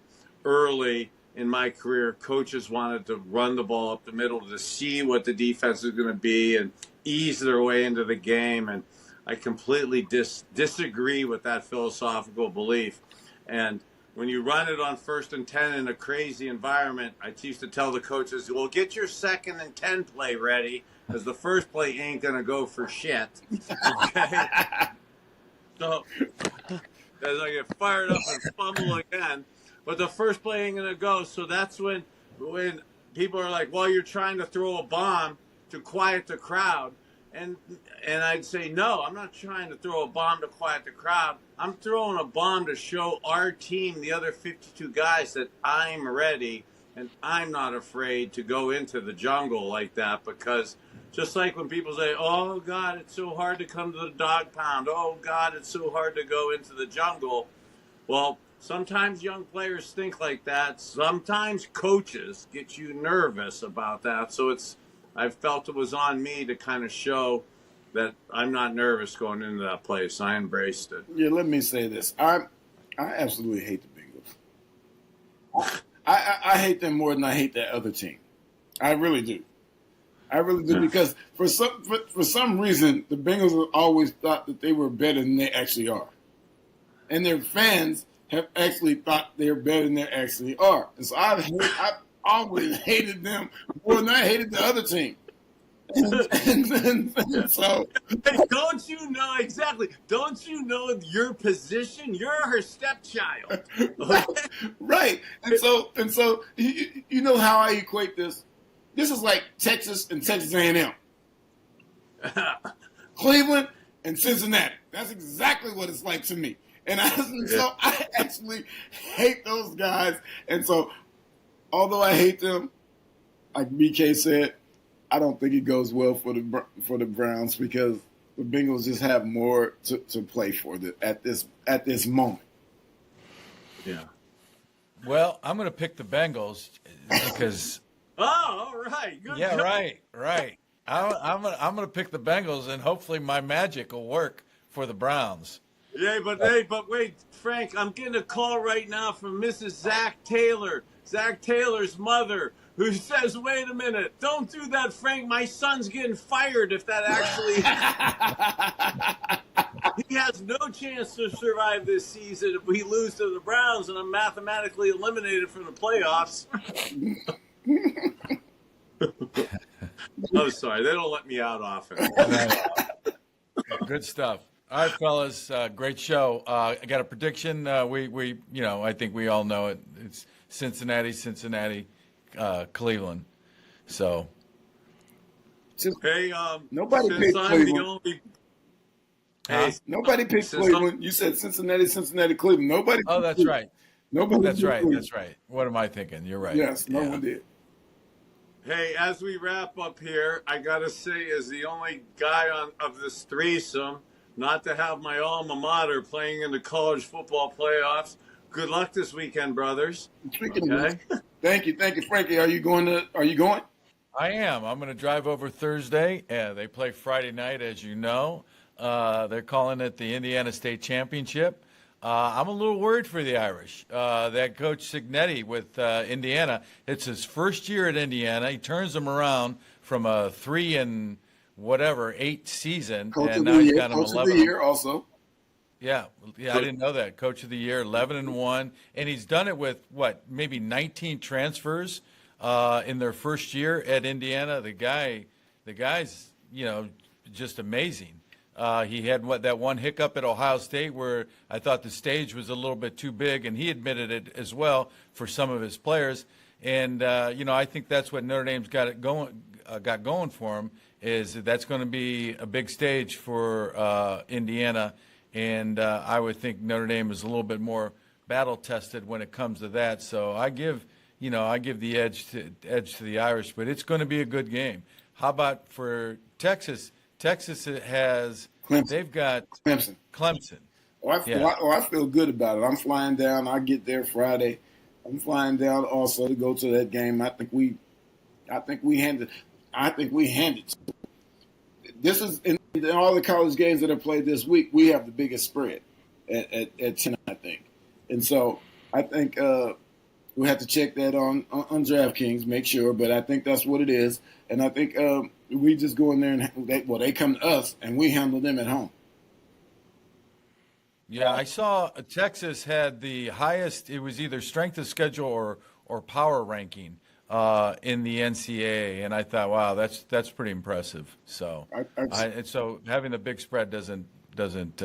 Early in my career, coaches wanted to run the ball up the middle to see what the defense was going to be and ease their way into the game. And I completely disagree with that philosophical belief. And when you run it on 1st and 10 in a crazy environment, I used to tell the coaches, well, get your 2nd and 10 play ready, because the first play ain't going to go for shit. Okay? So as I get fired up and fumble again, but the first play ain't going to go. So that's when people are like, well, you're trying to throw a bomb to quiet the crowd. And I'd say, no, I'm not trying to throw a bomb to quiet the crowd. I'm throwing a bomb to show our team, the other 52 guys, that I'm ready and I'm not afraid to go into the jungle like that. Because just like when people say, oh, God, it's so hard to come to the dog pound. Oh, God, it's so hard to go into the jungle. Well, sometimes young players think like that. Sometimes coaches get you nervous about that. So I felt it was on me to kind of show that I'm not nervous going into that place. I embraced it. Yeah, let me say this. I absolutely hate the Bengals. I hate them more than I hate that other team. I really do. I really do because for some reason the Bengals have always thought that they were better than they actually are, and their fans have actually thought they're better than they actually are. And so I've always hated them more than I hated the other team. And so, don't you know exactly? Don't you know your position? You're her stepchild, right? And so, you know how I equate this? This is like Texas and Texas A&M, Cleveland and Cincinnati. That's exactly what it's like to me. And so I actually hate those guys. And so, although I hate them, like BK said, I don't think it goes well for the Browns because the Bengals just have more to play for at this moment. Yeah. Well, I'm going to pick the Bengals because. Oh, all right. Good. Yeah, right. I'm going to pick the Bengals, and hopefully my magic will work for the Browns. Yeah, but wait, Frank, I'm getting a call right now from Mrs. Zach Taylor's mother, who says, wait a minute, don't do that, Frank. My son's getting fired if that actually he has no chance to survive this season if we lose to the Browns and I'm mathematically eliminated from the playoffs. I'm sorry, they don't let me out often. Good stuff. All right, fellas, great show. I got a prediction. We I think we all know it. It's Cincinnati, Cleveland. So, hey, nobody picked Cleveland. Nobody picked Cleveland. You said Cincinnati, Cleveland. Nobody. Oh, that's Cleveland. right. Nobody. That's right. Cleveland. That's right. What am I thinking? You're right. Yes, no one did. Hey, as we wrap up here, I gotta say, as the only guy of this threesome not to have my alma mater playing in the college football playoffs. Good luck this weekend, brothers. Okay. Thank you, Frankie. Are you going? I am. I'm going to drive over Thursday. They play Friday night, as you know. They're calling it the Indiana State Championship. I'm a little worried for the Irish. That coach Cignetti with Indiana, it's his first year at Indiana. He turns them around from a 3-8 season, and now he's got them 11. Coach of the year also. Yeah, I didn't know that. Coach of the year, 11-1, and he's done it with maybe 19 transfers in their first year at Indiana. The guy's just amazing. He had that one hiccup at Ohio State where I thought the stage was a little bit too big, and he admitted it as well for some of his players. And I think that's what Notre Dame's got going for him, is that's going to be a big stage for Indiana. And I would think Notre Dame is a little bit more battle tested when it comes to that. So I give the edge to the Irish, but it's going to be a good game. How about for Texas? Texas has Clemson. They've got Clemson. I feel good about it. I'm flying down. I get there Friday. I'm flying down also to go to that game. I think we handed. This is in all the college games that are played this week. We have the biggest spread at 10, I think, and so I think we have to check that on DraftKings, make sure. But I think that's what it is, and I think we just go in there and they come to us and we handle them at home. Yeah, I saw Texas had the highest. It was either strength of schedule or power ranking in the NCAA, and I thought, wow, that's pretty impressive. So, so having the big spread doesn't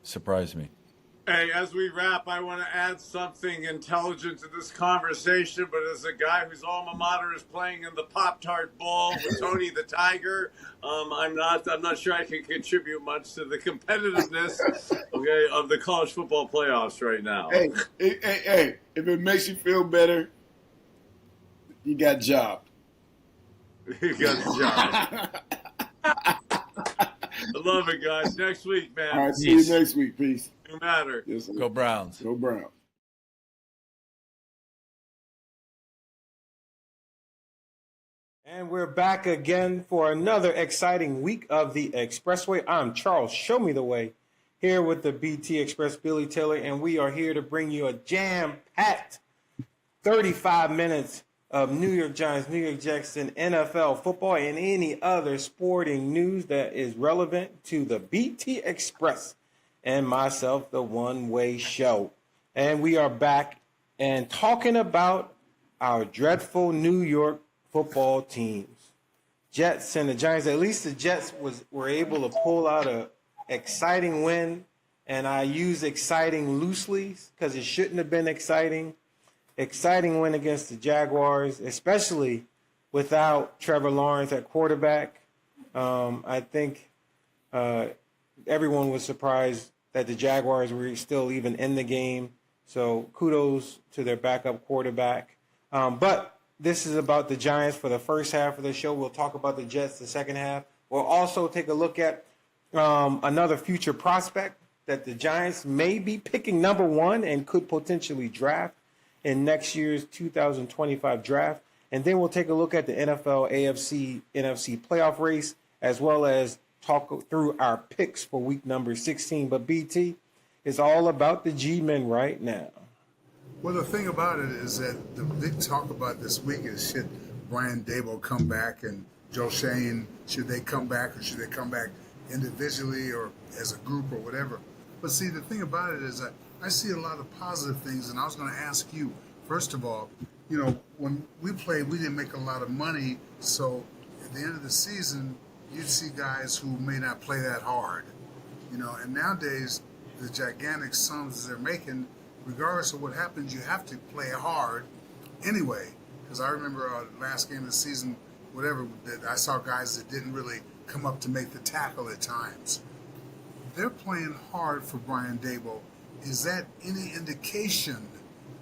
surprise me. Hey, as we wrap, I want to add something intelligent to this conversation, but as a guy whose alma mater is playing in the Pop-Tart Bowl with Tony the Tiger, I'm not sure I can contribute much to the competitiveness, of the college football playoffs right now. Hey, if it makes you feel better, you got jobbed. You got jobbed. I love it, guys. Next week, man. All right, see you next week. Peace. No matter. Yes, Go Browns. Go Browns. And we're back again for another exciting week of the Expressway. I'm Charles Show Me the Way, here with the BT Express, Billy Taylor, and we are here to bring you a jam-packed 35 minutes of New York Giants, New York Jets, and NFL football and any other sporting news that is relevant to the BT Express and myself, the One Way Show. And we are back and talking about our dreadful New York football teams. Jets and the Giants. At least the Jets were able to pull out a exciting win, and I use exciting loosely because it shouldn't have been exciting. Exciting win against the Jaguars, especially without Trevor Lawrence at quarterback. I think everyone was surprised that the Jaguars were still even in the game. So kudos to their backup quarterback. But this is about the Giants for the first half of the show. We'll talk about the Jets the second half. We'll also take a look at another future prospect that the Giants may be picking number 1 and could potentially draft in next year's 2025 draft. And then we'll take a look at the NFL, AFC, NFC playoff race, as well as talk through our picks for week number 16. But BT is all about the G-men right now. Well, the thing about it is that the big talk about this week is should Brian Daboll come back and Joe Shane, should they come back or should they come back individually or as a group or whatever. But see, the thing about it is that I see a lot of positive things, and I was going to ask you, first of all, you know, when we played, we didn't make a lot of money, so at the end of the season, you'd see guys who may not play that hard, you know, and nowadays, the gigantic sums they're making, regardless of what happens, you have to play hard anyway, because I remember last game of the season, whatever, that I saw guys that didn't really come up to make the tackle at times. They're playing hard for Brian Daboll. Is that any indication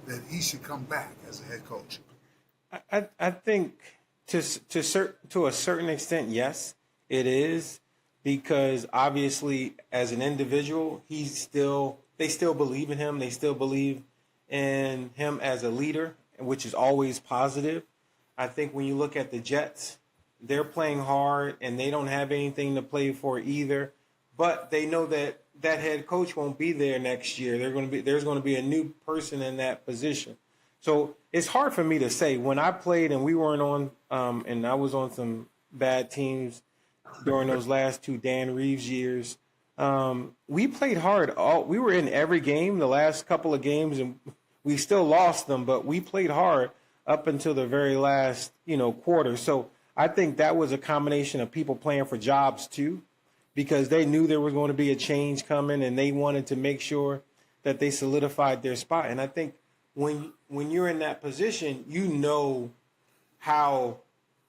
that he should come back as a head coach? I think to a certain extent, yes, it is, because obviously as an individual, they still believe in him. They still believe in him as a leader, which is always positive. I think when you look at the Jets, they're playing hard and they don't have anything to play for either. But they know that that head coach won't be there next year. There's going to be a new person in that position. So it's hard for me to say. When I played and we weren't on, and I was on some bad teams during those last 2 Dan Reeves years, we played hard. We were in every game, the last couple of games, and we still lost them. But we played hard up until the very last, quarter. So I think that was a combination of people playing for jobs too, because they knew there was going to be a change coming and they wanted to make sure that they solidified their spot. And I think when you're in that position, you know how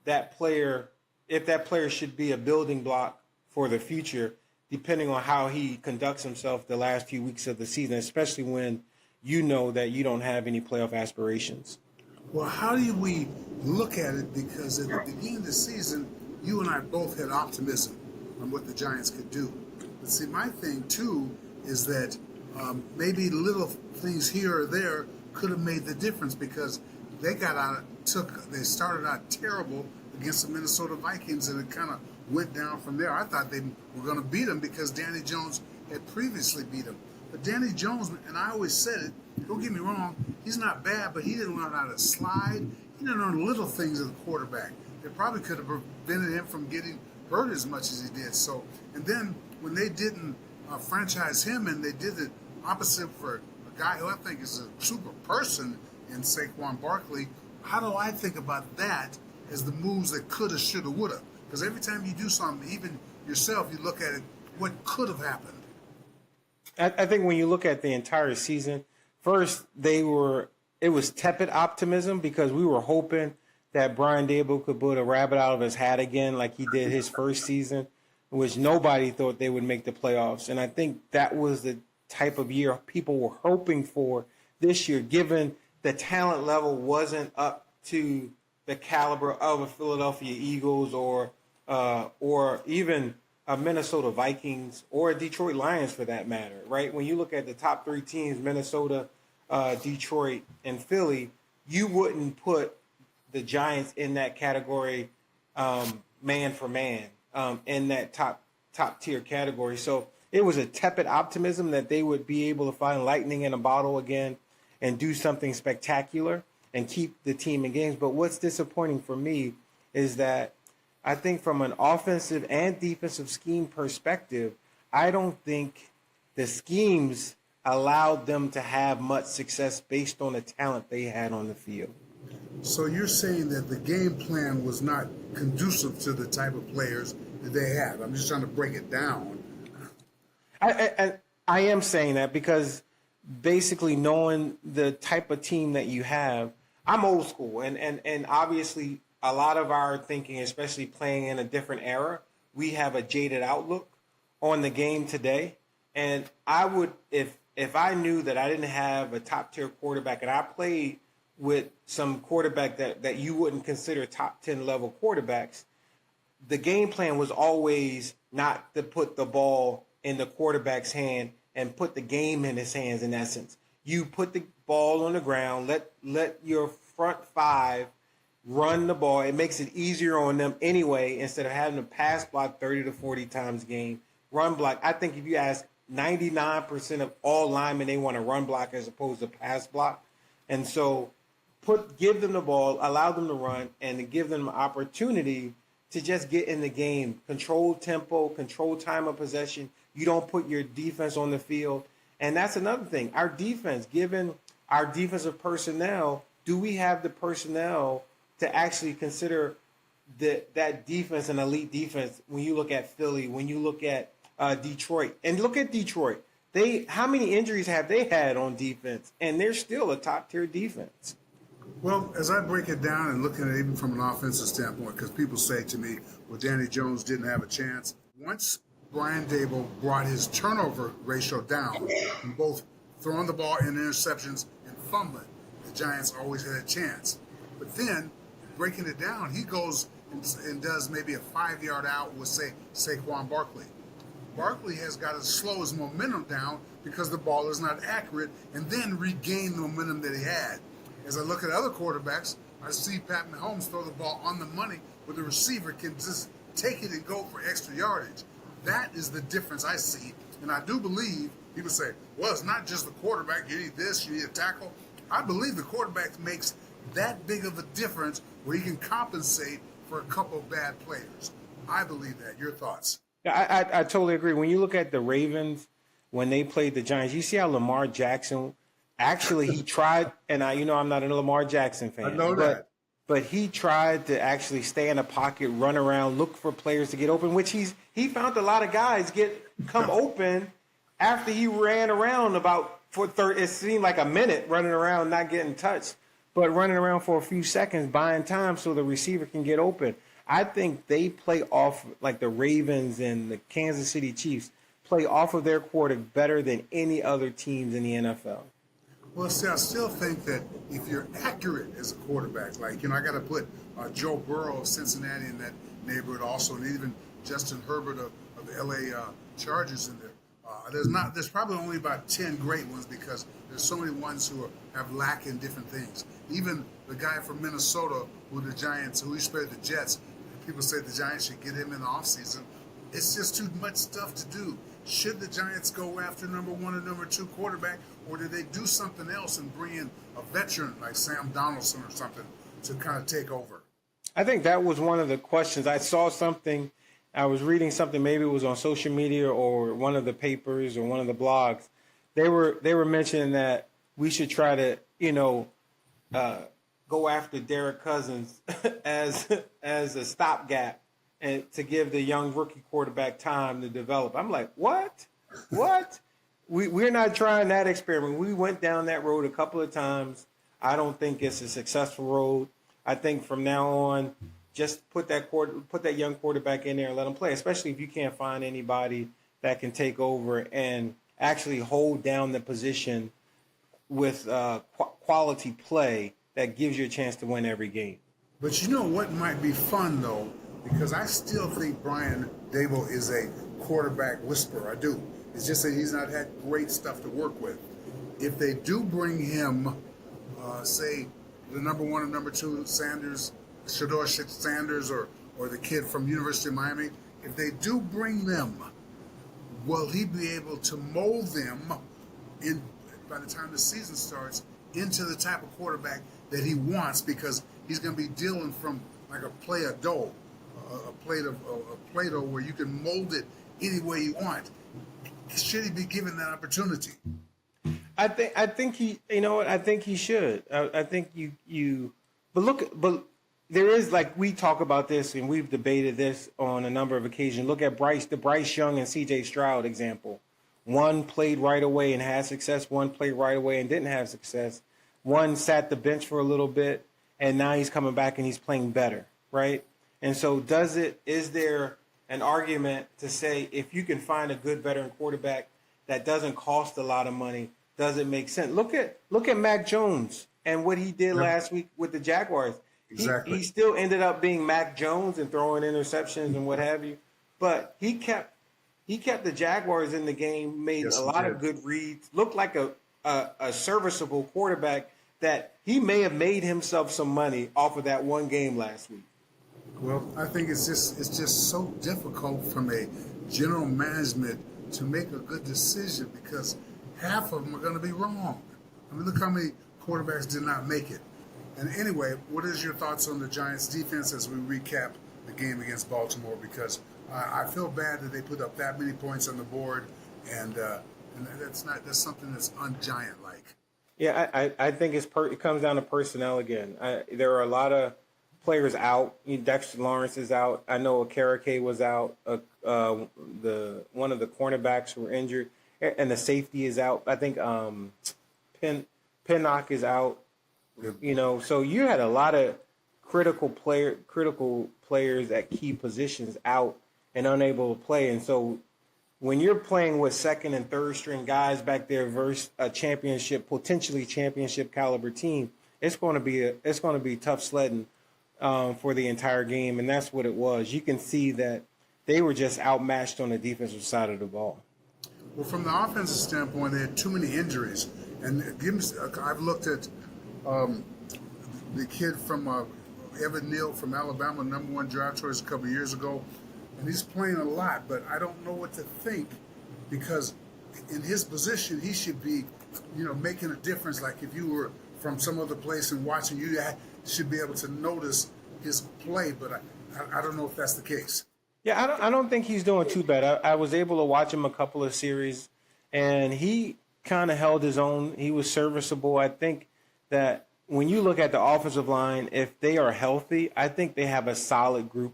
that player, if that player should be a building block for the future, depending on how he conducts himself the last few weeks of the season, especially when you know that you don't have any playoff aspirations. Well, how do we look at it? Because at the beginning of the season, you and I both had optimism on what the Giants could do. But see, my thing too is that maybe little things here or there could have made the difference, because they started out terrible against the Minnesota Vikings, and it kind of went down from there. I thought they were going to beat them because Danny Jones had previously beat them. But Danny Jones, and I always said it, don't get me wrong, he's not bad, but he didn't learn how to slide. He didn't learn little things as a quarterback. It probably could have prevented him from getting hurt as much as he did. So, and then when they didn't franchise him and they did the opposite for a guy who I think is a super person in Saquon Barkley, how do I think about that as the moves that coulda, shoulda, woulda? Because every time you do something, even yourself, you look at it, what could have happened? I think when you look at the entire season, first it was tepid optimism, because we were hoping that Brian Daboll could put a rabbit out of his hat again like he did his first season, in which nobody thought they would make the playoffs. And I think that was the type of year people were hoping for this year, given the talent level wasn't up to the caliber of a Philadelphia Eagles or even a Minnesota Vikings or a Detroit Lions for that matter, right? When you look at the top 3 teams, Minnesota, Detroit, and Philly, you wouldn't put the Giants in that category, man for man, in that top tier category. So it was a tepid optimism that they would be able to find lightning in a bottle again and do something spectacular. and keep the team in games. But what's disappointing for me is that I think from an offensive and defensive scheme perspective, I don't think the schemes allowed them to have much success based on the talent they had on the field. So you're saying that the game plan was not conducive to the type of players that they had. I'm just trying to break it down. I am saying that because basically knowing the type of team that you have, I'm old school, and obviously a lot of our thinking, especially playing in a different era, we have a jaded outlook on the game today. And I would, if I knew that I didn't have a top tier quarterback and I played with some quarterback that you wouldn't consider top 10 level quarterbacks, the game plan was always not to put the ball in the quarterback's hand and put the game in his hands. In essence, you put the ball on the ground, let your front five run the ball. It makes it easier on them anyway, instead of having to pass block 30 to 40 times a game. Run block, I think if you ask 99% of all linemen, they want to run block as opposed to pass block. And so give them the ball, allow them to run, and give them an opportunity to just get in the game. Control tempo, control time of possession. You don't put your defense on the field. And that's another thing. Our defense, given our defensive personnel, do we have the personnel to actually consider that defense an elite defense? When you look at Philly, when you look at Detroit, and look at Detroit, how many injuries have they had on defense? And they're still a top tier defense. Well, as I break it down and looking at it even from an offensive standpoint, because people say to me, well, Danny Jones didn't have a chance. Once Brian Daboll brought his turnover ratio down from both throwing the ball in interceptions and fumbling, the Giants always had a chance. But then, breaking it down, he goes and does maybe a 5-yard out with, say, Saquon Barkley. Barkley has got to slow his momentum down because the ball is not accurate, and then regain the momentum that he had. As I look at other quarterbacks, I see Pat Mahomes throw the ball on the money where the receiver can just take it and go for extra yardage. That is the difference I see. And I do believe people say, well, it's not just the quarterback. You need this, you need a tackle. I believe the quarterback makes that big of a difference where he can compensate for a couple of bad players. I believe that. Your thoughts? Yeah, I totally agree. When you look at the Ravens, when they played the Giants, you see how Lamar Jackson, actually he tried, and I'm not a Lamar Jackson fan. I know that. But he tried to actually stay in the pocket, run around, look for players to get open, which he found a lot of guys come open after he ran around it seemed like a minute running around, not getting touched, but running around for a few seconds, buying time so the receiver can get open. I think they play off, like the Ravens and the Kansas City Chiefs, play off of their quarterback better than any other teams in the NFL. Well, see, I still think that if you're accurate as a quarterback, like, I got to put Joe Burrow of Cincinnati in that neighborhood also, and even Justin Herbert of the LA Chargers in there. There's probably only about 10 great ones because there's so many ones who have lack in different things. Even the guy from Minnesota who he spared the Jets, people say the Giants should get him in the offseason. It's just too much stuff to do. Should the Giants go after number 1 or number 2 quarterback, or did they do something else and bring in a veteran like Sam Donaldson or something to kind of take over? I think that was one of the questions. I saw something, I was reading something, maybe it was on social media or one of the papers or one of the blogs. They were mentioning that we should try to, go after Derek Cousins as a stopgap and to give the young rookie quarterback time to develop. I'm like, what? We're not trying that experiment. We went down that road a couple of times. I don't think it's a successful road. I think from now on, just put that young quarterback in there and let him play, especially if you can't find anybody that can take over and actually hold down the position with quality play that gives you a chance to win every game. But you know what might be fun, though, because I still think Brian Daboll is a quarterback whisperer. I do. It's just that he's not had great stuff to work with. If they do bring him, say, the number 1 and number 2 Shedeur Sanders, or the kid from University of Miami, if they do bring them, will he be able to mold them by the time the season starts into the type of quarterback that he wants because he's going to be dealing from like a plate of dough, a Play-Doh where you can mold it any way you want. Should he be given that opportunity? I think he, you know what? I think he should. I think but there is, like, we talk about this and we've debated this on a number of occasions. Look at the Bryce Young and C.J. Stroud example. One played right away and had success. One played right away and didn't have success. One sat the bench for a little bit, and now he's coming back and he's playing better, right? And so is there an argument to say if you can find a good veteran quarterback that doesn't cost a lot of money, does it make sense? Look at Mac Jones and what he did last week with the Jaguars. Exactly. He still ended up being Mac Jones and throwing interceptions and what have you, but he kept the Jaguars in the game, made a lot of good reads, looked like a serviceable quarterback that he may have made himself some money off of that one game last week. Well, I think it's just so difficult from a general management to make a good decision because half of them are going to be wrong. I mean, look how many quarterbacks did not make it. And anyway, what is your thoughts on the Giants' defense as we recap the game against Baltimore? Because I feel bad that they put up that many points on the board, and that's something that's un-Giant-like. Yeah, I think it comes down to personnel again. There are a lot of players out. Dexter Lawrence is out. I know Okereke was out. One of the cornerbacks were injured, and the safety is out. I think Pinnock is out. So you had a lot of critical players at key positions out and unable to play. And so when you're playing with second and third string guys back there versus a potentially championship caliber team, it's going to be tough sledding for the entire game. And that's what it was. You can see that they were just outmatched on the defensive side of the ball. Well, from the offensive standpoint, they had too many injuries. And I've looked at the kid from Evan Neal from Alabama, #1 draft choice a couple of years ago, and he's playing a lot, but I don't know what to think because in his position, he should be, making a difference. Like if you were from some other place and watching, you should be able to notice his play, but I don't know if that's the case. Yeah, I don't think he's doing too bad. I was able to watch him a couple of series, and he kind of held his own. He was serviceable. I think that when you look at the offensive line, if they are healthy, I think they have a solid group,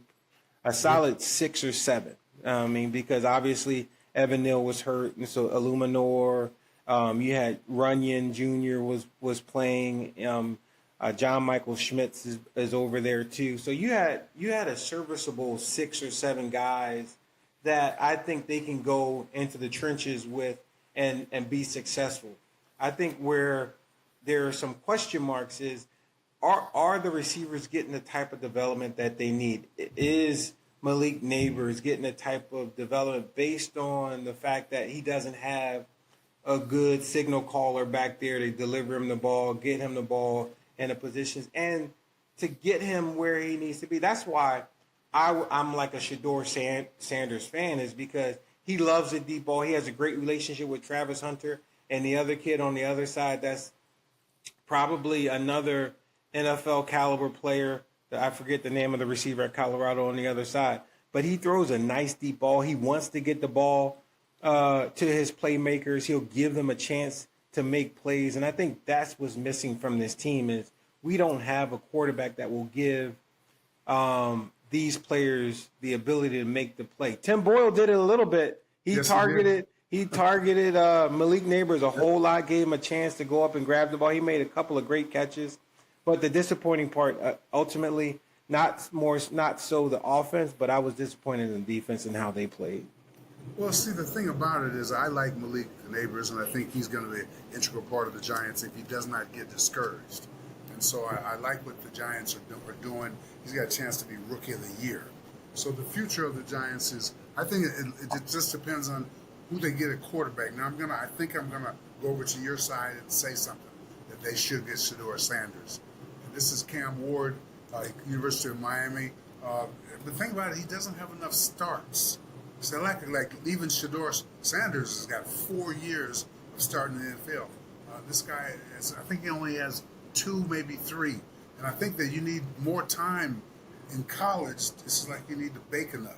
a solid 6 or 7. Because obviously Evan Neal was hurt, and so Illuminor, you had Runyon Jr. was playing. John Michael Schmitz is over there too. So you had a serviceable 6 or 7 guys that I think they can go into the trenches with and be successful. I think where there are some question marks is, are the receivers getting the type of development that they need? Is Malik Neighbors getting the type of development based on the fact that he doesn't have a good signal caller back there to deliver him the ball, get him the ball in the positions, and to get him where he needs to be? That's why I'm like a Shedeur Sanders fan, is because he loves the deep ball. He has a great relationship with Travis Hunter and the other kid on the other side that's probably another NFL caliber player. I forget the name of the receiver at Colorado on the other side. But he throws a nice deep ball. He wants to get the ball to his playmakers. He'll give them a chance to make plays. And I think that's what's missing from this team is we don't have a quarterback that will give these players the ability to make the play. Tim Boyle did it a little bit. He targeted Malik Neighbors a whole lot, gave him a chance to go up and grab the ball. He made a couple of great catches. But the disappointing part, ultimately, not so the offense, but I was disappointed in the defense and how they played. Well, see, the thing about it is I like Malik Neighbors, and I think he's going to be an integral part of the Giants if he does not get discouraged. And so I like what the Giants are doing. He's got a chance to be Rookie of the Year. So the future of the Giants is, I think it just depends on who they get at quarterback. Now, I think I'm gonna go over to your side and say something that they should get Shedeur Sanders. And this is Cam Ward, University of Miami. The thing about it, he doesn't have enough starts. So like even Shedeur Sanders has got 4 years of starting in the NFL. This guy, I think he only has 2, maybe 3. And I think that you need more time in college. This is like you need to bake enough.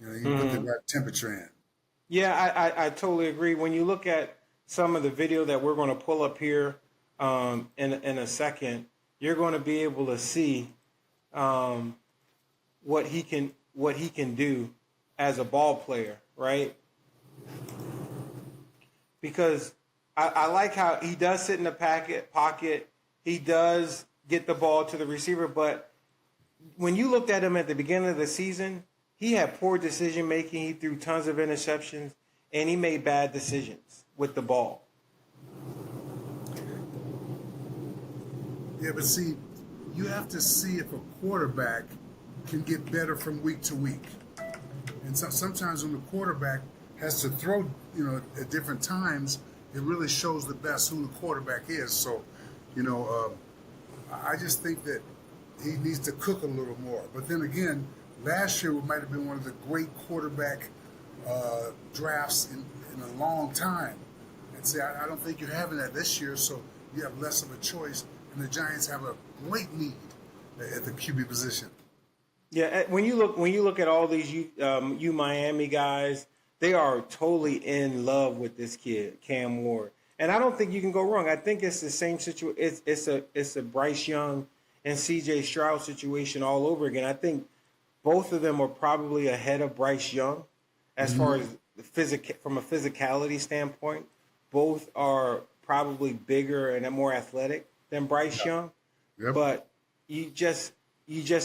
You know, you put the right temperature in. Yeah, I totally agree. When you look at some of the video that we're going to pull up here in a second, you're going to be able to see what he can do as a ball player, right? Because I like how he does sit in the pocket. He does get the ball to the receiver, but when you looked at him at the beginning of the season, he had poor decision making. He threw tons of interceptions, and he made bad decisions with the ball. Yeah, but see, you have to see if a quarterback can get better from week to week. And sometimes when the quarterback has to throw, you know, at different times, it really shows the best who the quarterback is. So, you know, I just think that he needs to cook a little more. But then again, last year might have been one of the great quarterback drafts in a long time. And see, I don't think you're having that this year, so you have less of a choice. And the Giants have a great need at the QB position. Yeah, when you look at all these U Miami guys, they are totally in love with this kid, Cam Ward, and I don't think you can go wrong. I think it's the same situation. It's a Bryce Young and C.J. Stroud situation all over again. I think both of them are probably ahead of Bryce Young as far as from a physicality standpoint. Both are probably bigger and more athletic than Bryce Young, but you just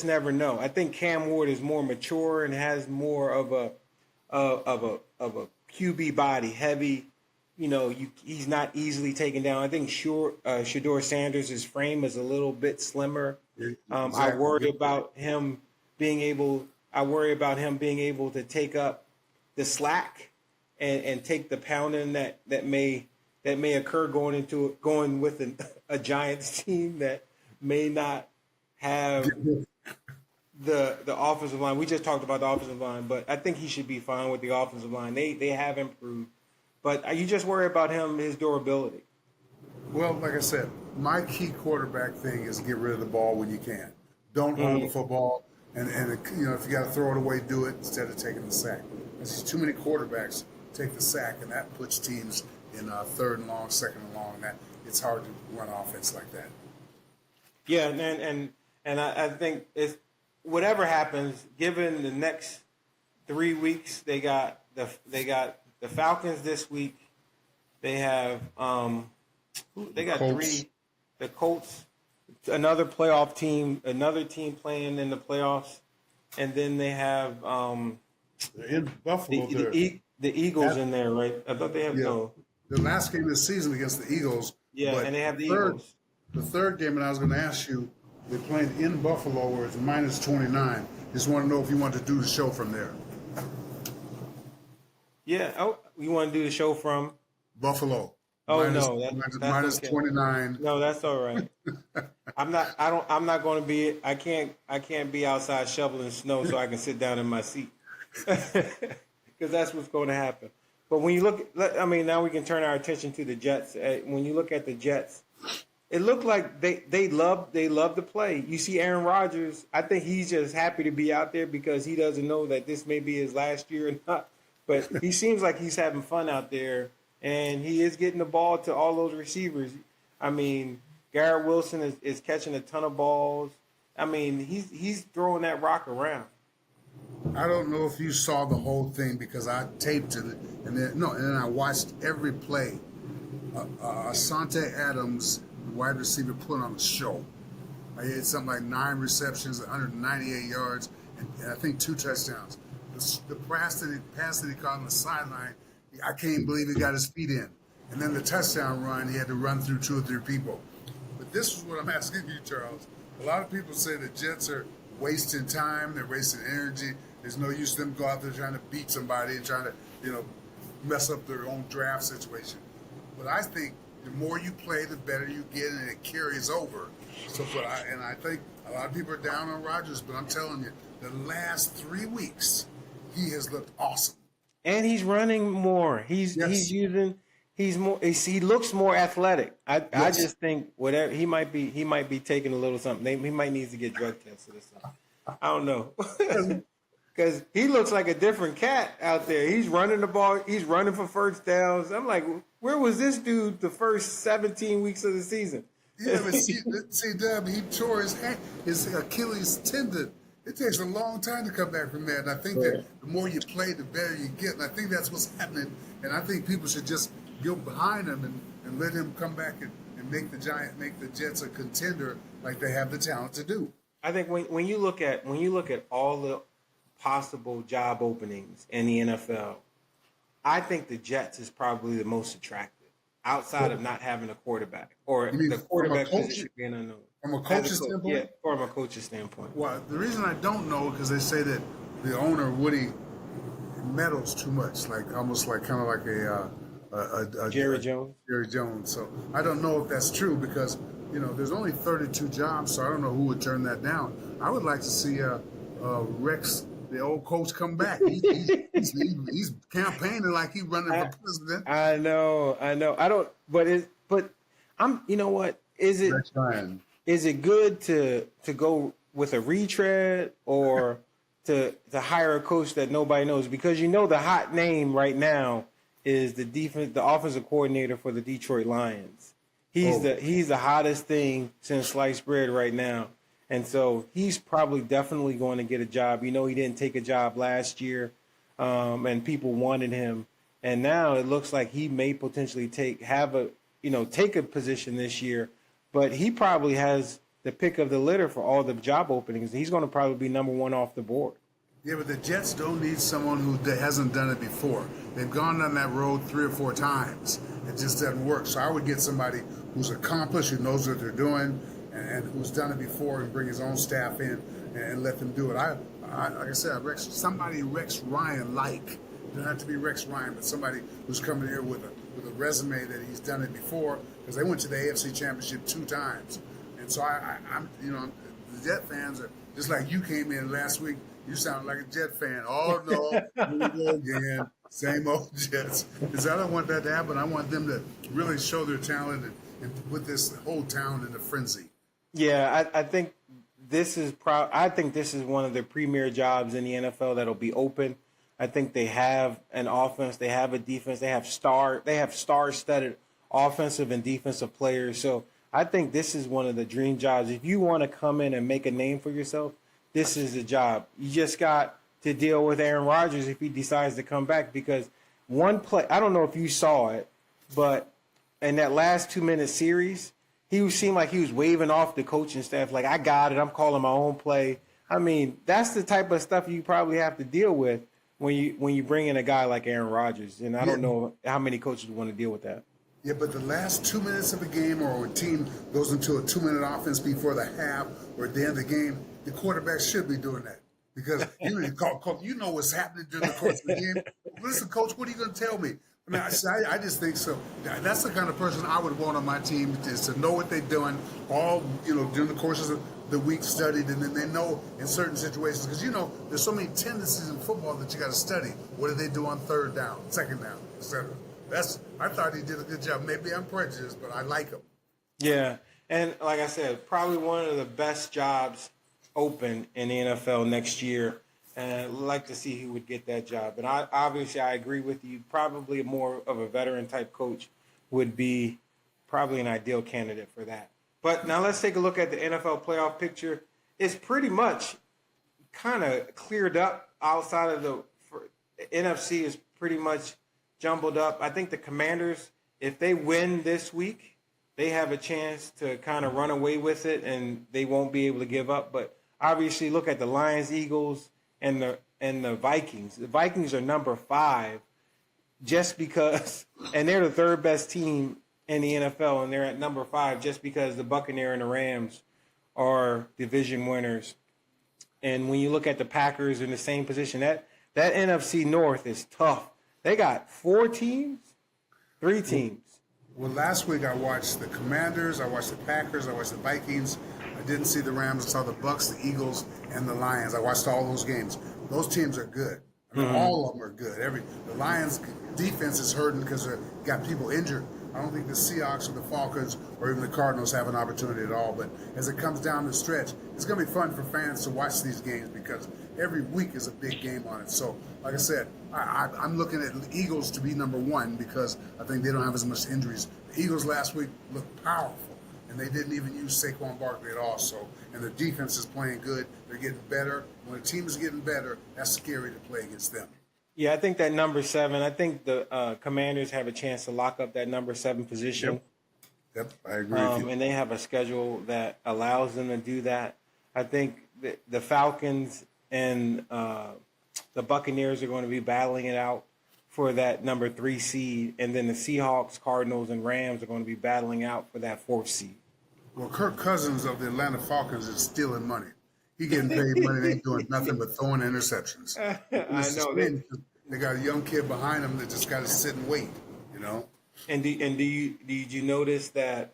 never know. I think Cam Ward is more mature and has more of a QB body, heavy. You know, he's not easily taken down. I think Shador Sanders' frame is a little bit slimmer. Exactly. I worry about him being able to take up the slack and take the pounding that may occur going with a Giants team that may not have the offensive line. We just talked about the offensive line, but I think he should be fine with the offensive line. They have improved, but you just worry about his durability. Well, like I said, my key quarterback thing is get rid of the ball when you can. Don't hold the football, and you know, if you got to throw it away, do it instead of taking the sack. There's too many quarterbacks take the sack, and that puts teams in third and long, second and long, and that it's hard to run offense like that. Yeah, and I think it's whatever happens, given the next 3 weeks, they got the Falcons this week. They have Colts. The Colts, another playoff team, another team playing in the playoffs, and then they have They're in Buffalo. the Eagles in there, right? I thought they have no. The last game of the season against the Eagles. Yeah, and they have the Eagles. The third game, and I was going to ask you, they're playing in Buffalo where it's minus 29. Just want to know if you want to do the show from there. Yeah. Oh, you want to do the show from Buffalo. Oh minus, no, that's minus okay. 29. No, that's all right. I'm not going to be. I can't be outside shoveling snow so I can sit down in my seat because that's what's going to happen. But when you look, I mean, now we can turn our attention to the Jets. When you look at the Jets, it looked like they love to play. You see Aaron Rodgers. I think he's just happy to be out there because he doesn't know that this may be his last year or not. But he seems like he's having fun out there, and he is getting the ball to all those receivers. I mean, Garrett Wilson is catching a ton of balls. I mean, he's throwing that rock around. I don't know if you saw the whole thing because I taped it, and then I watched every play. Asante Adams, wide receiver, put on a show. He had something like 9 receptions, 198 yards, and I think 2 touchdowns. The pass that he caught on the sideline, I can't believe he got his feet in. And then the touchdown run, he had to run through 2 or 3 people. But this is what I'm asking you, Charles. A lot of people say the Jets are wasting time, they're wasting energy. There's no use them go out there trying to beat somebody and trying to, mess up their own draft situation. But I think the more you play, the better you get, and it carries over. I think a lot of people are down on Rodgers, but I'm telling you, the last 3 weeks, he has looked awesome. And he's running more. He's using he looks more athletic. I just think whatever he might be taking a little something. He might need to get drug tested or something. I don't know. Because he looks like a different cat out there. He's running the ball. He's running for first downs. I'm like, where was this dude the first 17 weeks of the season? Yeah, but see, Dub, he tore his Achilles tendon. It takes a long time to come back from that. And I think that the more you play, the better you get. And I think that's what's happening. And I think people should just go behind him and let him come back and make the Jets a contender like they have the talent to do. I think when you look at all the possible job openings in the NFL, I think the Jets is probably the most attractive outside of not having a quarterback or the quarterback position being unknown. From a coach's standpoint? Yeah, from a coach's standpoint. Well, the reason I don't know because they say that the owner, Woody, meddles too much, almost like a Jerry Jones. Jerry Jones. So I don't know if that's true because, there's only 32 jobs, so I don't know who would turn that down. I would like to see Rex, the old coach, come back. He's campaigning like he's running for president. I know. I don't. But I'm. You know what? Is it good to go with a retread or to hire a coach that nobody knows? Because the hot name right now is the offensive coordinator for the Detroit Lions. He's the hottest thing since sliced bread right now. And so he's probably definitely going to get a job. He didn't take a job last year, and people wanted him. And now it looks like he may potentially take a position this year. But he probably has the pick of the litter for all the job openings. He's going to probably be number one off the board. Yeah, but the Jets don't need someone who hasn't done it before. They've gone down that road 3 or 4 times. It just doesn't work. So I would get somebody who's accomplished, who knows what they're doing, and who's done it before, and bring his own staff in and let them do it. Like I said, somebody Rex Ryan like. It doesn't have to be Rex Ryan, but somebody who's coming here with a resume that he's done it before, because they went to the AFC Championship 2 times. And so I'm the Jet fans are just like you came in last week. You sound like a Jet fan. Oh no, here we go again. Same old Jets. Because I don't want that to happen. I want them to really show their talent and put this whole town in a frenzy. Yeah, I think this is one of the premier jobs in the NFL that'll be open. I think they have an offense, they have a defense, they have star-studded offensive and defensive players. So I think this is one of the dream jobs. If you want to come in and make a name for yourself, this is the job. You just got to deal with Aaron Rodgers if he decides to come back, because one play, I don't know if you saw it, but in that last 2-minute series, he seemed like he was waving off the coaching staff like, I got it, I'm calling my own play. I mean, that's the type of stuff you probably have to deal with when you bring in a guy like Aaron Rodgers. And I don't know how many coaches want to deal with that. Yeah, but the last 2 minutes of a game, or a team goes into a 2-minute offense before the half or at the end of the game, the quarterback should be doing that. Because you know what's happening during the course of the game. Listen, Coach, what are you going to tell me? I mean, I just think so. That's the kind of person I would want on my team, is to know what they're doing all, during the courses of the week, studied, and then they know in certain situations. Because, there's so many tendencies in football that you got to study. What do they do on 3rd down, 2nd down, etc.? I thought he did a good job. Maybe I'm prejudiced, but I like him. Yeah, and like I said, probably one of the best jobs open in the NFL next year. And I'd like to see who would get that job. And I agree with you. Probably more of a veteran type coach would be probably an ideal candidate for that. But now let's take a look at the NFL playoff picture. It's pretty much kind of cleared up outside of the NFC is pretty much jumbled up. I think the Commanders, if they win this week, they have a chance to kind of run away with it, and they won't be able to give up. But obviously, look at the Lions, Eagles, and the Vikings. The Vikings are number 5 just because, and they're the 3rd best team in the NFL, and they're at number 5 just because the Buccaneers and the Rams are division winners. And when you look at the Packers in the same position, that NFC North is tough. They got 4 teams, 3 teams. Well, last week I watched the Commanders, I watched the Packers, I watched the Vikings. I didn't see the Rams. I saw the Bucks, the Eagles, and the Lions. I watched all those games. Those teams are good. I mean, all of them are good. The Lions' defense is hurting because they got people injured. I don't think the Seahawks or the Falcons or even the Cardinals have an opportunity at all. But as it comes down the stretch, it's going to be fun for fans to watch these games because every week is a big game on it. So, like I said, I'm looking at the Eagles to be number one because I think they don't have as much injuries. The Eagles last week looked powerful, and they didn't even use Saquon Barkley at all. So, and the defense is playing good. They're getting better. When a team is getting better, that's scary to play against them. Yeah, I think that number 7, I think the Commanders have a chance to lock up that number 7 position. Yep, I agree with you. And they have a schedule that allows them to do that. I think the Falcons and the Buccaneers are going to be battling it out for that number 3 seed. And then the Seahawks, Cardinals, and Rams are going to be battling out for that 4th seed. Well, Kirk Cousins of the Atlanta Falcons is stealing money. He getting paid money. They ain't doing nothing but throwing interceptions. I know. They got a young kid behind them that just got to sit and wait, you know. And did you notice that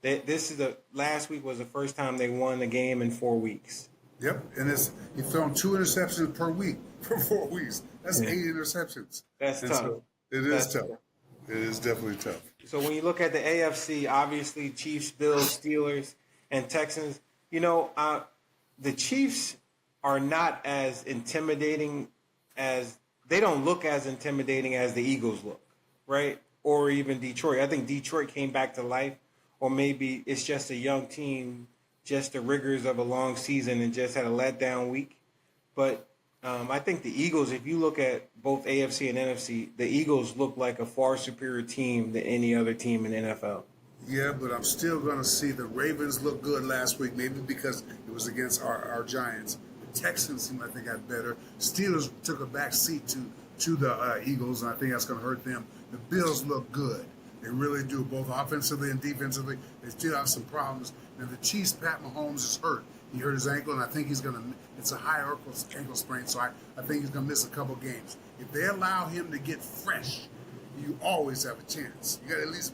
this is last week was the first time they won the game in 4 weeks? Yep, and he's thrown 2 interceptions per week for 4 weeks. That's 8 interceptions. That's tough. So it is tough. It is definitely tough. So when you look at the AFC, obviously Chiefs, Bills, Steelers, and Texans, you know, the Chiefs are not as intimidating they don't look as intimidating as the Eagles look, right? Or even Detroit. I think Detroit came back to life, or maybe it's just a young team, just the rigors of a long season and just had a letdown week. But I think the Eagles, if you look at both AFC and NFC, the Eagles look like a far superior team than any other team in the NFL. Yeah, but I'm still going to see the Ravens look good last week, maybe because it was against our Giants. The Texans seem like they got better. Steelers took a back seat to the Eagles, and I think that's going to hurt them. The Bills look good. They really do, both offensively and defensively. They still have some problems. And the Chiefs, Pat Mahomes is hurt. He hurt his ankle, and I think he's going to – it's a high ankle sprain, so I think he's going to miss a couple games. If they allow him to get fresh, you always have a chance. You got to at least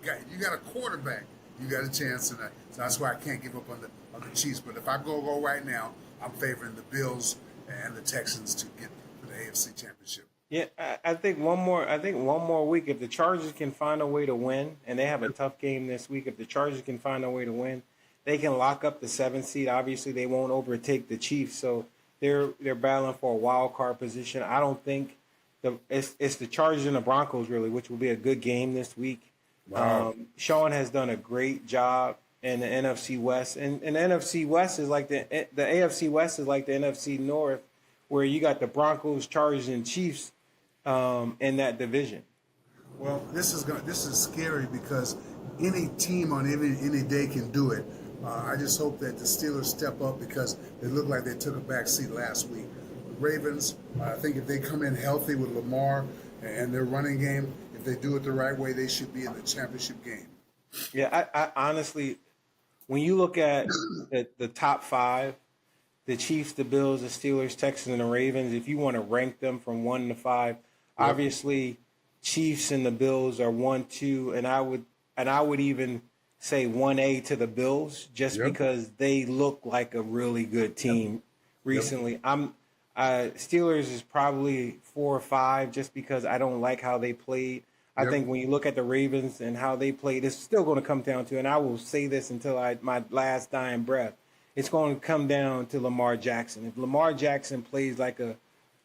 you got a quarterback, you got a chance, and so that's why I can't give up on the Chiefs. But if I go right now, I'm favoring the Bills and the Texans to get to the AFC Championship. Yeah, I think one more week, if the Chargers can find a way to win, and they have a tough game this week, if the Chargers can find a way to win, they can lock up the 7th seed. Obviously, they won't overtake the Chiefs, so they're battling for a wild card position. I don't think it's the Chargers and the Broncos really, which will be a good game this week. Wow. Sean has done a great job in the NFC West, and the NFC West is like the AFC West is like the NFC North, where you got the Broncos, Chargers, and Chiefs in that division. Well, this is scary because any team on any day can do it. I just hope that the Steelers step up because they look like they took a back seat last week. The Ravens, I think if they come in healthy with Lamar and their running game, if they do it the right way, they should be in the championship game. Yeah, I honestly, when you look at the top 5, the Chiefs, the Bills, the Steelers, Texans, and the Ravens, if you want to rank them from 1 to 5, obviously Chiefs and the Bills are 1, 2, and I would even say 1A to the Bills just because they look like a really good team recently. Steelers is probably 4 or 5 just because I don't like how they played. I think when you look at the Ravens and how they played, it's still going to come down to, and I will say this until my last dying breath, it's going to come down to Lamar Jackson. If Lamar Jackson plays like a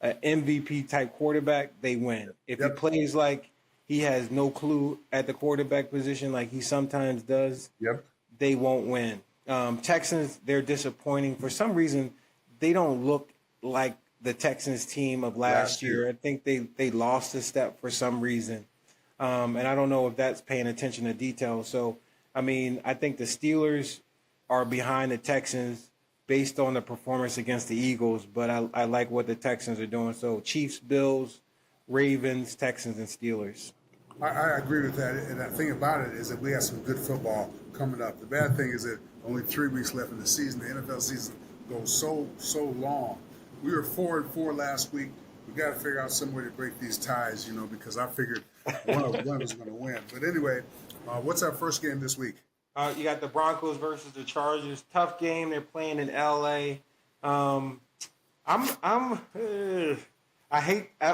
MVP type quarterback, they win. If he plays like he has no clue at the quarterback position like he sometimes does, they won't win. Texans, they're disappointing. For some reason, they don't look like the Texans team of last year. I think they lost a step for some reason. And I don't know if that's paying attention to detail. So, I mean, I think the Steelers are behind the Texans based on the performance against the Eagles, but I like what the Texans are doing. So Chiefs, Bills, Ravens, Texans, and Steelers. I agree with that. And the thing about it is that we have some good football coming up. The bad thing is that only 3 weeks left in the season. The NFL season goes so long. We were 4-4 last week. We got to figure out some way to break these ties, because I figured one of them was going to win. But anyway, what's our first game this week? You got the Broncos versus the Chargers. Tough game. They're playing in L.A. I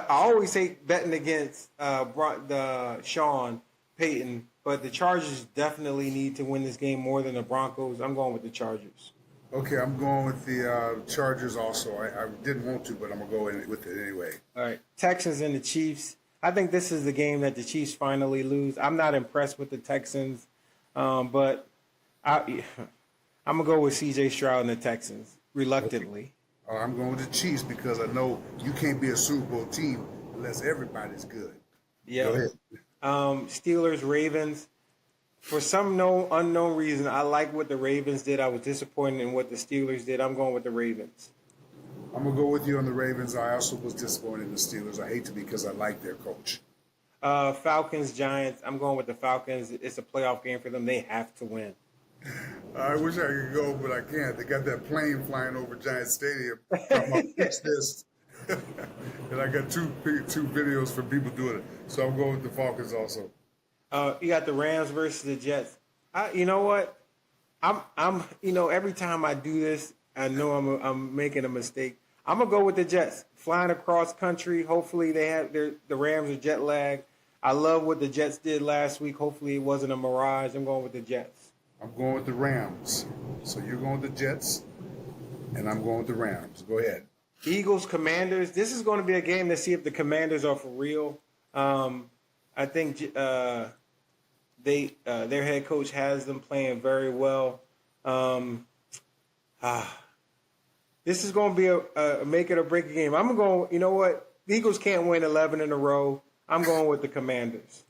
always hate betting against the Sean Payton, but the Chargers definitely need to win this game more than the Broncos. I'm going with the Chargers. Okay, I'm going with the Chargers also. I didn't want to, but I'm going to go in with it anyway. All right, Texans and the Chiefs. I think this is the game that the Chiefs finally lose. I'm not impressed with the Texans, but I'm going to go with C.J. Stroud and the Texans, reluctantly. I'm going with the Chiefs because I know you can't be a Super Bowl team unless everybody's good. Yeah. Go ahead. Steelers, Ravens. For some unknown reason, I like what the Ravens did. I was disappointed in what the Steelers did. I'm going with the Ravens. I'm going to go with you on the Ravens. I also was disappointed in the Steelers. I hate to because I like their coach. Falcons, Giants. I'm going with the Falcons. It's a playoff game for them. They have to win. I wish I could go, but I can't. They got that plane flying over Giant Stadium. I'm going to fix this. And I got two videos from people doing it. So I'm going with the Falcons also. You got the Rams versus the Jets. You know what? I'm every time I do this, I know I'm making a mistake. I'm gonna go with the Jets. Flying across country. Hopefully they have the Rams are jet lag. I love what the Jets did last week. Hopefully it wasn't a mirage. I'm going with the Jets. I'm going with the Rams. So you're going with the Jets, and I'm going with the Rams. Go ahead. Eagles, Commanders. This is going to be a game to see if the Commanders are for real. I think their head coach has them playing very well. This is going to be a make it or break it game. I'm going. You know what? The Eagles can't win 11 in a row. I'm going with the Commanders.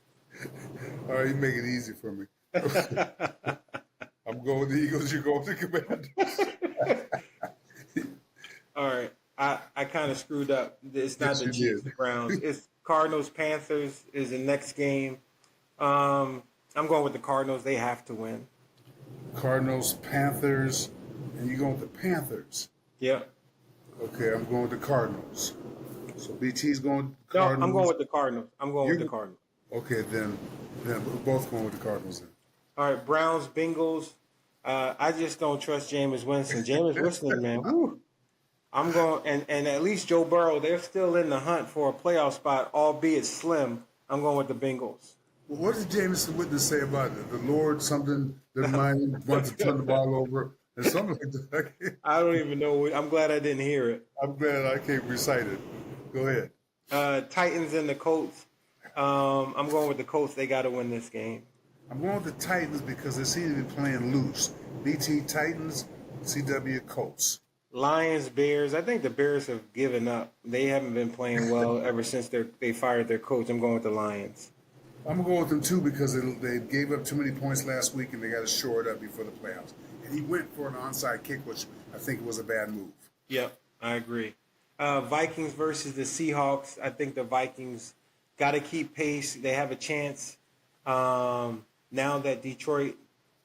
All right, you make it easy for me. I'm going with the Eagles. You're going with the Commanders. All right. I kind of screwed up. It's not the Chiefs, the Browns. It's Cardinals, Panthers is the next game. I'm going with the Cardinals. They have to win. Cardinals, Panthers, and you're going with the Panthers. Yeah. Okay, I'm going with the Cardinals. So BT's going Cardinals. No, I'm going with the Cardinals. I'm going with the Cardinals. Okay, then we're both going with the Cardinals then. All right, Browns, Bengals. I just don't trust Jameis Winston. Jameis Winston, man. Whew. I'm going, and at least Joe Burrow, they're still in the hunt for a playoff spot, albeit slim. I'm going with the Bengals. Well, what did Jameson Witness say about it? The Lord something that mind wants to turn the ball over and something like that. I don't even know. I'm glad I didn't hear it. I'm glad I can't recite it. Go ahead. Titans and the Colts. I'm going with the Colts. They got to win this game. I'm going with the Titans because they seem to be playing loose. BT Titans, CW Colts. Lions, Bears. I think the Bears have given up. They haven't been playing well ever since they fired their coach. I'm going with the Lions. I'm going to go with them, too, because they gave up too many points last week, and they got to shore it up before the playoffs. And he went for an onside kick, which I think was a bad move. Yep, I agree. Vikings versus the Seahawks. I think the Vikings got to keep pace. They have a chance. Now that Detroit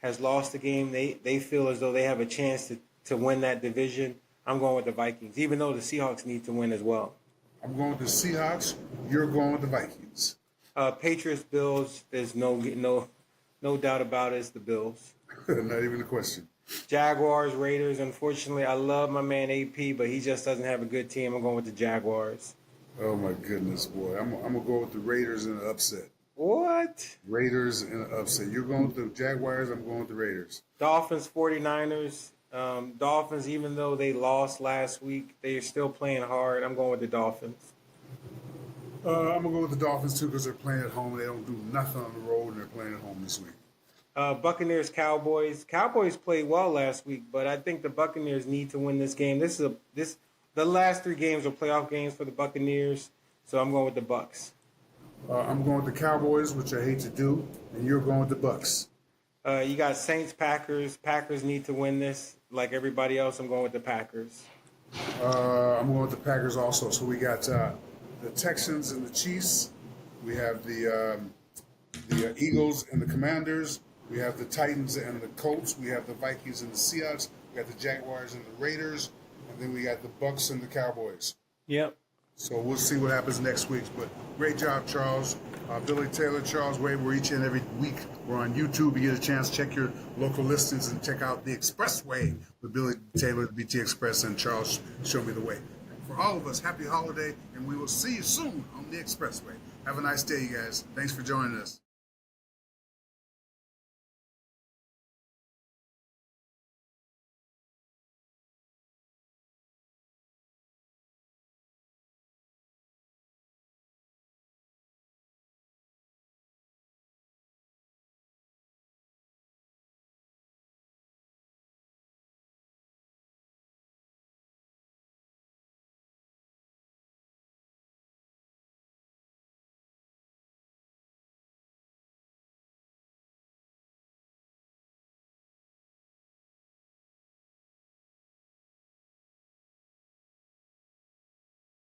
has lost the game, they feel as though they have a chance to win that division. I'm going with the Vikings, even though the Seahawks need to win as well. I'm going with the Seahawks. You're going with the Vikings. Patriots, Bills. There's no doubt about it. It's the Bills. Not even a question. Jaguars, Raiders. Unfortunately, I love my man AP, but he just doesn't have a good team. I'm going with the Jaguars. Oh, my goodness, boy. I'm going to go with the Raiders in an upset. What? Raiders in an upset. You're going with the Jaguars. I'm going with the Raiders. Dolphins, 49ers. Dolphins, even though they lost last week, they're still playing hard. I'm going with the Dolphins. I'm going to go with the Dolphins, too, because they're playing at home. They don't do nothing on the road, and they're playing at home this week. Buccaneers, Cowboys. Cowboys played well last week, but I think the Buccaneers need to win this game. The last 3 games are playoff games for the Buccaneers, so I'm going with the Bucs. I'm going with the Cowboys, which I hate to do, and you're going with the Bucs. You got Saints, Packers. Packers need to win this. Like everybody else, I'm going with the Packers. I'm going with the Packers also. So we got the Texans and the Chiefs. We have the Eagles and the Commanders. We have the Titans and the Colts. We have the Vikings and the Seahawks. We got the Jaguars and the Raiders. And then we got the Bucs and the Cowboys. Yep. So we'll see what happens next week. But great job, Charles. Billy Taylor, Charles Wade. We're each and every week. We're on YouTube. You get a chance, check your local listings and check out The Expressway with Billy Taylor, BT Express, and Charles Show Me the Way. for all of us, happy holiday, and we will see you soon on the Expressway. Have a nice day, you guys. Thanks for joining us.